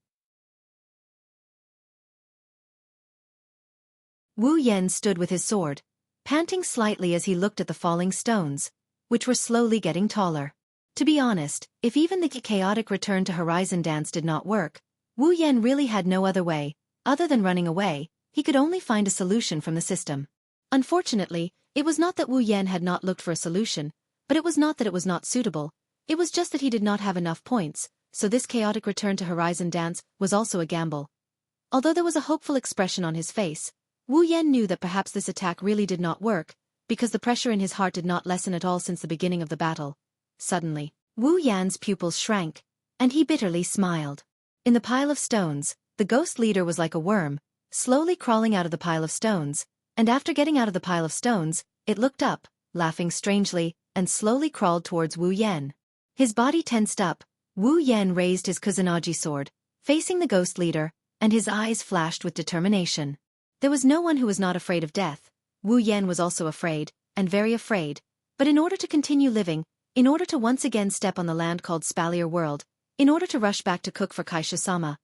[SPEAKER 1] Wu Yan stood with his sword, panting slightly as he looked at the falling stones, which were slowly getting taller. To be honest, if even the chaotic return to Horizon Dance did not work, Wu Yan really had no other way, other than running away. He could only find a solution from the system. Unfortunately, it was not that Wu Yan had not looked for a solution, but it was not that it was not suitable. It was just that he did not have enough points, so this chaotic return to Horizon Dance was also a gamble. Although there was a hopeful expression on his face, Wu Yan knew that perhaps this attack really did not work, because the pressure in his heart did not lessen at all since the beginning of the battle. Suddenly, Wu Yan's pupils shrank, and he bitterly smiled. In the pile of stones, the ghost leader was like a worm, slowly crawling out of the pile of stones, and after getting out of the pile of stones, it looked up, laughing strangely, and slowly crawled towards Wu Yan. His body tensed up. Wu Yan raised his Kusanagi sword, facing the ghost leader, and his eyes flashed with determination. There was no one who was not afraid of death. Wu Yan was also afraid, and very afraid, but in order to continue living, in order to once again step on the land called Spalier World, in order to rush back to cook for Kaisha-sama,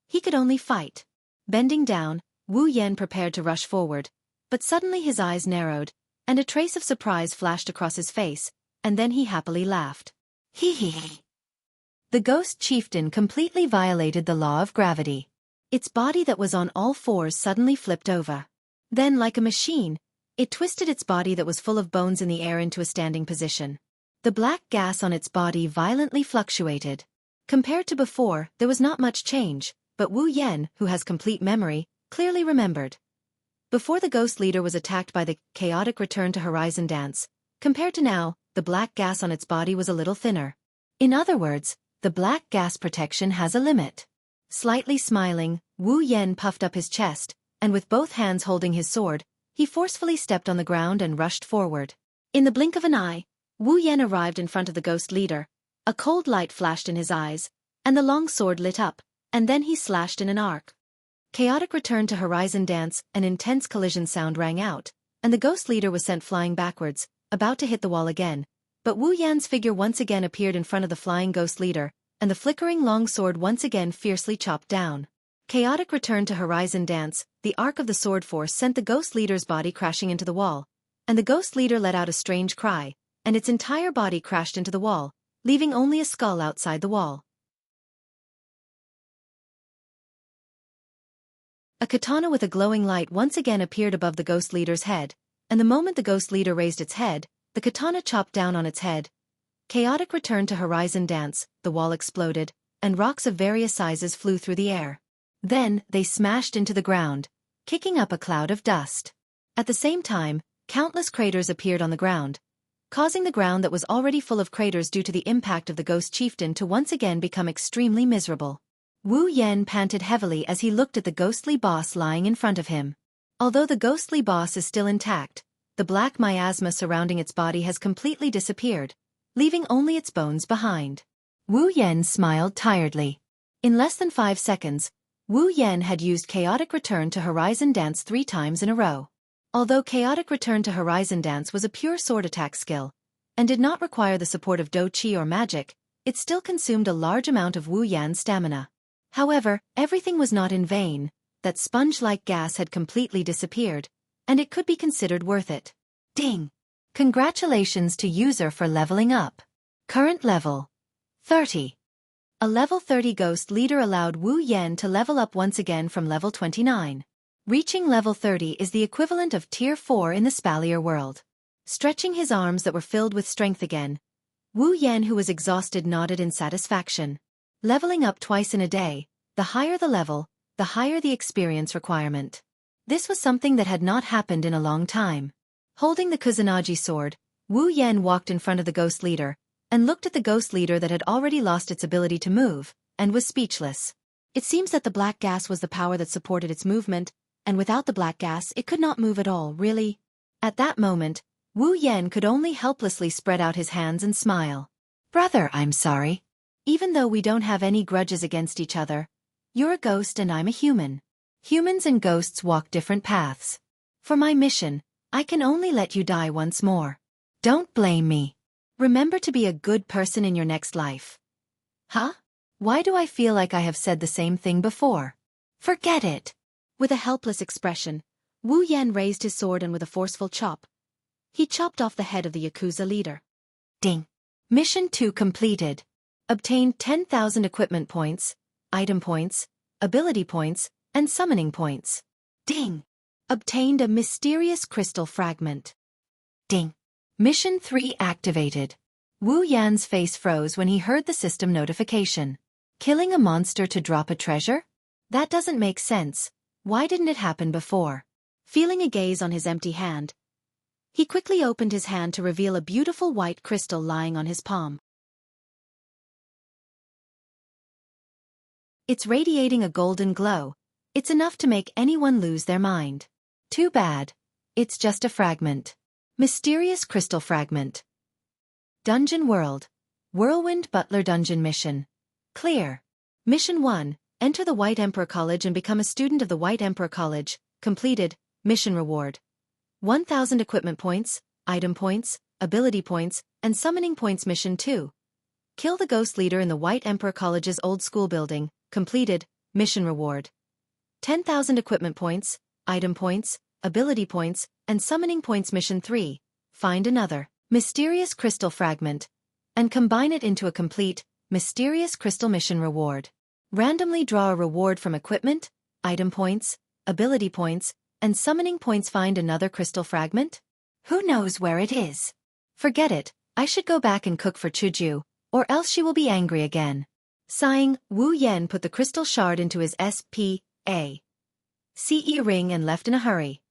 [SPEAKER 1] he could only fight. Bending down, Wu Yan prepared to rush forward, but suddenly his eyes narrowed, and a trace of surprise flashed across his face, and then he happily laughed. Hee hee hee. The ghost chieftain completely violated the law of gravity. Its body that was on all fours suddenly flipped over. Then, like a machine, it twisted its body that was full of bones in the air into a standing position. The black gas on its body violently fluctuated. Compared to before, there was not much change, but Wu Yan, who has complete memory, clearly remembered. Before the ghost leader was attacked by the chaotic return to Horizon Dance, compared to now, the black gas on its body was a little thinner. In other words, the black gas protection has a limit. Slightly smiling, Wu Yan puffed up his chest, and with both hands holding his sword, he forcefully stepped on the ground and rushed forward. In the blink of an eye, Wu Yan arrived in front of the ghost leader. A cold light flashed in his eyes, and the long sword lit up, and then he slashed in an arc. Chaotic return to Horizon Dance, an intense collision sound rang out, and the ghost leader was sent flying backwards, about to hit the wall again. But Wu Yan's figure once again appeared in front of the flying ghost leader, and the flickering long sword once again fiercely chopped down. Chaotic return to Horizon Dance, the arc of the sword force sent the ghost leader's body crashing into the wall, and the ghost leader let out a strange cry, and its entire body crashed into the wall, leaving only a skull outside the wall. A katana with a glowing light once again appeared above the ghost leader's head, and the moment the ghost leader raised its head, the katana chopped down on its head. Chaotic return to Horizon Dance, the wall exploded, and rocks of various sizes flew through the air. Then, they smashed into the ground, kicking up a cloud of dust. At the same time, countless craters appeared on the ground, causing the ground that was already full of craters due to the impact of the ghost chieftain to once again become extremely miserable. Wu Yan panted heavily as he looked at the ghostly boss lying in front of him. Although the ghostly boss is still intact, the black miasma surrounding its body has completely disappeared, leaving only its bones behind. Wu Yan smiled tiredly. In less than 5 seconds, Wu Yan had used Chaotic Return to Horizon Dance 3 times in a row. Although Chaotic Return to Horizon Dance was a pure sword attack skill, and did not require the support of Do Chi or magic, it still consumed a large amount of Wu Yan's stamina. However, everything was not in vain, that sponge-like gas had completely disappeared, and it could be considered worth it. Ding! Congratulations to user for leveling up. Current level 30. A level 30 ghost leader allowed Wu Yan to level up once again from level 29. Reaching level 30 is the equivalent of Tier 4 in the Spalier world. Stretching his arms that were filled with strength again, Wu Yan, who was exhausted, nodded in satisfaction. Leveling up twice in a day, the higher the level, the higher the experience requirement. This was something that had not happened in a long time. Holding the Kusanagi sword, Wu Yan walked in front of the ghost leader, and looked at the ghost leader that had already lost its ability to move, and was speechless. It seems that the black gas was the power that supported its movement, and without the black gas it could not move at all, really. At that moment, Wu Yan could only helplessly spread out his hands and smile. Brother, I'm sorry. Even though we don't have any grudges against each other, you're a ghost and I'm a human. Humans and ghosts walk different paths. For my mission, I can only let you die once more. Don't blame me. Remember to be a good person in your next life. Huh? Why do I feel like I have said the same thing before? Forget it. With a helpless expression, Wu Yan raised his sword and with a forceful chop, he chopped off the head of the Yakuza leader. Ding. Mission 2 completed. Obtained 10,000 equipment points, item points, ability points, and summoning points. Ding. Obtained a mysterious crystal fragment. Ding. Mission 3 activated. Wu Yan's face froze when he heard the system notification. Killing a monster to drop a treasure? That doesn't make sense. Why didn't it happen before? Feeling a gaze on his empty hand, he quickly opened his hand to reveal a beautiful white crystal lying on his palm. It's radiating a golden glow. It's enough to make anyone lose their mind. Too bad. It's just a fragment. Mysterious crystal fragment. Dungeon World. Whirlwind Butler Dungeon Mission. Clear. Mission 1. Enter the White Emperor College and become a student of the White Emperor College. Completed. Mission reward. 1,000 equipment points, item points, ability points, and summoning points. Mission 2. Kill the ghost leader in the White Emperor College's old school building. Completed. Mission reward. 10,000 equipment points, item points, ability points, and summoning points. Mission 3. Find another mysterious crystal fragment and combine it into a complete mysterious crystal mission reward. Randomly draw a reward from equipment, item points, ability points, and summoning points. Find another crystal fragment? Who knows where it is? Forget it. I should go back and cook for Chuju, or else she will be angry again. Sighing, Wu Yan put the crystal shard into his SPA CE ring and left in a hurry.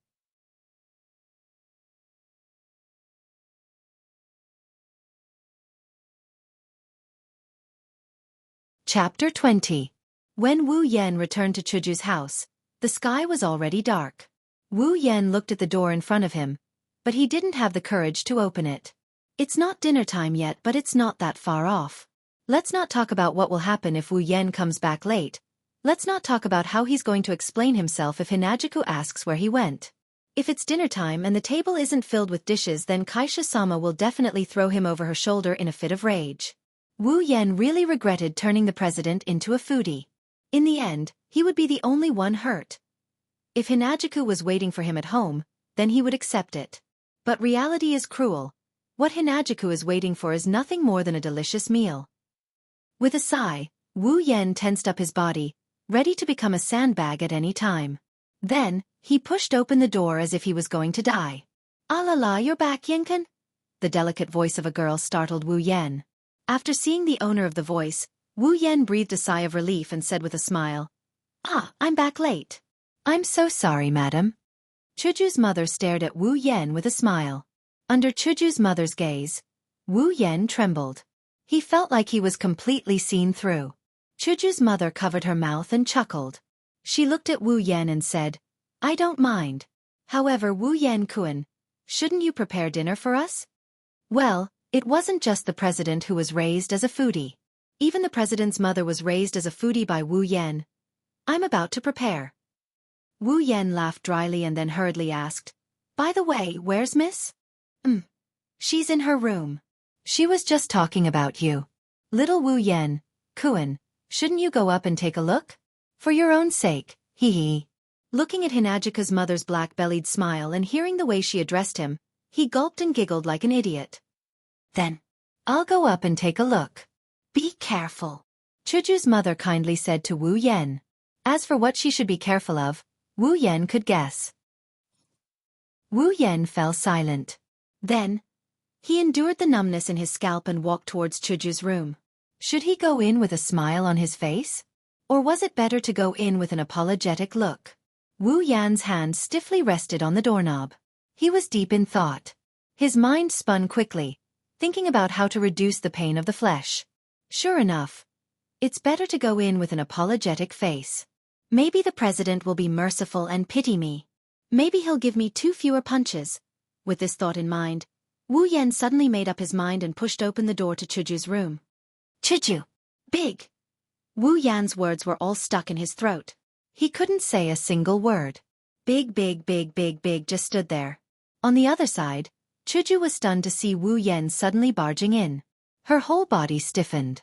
[SPEAKER 1] Chapter 20. When Wu Yan returned to Chuju's house, the sky was already dark. Wu Yan looked at the door in front of him, but he didn't have the courage to open it. It's not dinner time yet, but it's not that far off. Let's not talk about what will happen if Wu Yan comes back late. Let's not talk about how he's going to explain himself if Hinajuku asks where he went. If it's dinner time and the table isn't filled with dishes, then Kaisha-sama will definitely throw him over her shoulder in a fit of rage. Wu Yan really regretted turning the president into a foodie. In the end, he would be the only one hurt. If Hinajuku was waiting for him at home, then he would accept it. But reality is cruel. What Hinajuku is waiting for is nothing more than a delicious meal. With a sigh, Wu Yan tensed up his body, ready to become a sandbag at any time. Then, he pushed open the door as if he was going to die. "Ah la la, you're back, Yinkan?" The delicate voice of a girl startled Wu Yan. After seeing the owner of the voice, Wu Yan breathed a sigh of relief and said with a smile, "Ah, I'm back late." "I'm so sorry, madam." Chuju's mother stared at Wu Yan with a smile. Under Chuju's mother's gaze, Wu Yan trembled. He felt like he was completely seen through. Chuju's mother covered her mouth and chuckled. She looked at Wu Yan and said, "I don't mind. However, Wu Yan-kun, shouldn't you prepare dinner for us?" Well, it wasn't just the president who was raised as a foodie. Even the president's mother was raised as a foodie by Wu Yan. "I'm about to prepare." Wu Yan laughed dryly and then hurriedly asked, "By the way, where's Miss?" She's in her room. She was just talking about you. Little Wu Yan-kun, shouldn't you go up and take a look? For your own sake, hee hee. Looking at Hinajika's mother's black-bellied smile and hearing the way she addressed him, he gulped and giggled like an idiot. "Then, I'll go up and take a look. Be careful," Chuju's mother kindly said to Wu Yan. As for what she should be careful of, Wu Yan could guess. Wu Yan fell silent. Then, he endured the numbness in his scalp and walked towards Chuju's room. Should he go in with a smile on his face? Or was it better to go in with an apologetic look? Wu Yan's hand stiffly rested on the doorknob. He was deep in thought. His mind spun quickly, thinking about how to reduce the pain of the flesh. Sure enough, it's better to go in with an apologetic face. Maybe the president will be merciful and pity me. Maybe he'll give me 2 fewer punches. With this thought in mind, Wu Yan suddenly made up his mind and pushed open the door to Chuju's room. "Chuju! Big!" Wu Yan's words were all stuck in his throat. He couldn't say a single word. Big just stood there. On the other side, Chuju was stunned to see Wu Yan suddenly barging in. Her whole body stiffened.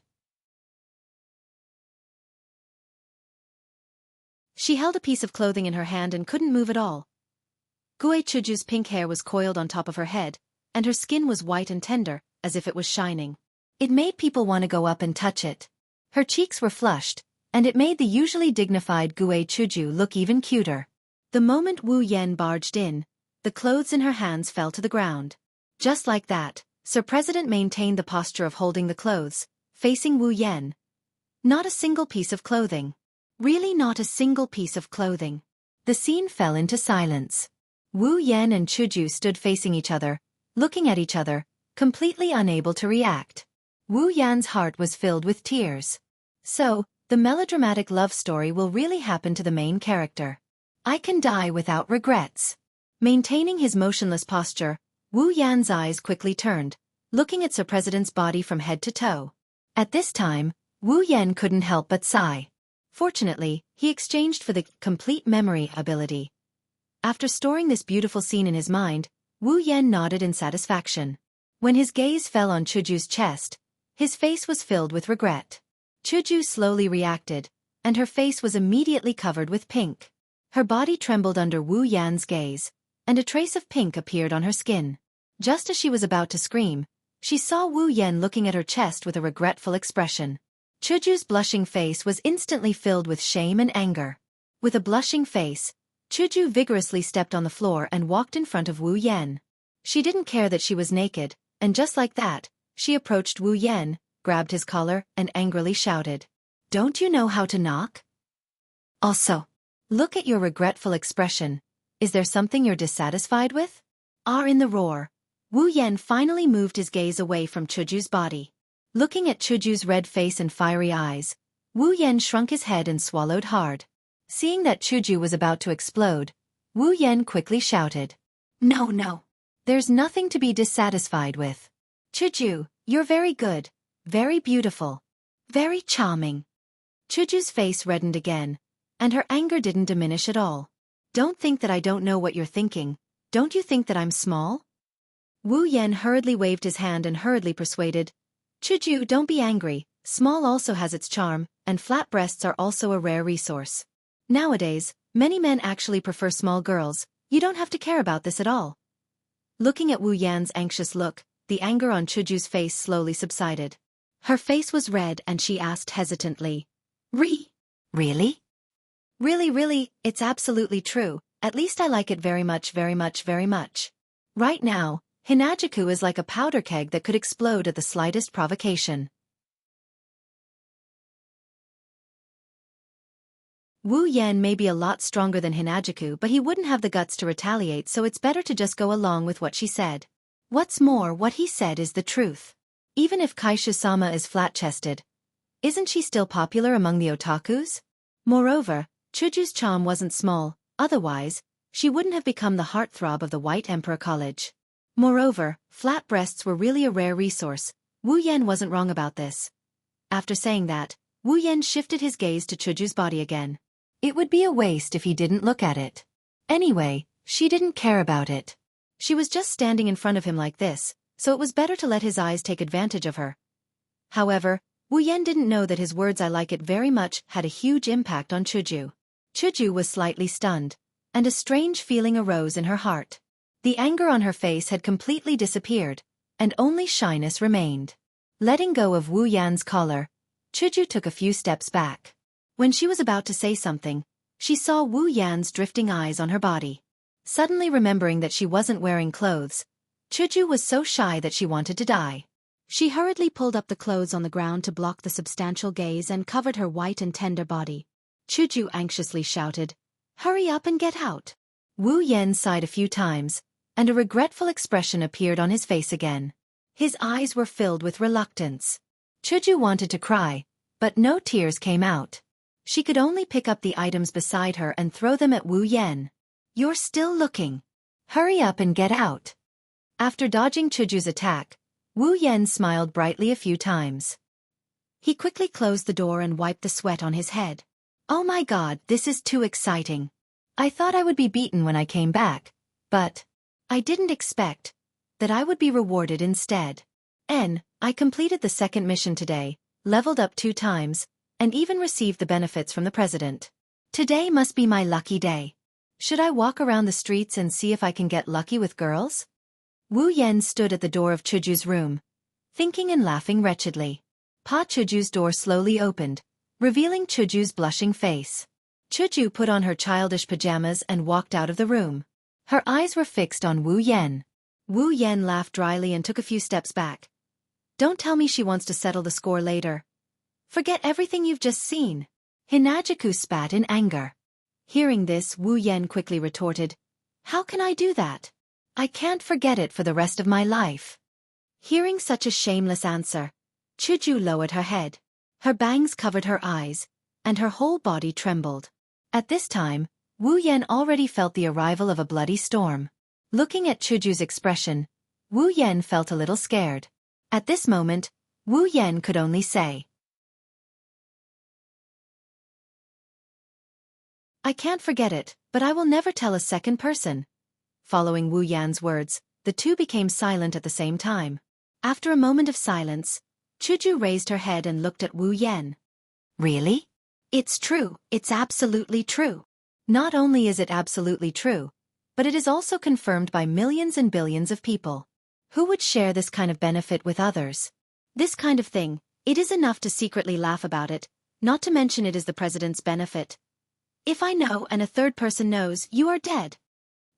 [SPEAKER 1] She held a piece of clothing in her hand and couldn't move at all. Gue Chuju's pink hair was coiled on top of her head, and her skin was white and tender, as if it was shining. It made people want to go up and touch it. Her cheeks were flushed, and it made the usually dignified Gue Chuju look even cuter. The moment Wu Yan barged in, the clothes in her hands fell to the ground. Just like that, Sir President maintained the posture of holding the clothes, facing Wu Yan. Not a single piece of clothing. Really not a single piece of clothing. The scene fell into silence. Wu Yan and Chuju stood facing each other, looking at each other, completely unable to react. Wu Yan's heart was filled with tears. So, the melodramatic love story will really happen to the main character. I can die without regrets. Maintaining his motionless posture, Wu Yan's eyes quickly turned, looking at Sir President's body from head to toe. At this time, Wu Yan couldn't help but sigh. Fortunately, he exchanged for the complete memory ability. After storing this beautiful scene in his mind, Wu Yan nodded in satisfaction. When his gaze fell on Chuju's chest, his face was filled with regret. Chuju slowly reacted, and her face was immediately covered with pink. Her body trembled under Wu Yan's gaze, and a trace of pink appeared on her skin. Just as she was about to scream, she saw Wu Yan looking at her chest with a regretful expression. Chuju's blushing face was instantly filled with shame and anger. With a blushing face, Chuju vigorously stepped on the floor and walked in front of Wu Yan. She didn't care that she was naked, and just like that, she approached Wu Yan, grabbed his collar, and angrily shouted, "Don't you know how to knock? Also, look at your regretful expression. Is there something you're dissatisfied with?" In the roar, Wu Yan finally moved his gaze away from Chuju's body. Looking at Chuju's red face and fiery eyes, Wu Yan shrunk his head and swallowed hard. Seeing that Chuju was about to explode, Wu Yan quickly shouted, No, there's nothing to be dissatisfied with. Chuju, you're very good, very beautiful, very charming." Chuju's face reddened again, and her anger didn't diminish at all. "Don't think that I don't know what you're thinking. Don't you think that I'm small?" Wu Yan hurriedly waved his hand and hurriedly persuaded, "Chuju, don't be angry. Small also has its charm, and flat breasts are also a rare resource. Nowadays, many men actually prefer small girls. You don't have to care about this at all." Looking at Wu Yan's anxious look, the anger on Chuju's face slowly subsided. Her face was red and she asked hesitantly, Really? Really, it's absolutely true. At least I like it very much. Right now, Hinajiku is like a powder keg that could explode at the slightest provocation." Wu Yan may be a lot stronger than Hinajiku, but he wouldn't have the guts to retaliate, so it's better to just go along with what she said. What's more, what he said is the truth. Even if Kaishu-sama is flat-chested, isn't she still popular among the otakus? Moreover, Chuju's charm wasn't small, otherwise, she wouldn't have become the heartthrob of the White Emperor College. Moreover, flat breasts were really a rare resource. Wu Yan wasn't wrong about this. After saying that, Wu Yan shifted his gaze to Chuju's body again. It would be a waste if he didn't look at it. Anyway, she didn't care about it. She was just standing in front of him like this, so it was better to let his eyes take advantage of her. However, Wu Yan didn't know that his words "I like it very much" had a huge impact on Chuju. Chuju was slightly stunned, and a strange feeling arose in her heart. The anger on her face had completely disappeared, and only shyness remained. Letting go of Wu Yan's collar, Chuju took a few steps back. When she was about to say something, she saw Wu Yan's drifting eyes on her body. Suddenly remembering that she wasn't wearing clothes, Chuju was so shy that she wanted to die. She hurriedly pulled up the clothes on the ground to block the substantial gaze and covered her white and tender body. Chuju anxiously shouted, "Hurry up and get out!" Wu Yan sighed a few times, and a regretful expression appeared on his face again. His eyes were filled with reluctance. Chuju wanted to cry, but no tears came out. She could only pick up the items beside her and throw them at Wu Yan. "You're still looking. Hurry up and get out." After dodging Chuju's attack, Wu Yan smiled brightly a few times. He quickly closed the door and wiped the sweat on his head. "Oh my God, this is too exciting. I thought I would be beaten when I came back, but I didn't expect that I would be rewarded instead. I completed the second mission today, leveled up 2 times, and even received the benefits from the president. Today must be my lucky day. Should I walk around the streets and see if I can get lucky with girls?" Wu Yan stood at the door of Chuju's room, thinking and laughing wretchedly. Pa Chuju's door slowly opened, revealing Chuju's blushing face. Chuju put on her childish pajamas and walked out of the room. Her eyes were fixed on Wu Yan. Wu Yan laughed dryly and took a few steps back. "Don't tell me she wants to settle the score later. Forget everything you've just seen." Hinajiku spat in anger. Hearing this, Wu Yan quickly retorted, "How can I do that? I can't forget it for the rest of my life." Hearing such a shameless answer, Chuju lowered her head. Her bangs covered her eyes, and her whole body trembled. At this time, Wu Yan already felt the arrival of a bloody storm. Looking at Chuju's expression, Wu Yan felt a little scared. At this moment, Wu Yan could only say, "I can't forget it, but I will never tell a second person." Following Wu Yan's words, the two became silent at the same time. After a moment of silence, Chuju raised her head and looked at Wu Yan. "Really? It's true, it's absolutely true. Not only is it absolutely true, but it is also confirmed by millions and billions of people. Who would share this kind of benefit with others? This kind of thing, it is enough to secretly laugh about it, not to mention it is the president's benefit. If I know and a third person knows, you are dead."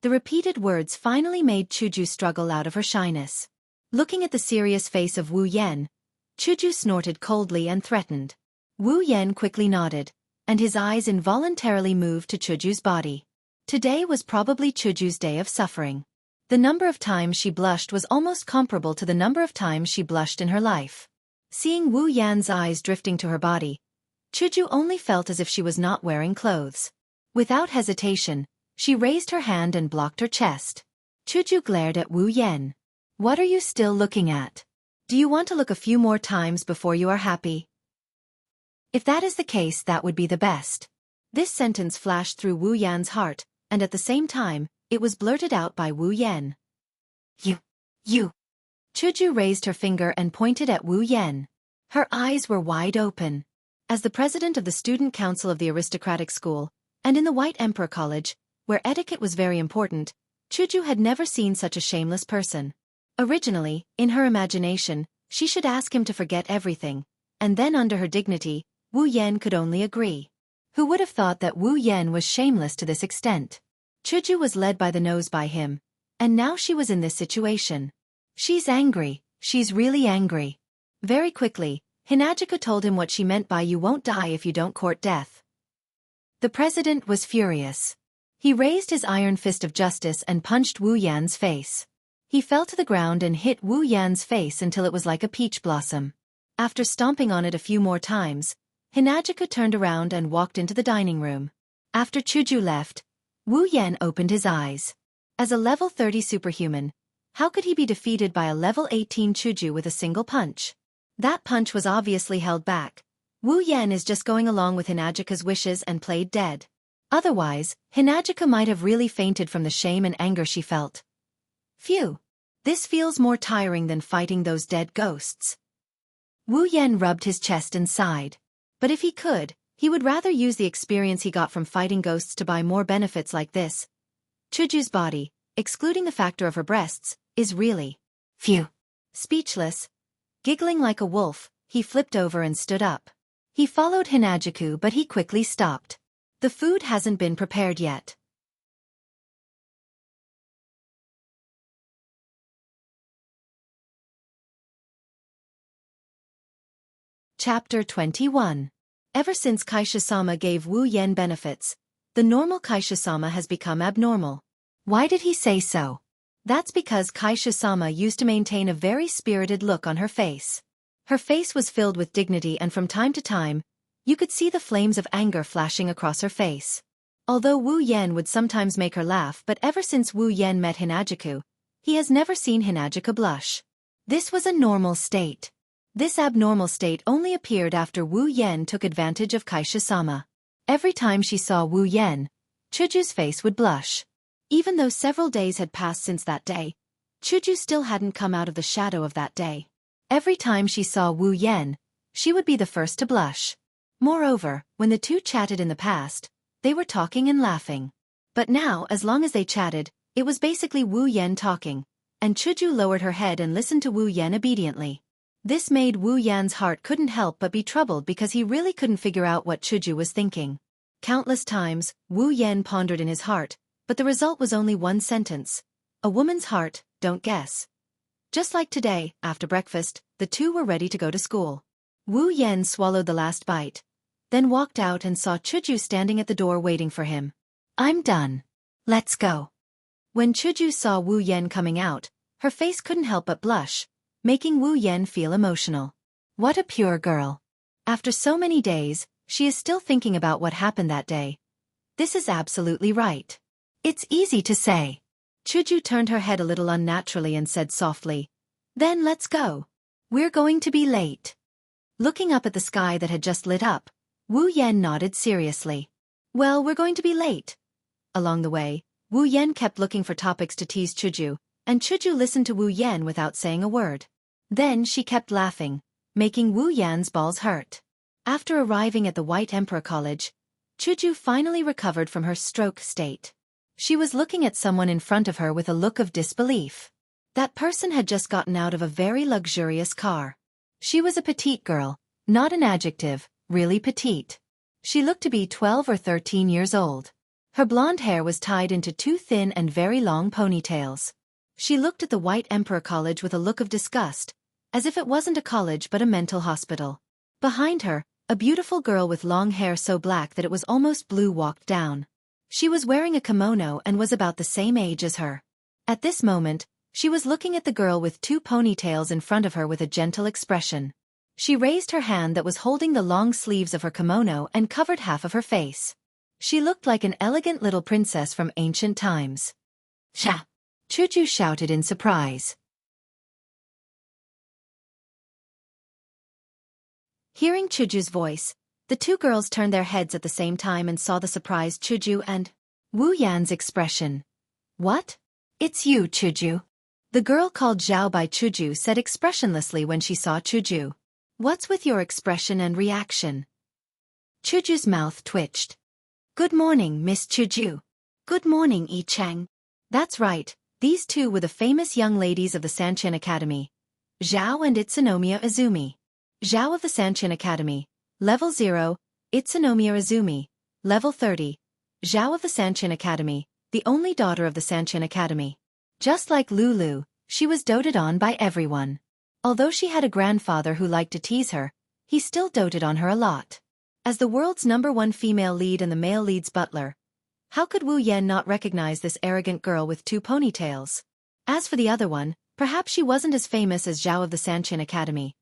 [SPEAKER 1] The repeated words finally made Chuju struggle out of her shyness. Looking at the serious face of Wu Yan, Chuju snorted coldly and threatened. Wu Yan quickly nodded, and his eyes involuntarily moved to Chuju's body. Today was probably Chuju's day of suffering. The number of times she blushed was almost comparable to the number of times she blushed in her life. Seeing Wu Yan's eyes drifting to her body, Chuju only felt as if she was not wearing clothes. Without hesitation, she raised her hand and blocked her chest. Chuju glared at Wu Yan. "What are you still looking at? Do you want to look a few more times before you are happy? If that is the case, that would be the best." This sentence flashed through Wu Yan's heart, and at the same time, it was blurted out by Wu Yan. You. Chuju raised her finger and pointed at Wu Yan. Her eyes were wide open. As the president of the student council of the aristocratic school, and in the White Emperor College, where etiquette was very important, Chuju had never seen such a shameless person. Originally, in her imagination, she should ask him to forget everything, and then under her dignity, Wu Yan could only agree. Who would have thought that Wu Yan was shameless to this extent? Chuju was led by the nose by him, and now she was in this situation. She's angry, she's really angry. Very quickly, Hinajiku told him what she meant by "you won't die if you don't court death." The president was furious. He raised his iron fist of justice and punched Wu Yan's face. He fell to the ground and hit Wu Yan's face until it was like a peach blossom. After stomping on it a few more times, Hinagiku turned around and walked into the dining room. After Chuju left, Wu Yan opened his eyes. As a level 30 superhuman, how could he be defeated by a level 18 Chuju with a single punch? That punch was obviously held back. Wu Yan is just going along with Hinagika's wishes and played dead. Otherwise, Hinagika might have really fainted from the shame and anger she felt. Phew. This feels more tiring than fighting those dead ghosts. Wu Yan rubbed his chest and sighed. But if he could, he would rather use the experience he got from fighting ghosts to buy more benefits like this. Chuju's body, excluding the factor of her breasts, is really phew. Speechless, giggling like a wolf, he flipped over and stood up. He followed Hinagiku, but he quickly stopped. The food hasn't been prepared yet. Chapter 21. Ever since Kaisha-sama gave Wu Yan benefits, the normal Kaisha-sama has become abnormal. Why did he say so? That's because Kaisha-sama used to maintain a very spirited look on her face. Her face was filled with dignity, and from time to time, you could see the flames of anger flashing across her face. Although Wu Yan would sometimes make her laugh, but ever since Wu Yan met Hinagiku, he has never seen Hinagika blush. This was a normal state. This abnormal state only appeared after Wu Yan took advantage of Kaisha-sama. Every time she saw Wu Yan, Chuju's face would blush. Even though several days had passed since that day, Chuju still hadn't come out of the shadow of that day. Every time she saw Wu Yan, she would be the first to blush. Moreover, when the two chatted in the past, they were talking and laughing. But now, as long as they chatted, it was basically Wu Yan talking, and Chuju lowered her head and listened to Wu Yan obediently. This made Wu Yan's heart couldn't help but be troubled because he really couldn't figure out what Chuju was thinking. Countless times, Wu Yan pondered in his heart, but the result was only one sentence. A woman's heart, don't guess. Just like today, after breakfast, the two were ready to go to school. Wu Yan swallowed the last bite, then walked out and saw Chuju standing at the door waiting for him. I'm done. Let's go. When Chuju saw Wu Yan coming out, her face couldn't help but blush, making Wu Yan feel emotional. What a pure girl. After so many days, she is still thinking about what happened that day. This is absolutely right. It's easy to say. Chuju turned her head a little unnaturally and said softly, Then let's go. We're going to be late. Looking up at the sky that had just lit up, Wu Yan nodded seriously. Well, we're going to be late. Along the way, Wu Yan kept looking for topics to tease Chuju, and Chuju listened to Wu Yan without saying a word. Then she kept laughing, making Wu Yan's balls hurt. After arriving at the White Emperor College, Chuju finally recovered from her stroke state. She was looking at someone in front of her with a look of disbelief. That person had just gotten out of a very luxurious car. She was a petite girl, not an adjective, really petite. She looked to be 12 or 13 years old. Her blonde hair was tied into two thin and very long ponytails. She looked at the White Emperor College with a look of disgust, as if it wasn't a college but a mental hospital. Behind her, a beautiful girl with long hair so black that it was almost blue walked down. She was wearing a kimono and was about the same age as her. At this moment, she was looking at the girl with two ponytails in front of her with a gentle expression. She raised her hand that was holding the long sleeves of her kimono and covered half of her face. She looked like an elegant little princess from ancient times. Sha! Chuju shouted in surprise. Hearing Chuju's voice, the two girls turned their heads at the same time and saw the surprised Chuju and Wu Yan's expression. What? It's you, Chuju. The girl called Zhao by Chuju said expressionlessly when she saw Chuju. What's with your expression and reaction? Chuju's mouth twitched. Good morning, Miss Chuju. Good morning, Yi Cheng. That's right, these two were the famous young ladies of the Sanchin Academy. Zhao and Itsunomiya Izumi. Zhao of the Sanchin Academy, Level 0, Itsunomiya Izumi, Level 30. Zhao of the Sanchin Academy, the only daughter of the Sanchin Academy. Just like Lulu, she was doted on by everyone. Although she had a grandfather who liked to tease her, he still doted on her a lot. As the world's #1 female lead and the male lead's butler, how could Wu Yan not recognize this arrogant girl with 2 ponytails? As for the other one, perhaps she wasn't as famous as Zhao of the Sanqian Academy.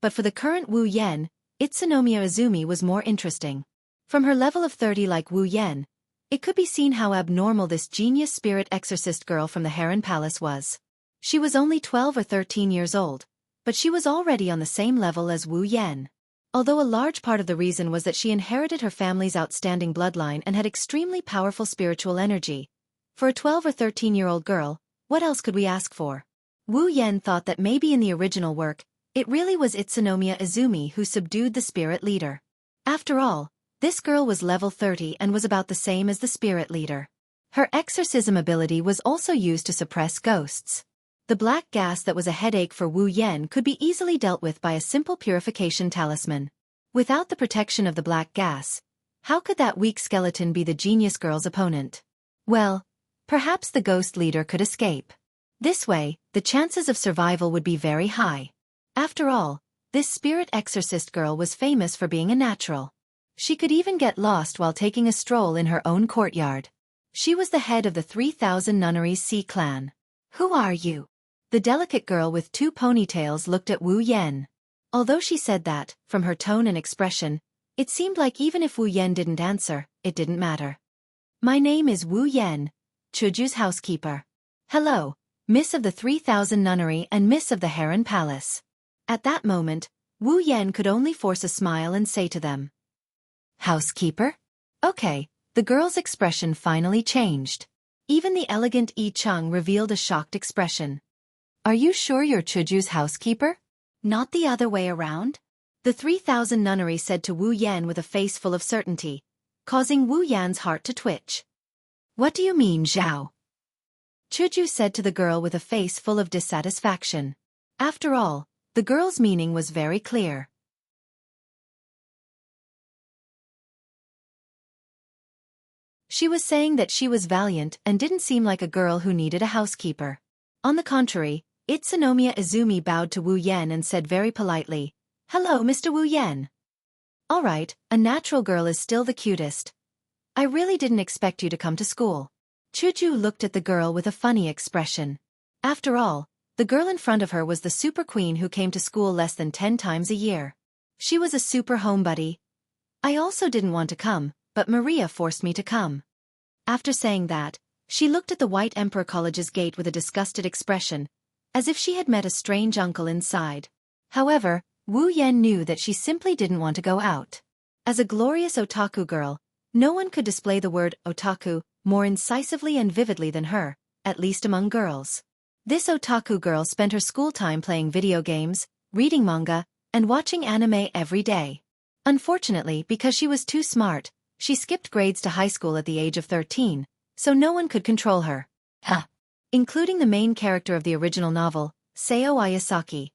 [SPEAKER 1] But for the current Wu Yan, Itsunomiya Izumi was more interesting. From her level of 30 like Wu Yan, it could be seen how abnormal this genius spirit exorcist girl from the Heron Palace was. She was only 12 or 13 years old, but she was already on the same level as Wu Yan. Although a large part of the reason was that she inherited her family's outstanding bloodline and had extremely powerful spiritual energy. For a 12 or 13-year-old girl, what else could we ask for? Wu Yan thought that maybe in the original work, it really was Itsunomiya Izumi who subdued the spirit leader. After all, this girl was level 30 and was about the same as the spirit leader. Her exorcism ability was also used to suppress ghosts. The black gas that was a headache for Wu Yan could be easily dealt with by a simple purification talisman. Without the protection of the black gas, how could that weak skeleton be the genius girl's opponent? Well, perhaps the ghost leader could escape. This way, the chances of survival would be very high. After all, this spirit exorcist girl was famous for being a natural. She could even get lost while taking a stroll in her own courtyard. She was the head of the 3,000 Nunneries Sea clan. Who are you? The delicate girl with 2 ponytails looked at Wu Yan. Although she said that, from her tone and expression, it seemed like even if Wu Yan didn't answer, it didn't matter. My name is Wu Yan, Chuju's housekeeper. Hello, Miss of the 3,000 Nunnery and Miss of the Heron Palace. At that moment, Wu Yan could only force a smile and say to them, Housekeeper? Okay, the girl's expression finally changed. Even the elegant Yi Cheng revealed a shocked expression. Are you sure you're Chuju's housekeeper? Not the other way around? The 3,000 Nunnery said to Wu Yan with a face full of certainty, causing Wu Yan's heart to twitch. What do you mean, Zhao? Chuju said to the girl with a face full of dissatisfaction. After all, the girl's meaning was very clear. She was saying that she was valiant and didn't seem like a girl who needed a housekeeper. On the contrary, Itsunomiya Izumi bowed to Wu Yan and said very politely, Hello, Mr. Wu Yan. All right, a natural girl is still the cutest. I really didn't expect you to come to school. Chuju looked at the girl with a funny expression. After all, the girl in front of her was the super queen who came to school less than 10 times a year. She was a super homebody. I also didn't want to come, but Maria forced me to come. After saying that, she looked at the White Emperor College's gate with a disgusted expression, as if she had met a strange uncle inside. However, Wu Yan knew that she simply didn't want to go out. As a glorious otaku girl, no one could display the word otaku more incisively and vividly than her, at least among girls. This otaku girl spent her school time playing video games, reading manga, and watching anime every day. Unfortunately, because she was too smart, she skipped grades to high school at the age of 13, so no one could control her. Including the main character of the original novel, Seo Ayasaki.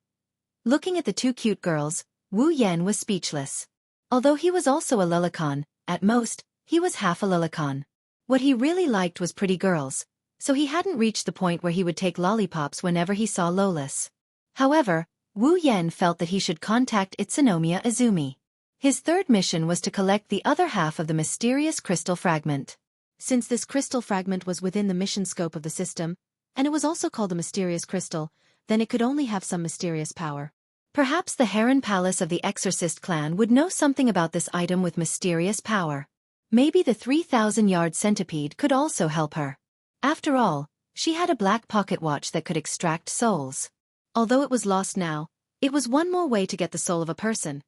[SPEAKER 1] Looking at the 2 cute girls, Wu Yan was speechless. Although he was also a lolicon, at most, he was half a lolicon. What he really liked was pretty girls, so he hadn't reached the point where he would take lollipops whenever he saw Lolis. However, Wu Yan felt that he should contact Itsunomiya Izumi. His third mission was to collect the other half of the mysterious crystal fragment. Since this crystal fragment was within the mission scope of the system, and it was also called a mysterious crystal, then it could only have some mysterious power. Perhaps the Heron Palace of the Exorcist clan would know something about this item with mysterious power. Maybe the 3,000-yard centipede could also help her. After all, she had a black pocket watch that could extract souls. Although it was lost now, it was one more way to get the soul of a person.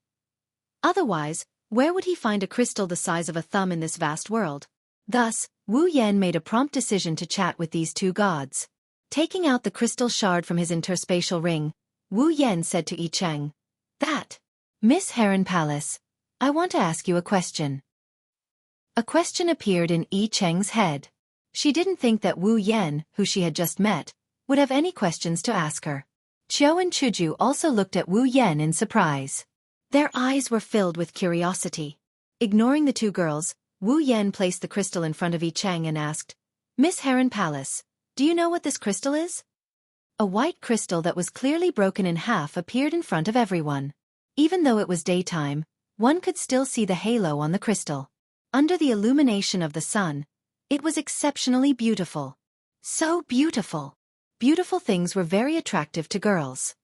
[SPEAKER 1] Otherwise, where would he find a crystal the size of a thumb in this vast world? Thus, Wu Yan made a prompt decision to chat with these 2 gods. Taking out the crystal shard from his interspatial ring, Wu Yan said to Yi Cheng, That, Miss Heron Palace, I want to ask you a question. A question appeared in Yi Cheng's head. She didn't think that Wu Yan, who she had just met, would have any questions to ask her. Qiu and Chuju also looked at Wu Yan in surprise. Their eyes were filled with curiosity. Ignoring the 2 girls, Wu Yan placed the crystal in front of Yi Cheng and asked, Miss Heron Palace, do you know what this crystal is? A white crystal that was clearly broken in half appeared in front of everyone. Even though it was daytime, One could still see the halo on the crystal. Under the illumination of the sun, it was exceptionally beautiful. So beautiful. Beautiful things were very attractive to girls.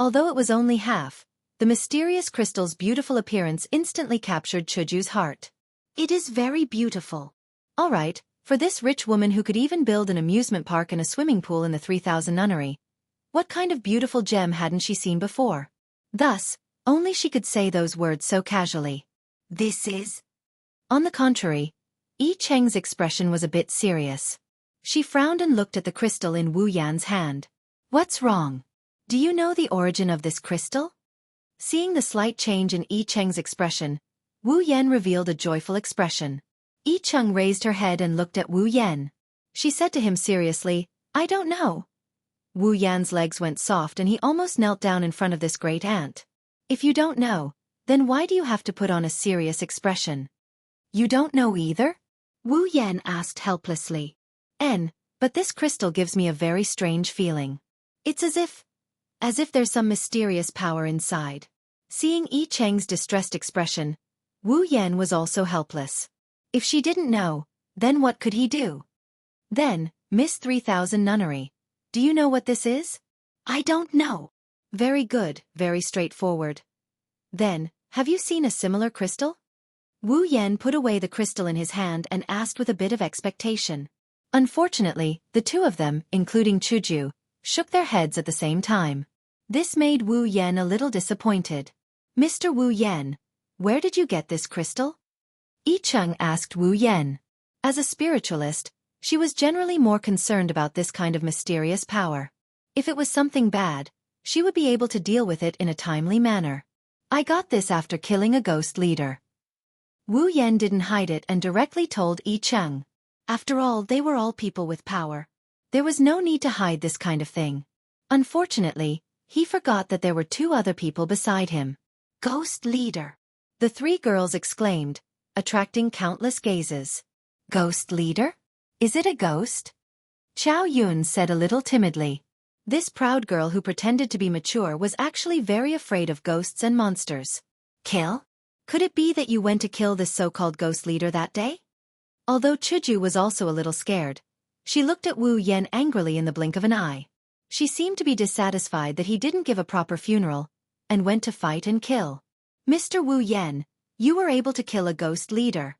[SPEAKER 1] Although it was only half, the mysterious crystal's beautiful appearance instantly captured Chuju's heart. It is very beautiful. All right, for this rich woman who could even build an amusement park and a swimming pool in the 3000 nunnery, what kind of beautiful gem hadn't she seen before? Thus, only she could say those words so casually. This is... On the contrary, Yi Cheng's expression was a bit serious. She frowned and looked at the crystal in Wu Yan's hand. What's wrong? Do you know the origin of this crystal? Seeing the slight change in Yi Cheng's expression, Wu Yan revealed a joyful expression. Yi Cheng raised her head and looked at Wu Yan. She said to him seriously, I don't know. Wu Yan's legs went soft and he almost knelt down in front of this great ant. If you don't know, then why do you have to put on a serious expression? You don't know either? Wu Yan asked helplessly. But this crystal gives me a very strange feeling. It's as if there's some mysterious power inside. Seeing Yi Cheng's distressed expression, Wu Yan was also helpless. If she didn't know, then what could he do? Then, Miss 3000 Nunnery, do you know what this is? I don't know. Very good, very straightforward. Then, have you seen a similar crystal? Wu Yan put away the crystal in his hand and asked with a bit of expectation. Unfortunately, the two of them, including Chuju, shook their heads at the same time. This made Wu Yan a little disappointed. Mr. Wu Yan, where did you get this crystal? Yi Cheng asked Wu Yan. As a spiritualist, she was generally more concerned about this kind of mysterious power. If it was something bad, she would be able to deal with it in a timely manner. I got this after killing a ghost leader. Wu Yan didn't hide it and directly told Yi Cheng. After all, they were all people with power. There was no need to hide this kind of thing. Unfortunately, he forgot that there were two other people beside him. Ghost leader! The three girls exclaimed, attracting countless gazes. Ghost leader? Is it a ghost? Chow Yun said a little timidly. This proud girl who pretended to be mature was actually very afraid of ghosts and monsters. Kill? Could it be that you went to kill this so-called ghost leader that day? Although Chuju was also a little scared, she looked at Wu Yan angrily in the blink of an eye. She seemed to be dissatisfied that he didn't give a proper funeral, and went to fight and kill. Mr. Wu Yan, you were able to kill a ghost leader.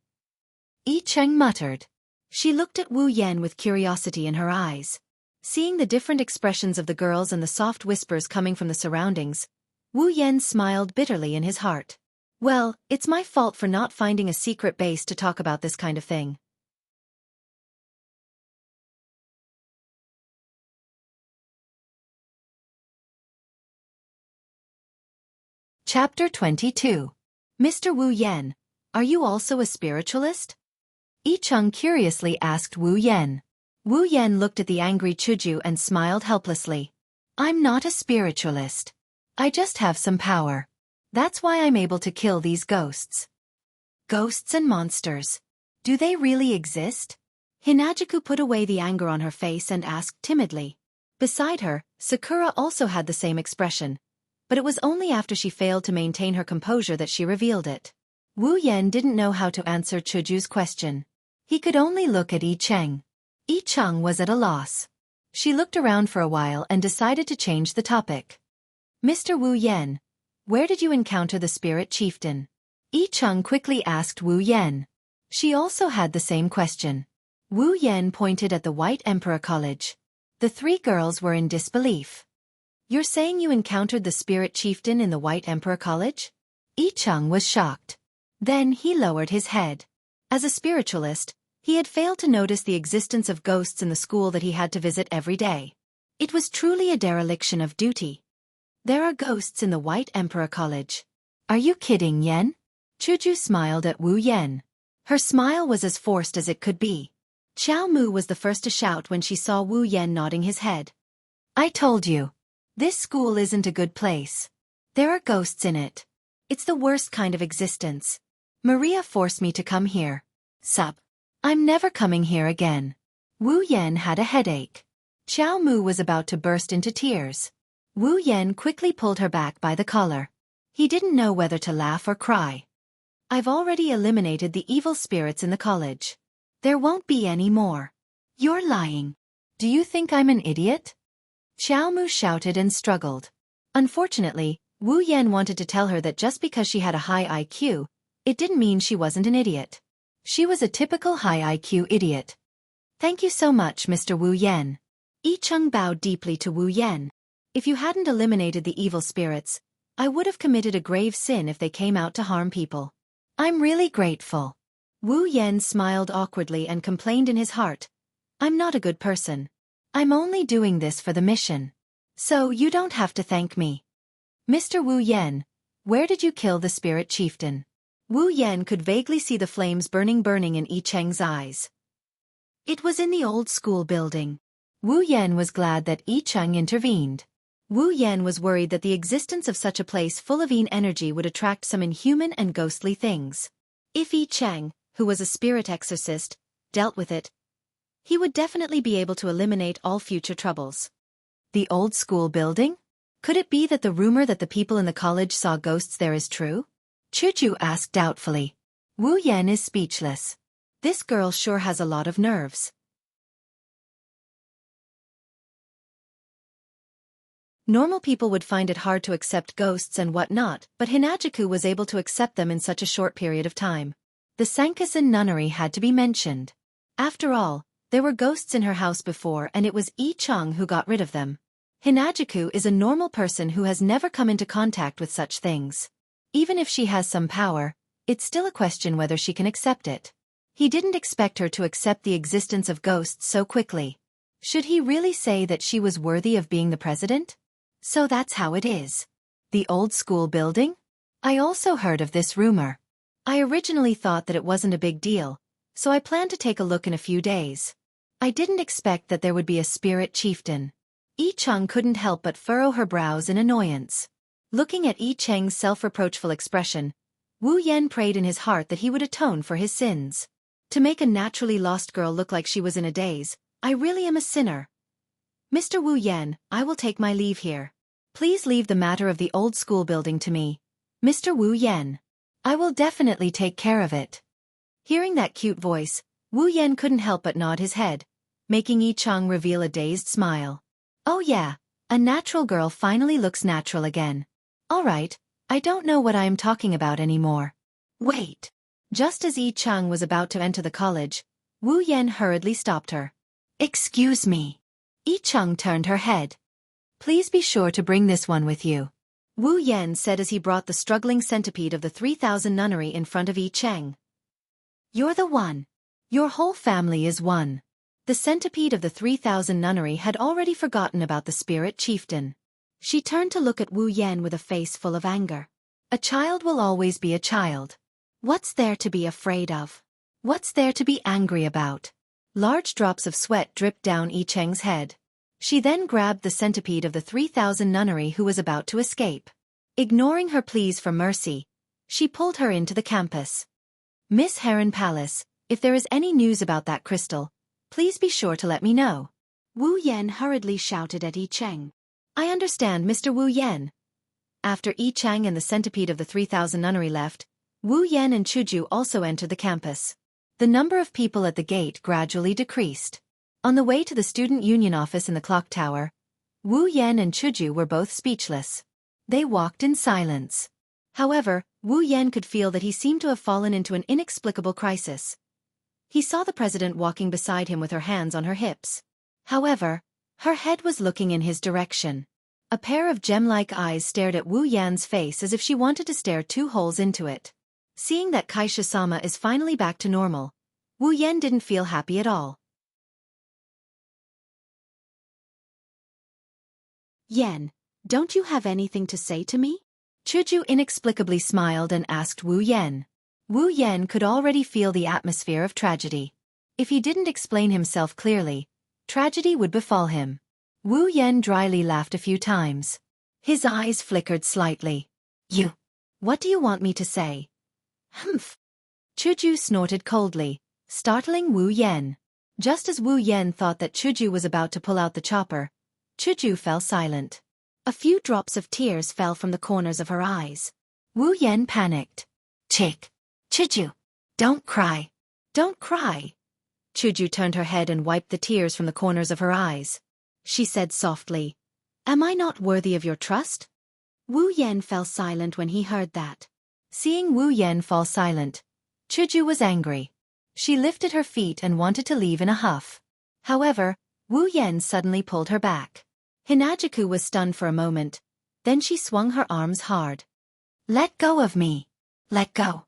[SPEAKER 1] Yi Cheng muttered. She looked at Wu Yan with curiosity in her eyes. Seeing the different expressions of the girls and the soft whispers coming from the surroundings, Wu Yan smiled bitterly in his heart. Well, it's my fault for not finding a secret base to talk about this kind of thing. Chapter 22. Mr. Wu Yan, are you also a spiritualist? Yi Cheng curiously asked Wu Yan. Wu Yan looked at the angry Chuju and smiled helplessly. I'm not a spiritualist. I just have some power. That's why I'm able to kill these ghosts. Ghosts and monsters. Do they really exist? Hinajuku put away the anger on her face and asked timidly. Beside her, Sakura also had the same expression, but it was only after she failed to maintain her composure that she revealed it. Wu Yan didn't know how to answer Chuju's question. He could only look at Yi Cheng. Yi Cheng was at a loss. She looked around for a while and decided to change the topic. Mr. Wu Yan, where did you encounter the spirit chieftain? Yi Cheng quickly asked Wu Yan. She also had the same question. Wu Yan pointed at the White Emperor College. The three girls were in disbelief. You're saying you encountered the spirit chieftain in the White Emperor College? Yi Cheng was shocked. Then he lowered his head. As a spiritualist, he had failed to notice the existence of ghosts in the school that he had to visit every day. It was truly a dereliction of duty. There are ghosts in the White Emperor College. Are you kidding, Yen? Chuju smiled at Wu Yan. Her smile was as forced as it could be. Xiao Mu was the first to shout when she saw Wu Yan nodding his head. I told you. This school isn't a good place. There are ghosts in it. It's the worst kind of existence. Maria forced me to come here. Sup. I'm never coming here again. Wu Yan had a headache. Xiao Mu was about to burst into tears. Wu Yan quickly pulled her back by the collar. He didn't know whether to laugh or cry. I've already eliminated the evil spirits in the college. There won't be any more. You're lying. Do you think I'm an idiot? Xiaomu shouted and struggled. Unfortunately, Wu Yan wanted to tell her that just because she had a high IQ, it didn't mean she wasn't an idiot. She was a typical high IQ idiot. Thank you so much, Mr. Wu Yan. Yi Cheng bowed deeply to Wu Yan. If you hadn't eliminated the evil spirits, I would have committed a grave sin if they came out to harm people. I'm really grateful. Wu Yan smiled awkwardly and complained in his heart. I'm not a good person. I'm only doing this for the mission. So you don't have to thank me. Mr. Wu Yan, where did you kill the spirit chieftain? Wu Yan could vaguely see the flames burning in Yi Cheng's eyes. It was in the old school building. Wu Yan was glad that Yi Cheng intervened. Wu Yan was worried that the existence of such a place full of Yin energy would attract some inhuman and ghostly things. If Yi Cheng, who was a spirit exorcist, dealt with it, he would definitely be able to eliminate all future troubles. The old school building? Could it be that the rumor that the people in the college saw ghosts there is true? Chuju asked doubtfully. Wu Yan is speechless. This girl sure has a lot of nerves. Normal people would find it hard to accept ghosts and whatnot, but Hinajaku was able to accept them in such a short period of time. The Sankasan nunnery had to be mentioned. After all, there were ghosts in her house before and it was Yi Cheng who got rid of them. Hinajaku is a normal person who has never come into contact with such things. Even if she has some power, it's still a question whether she can accept it. He didn't expect her to accept the existence of ghosts so quickly. Should he really say that she was worthy of being the president? So that's how it is. The old school building? I also heard of this rumor. I originally thought that it wasn't a big deal, so I planned to take a look in a few days. I didn't expect that there would be a spirit chieftain. Yi Cheng couldn't help but furrow her brows in annoyance. Looking at Yi Cheng's self-reproachful expression, Wu Yan prayed in his heart that he would atone for his sins. To make a naturally lost girl look like she was in a daze, I really am a sinner. Mr. Wu Yan, I will take my leave here. Please leave the matter of the old school building to me. Mr. Wu Yan. I will definitely take care of it. Hearing that cute voice, Wu Yan couldn't help but nod his head, making Yi Cheng reveal a dazed smile. Oh yeah, a natural girl finally looks natural again. Alright, I don't know what I am talking about anymore. Wait. Just as Yi Cheng was about to enter the college, Wu Yan hurriedly stopped her. Excuse me. Yi Cheng turned her head. Please be sure to bring this one with you. Wu Yan said as he brought the struggling centipede of the 3000 nunnery in front of Yi Cheng. You're the one. Your whole family is one. The centipede of the 3000 nunnery had already forgotten about the spirit chieftain. She turned to look at Wu Yan with a face full of anger. A child will always be a child. What's there to be afraid of? What's there to be angry about? Large drops of sweat dripped down Yi Cheng's head. She then grabbed the centipede of the 3000 nunnery who was about to escape. Ignoring her pleas for mercy, she pulled her into the campus. Miss Heron Palace, if there is any news about that crystal, please be sure to let me know. Wu Yan hurriedly shouted at Yi Cheng. I understand, Mr. Wu Yan. After Yi Cheng and the centipede of the 3000 nunnery left, Wu Yan and Chuju also entered the campus. The number of people at the gate gradually decreased. On the way to the student union office in the clock tower, Wu Yan and Chuju were both speechless. They walked in silence. However, Wu Yan could feel that he seemed to have fallen into an inexplicable crisis. He saw the president walking beside him with her hands on her hips. However, her head was looking in his direction. A pair of gem-like eyes stared at Wu Yan's face as if she wanted to stare 2 holes into it. Seeing that Kaisha-sama is finally back to normal, Wu Yan didn't feel happy at all. Yan, don't you have anything to say to me? Chuju inexplicably smiled and asked Wu Yan. Wu Yan could already feel the atmosphere of tragedy. If he didn't explain himself clearly, tragedy would befall him. Wu Yan dryly laughed a few times. His eyes flickered slightly. What do you want me to say? Humph. Chuju snorted coldly, startling Wu Yan. Just as Wu Yan thought that Chuju was about to pull out the chopper, Chuju fell silent. A few drops of tears fell from the corners of her eyes. Wu Yan panicked. Chick. Chuju. Don't cry. Don't cry. Chuju turned her head and wiped the tears from the corners of her eyes. She said softly, Am I not worthy of your trust? Wu Yan fell silent when he heard that. Seeing Wu Yan fall silent, Chuju was angry. She lifted her feet and wanted to leave in a huff. However, Wu Yan suddenly pulled her back. Hinajuku was stunned for a moment. Then she swung her arms hard. Let go of me. Let go.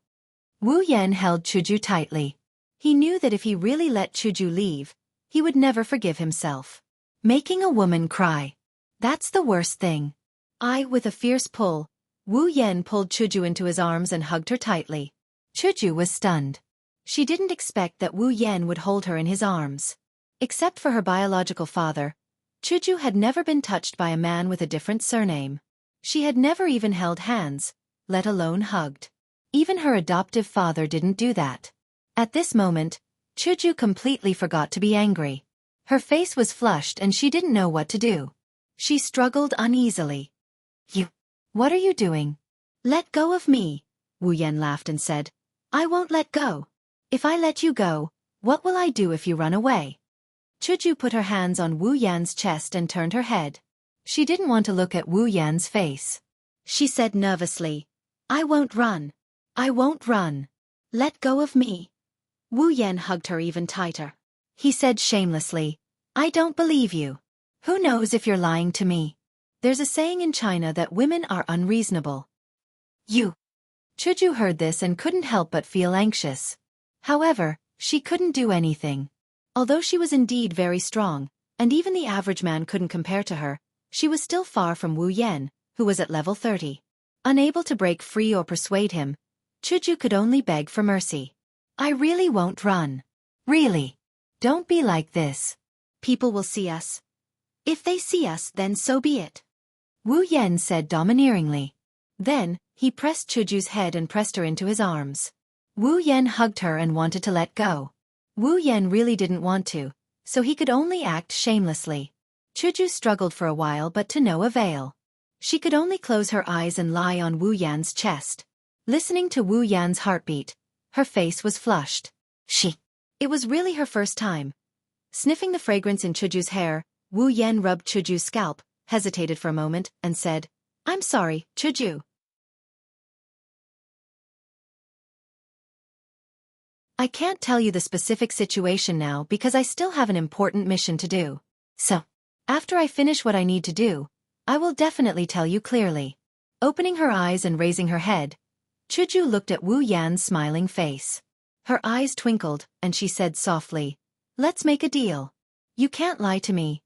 [SPEAKER 1] Wu Yan held Chuju tightly. He knew that if he really let Chuju leave, he would never forgive himself. Making a woman cry. That's the worst thing. With a fierce pull, Wu Yan pulled Chuju into his arms and hugged her tightly. Chuju was stunned. She didn't expect that Wu Yan would hold her in his arms. Except for her biological father, Chuju had never been touched by a man with a different surname. She had never even held hands, let alone hugged. Even her adoptive father didn't do that. At this moment, Chuju completely forgot to be angry. Her face was flushed and she didn't know what to do. She struggled uneasily. What are you doing? Let go of me, Wu Yan laughed and said. I won't let go. If I let you go, what will I do if you run away? Chuju put her hands on Wu Yan's chest and turned her head. She didn't want to look at Wu Yan's face. She said nervously, I won't run. I won't run. Let go of me. Wu Yan hugged her even tighter. He said shamelessly, I don't believe you. Who knows if you're lying to me? There's a saying in China that women are unreasonable. Chuju heard this and couldn't help but feel anxious. However, she couldn't do anything. Although she was indeed very strong, and even the average man couldn't compare to her, she was still far from Wu Yan, who was at level 30. Unable to break free or persuade him, Chuju could only beg for mercy. I really won't run. Really. Don't be like this. People will see us. If they see us, then so be it. Wu Yan said domineeringly. Then, he pressed Chuju's head and pressed her into his arms. Wu Yan hugged her and wanted to let go. Wu Yan really didn't want to, so he could only act shamelessly. Chuju struggled for a while but to no avail. She could only close her eyes and lie on Wu Yan's chest. Listening to Wu Yan's heartbeat, her face was flushed. It was really her first time. Sniffing the fragrance in Chuju's hair, Wu Yan rubbed Chuju's scalp, hesitated for a moment, and said, I'm sorry, Chuju. I can't tell you the specific situation now because I still have an important mission to do. So, after I finish what I need to do, I will definitely tell you clearly. Opening her eyes and raising her head, Chuju looked at Wu Yan's smiling face. Her eyes twinkled, and she said softly, Let's make a deal. You can't lie to me.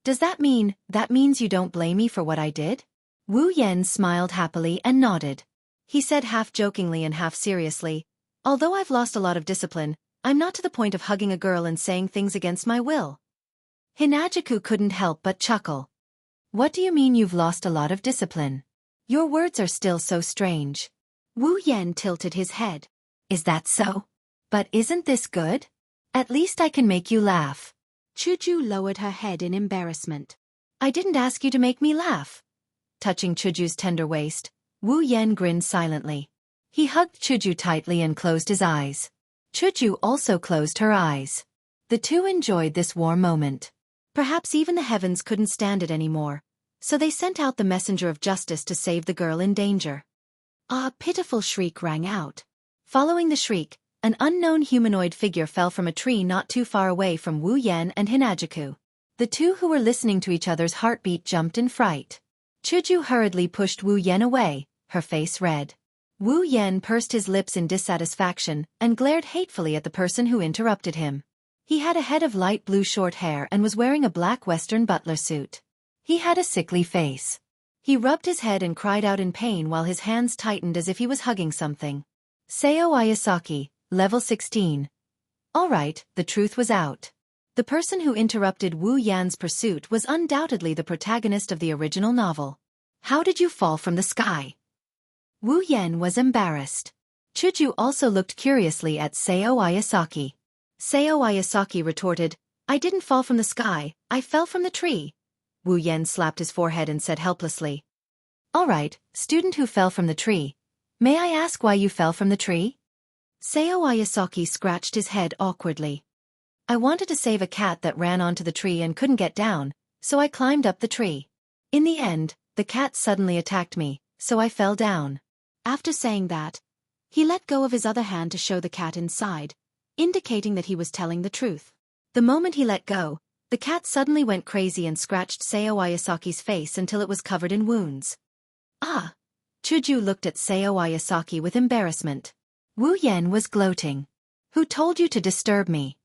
[SPEAKER 1] Does that means you don't blame me for what I did? Wu Yan smiled happily and nodded. He said half jokingly and half seriously, Although I've lost a lot of discipline, I'm not to the point of hugging a girl and saying things against my will. Hinajuku couldn't help but chuckle. What do you mean you've lost a lot of discipline? Your words are still so strange. Wu Yan tilted his head. Is that so? But isn't this good? At least I can make you laugh. Chuju lowered her head in embarrassment. I didn't ask you to make me laugh. Touching Chuju's tender waist, Wu Yan grinned silently. He hugged Chuju tightly and closed his eyes. Chuju also closed her eyes. The two enjoyed this warm moment. Perhaps even the heavens couldn't stand it anymore, so they sent out the messenger of justice to save the girl in danger. A pitiful shriek rang out. Following the shriek, an unknown humanoid figure fell from a tree not too far away from Wu Yan and Hinajuku. The two who were listening to each other's heartbeat jumped in fright. Chuju hurriedly pushed Wu Yan away, her face red. Wu Yan pursed his lips in dissatisfaction and glared hatefully at the person who interrupted him. He had a head of light blue short hair and was wearing a black Western butler suit. He had a sickly face. He rubbed his head and cried out in pain while his hands tightened as if he was hugging something. Seo Ayasaki, level 16. All right, the truth was out. The person who interrupted Wu Yan's pursuit was undoubtedly the protagonist of the original novel. How did you fall from the sky? Wu Yan was embarrassed. Chuju also looked curiously at Seo Ayasaki. Seo Ayasaki retorted, I didn't fall from the sky, I fell from the tree. Wu Yan slapped his forehead and said helplessly. All right, student who fell from the tree. May I ask why you fell from the tree? Sayo Ayasaki scratched his head awkwardly. I wanted to save a cat that ran onto the tree and couldn't get down, so I climbed up the tree. In the end, the cat suddenly attacked me, so I fell down. After saying that, he let go of his other hand to show the cat inside, indicating that he was telling the truth. The moment he let go, the cat suddenly went crazy and scratched Sayo Ayasaki's face until it was covered in wounds. Ah! Chuju looked at Sayo Ayasaki with embarrassment. Wu Yan was gloating. Who told you to disturb me?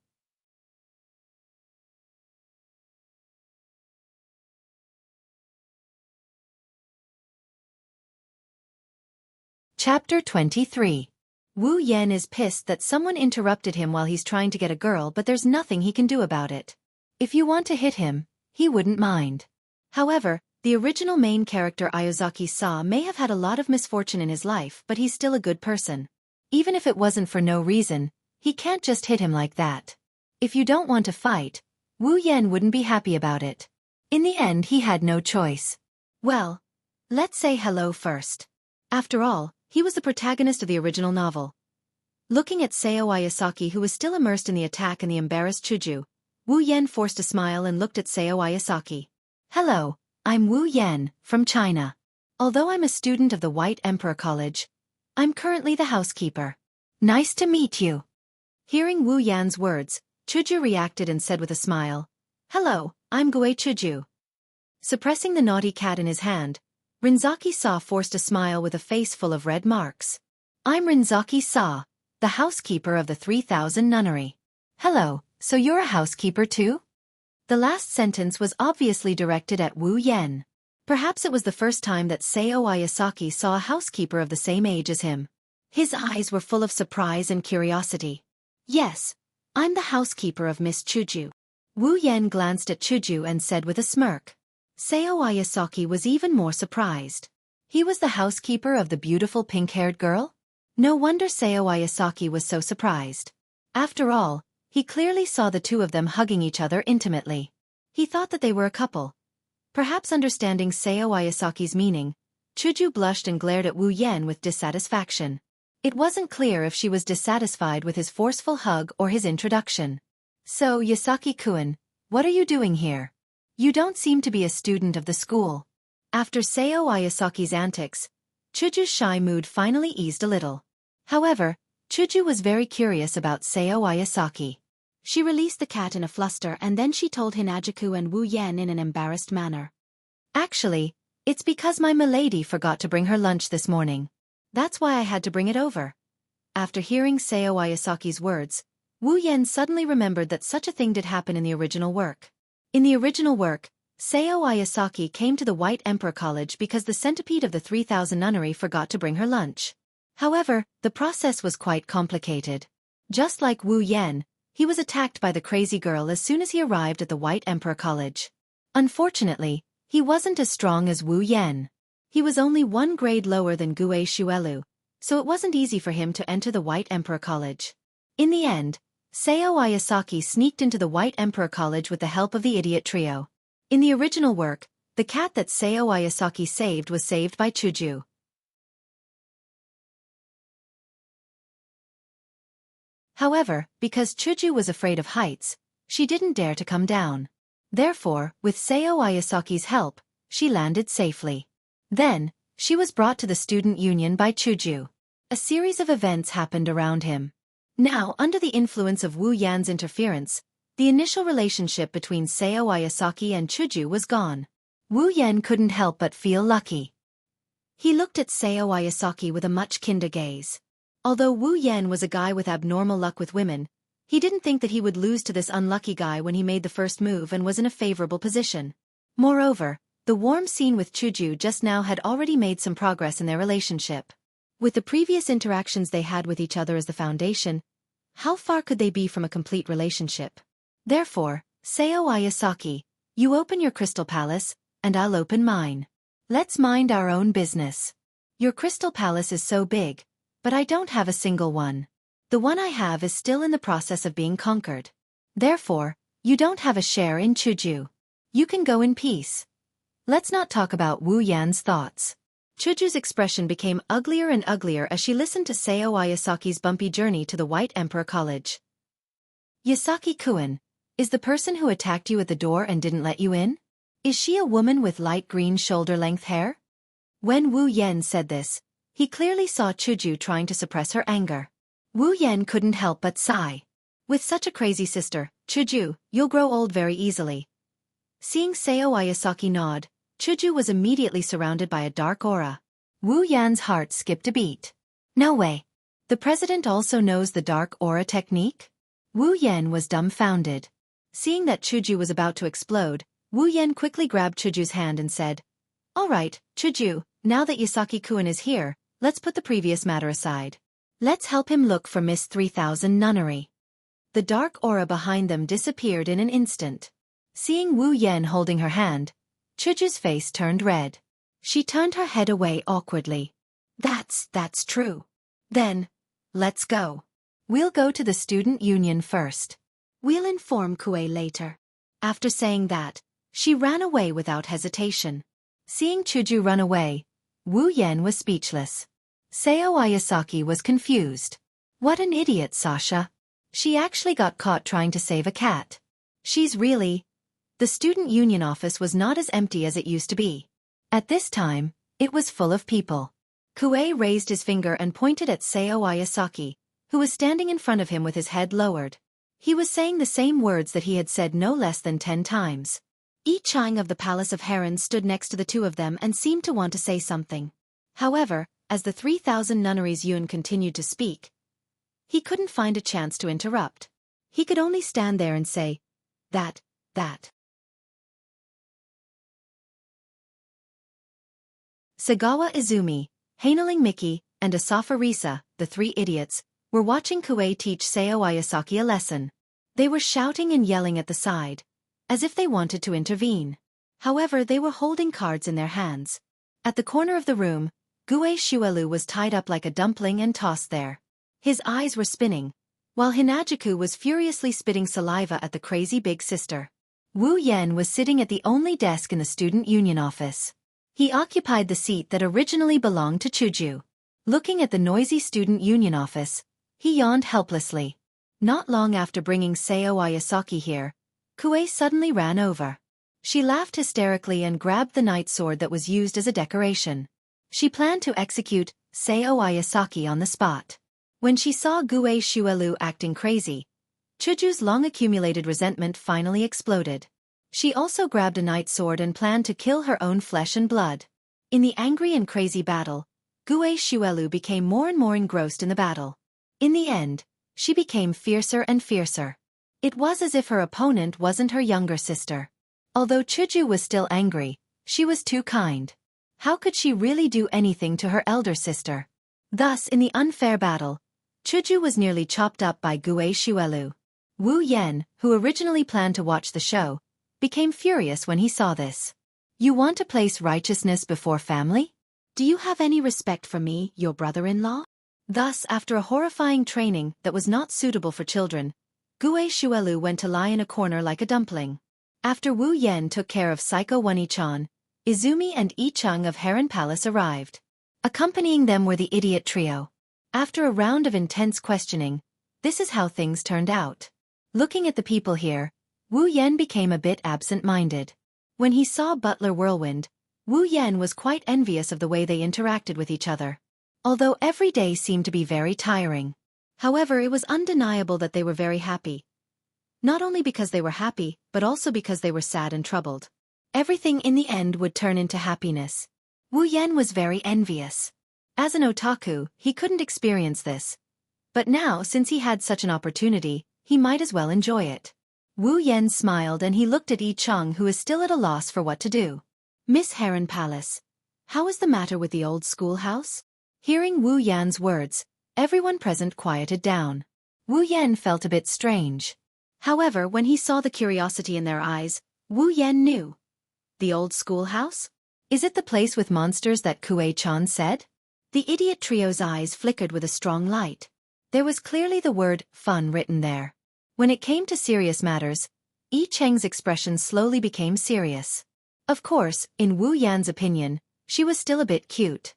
[SPEAKER 1] Chapter 23. Wu Yan is pissed that someone interrupted him while he's trying to get a girl, but there's nothing he can do about it. If you want to hit him, he wouldn't mind. However, the original main character Ayazaki-sa may have had a lot of misfortune in his life, but he's still a good person. Even if it wasn't for no reason, he can't just hit him like that. If you don't want to fight, Wu Yan wouldn't be happy about it. In the end, he had no choice. Well, let's say hello first. After all, he was the protagonist of the original novel. Looking at Sayo Ayasaki, who was still immersed in the attack and the embarrassed Chuju, Wu Yan forced a smile and looked at Sayo Ayasaki. Hello, I'm Wu Yan, from China. Although I'm a student of the White Emperor College, I'm currently the housekeeper. Nice to meet you. Hearing Wu Yan's words, Chuju reacted and said with a smile, Hello, I'm Gue Chuju. Suppressing the naughty cat in his hand, Rinzaki-sa forced a smile with a face full of red marks. I'm Rinzaki-sa, the housekeeper of the 3000 nunnery. Hello, so you're a housekeeper too? The last sentence was obviously directed at Wu Yan. Perhaps it was the first time that Sayo Ayasaki saw a housekeeper of the same age as him. His eyes were full of surprise and curiosity. Yes, I'm the housekeeper of Miss Chuju. Wu Yan glanced at Chuju and said with a smirk. Sayo Ayasaki was even more surprised. He was the housekeeper of the beautiful pink-haired girl? No wonder Sayo Ayasaki was so surprised. After all, he clearly saw the two of them hugging each other intimately. He thought that they were a couple. Perhaps understanding Sayo Ayasaki's meaning, Chuju blushed and glared at Wu Yan with dissatisfaction. It wasn't clear if she was dissatisfied with his forceful hug or his introduction. So, Yasaki-kun, what are you doing here? You don't seem to be a student of the school. After Sayo Ayasaki's antics, Chuju's shy mood finally eased a little. However, Chuju was very curious about Sayo Ayasaki. She released the cat in a fluster and then she told Hinajuku and Wu Yan in an embarrassed manner. Actually, it's because my milady forgot to bring her lunch this morning. That's why I had to bring it over. After hearing Sayo Ayasaki's words, Wu Yan suddenly remembered that such a thing did happen in the original work. In the original work, Sayo Ayasaki came to the White Emperor College because the centipede of the 3000 nunnery forgot to bring her lunch. However, the process was quite complicated. Just like Wu Yan, he was attacked by the crazy girl as soon as he arrived at the White Emperor College. Unfortunately, he wasn't as strong as Wu Yan. He was only one grade lower than Gue Shuelu, so it wasn't easy for him to enter the White Emperor College. In the end, Sayo Ayasaki sneaked into the White Emperor College with the help of the idiot trio. In the original work, the cat that Sayo Ayasaki saved was saved by Chuju. However, because Chuju was afraid of heights, she didn't dare to come down. Therefore, with Sayo Ayasaki's help, she landed safely. Then, she was brought to the student union by Chuju. A series of events happened around him. Now, under the influence of Wu Yan's interference, the initial relationship between Sayo Ayasaki and Chuju was gone. Wu Yan couldn't help but feel lucky. He looked at Sayo Ayasaki with a much kinder gaze. Although Wu Yan was a guy with abnormal luck with women, he didn't think that he would lose to this unlucky guy when he made the first move and was in a favorable position. Moreover, the warm scene with Chuju just now had already made some progress in their relationship. With the previous interactions they had with each other as the foundation, how far could they be from a complete relationship? Therefore, Sayo Ayasaki, you open your crystal palace, and I'll open mine. Let's mind our own business. Your crystal palace is so big, but I don't have a single one. The one I have is still in the process of being conquered. Therefore, you don't have a share in Chuju. You can go in peace. Let's not talk about Wu Yan's thoughts. Chuju's expression became uglier and uglier as she listened to Sao Ayasaki's bumpy journey to the White Emperor College. Yasaki-kun, is the person who attacked you at the door and didn't let you in? Is she a woman with light green shoulder-length hair? When Wu Yan said this, he clearly saw Chuju trying to suppress her anger. Wu Yan couldn't help but sigh. With such a crazy sister, Chuju, you'll grow old very easily. Seeing Sao Ayasaki nod, Chuju was immediately surrounded by a dark aura. Wu Yan's heart skipped a beat. No way. The president also knows the dark aura technique? Wu Yan was dumbfounded. Seeing that Chuju was about to explode, Wu Yan quickly grabbed Chuju's hand and said, "All right, Chuju, now that Yasaki-kun is here, let's put the previous matter aside. Let's help him look for Miss 3000 Nunnery." The dark aura behind them disappeared in an instant. Seeing Wu Yan holding her hand, Chuju's face turned red. She turned her head away awkwardly. That's true. Then, let's go. We'll go to the student union first. We'll inform Kue later. After saying that, she ran away without hesitation. Seeing Chuju run away, Wu Yan was speechless. Sao Ayasaki was confused. What an idiot, Sasha. She actually got caught trying to save a cat. She's really... The student union office was not as empty as it used to be. At this time, it was full of people. Kue raised his finger and pointed at Sao Ayasaki, who was standing in front of him with his head lowered. He was saying the same words that he had said no less than 10 times. Yi Chang of the Palace of Herons stood next to the two of them and seemed to want to say something. However, as the 3000 Nunnery's Yun continued to speak, he couldn't find a chance to interrupt. He could only stand there and say, that. Sagawa Izumi, Hainaling Miki, and Asafa Risa, the three idiots, were watching Kue teach Sao Ayasaki a lesson. They were shouting and yelling at the side, as if they wanted to intervene. However, they were holding cards in their hands. At the corner of the room, Gue Shuelu was tied up like a dumpling and tossed there. His eyes were spinning, while Hinajuku was furiously spitting saliva at the crazy big sister. Wu Yan was sitting at the only desk in the student union office. He occupied the seat that originally belonged to Chuju. Looking at the noisy student union office, he yawned helplessly. Not long after bringing Sao Ayasaki here, Kue suddenly ran over. She laughed hysterically and grabbed the knight sword that was used as a decoration. She planned to execute Sao Ayasaki on the spot. When she saw Gue Shuelu acting crazy, Chuju's long-accumulated resentment finally exploded. She also grabbed a knight sword and planned to kill her own flesh and blood. In the angry and crazy battle, Gue Shuelu became more and more engrossed in the battle. In the end, she became fiercer and fiercer. It was as if her opponent wasn't her younger sister. Although Chuju was still angry, she was too kind. How could she really do anything to her elder sister? Thus, in the unfair battle, Chuju was nearly chopped up by Gue Shuelu. Wu Yan, who originally planned to watch the show, became furious when he saw this. You want to place righteousness before family? Do you have any respect for me, your brother-in-law? Thus, after a horrifying training that was not suitable for children, Gue Shuelu went to lie in a corner like a dumpling. After Wu Yan took care of Psycho Wani-chan, Izumi and Yi Chang of Heron Palace arrived. Accompanying them were the idiot trio. After a round of intense questioning, this is how things turned out. Looking at the people here, Wu Yan became a bit absent-minded. When he saw Butler Whirlwind, Wu Yan was quite envious of the way they interacted with each other. Although every day seemed to be very tiring. However, it was undeniable that they were very happy. Not only because they were happy, but also because they were sad and troubled. Everything in the end would turn into happiness. Wu Yan was very envious. As an otaku, he couldn't experience this. But now, since he had such an opportunity, he might as well enjoy it. Wu Yan smiled and he looked at Yi Chang, who is still at a loss for what to do. Miss Heron Palace, how is the matter with the old schoolhouse? Hearing Wu Yan's words, everyone present quieted down. Wu Yan felt a bit strange. However, when he saw the curiosity in their eyes, Wu Yan knew. The old schoolhouse? Is it the place with monsters that Kue-chan said? The idiot trio's eyes flickered with a strong light. There was clearly the word fun written there. When it came to serious matters, Yi Cheng's expression slowly became serious. Of course, in Wu Yan's opinion, she was still a bit cute.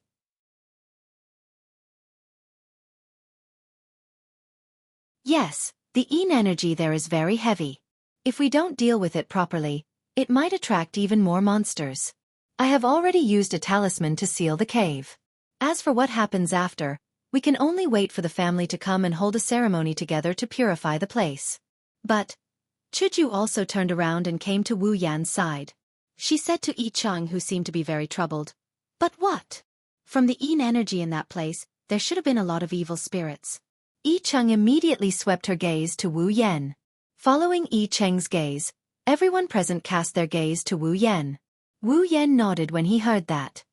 [SPEAKER 1] Yes, the Yin energy there is very heavy. If we don't deal with it properly, it might attract even more monsters. I have already used a talisman to seal the cave. As for what happens after, we can only wait for the family to come and hold a ceremony together to purify the place. But Chuju also turned around and came to Wu Yan's side. She said to Yi Cheng, who seemed to be very troubled. But what? From the Yin energy in that place, there should have been a lot of evil spirits. Yi Cheng immediately swept her gaze to Wu Yan. Following Yi Cheng's gaze, everyone present cast their gaze to Wu Yan. Wu Yan nodded when he heard that.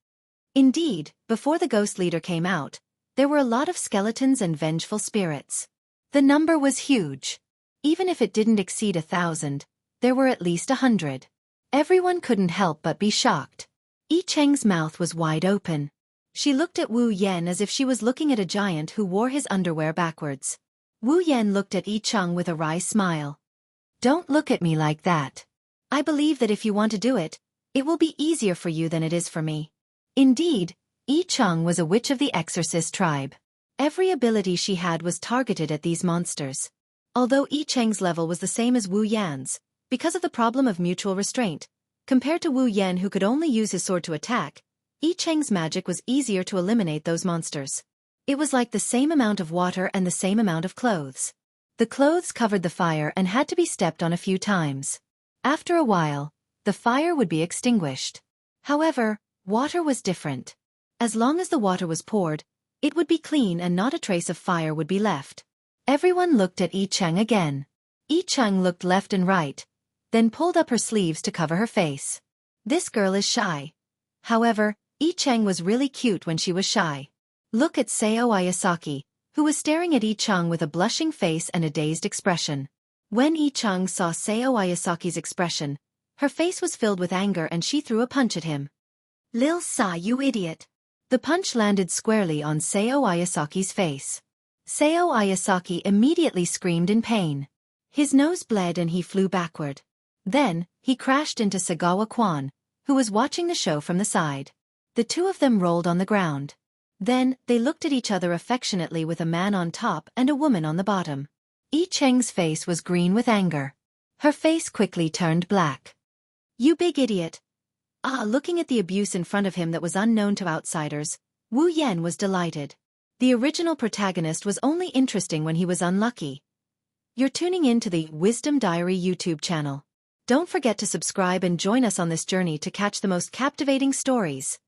[SPEAKER 1] Indeed, before the ghost leader came out, there were a lot of skeletons and vengeful spirits. The number was huge. Even if it didn't exceed 1,000, there were at least 100. Everyone couldn't help but be shocked. Yi Cheng's mouth was wide open. She looked at Wu Yan as if she was looking at a giant who wore his underwear backwards. Wu Yan looked at Yi Cheng with a wry smile. Don't look at me like that. I believe that if you want to do it, it will be easier for you than it is for me. Indeed, Yi Cheng was a witch of the exorcist tribe. Every ability she had was targeted at these monsters. Although Yi Cheng's level was the same as Wu Yan's, because of the problem of mutual restraint, compared to Wu Yan who could only use his sword to attack, Yi Cheng's magic was easier to eliminate those monsters. It was like the same amount of water and the same amount of clothes. The clothes covered the fire and had to be stepped on a few times. After a while, the fire would be extinguished. However, water was different. As long as the water was poured, it would be clean and not a trace of fire would be left. Everyone looked at Yi Cheng again. Yi Cheng looked left and right, then pulled up her sleeves to cover her face. This girl is shy. However, Yi Cheng was really cute when she was shy. Look at Seo Ayasaki, who was staring at Yi Cheng with a blushing face and a dazed expression. When Yi Cheng saw Seo Ayasaki's expression, her face was filled with anger and she threw a punch at him. Lil Sa, you idiot! The punch landed squarely on Seo Ayasaki's face. Seo Ayasaki immediately screamed in pain. His nose bled and he flew backward. Then, he crashed into Sagawa Quan, who was watching the show from the side. The two of them rolled on the ground. Then, they looked at each other affectionately with a man on top and a woman on the bottom. Yi Cheng's face was green with anger. Her face quickly turned black. You big idiot! Looking at the abuse in front of him that was unknown to outsiders, Wu Yan was delighted. The original protagonist was only interesting when he was unlucky. You're tuning in to the Wisdom Diary YouTube channel. Don't forget to subscribe and join us on this journey to catch the most captivating stories.